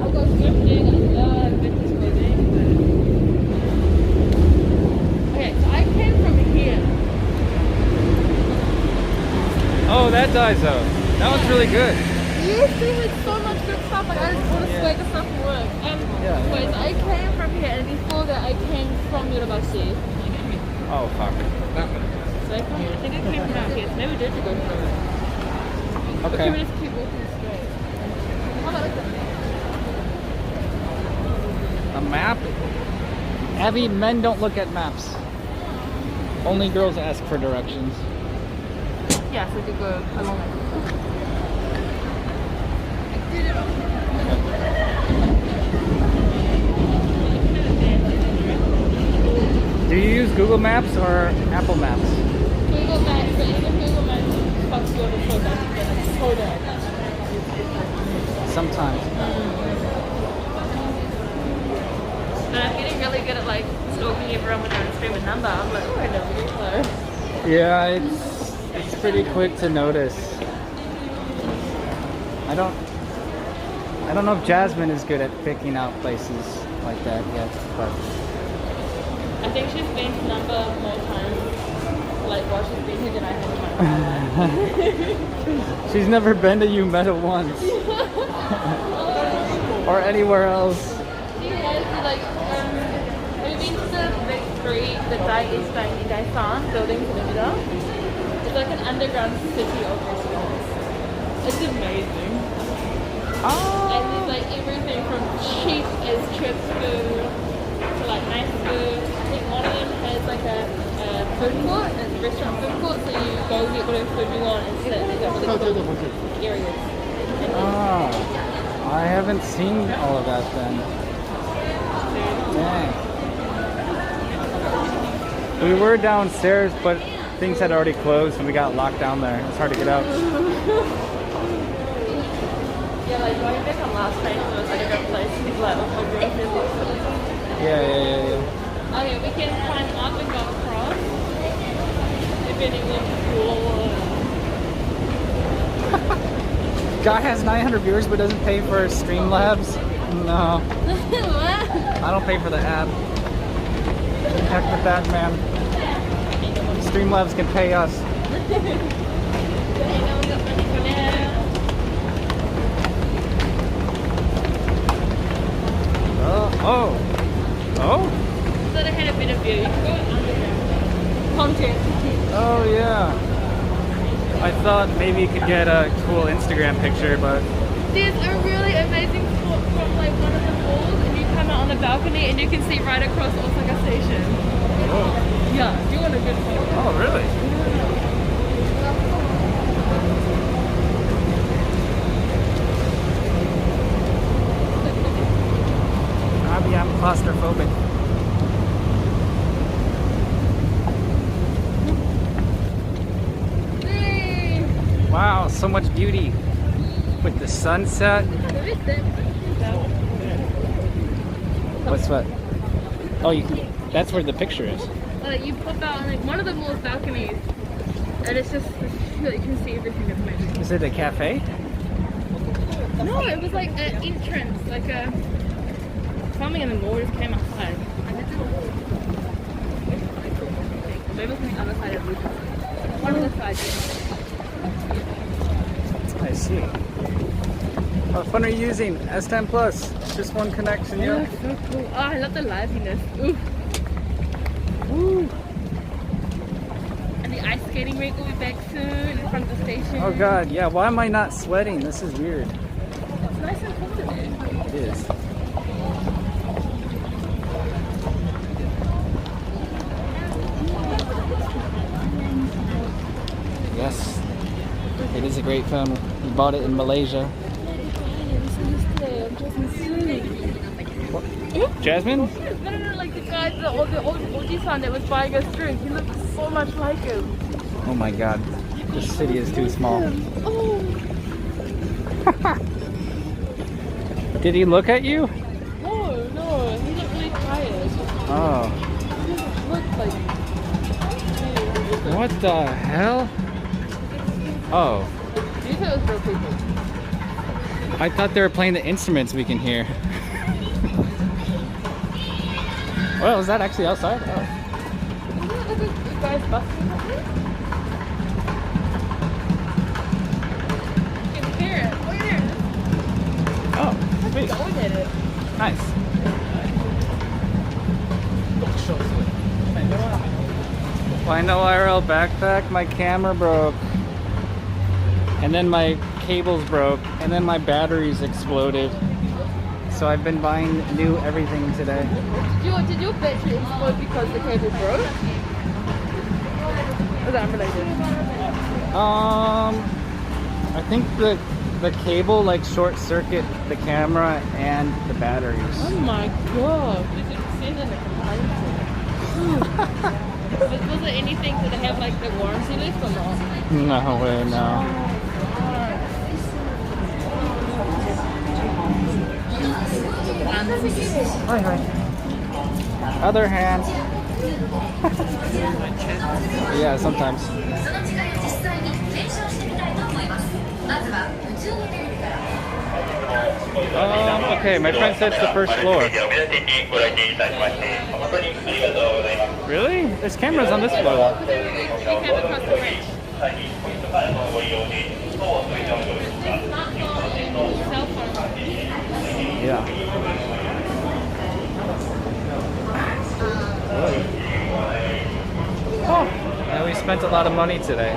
I'll go thrifting. I love vintage clothing. Okay, so I came from here. Oh, that Daiso. That was really good. Yes, they had so much good stuff. Like, I just want to swag the stuff from work. Wait, so I came from here, and before that, I came from university. Oh, fuck. So I think I came from out here, so maybe we did go through it. Okay. We just keep walking straight. How about this? A map? Abbey, men don't look at maps. Only girls ask for directions. Yeah, so we could go along it. Do you use Google Maps or Apple Maps? Google Maps, but even Google Maps fucks you over so bad. So bad. Sometimes. And I'm getting really good at like stalking everyone when they're in stream with number. I'm like, oh, I know where you are. Yeah, it's pretty quick to notice. I don't know if Jasmine is good at picking out places like that yet, but I think she's been to number more times like while she's been here than I have in my life. She's never been to Umeda once. Or anywhere else. She has like have you been to the big three, the Daisan buildings in the middle? It's like an underground city of restaurants. It's amazing. Oh. And there's like everything from cheap as trip food to like nice food. I think one of them has like a food court, a restaurant food court, so you go get whatever food you want and sit. They've got really cool areas. Oh, I haven't seen all of that then. Dang. We were downstairs, but things had already closed and we got locked down there. It's hard to get out. Yeah, like going back on last night to those underground places, like Yeah. Okay, we can climb up and go across. If anyone's cool. Guy has 900 viewers but doesn't pay for Streamlabs. No. What? I don't pay for the app. Heck with that, man. Streamlabs can pay us. Oh. So they had a bit of view. You can go underground. Content. Oh yeah. I thought maybe you could get a cool Instagram picture, but There's a really amazing spot from like one of the malls, and you come out on the balcony and you can see right across Osaka Station. oh, Yeah, you want a good photo. oh really? Abbey, I'm claustrophobic. Wow, so much beauty with the sunset. What's what? Oh, you can, that's where the picture is. You pop out on like one of the mall's balconies, and it's just you can see everything. It's amazing. Is it a cafe? No, it was like an entrance, like a something in the mall just came outside. Maybe it's on the other side of the one of the sides. I see. What phone are you using? S10 Plus. Just one connection, Oh, yeah? it's so cool. Oh, I love the liveliness. Ooh. Woo. And the ice skating rink will be back soon in front of the station. Oh god, yeah. Why am I not sweating? This is weird. It's nice and cool today. It is. Yes. It is a great phone. We bought it in Malaysia. What? Jasmine? No, like the guy, the old Oji-san that was buying us drink. He looked so much like him. Oh my god. This city is too small. Oh. Did he look at you? No, he looked really tired. Oh. He looked like... What the hell? Oh. You thought it was real people. I thought they were playing the instruments we can hear. Well, is that actually outside? Oh. Isn't that like a guy's busking? You can hear it. Oh, yeah. Oh, sweet. Going at it. Nice. Find IRL backpack, my camera broke. And then my cables broke. And then my batteries exploded. So I've been buying new everything today. Did your battery explode because the cable broke? Or is that unrelated? I think the cable like short circuit the camera and the batteries. Oh my god! Did you send in a complaint? Was it anything that they have like the warranty left or not? No way, no. Hi. Other hand. Yeah, sometimes. Okay, my friend said it's the first floor. Really? There's cameras on this floor. you came across the bridge. Cell phone. Yeah. Oh, and we spent a lot of money today.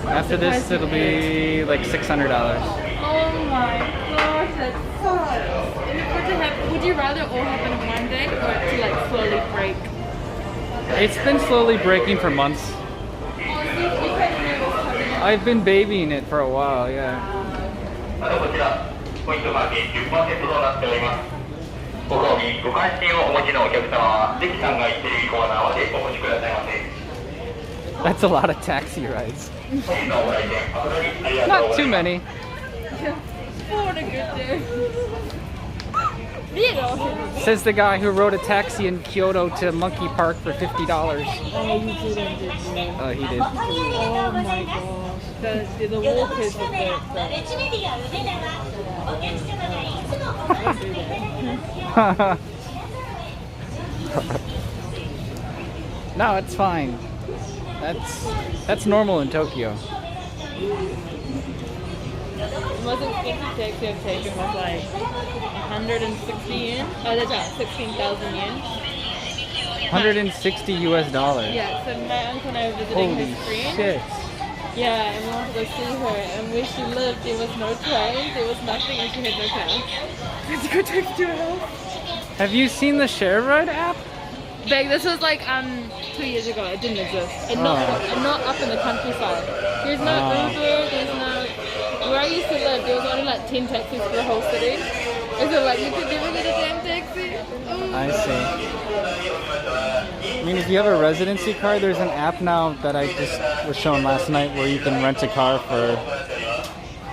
After this, it'll be like $600. Oh my gosh, that sucks. Would you rather all happen in one day or to like slowly break? It's been slowly breaking for months. I've been babying it for a while, yeah. That's a lot of taxi rides. Not too many. What a good day. Says the guy who rode a taxi in Kyoto to Monkey Park for $50. Oh, you didn't, did you? Oh, he did. Oh my gosh. The walkers were No, it's fine. That's normal in Tokyo. The most expensive taxi I've taken was like 160 yen. Oh, that's about 16,000 yen. 160 US dollars. Yeah, so my uncle and I were visiting Holy his friend. shit. Yeah, and we wanted to go see her. And where she lived, there was no train, there was nothing, and she had no car. We had to go take her to her house. Have you seen the Share Ride app? Babe, this was like 2 years ago. It didn't exist, and not up in the countryside. There's no Uber. There's no. Where I used to live, there was only like 10 taxis for the whole city. And so like you could never get a damn taxi. I see. I mean, if you have a residency card, there's an app now that I just was shown last night where you can rent a car for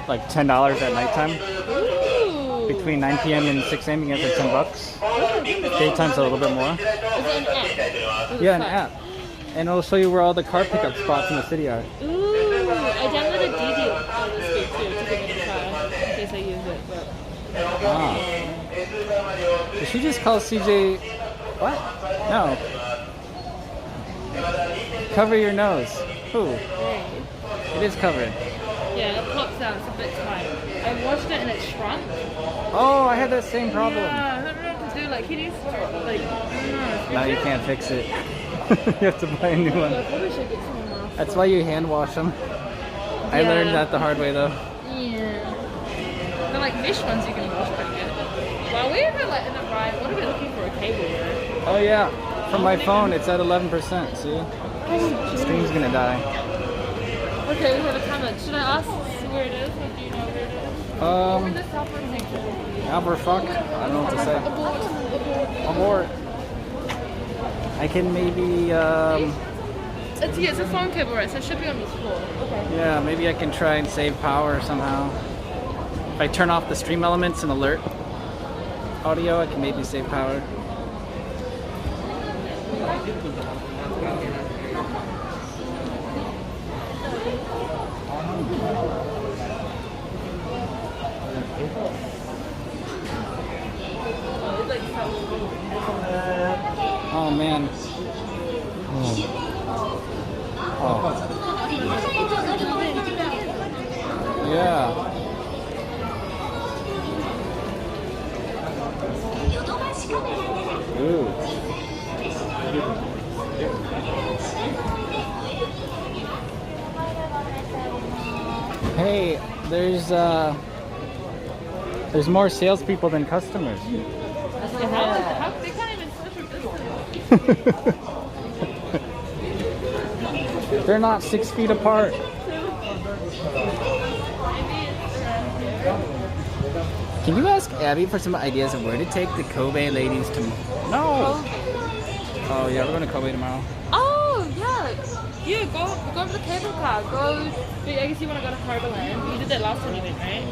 like $10 at nighttime. Ooh. Between 9 p.m. and 6 a.m. you get for $10. Daytime's a little bit more. Is it an app? Yeah, an app. And it'll show you where all the car pickup spots in the city are. Ooh, I downloaded Didi on this week too to give it a try in case I use it. But... Ah. Did she just call CJ? What? No. Cover your nose. Ooh. It is covered. Yeah, it pops out. It's a bit tight. I washed it and it shrunk. Oh, I had that same problem. Yeah, I don't know what to do. Like, he needs to, like, I don't know. Now you can't fix it. You have to buy a new one. I probably should get someone else. That's why you hand wash them. I learned that the hard way though. Yeah. The like mesh ones you can wash pretty good. While we were like in a ride, what are we looking for a cable? Oh yeah. From my phone, it's at 11%. See? The screen's gonna die. Okay, we have a comment. Should I ask where it is, or do you know where it is? Where's the cell phone section? Albert, fuck. I don't know what to say. Abort. I can maybe. It's a phone cable, right? So it should be on the floor. Okay. Yeah, maybe I can try and save power somehow. If I turn off the stream elements and alert audio, I can maybe save power. Oh man. Oh. Yeah. Ooh. Hey, there's more salespeople than customers. How they can't even social distance. They're not 6 feet apart. Can you ask Abby for some ideas of where to take the Kobe ladies to? No. Oh yeah, we're going to Kobe tomorrow. Oh yeah. Yeah, go over the cable car. Go. I guess you want to go to Harborland. You did that last time you went, right?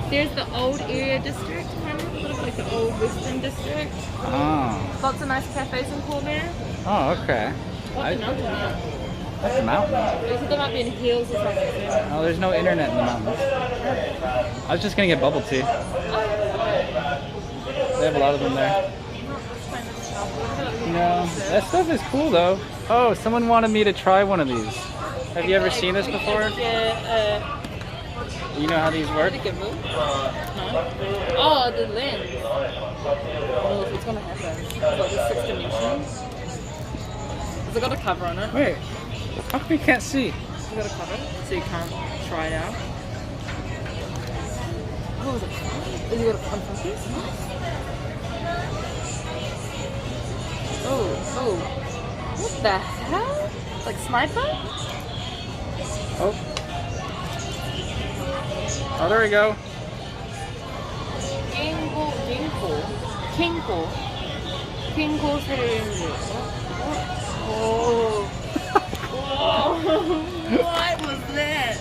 There's the old area district, kind of, sort of like the old western district. Oh. Lots of nice cafes and cool there. Oh, okay. What's the mountain there? That's a mountain. They said there might be in hills or something. Oh, there's no internet in the mountains. I was just gonna get bubble tea. They have a lot of them there. know. That stuff is cool though. Oh, someone wanted me to try one of these. Have you ever seen this before? Yeah. You know how these work? No. Oh, the lens. Oh, it's gonna happen. What, the 6 dimensions? Has it got a cover on it? Wait, how come you can't see? Has it got a cover? So you can't try it out? Oh, is it fun? Has it got a fun focus? Oh. What the hell? Like sniper? Oh, there we go. Kinko 세례인데. Oh. What was that?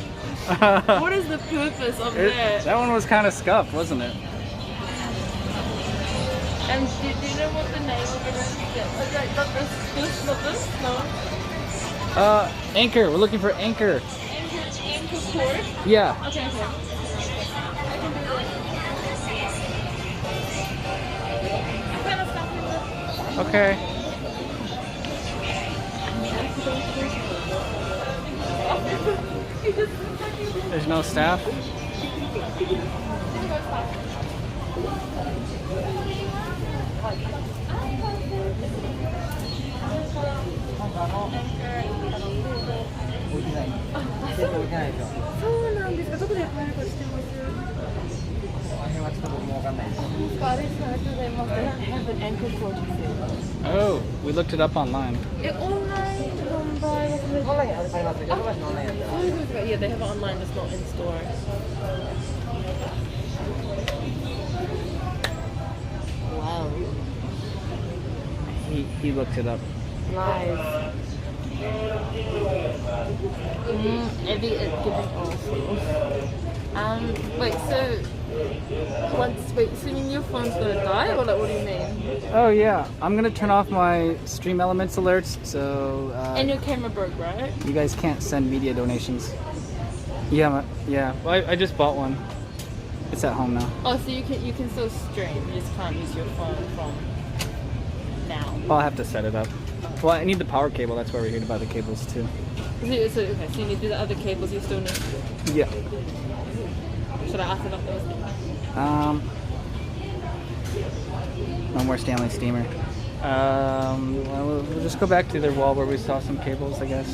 What is the purpose of that? That one was kind of scuffed, wasn't it? And do you know what the name of it is? Like, not this, no. Anchor. We're looking for anchor. Anchor cord? Yeah. Okay. I can do that. Kind of stuff with it. Okay. There's no staff. Oh, we looked it up online. Yeah, they have it online, it's not in store. Wow. He looked it up. Nice. Abbey is giving also. Wait, so your phone's gonna die, or like, what do you mean? Oh yeah, I'm gonna turn off my stream elements alerts, so And your camera broke, right? you guys can't send media donations. Yeah. Well, I just bought one. It's at home now. Oh, so you can still stream, you just can't use your phone from now. I'll have to set it up. Well, I need the power cable. That's why we're here to buy the cables too. So you need the other cables you still need. Yeah. Should I ask about those? No more Stanley Steamer. Well, we'll just go back to their wall where we saw some cables, I guess.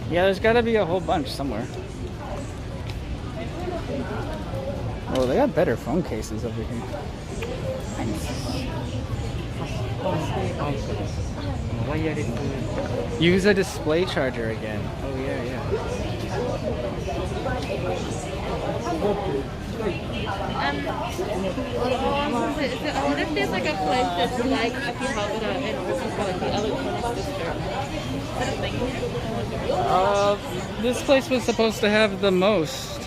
Yeah, there's got to be a whole bunch somewhere. Oh, they got better phone cases over here. Use a display charger again. Oh yeah. I wonder if there's like a place that's like Akihabara and also for like the electronics district. Is that a thing here? This place was supposed to have the most.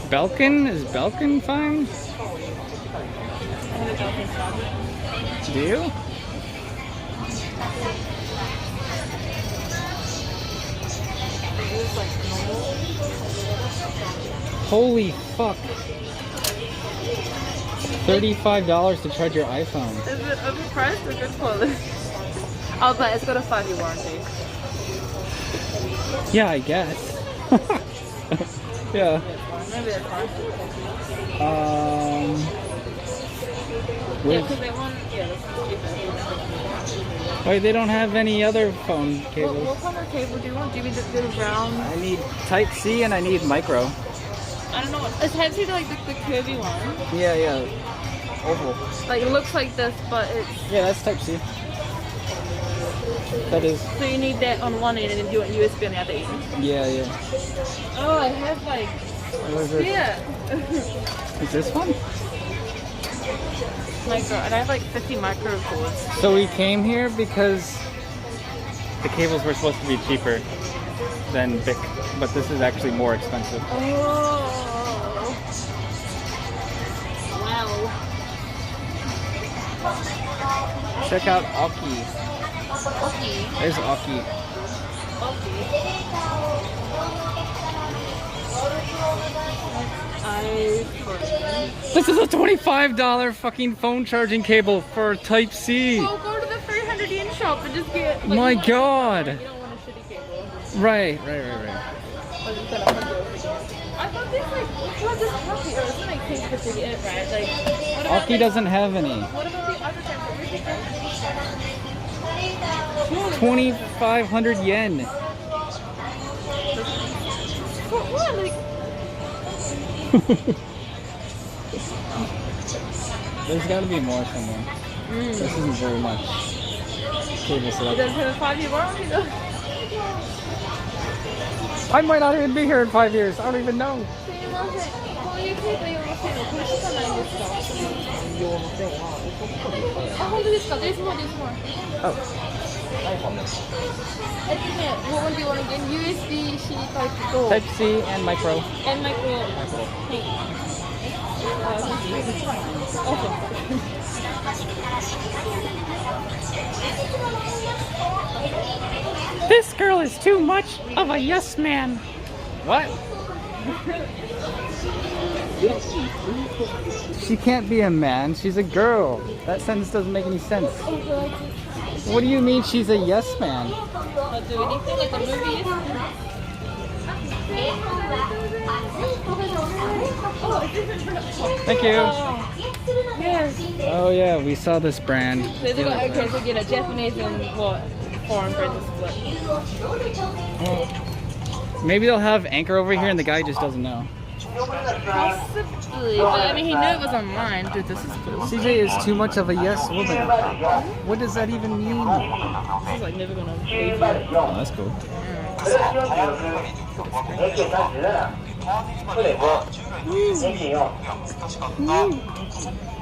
Belkin? Is Belkin fine? Do you? Holy fuck. $35 to charge your iPhone. Is it overpriced or good quality? Oh, but it's got a 5-year warranty. Yeah, I guess. Yeah. Maybe that's fine. Yeah, because they want, that's cheaper. Wait, they don't have any other phone cables. What kind of cable do you want? Do you need the round? I need Type-C and I need micro. I don't know what. Is Type-C like the curvy one? Yeah. Oval. Like it looks like this, but it's. Yeah, that's Type-C. That is. So you need that on one end and then you want USB on the other end? Yeah. Oh, I have like. Yeah. Is this one? Micro, and I have like 50 micro cords. So we came here because the cables were supposed to be cheaper than Bic, but this is actually more expensive. Oh. Wow. Check out Aki. There's Aki. This is a $25 fucking phone charging cable for Type C. Well, go to the 300 yen shop and just get. Like, My God. You don't want a shitty cable. Right. I thought this like was this happy or it's like things to get it right. Like what about, Aki like, doesn't have any. What about the other type? Where's the 2,500 yen. For what? Like There's got to be more somewhere. This isn't very much cable it selection. doesn't have a 5-year warranty though. I might not even be here in 5 years. I don't even know. すいません。こういう携帯用の線はこれしかないんですか？用の線はあ、本当ですか？ There's more, there's more. Oh. What one do you want again? USB-C type と Type C and micro. and micro. This girl is too much of a yes man. What? She can't be a man. She's a girl. That sentence doesn't make any sense. What do you mean she's a yes man? Do anything like the movies? Thank you. Yes. Oh yeah, we saw this brand. So they got, okay, so get a Japanese and what? Foreign brand to split. Maybe they'll have Anchor over here and the guy just doesn't know. Possibly, but I mean he knew it was online. Dude, this is cool. CJ is too much of a yes woman. What does that even mean? She's like never gonna pay for it. Oh, that's cool.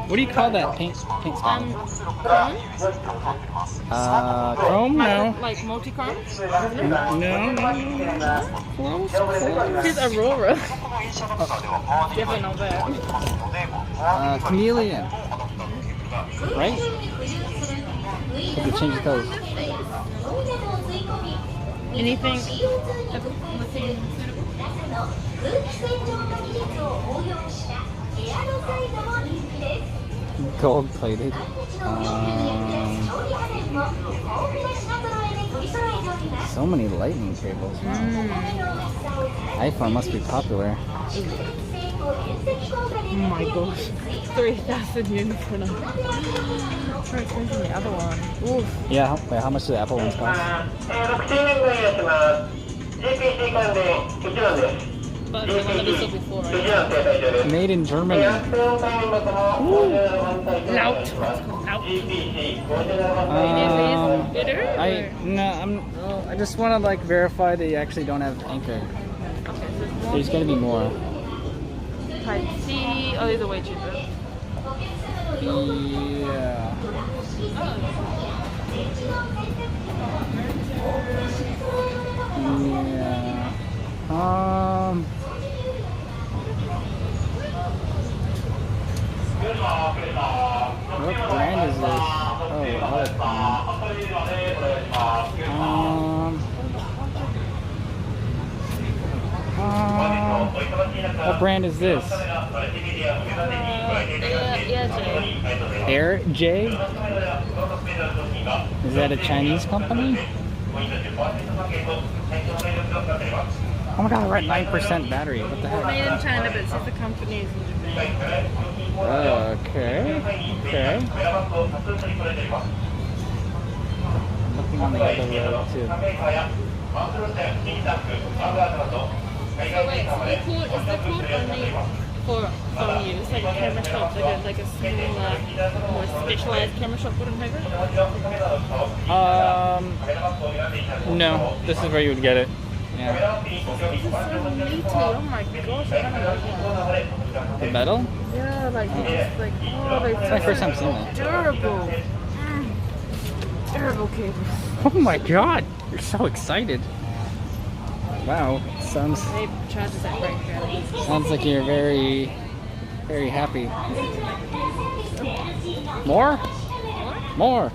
What do you call that paint style? Chrome? No. Like multi-chrome? No. She's Aurora. Definitely not that. Chameleon. Right? Have to change the colors. Anything? Gold plated. So many lightning cables. Wow. iPhone must be popular. Oh my gosh. 3,000 yen for now. Very expensive the other one. Oof. Yeah, wait, how much do the Apple ones cost? But the one that we saw before, right? Made in Germany. Lout. I just want to like verify that you actually don't have Anchor. There's got to be more. Type C. Oh, these are way cheaper. Yeah. What brand is this? Oh, other brand. What brand is this? Air J? Is that a Chinese company? Oh my god, we're at 9% battery. What the heck? Made in China, but it's just the companies in Japan. Okay. Looking on the other road too. So wait, is the code only for you? It's like a camera shop, like a smaller, more specialized camera shop wouldn't have it? No. This is where you would get it. Yeah. This is so meaty. Oh my gosh, I kind of like it. The metal? Yeah, like it's like It's my first time seeing that. durable. Durable cables. Oh my god, you're so excited. Wow, sounds like you're very, very happy. More? More.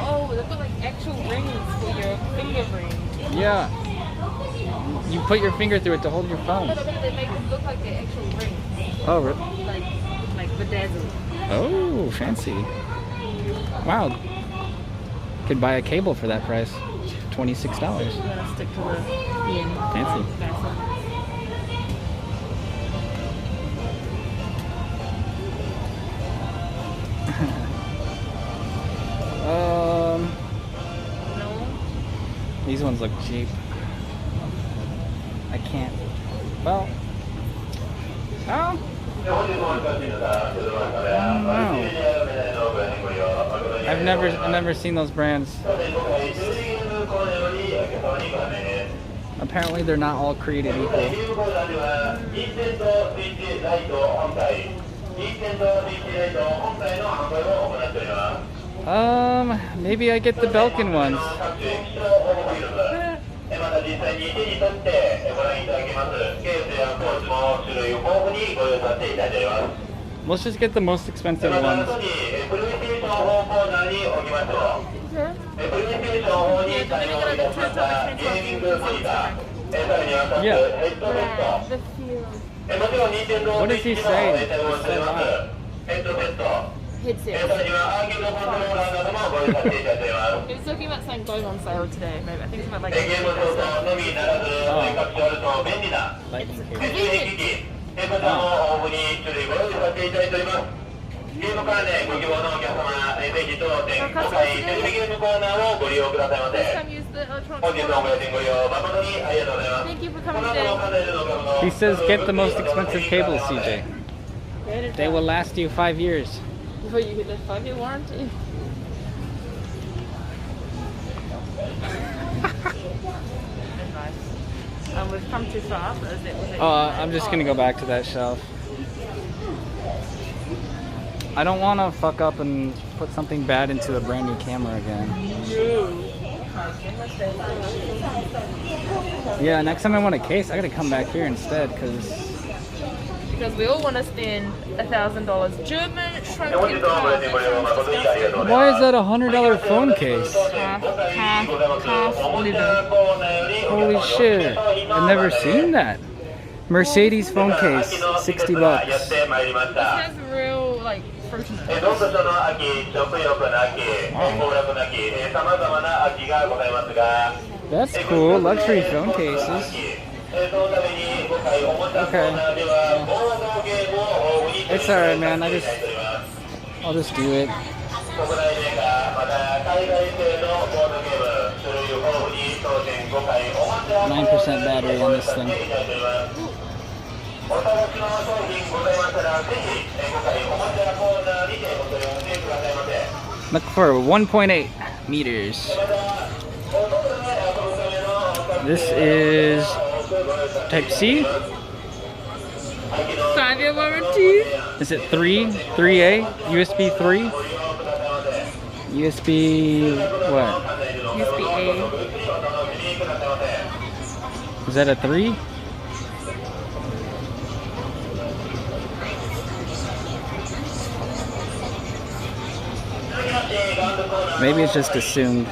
Oh, they've got like actual rings for your finger ring. Yeah. You put your finger through it to hold your phone. No, they make them look like they're actual rings. Oh, really? Like bedazzled. Oh, fancy. Wow. Could buy a cable for that price. $26. I'm gonna stick to the yen. Fancy. These ones look cheap. I can't. Well. Oh. Wow. I've never seen those brands. Apparently they're not all created equal. Maybe I get the Belkin ones. Let's just get the most expensive ones. Yeah. What does he say? Headset. He was talking about something going on sale today. Maybe I think it's about like Lightning cable. convenient. Thank you for coming today. He says get the most expensive cable, CJ. They will last you 5 years. Before you get the 5-year warranty. We've come too far. I'm just gonna go back to that shelf. I don't want to fuck up and put something bad into a brand new camera again. Yeah, next time I want a case, I gotta come back here instead, because we all want to spend $1,000. German shrunken car. Why is that $100 phone case? Half liver. Holy shit! I've never seen that. Mercedes phone case, $60. This has real like fruit in it. That's cool. Luxury phone cases. Okay. It's alright, man. I'll just do it. 9% battery on this thing. Look for 1.8 meters. This is Type C. 5-year warranty. Is it 3A? USB 3? USB what? USB A. Is that a 3? Maybe it's just assumed.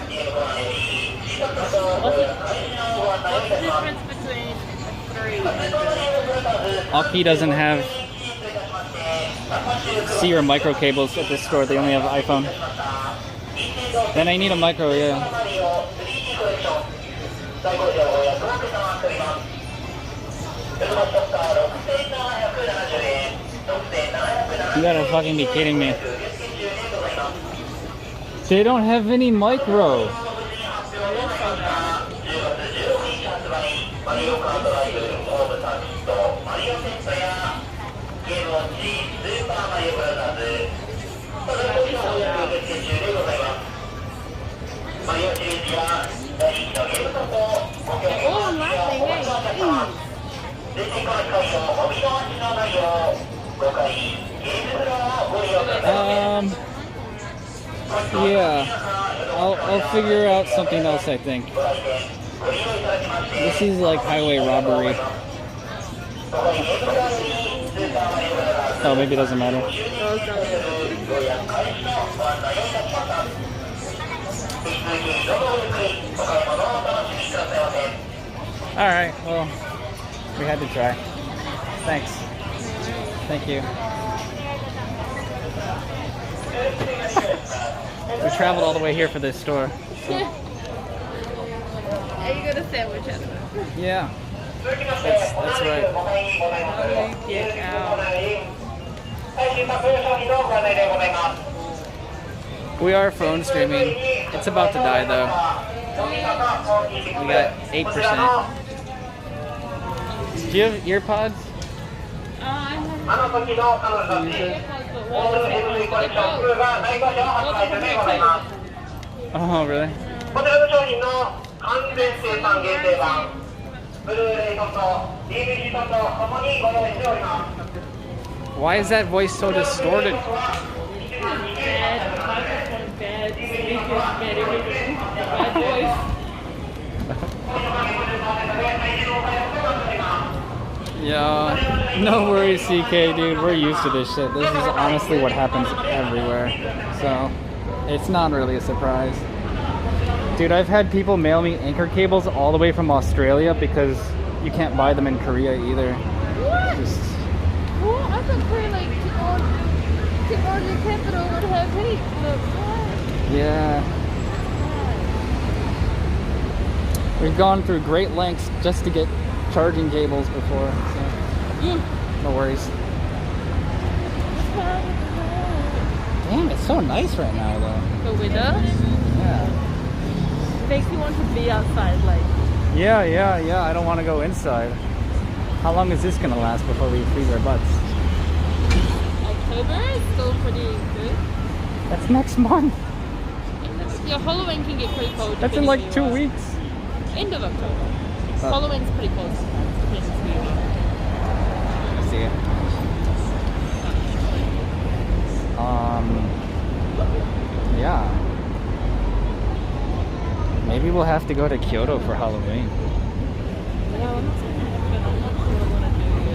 What's the difference between 3 and Aki doesn't have C or micro cables at this store. They only have iPhone. Then I need a micro, yeah. You gotta fucking be kidding me. They don't have any micro. Yeah, I'll figure out something else, I think. This is like highway robbery. Oh, maybe it doesn't matter. Alright, well, we had to try. Thanks. Thank you. We traveled all the way here for this store. So. Are you gonna sandwich it? Yeah. That's right. Get out. We are phone streaming. It's about to die though. We got 8%. Do you have earpods? Oh, really? Why is that voice so distorted? Yeah, no worries, CK, dude. We're used to this shit. This is honestly what happens everywhere. So, it's not really a surprise. Dude, I've had people mail me anchor cables all the way from Australia because you can't buy them in Korea either. What? Just... Well, I thought Korea, like, technology capital would have any. Yeah. We've gone through great lengths just to get charging cables before, so no worries. Damn, it's so nice right now, though. The weather? Yeah. Makes you want to be outside, like. Yeah, I don't want to go inside. How long is this going to last before we freeze our butts? October is still pretty good. That's next month. Yeah, Halloween can get pretty cold. That's in like 2 weeks. End of October. Oh. Halloween's pretty close. Depends where you I see it. Yeah. Maybe we'll have to go to Kyoto for Halloween. Yeah, I'm not saying that, but I'm not sure what I want to do.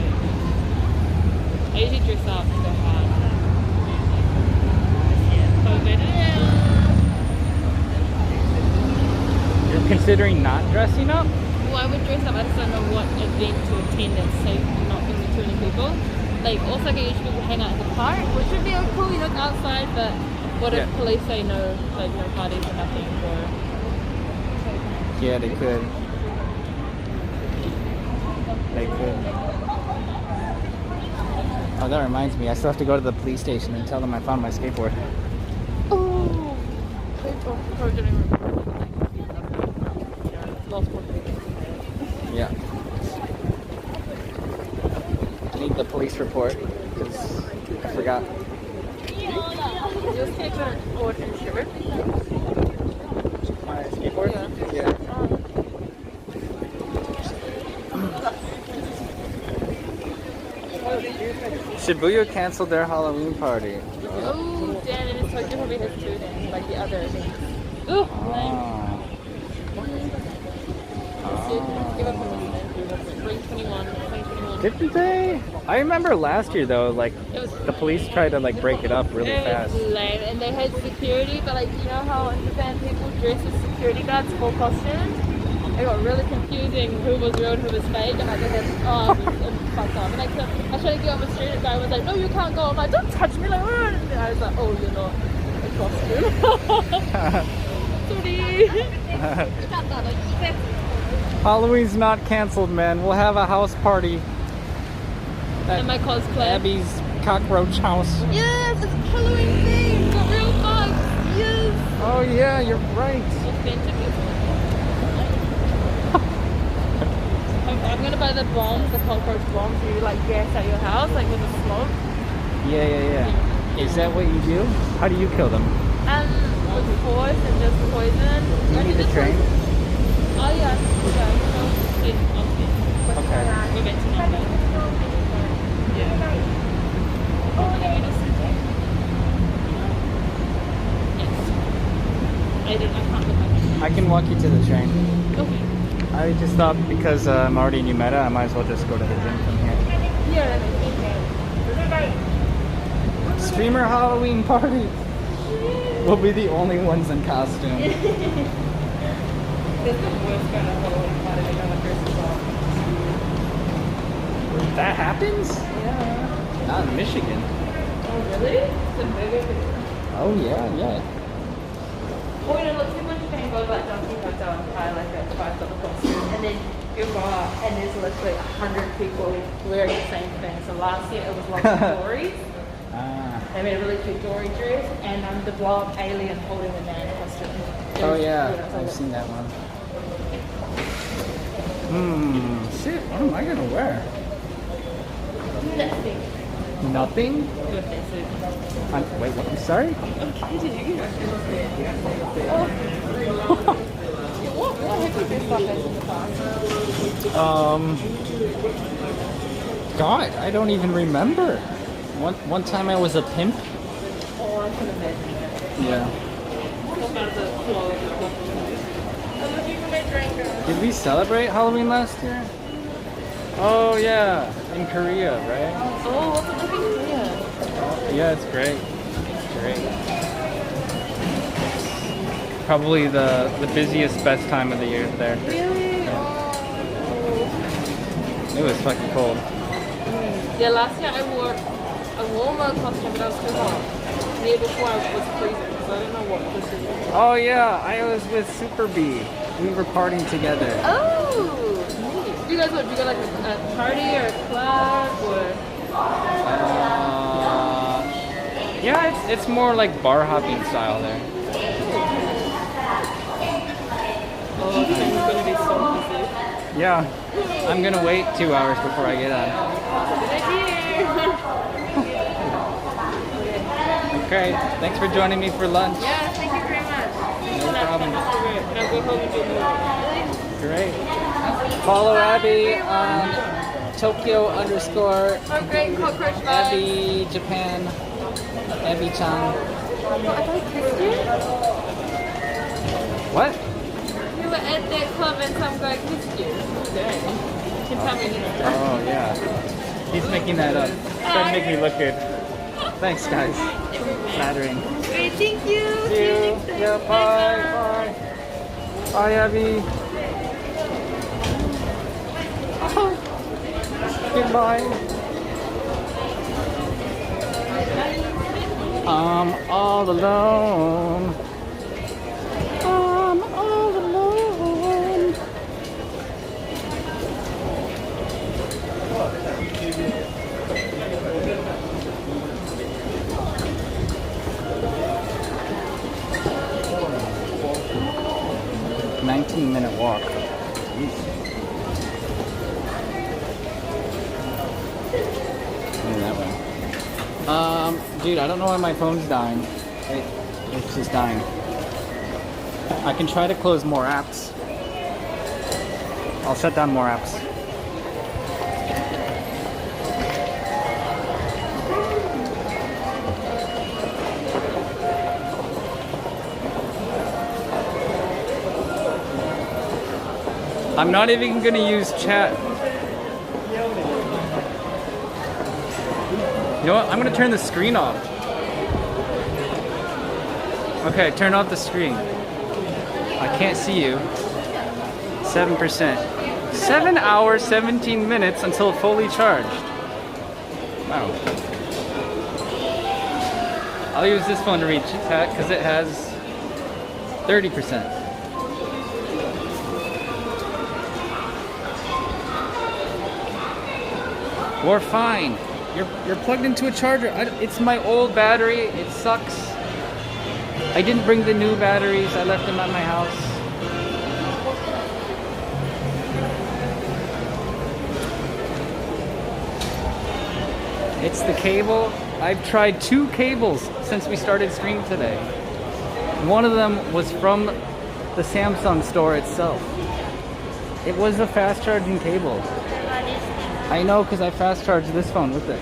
I usually dress up and go hard. Yeah, COVID. You're considering not dressing up? Well, I would dress up. I just don't know what event to attend that's safe and not going to be too many people. Like, Osaka usually people hang out in the park, which would be cool, you look outside, but what if police say no, like no parties or nothing, or... Yeah, they could. They could. Oh, that reminds me, I still have to go to the police station and tell them I found my skateboard. Oh! Yeah. I need the police report because I forgot. Your skateboard or insurance? My skateboard? Yeah. Shibuya canceled their Halloween party. Oh, damn, and Tokyo probably has two then, like the other events. Ooh, lame. Give up on this, 2021. Didn't they? I remember last year though, like the police tried to like break it up really fast. It was lame, and they had security, but like you know how in Japan people dress as security guards for costumes? It got really confusing who was real and who was fake, and I just had fucked up. And I tried to get on the street, and the guy was like, "No, you can't go." I'm like, "Don't touch me!" Like, and I was like, "Oh, you're not a costume." Sorry. Halloween's not canceled, man. We'll have a house party. And my cosplay. Abby's cockroach house. Yes, it's Halloween themed. Got real bugs. Yes. Oh yeah, you're right. I'm gonna buy the bombs, the cockroach bombs, so you like gas at your house, like with the smoke. Yeah. Is that what you do? How do you kill them? With force and just poison. You need the train? Oh yeah. Okay. Okay. We're going to know that. I can't look I can walk you to the train. Okay. I just thought because I'm already in New Meta, I might as well just go to the gym from here. Yeah. Streamer Halloween party. We'll be the only ones in costume. This is the worst kind of Halloween party they have at Christmas. That happens? Yeah. Not in Michigan. Oh, really? It's a bigger thing. Oh, yeah, yeah. Oh, you know, look, people can go like Donkey Hotel and buy like a $5 costume, and then you go out and there's literally 100 people wearing the same thing. So last year it was lots of Dories. They made a really cute Dory dress, and the blob alien holding the man costume. Oh yeah, I've seen that one. Shit, what am I gonna wear? Nothing. Nothing? Birthday suit. Wait, what? I'm sorry? I'm kidding. What have you dressed up as in the past? God, I don't even remember. One time I was a pimp. Oh, I can imagine that. Yeah. What about the clothes? I'm looking for my drink. Did we celebrate Halloween last year? Oh yeah, in Korea, right? Oh, what's it looking here? Oh, yeah, it's great. It's great. Probably the busiest, best time of the year there. Really? Yeah. Oh. It was fucking cold. Yeah, last year I wore a warmer costume, but I was too hot. The year before I was freezing, so I don't know what this is. Oh yeah, I was with Super B. We were partying together. Oh! Neat. You guys, what, you got like a party or a club or? Yeah, it's more like bar hopping style there. Oh, I think it's gonna be so busy. Yeah, I'm gonna wait 2 hours before I get on. Good idea. Okay, thanks for joining me for lunch. Yeah, thank you very much. No problem. And I'll go home and do more. Great. Follow Abby on Tokyo _ Oh, great cockroach vibes. Abbey Japan. Abby-chan. What, I thought I kissed you? What? You were at that club and some guy kissed you. Okay. You can tell me next time. Oh yeah. He's making that up. Trying to make me look good. Thanks guys. Flattering. Great, thank you. See you. Yeah, bye. Bye. Bye, Abby. Goodbye. I'm all alone. I'm all alone. 19-minute walk. Jeez. That way. Dude, I don't know why my phone's dying. It's just dying. I can try to close more apps. I'll shut down more apps. I'm not even gonna use chat. You know what? I'm gonna turn the screen off. Okay, turn off the screen. I can't see you. 7%. 7 hours, 17 minutes until fully charged. Wow. I'll use this phone to reach chat because it has 30%. We're fine. You're plugged into a charger. It's my old battery. It sucks. I didn't bring the new batteries. I left them at my house. It's the cable. I've tried 2 cables since we started stream today. One of them was from the Samsung store itself. It was a fast charging cable. I know, because I fast charged this phone with it.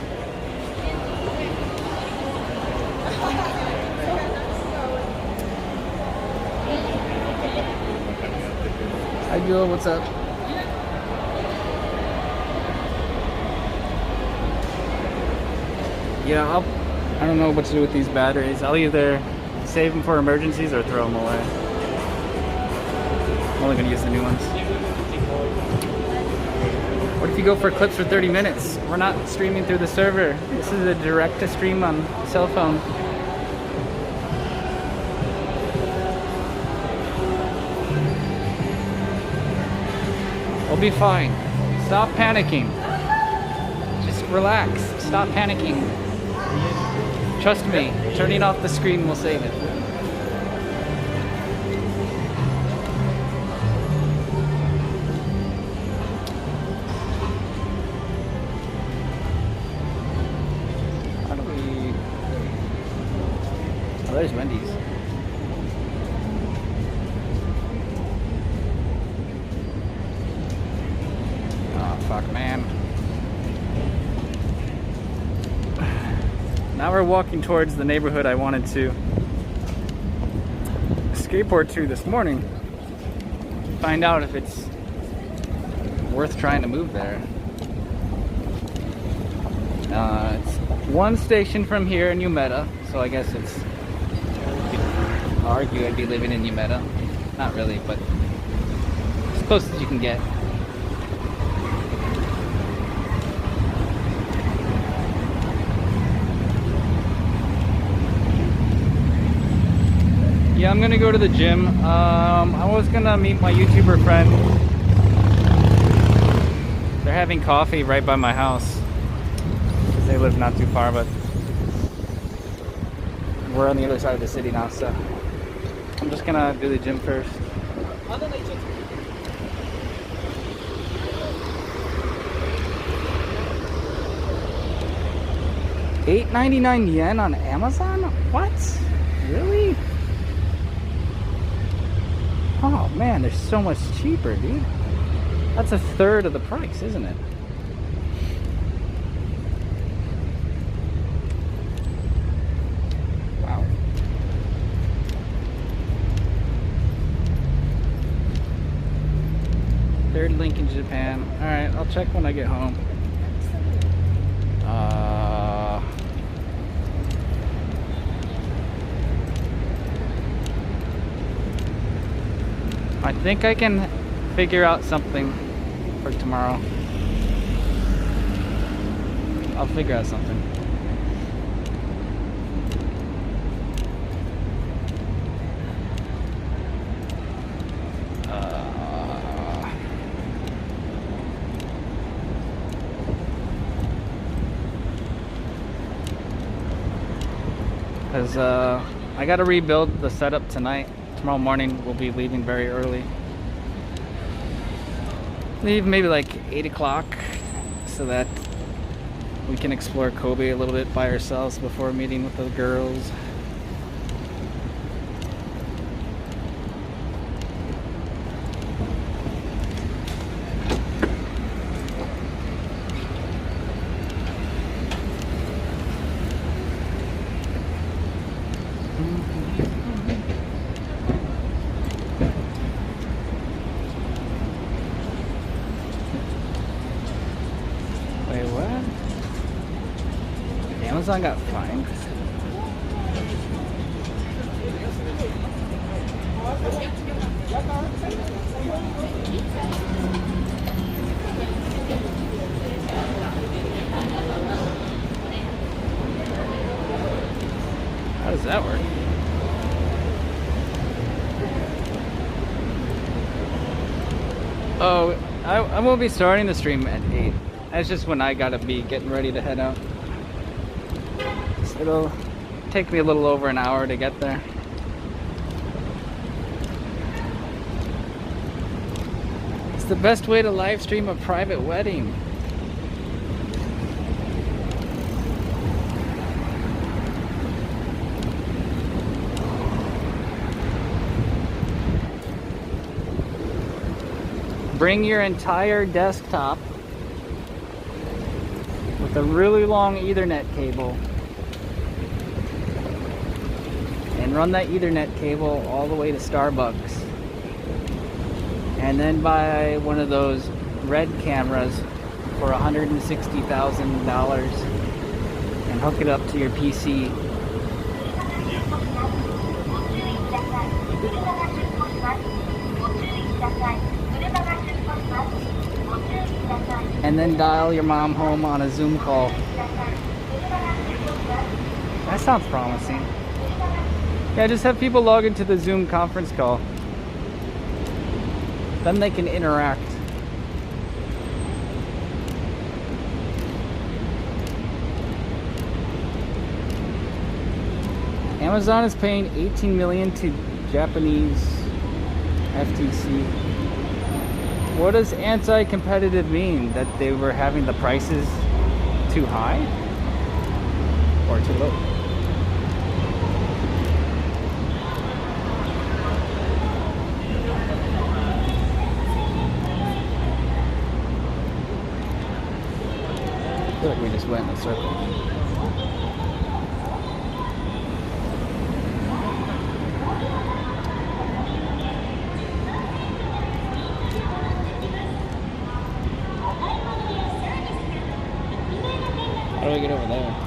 Hi Joel, what's up? Yeah, I don't know what to do with these batteries. I'll either save them for emergencies or throw them away. I'm only gonna use the new ones. What if you go for clips for 30 minutes? We're not streaming through the server. This is a direct to stream on cell phone. We'll be fine. Stop panicking. Just relax. Stop panicking. Trust me, turning off the screen will save it. How do we... Oh, there's Wendy's. Oh, fuck, man. Now we're walking towards the neighborhood I wanted to skateboard to this morning. Find out if it's worth trying to move there. It's one station from here in Umeda, so I guess it's... You could argue I'd be living in Umeda. Not really, but as close as you can get. Yeah, I'm gonna go to the gym. I was gonna meet my YouTuber friend. They're having coffee right by my house because they live not too far, but we're on the other side of the city now, so I'm just gonna do the gym first. $8.99 yen on Amazon? What? Really? Oh man, they're so much cheaper, dude. That's a third of the price, isn't it? Wow. Third link in Japan. Alright, I'll check when I get home. I think I can figure out something for tomorrow. I'll figure out something. Because I gotta rebuild the setup tonight. Tomorrow morning we'll be leaving very early. Leave maybe like 8 o'clock so that we can explore Kobe a little bit by ourselves before meeting with the girls. Amazon got fined. How does that work? Oh, I won't be starting the stream at 8. That's just when I gotta be getting ready to head out. It'll take me a little over an hour to get there. It's the best way to live stream a private wedding. Bring your entire desktop with a really long Ethernet cable and run that Ethernet cable all the way to Starbucks, and then buy one of those Red cameras for $160,000 and hook it up to your PC. And then dial your mom home on a Zoom call. That sounds promising. Yeah, just have people log into the Zoom conference call. Then they can interact. Amazon is paying $18 million to Japanese FTC. What does anti-competitive mean? That they were having the prices too high or too low? I feel like we just went in a circle. How do we get over there?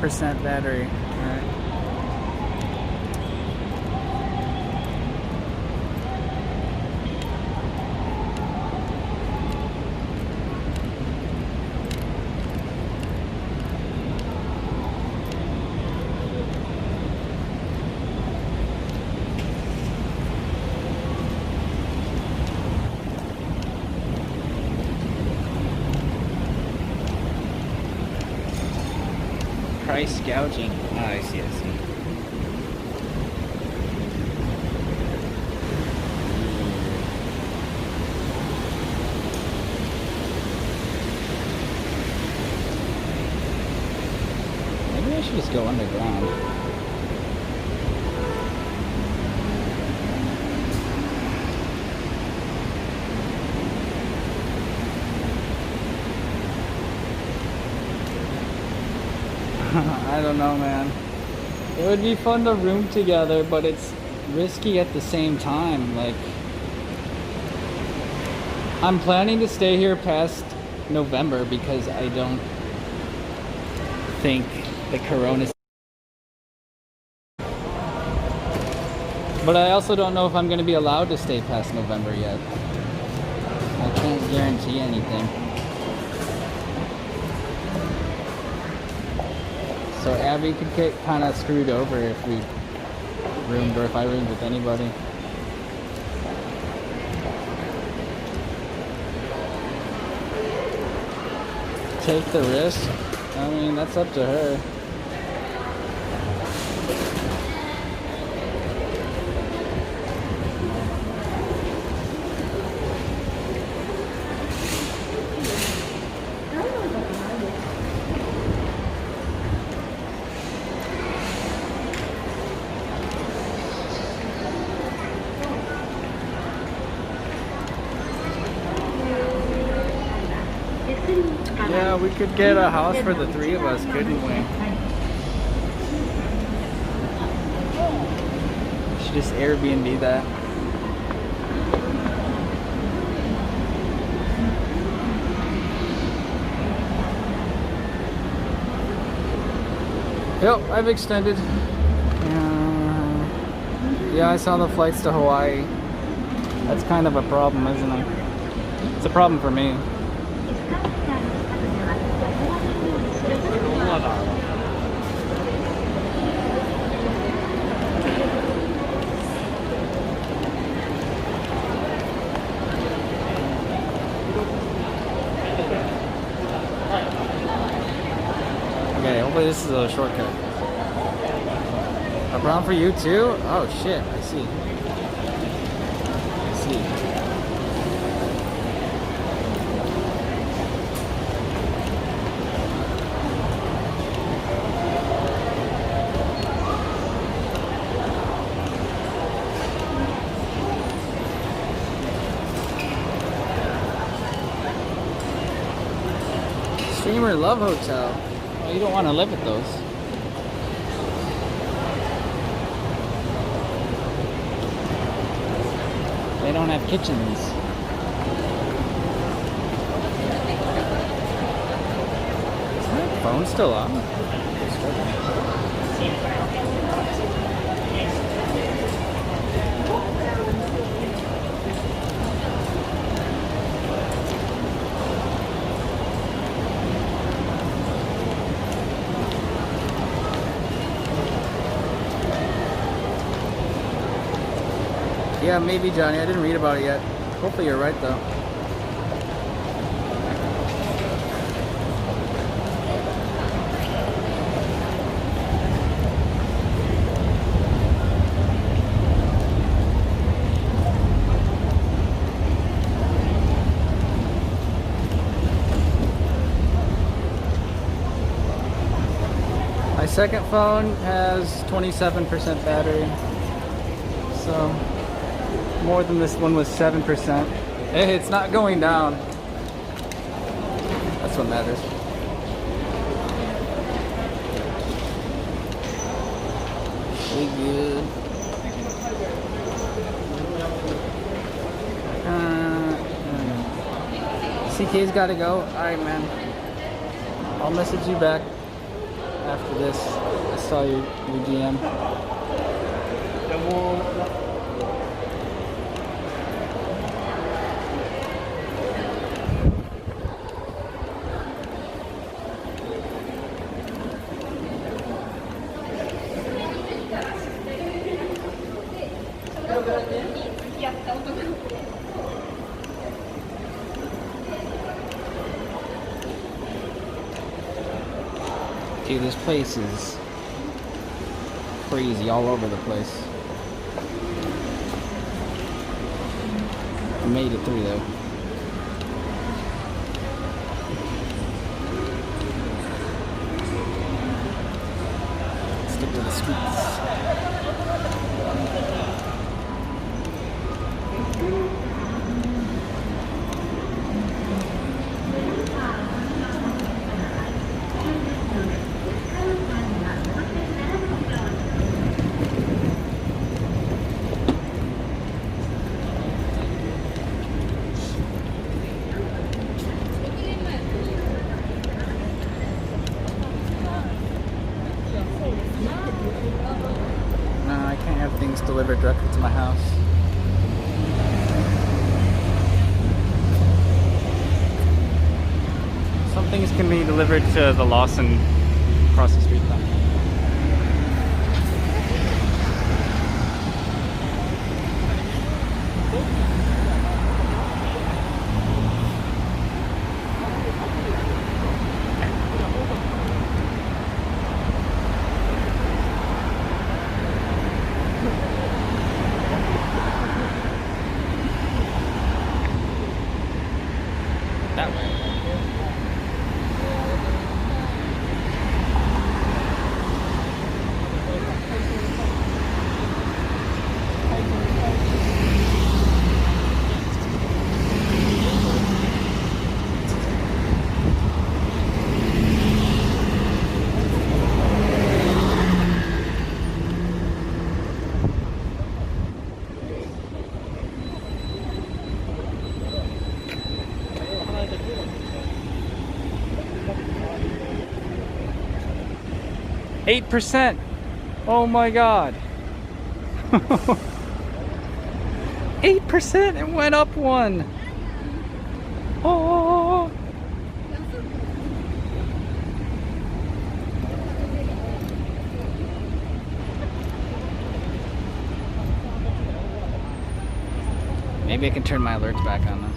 %7 battery. All right. Price gouging. Ah, I see, I see. Maybe I should just go underground. I don't know, man. It would be fun to room together, but it's risky at the same time. Like, I'm planning to stay here past November because I don't think the corona. But I also don't know if I'm going to be allowed to stay past November yet. I can't guarantee anything. So Abby could get kind of screwed over if we roomed or if I roomed with anybody. Take the risk? I mean, that's up to her. Yeah, we could get a house for the three of us, couldn't we? We should just Airbnb that. Yep, I've extended. Yeah, I saw the flights to Hawaii. That's kind of a problem, isn't it? It's a problem for me. Okay, hopefully this is a shortcut. A brown for you too? Oh shit, I see. I see. Streamer Love Hotel. Oh, you don't want to live at those. They don't have kitchens. Is my phone still on? Yeah, maybe, Johnny. I didn't read about it yet. Hopefully you're right, though. My second phone has 27% battery. So more than this one was 7%. Hey, it's not going down. That's what matters. We good. CK's gotta go. Alright, man. I'll message you back after this. I saw your DM. Dude, this place is crazy all over the place. I made it through though. Stick to the streets. Delivered directly to my house. Some things can be delivered to the Lawson across the street though. That way. %. Oh my god. 8%. It went up one. Oh. Maybe I can turn my alerts back on now.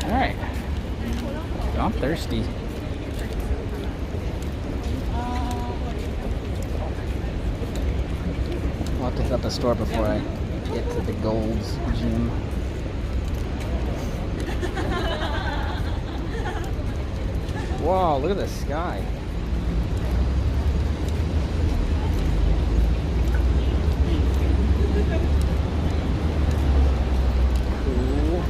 Alright. I'm thirsty. store before I get to the Gold's Gym. Wow, look at the sky. Cool.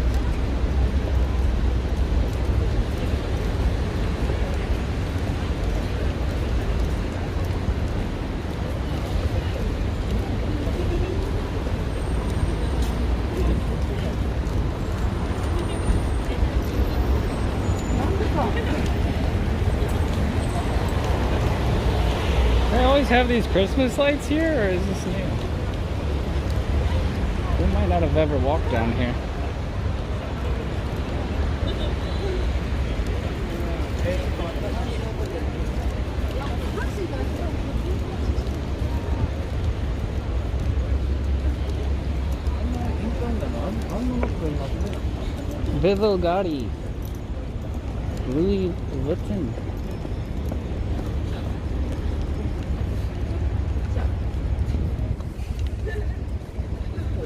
They always have these Christmas lights here, or is this new? We might not have ever walked down here. Vivogati. Louis Vuitton.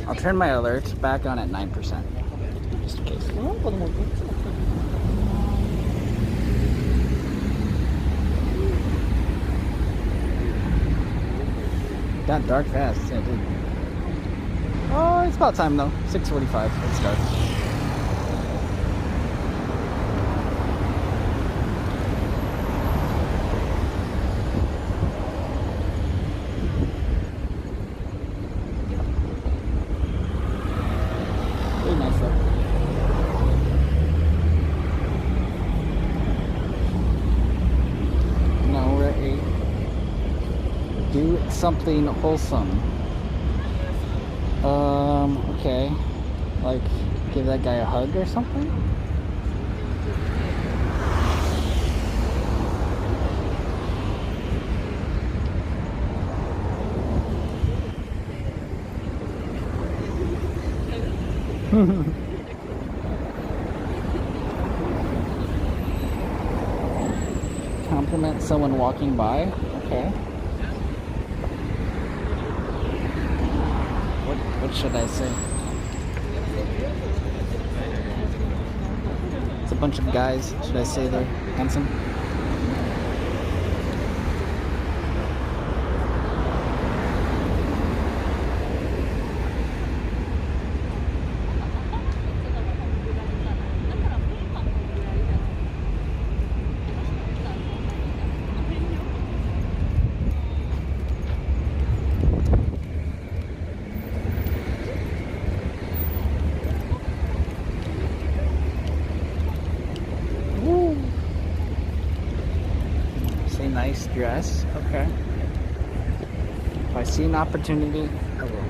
I'll turn my alerts back on at 9%, just in case. Got dark fast, yeah, dude. Oh, it's about time though. 6:45. Let's start. Do something wholesome. Okay. Like, give that guy a hug or something? Compliment someone walking by? Okay. What should I say? It's a bunch of guys. Should I say they're handsome? Nice dress. Okay. If I see an opportunity, I will.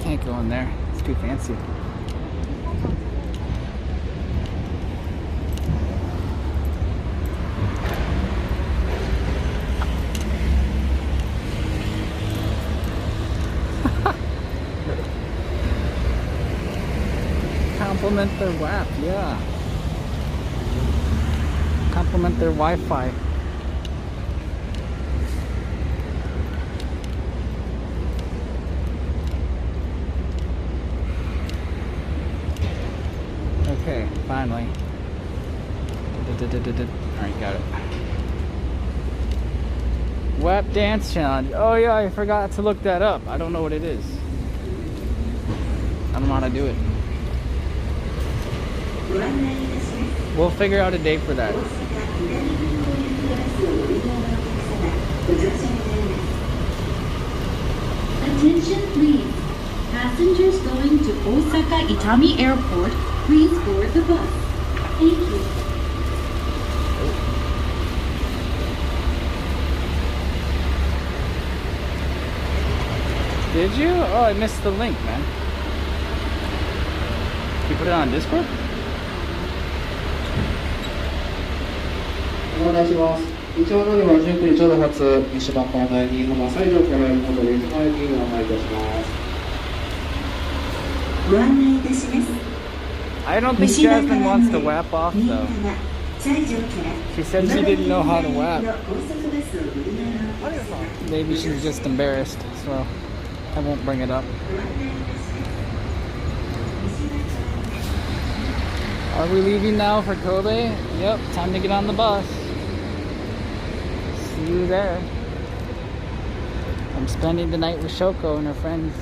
Can't go in there. It's too fancy. Compliment their WAP, yeah. Compliment their Wi-Fi. Okay, finally. Alright, got it. WAP dance challenge. Oh yeah, I forgot to look that up. I don't know what it is. I don't know how to do it. We'll figure out a date for that. Attention please. Passengers going to Osaka Itami Airport, please board the bus. Thank you. Did you? Oh, I missed the link, man. You put it on Discord? お願いします。一応のりは19時ちょうど発、西番号内に浜西条からのことで、1万円にお願いいたします。ご案内いたします。 I don't think Jasmine wants to WAP off though. She said she didn't know how to WAP. Maybe she's just embarrassed, so I won't bring it up. Are we leaving now for Kobe? Yep, time to get on the bus. See you there. I'm spending the night with Shoko and her friends.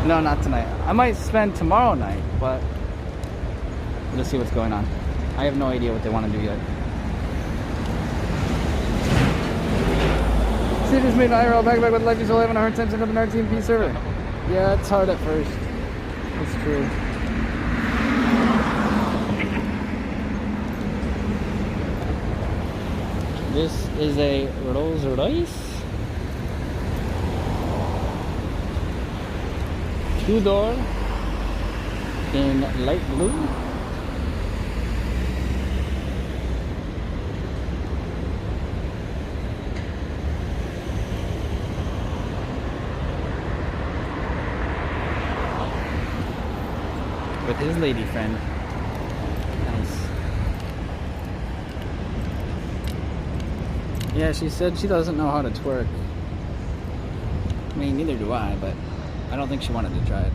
No, not tonight. I might spend tomorrow night, but we'll just see what's going on. I have no idea what they want to do yet. See, just made an IRL backpack with life. You're still having a hard time setting up an RTMP server. Yeah, it's hard at first. It's true. This is a Rolls Royce. 2-door in light blue. With his lady friend. Nice. Yeah, she said she doesn't know how to twerk. I mean, neither do I, but I don't think she wanted to try it.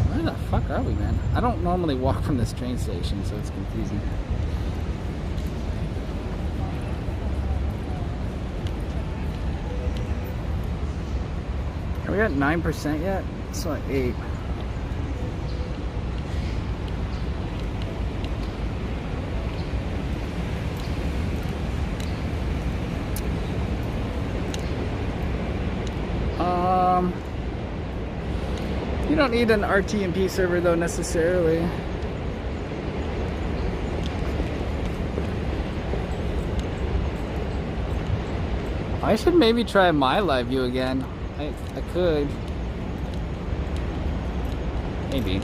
Where the fuck are we, man? I don't normally walk from this train station, so it's confusing. Are we at 9% yet? It's like 8. You don't need an RTMP server though necessarily. I should maybe try my live view again. I could. Maybe.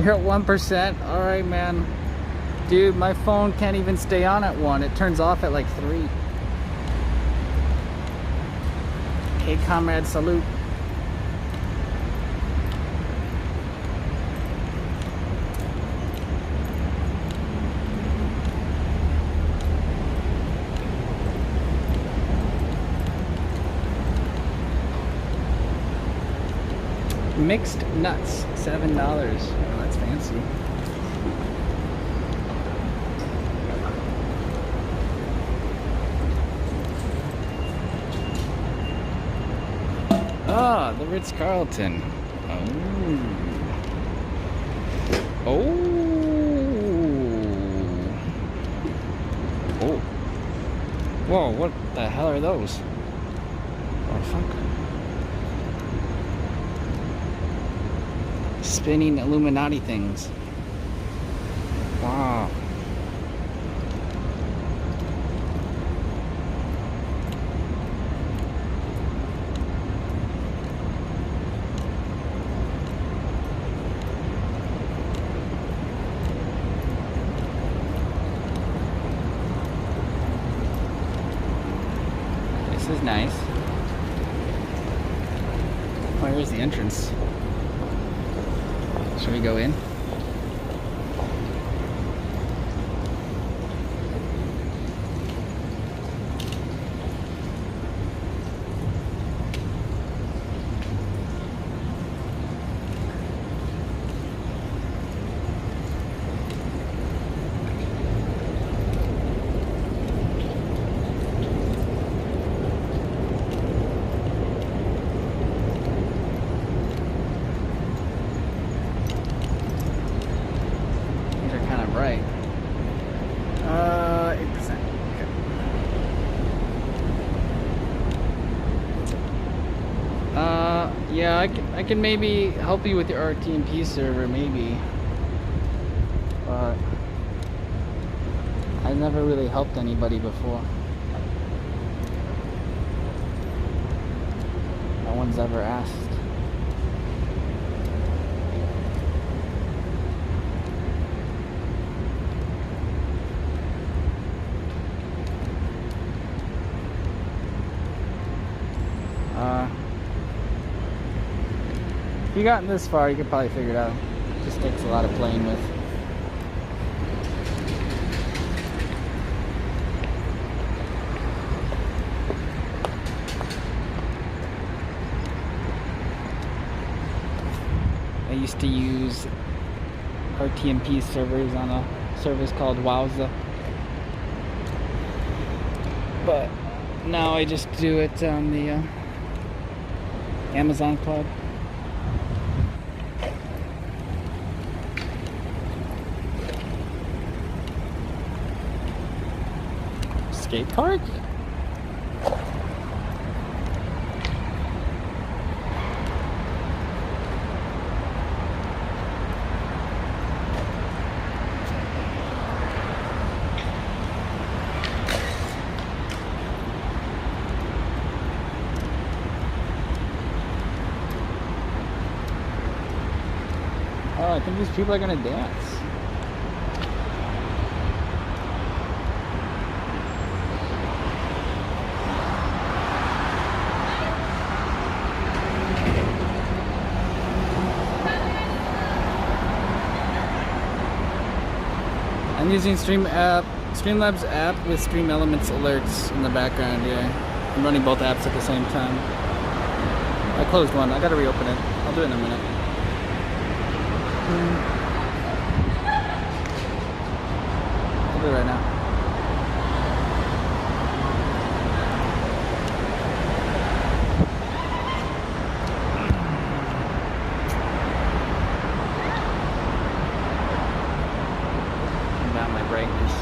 You're at 1%? Alright, man. Dude, my phone can't even stay on at 1. It turns off at like 3. Hey, comrade, salute. Mixed nuts, $7. Oh, that's fancy. Ah, the Ritz-Carlton. Oh. Oh. Whoa, what the hell are those? Oh, fuck. Spinning Illuminati things. Wow. This is nice. Where is the entrance? Should we go in? Right. 8%. Okay. Yeah, I can maybe help you with your RTMP server, maybe. But I've never really helped anybody before. No one's ever asked. If you gotten this far, you could probably figure it out. It just takes a lot of playing with. I used to use RTMP servers on a service called Wowza. But now I just do it on the Amazon cloud. Skate park? Oh, I think these people are gonna dance. I'm using Streamlabs app with Stream Elements alerts in the background, yeah. I'm running both apps at the same time. I closed one, I gotta reopen it. I'll do it in a minute. I'll do it right now. Down my brightness.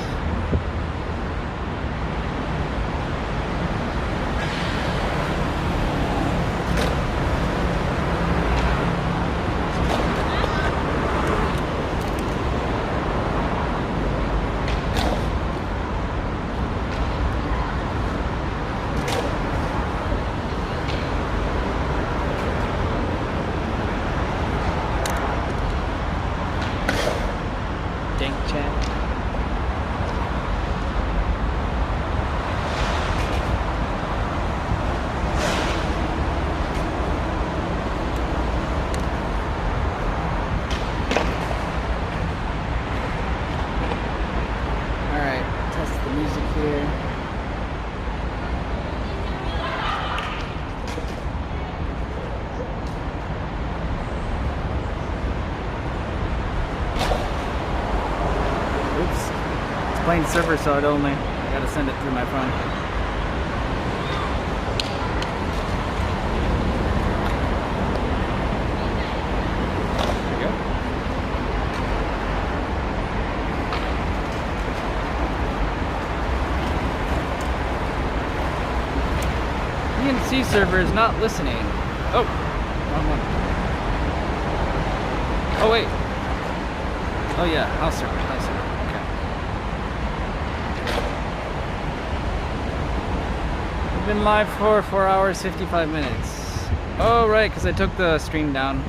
Dank chat. Alright, test the music here. Oops. It's playing server side only. I gotta send it through my phone. There you go. ENC server is not listening. Oh, wrong one. Oh wait. Oh yeah, house server, house server. Okay. We've been live for 4 hours, 55 minutes. Oh right, because I took the stream down.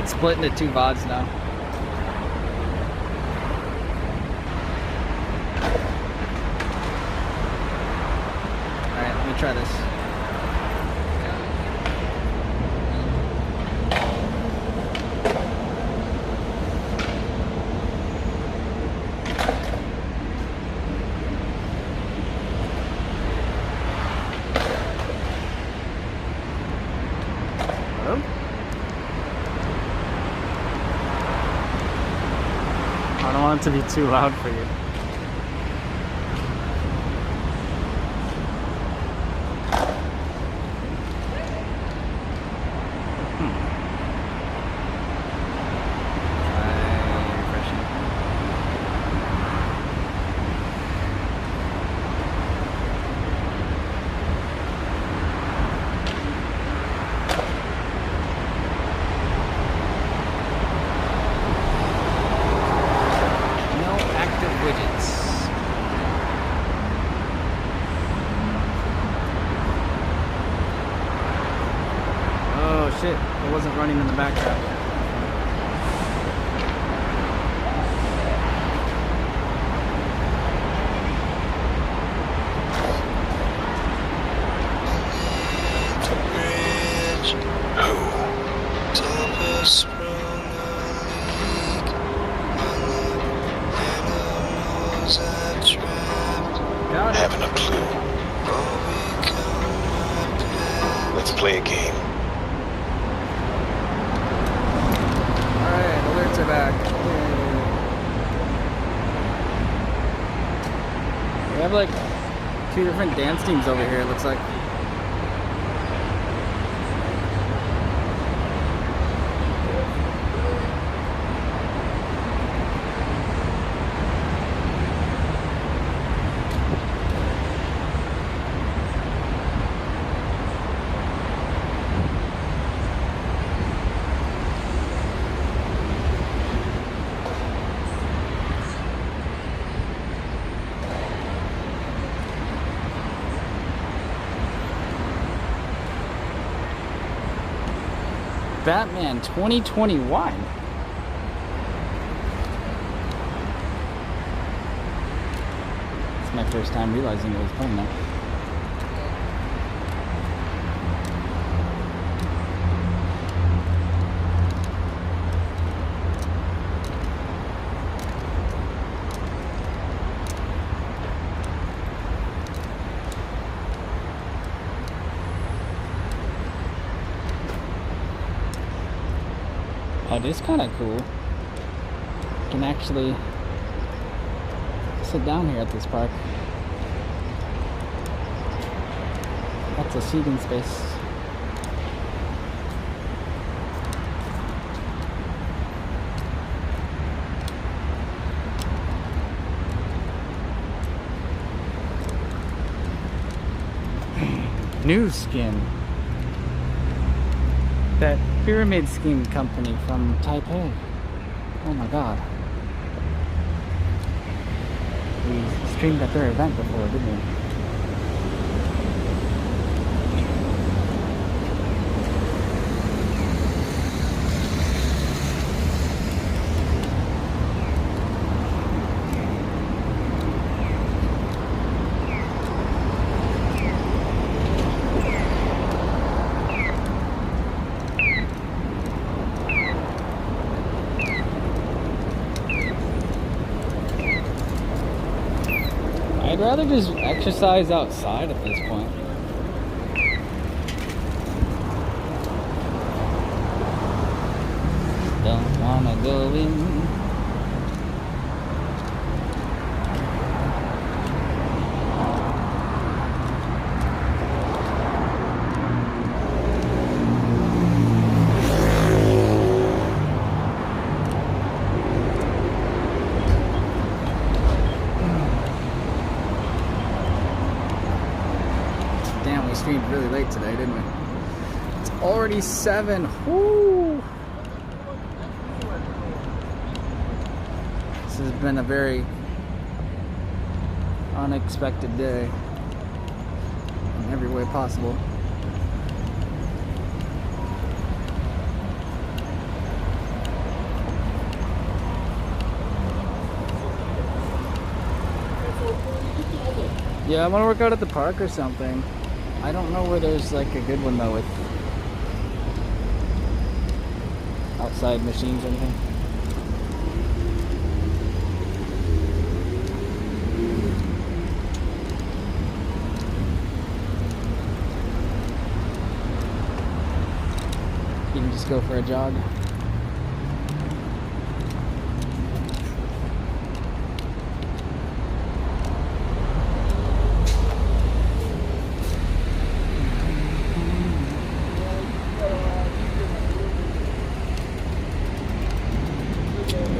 It's split into 2 VODs now. Alright, let me try this. Hello? I don't want it to be too loud for you. wasn't running in the background. Haven't a clue. Let's play a game. Alright, alerts are back. We have like 2 different dance teams over here, it looks like. Batman 2021. It's my first time realizing it was playing that. Oh, it is kind of cool. You can actually sit down here at this park. Lots of seating space. New skin. That pyramid scheme company from Taipei. Oh my god. We streamed at their event before, didn't we? I'd rather just exercise outside at this point. Don't wanna go in. We streamed really late today, didn't we? It's already 7. Woo! This has been a very unexpected day in every way possible. Yeah, I want to work out at the park or something. I don't know where there's like a good one though with outside machines or anything. You can just go for a jog.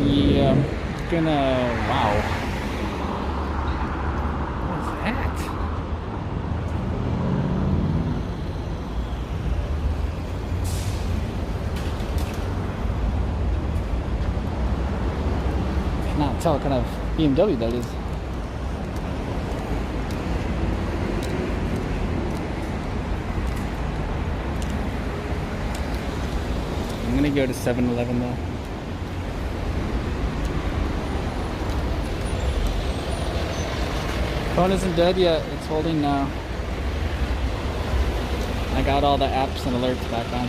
Yeah, I'm gonna, wow. What is that? Cannot tell what kind of BMW that is. go to 7-Eleven though. Phone isn't dead yet. It's holding now. I got all the apps and alerts back on.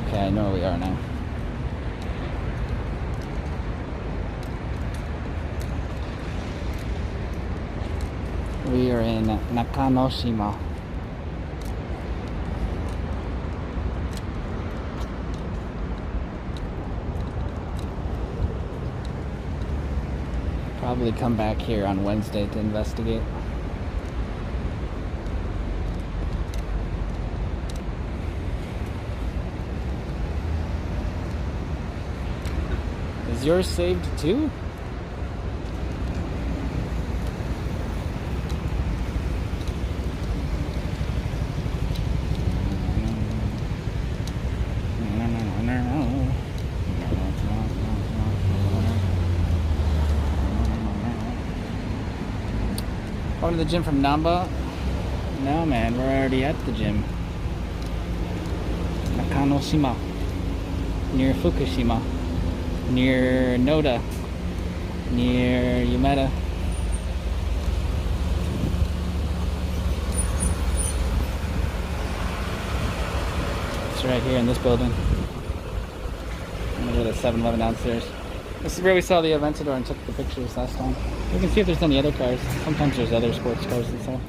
Okay, I know where we are now. We are in Nakanoshima. Probably come back here on Wednesday to investigate. Is yours saved too? Going to the gym from Namba? No, man, we're already at the gym. Nakanoshima. Near Fukushima. Near Noda. Near Umeda. It's right here in this building. I'm gonna go to 7-Eleven downstairs. This is where we saw the Aventador and took the pictures last time. We can see if there's any other cars. Sometimes there's other sports cars and stuff.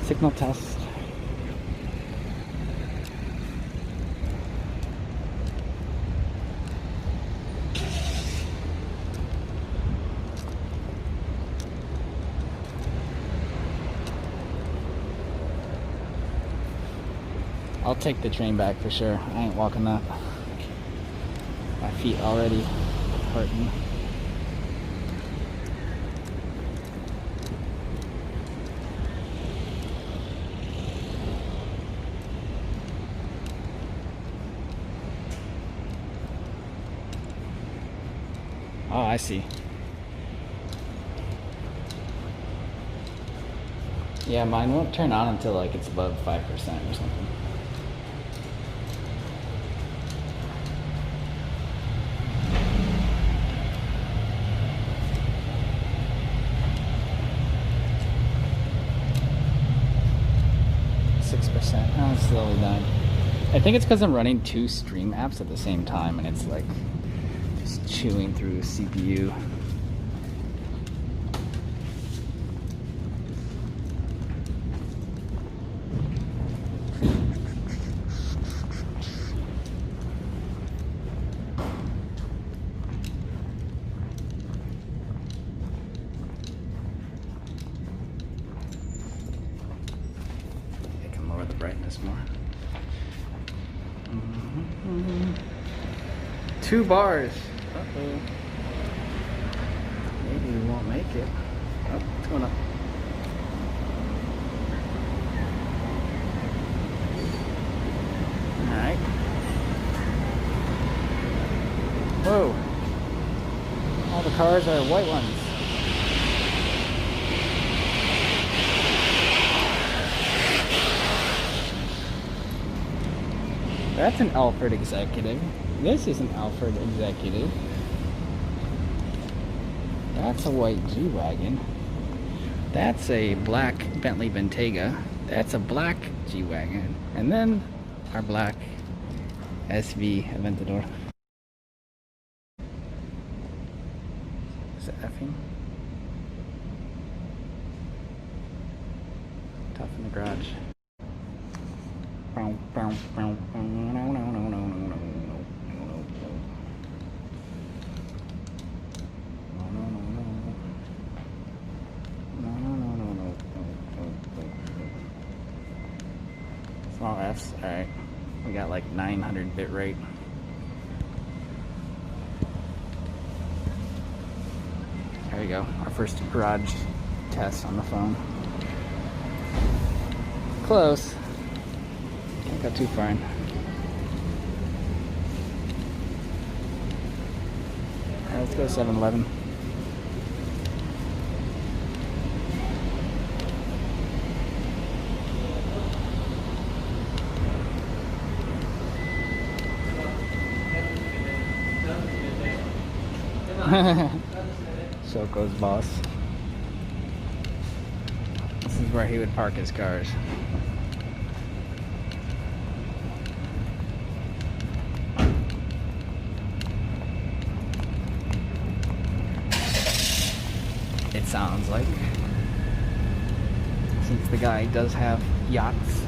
Signal test. I'll take the train back for sure. I ain't walking that. My feet already hurting. Oh, I see. Yeah, mine won't turn on until like it's above 5% or something. Oh, it's slowly dying. I think it's because I'm running 2 stream apps at the same time and it's like just chewing through CPU. Brightness more. 2 bars. Uh-oh. Maybe we won't make it. Oh, what's going on? Alright. Whoa. All the cars are white ones. That's an Alfred executive. This is an Alfred executive. That's a white G-Wagon. That's a black Bentley Bentayga. That's a black G-Wagon. And then our black SV Aventador. Is it effing? Tough in the garage. Small Fs, alright. We got like 900 bit rate. There you go. Our first garage test on the phone. Close. Can't go too far in. Alright, let's go to 7-Eleven. Shoko's boss. This is where he would park his cars. It sounds like. Since the guy does have yachts.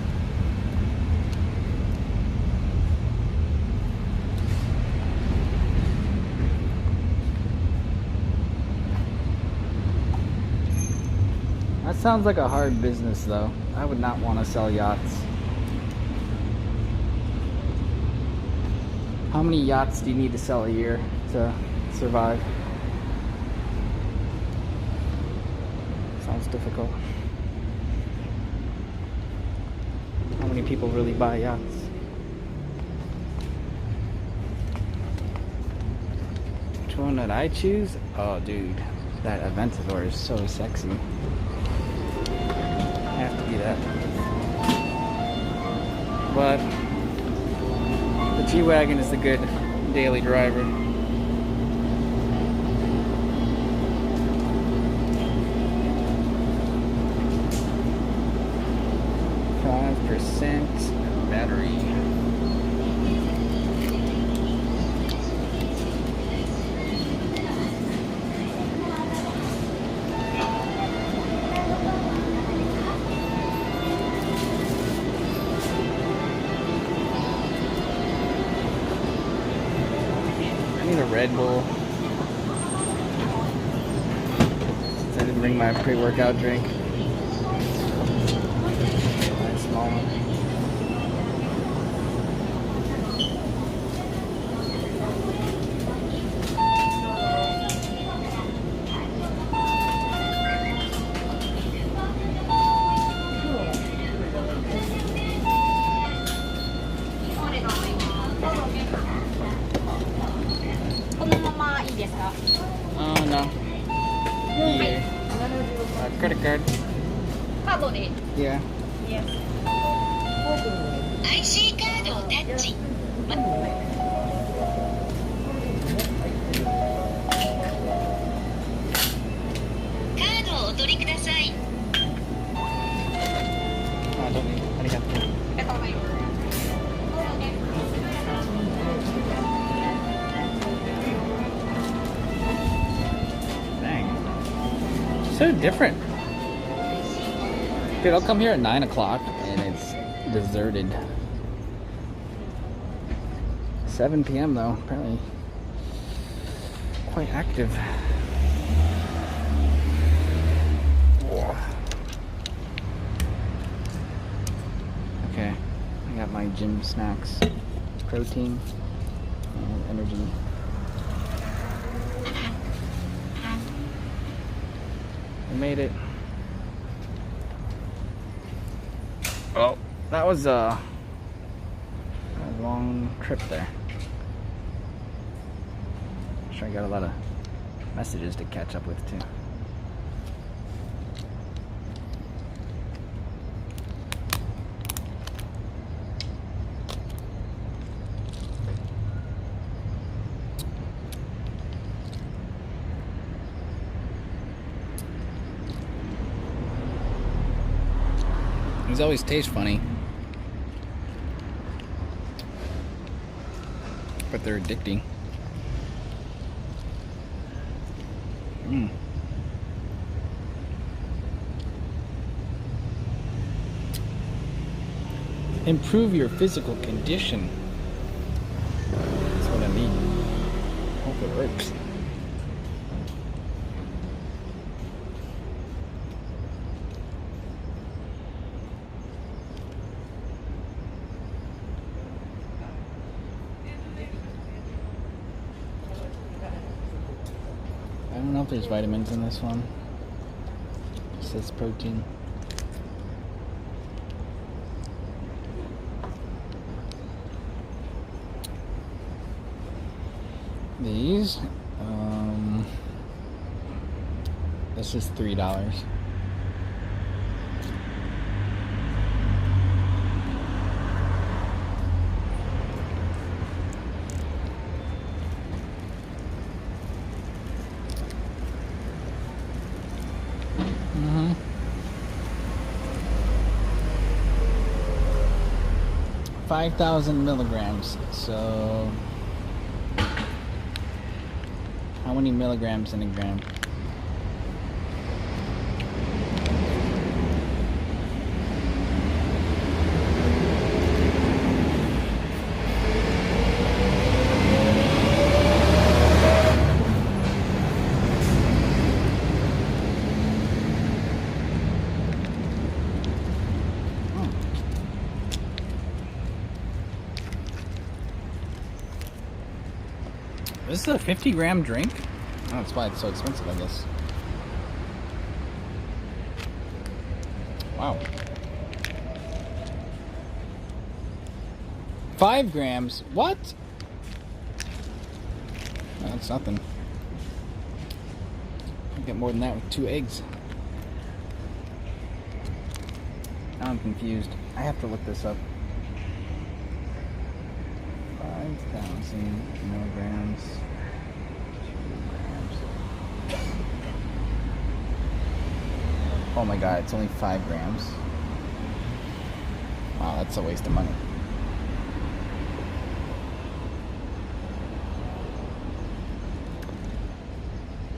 That sounds like a hard business though. I would not want to sell yachts. How many yachts do you need to sell a year to survive? Sounds difficult. How many people really buy yachts? Which one did I choose? Oh dude, that Aventador is so sexy. I have to do that. But the G-Wagon is the good daily driver. 5% battery. Red Bull. Since I didn't bring my pre-workout drink. My small one. Oh no. Yeah. Credit card. Yeah. Yes. IC カードをタッチ。カードをお取りください。あ、どうもありがとう。So different. Dude, I'll come here at 9 o'clock and it's deserted. 7 p.m. though, apparently quite active. Okay, I got my gym snacks, protein and energy. I made it. Oh, that was a long trip there. Sure, I got a lot of messages to catch up with too. These always taste funny, but they're addicting. Improve your physical condition. That's what I need. Hope it works. I don't know. know if there's vitamins in this one. It says protein. These, this is $3. Mm-hmm. 5,000 milligrams. So how many milligrams in a gram? This is a 50-gram drink? Oh, that's why it's so expensive, I guess. Wow. 5 grams? What? No, that's nothing. I get more than that with 2 eggs. Now I'm confused. I have to look this up. 5,000 milligrams. Oh my god, it's only 5 grams. Wow, that's a waste of money.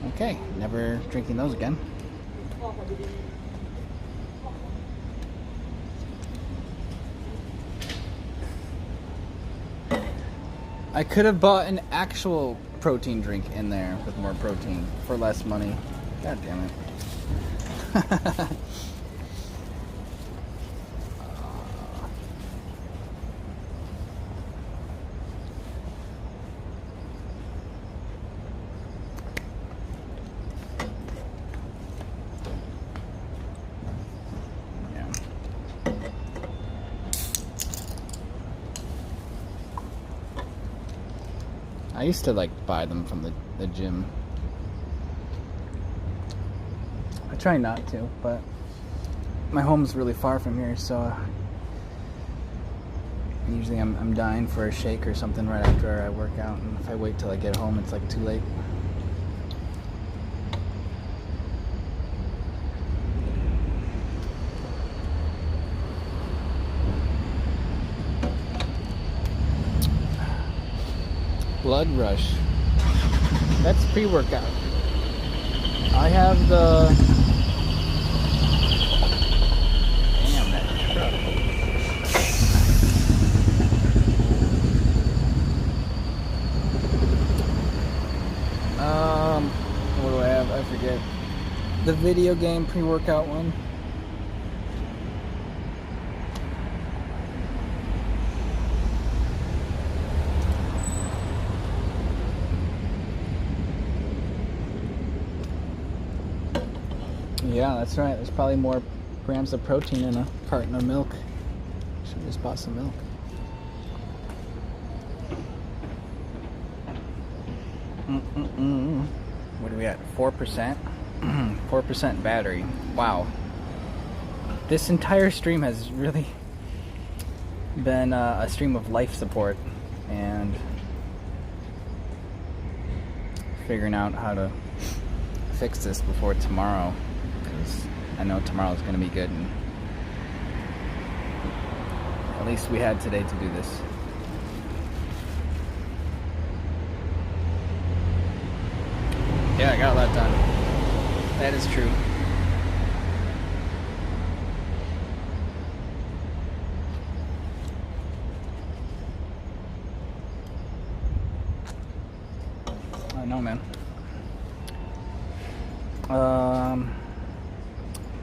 Okay, never drinking those again. I could have bought an actual protein drink in there with more protein for less money. God damn it. I used to like buy them from the gym. I try not to, but my home's really far from here, so usually I'm dying for a shake or something right after I work out, and if I wait till I get home, it's like too late. Blood Rush. That's pre-workout. I have the... Damn, that truck. What do I have? I forget. The video game pre-workout one. Yeah, that's right. There's probably more grams of protein in a carton of milk. Should have just bought some milk. What are we at? 4%? 4% battery. Wow. This entire stream has really been a stream of life support and figuring out how to fix this before tomorrow. I know tomorrow's going to be good, and at least we had today to do this. Yeah, I got a lot done. That is true. I know, man.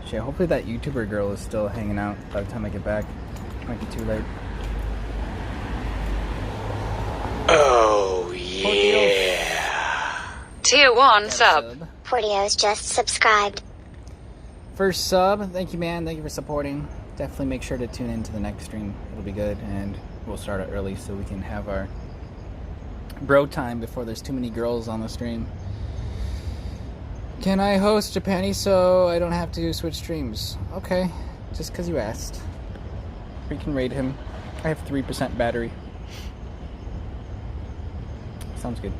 Shit, hopefully that YouTuber girl is still hanging out by the time I get back. Might be too late. Oh, yeah. Tier 1 sub. Portios just subscribed. First sub, thank you, man. Thank you for supporting. Definitely make sure to tune into the next stream. It'll be good, and we'll start it early so we can have our bro time before there's too many girls on the stream. Can I host Japani so I don't have to switch streams? Okay, just because you asked. We can raid him. I have 3% battery. Sounds good.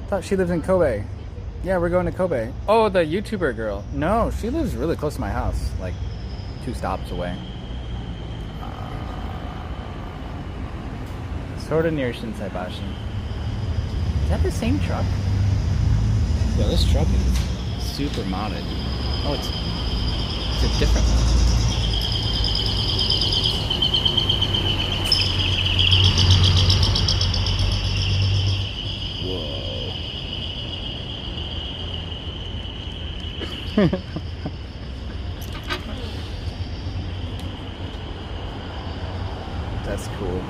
Thought she lives in Kobe. Yeah, we're going to Kobe. Oh, the YouTuber girl. No, she lives really close to my house, like 2 stops away. Sort of near Shinsaibashi. Is that the same truck? Yeah, this truck is super modded. Oh, it's a different one. Whoa. That's cool.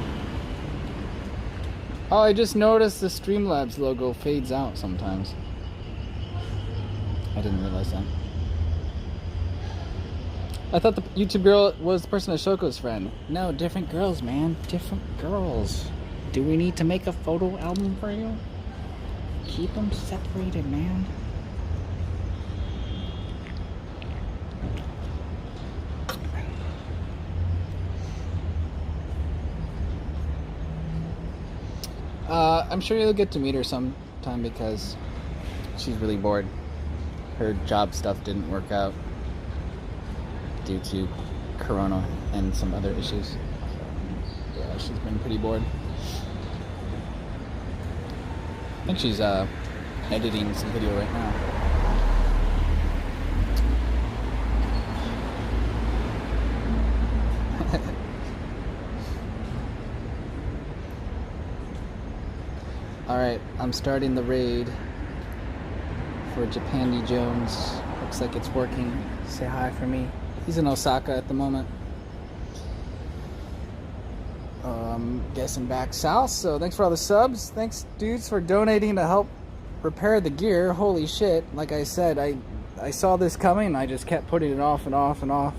Oh, I just noticed the Streamlabs logo fades out sometimes. I didn't realize that. I thought the YouTube girl was the person at Shoko's friend. No, different girls, man. Different girls. Do we need to make a photo album for you? Keep them separated, man. I'm sure you'll get to meet her sometime because she's really bored. Her job stuff didn't work out due to Corona and some other issues. Yeah, she's been pretty bored. I think she's editing some video right now. Alright, I'm starting the raid for Japandi Jones. Looks like it's working. Say hi for me. He's in Osaka at the moment. Guessing back south, so thanks for all the subs. Thanks, dudes, for donating to help repair the gear. Holy shit. Like I said, I saw this coming and I just kept putting it off and off and off.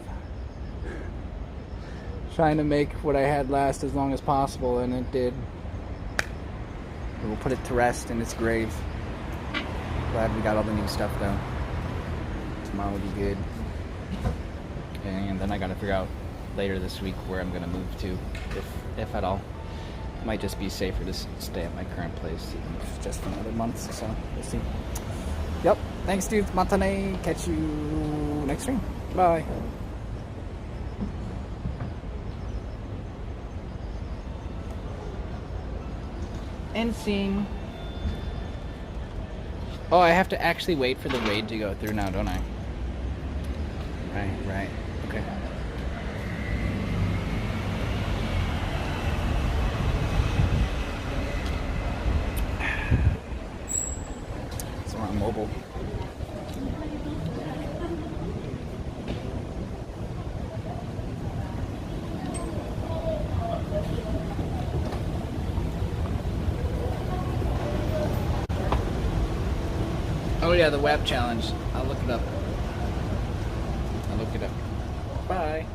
Trying to make what I had last as long as possible, and it did. We'll put it to rest in its grave. Glad we got all the new stuff though. Tomorrow will be good. And then I gotta figure out later this week where I'm gonna move to, if at all. It might just be safer to stay at my current place, even if it's just for another month, so we'll see. Yep, thanks dudes, matane. Catch you next stream. Bye. And seeing. Oh, I have to actually wait for the raid to go through now, don't I? Right. Okay. So we're on mobile. Oh yeah, the web challenge. I'll look it up. Bye.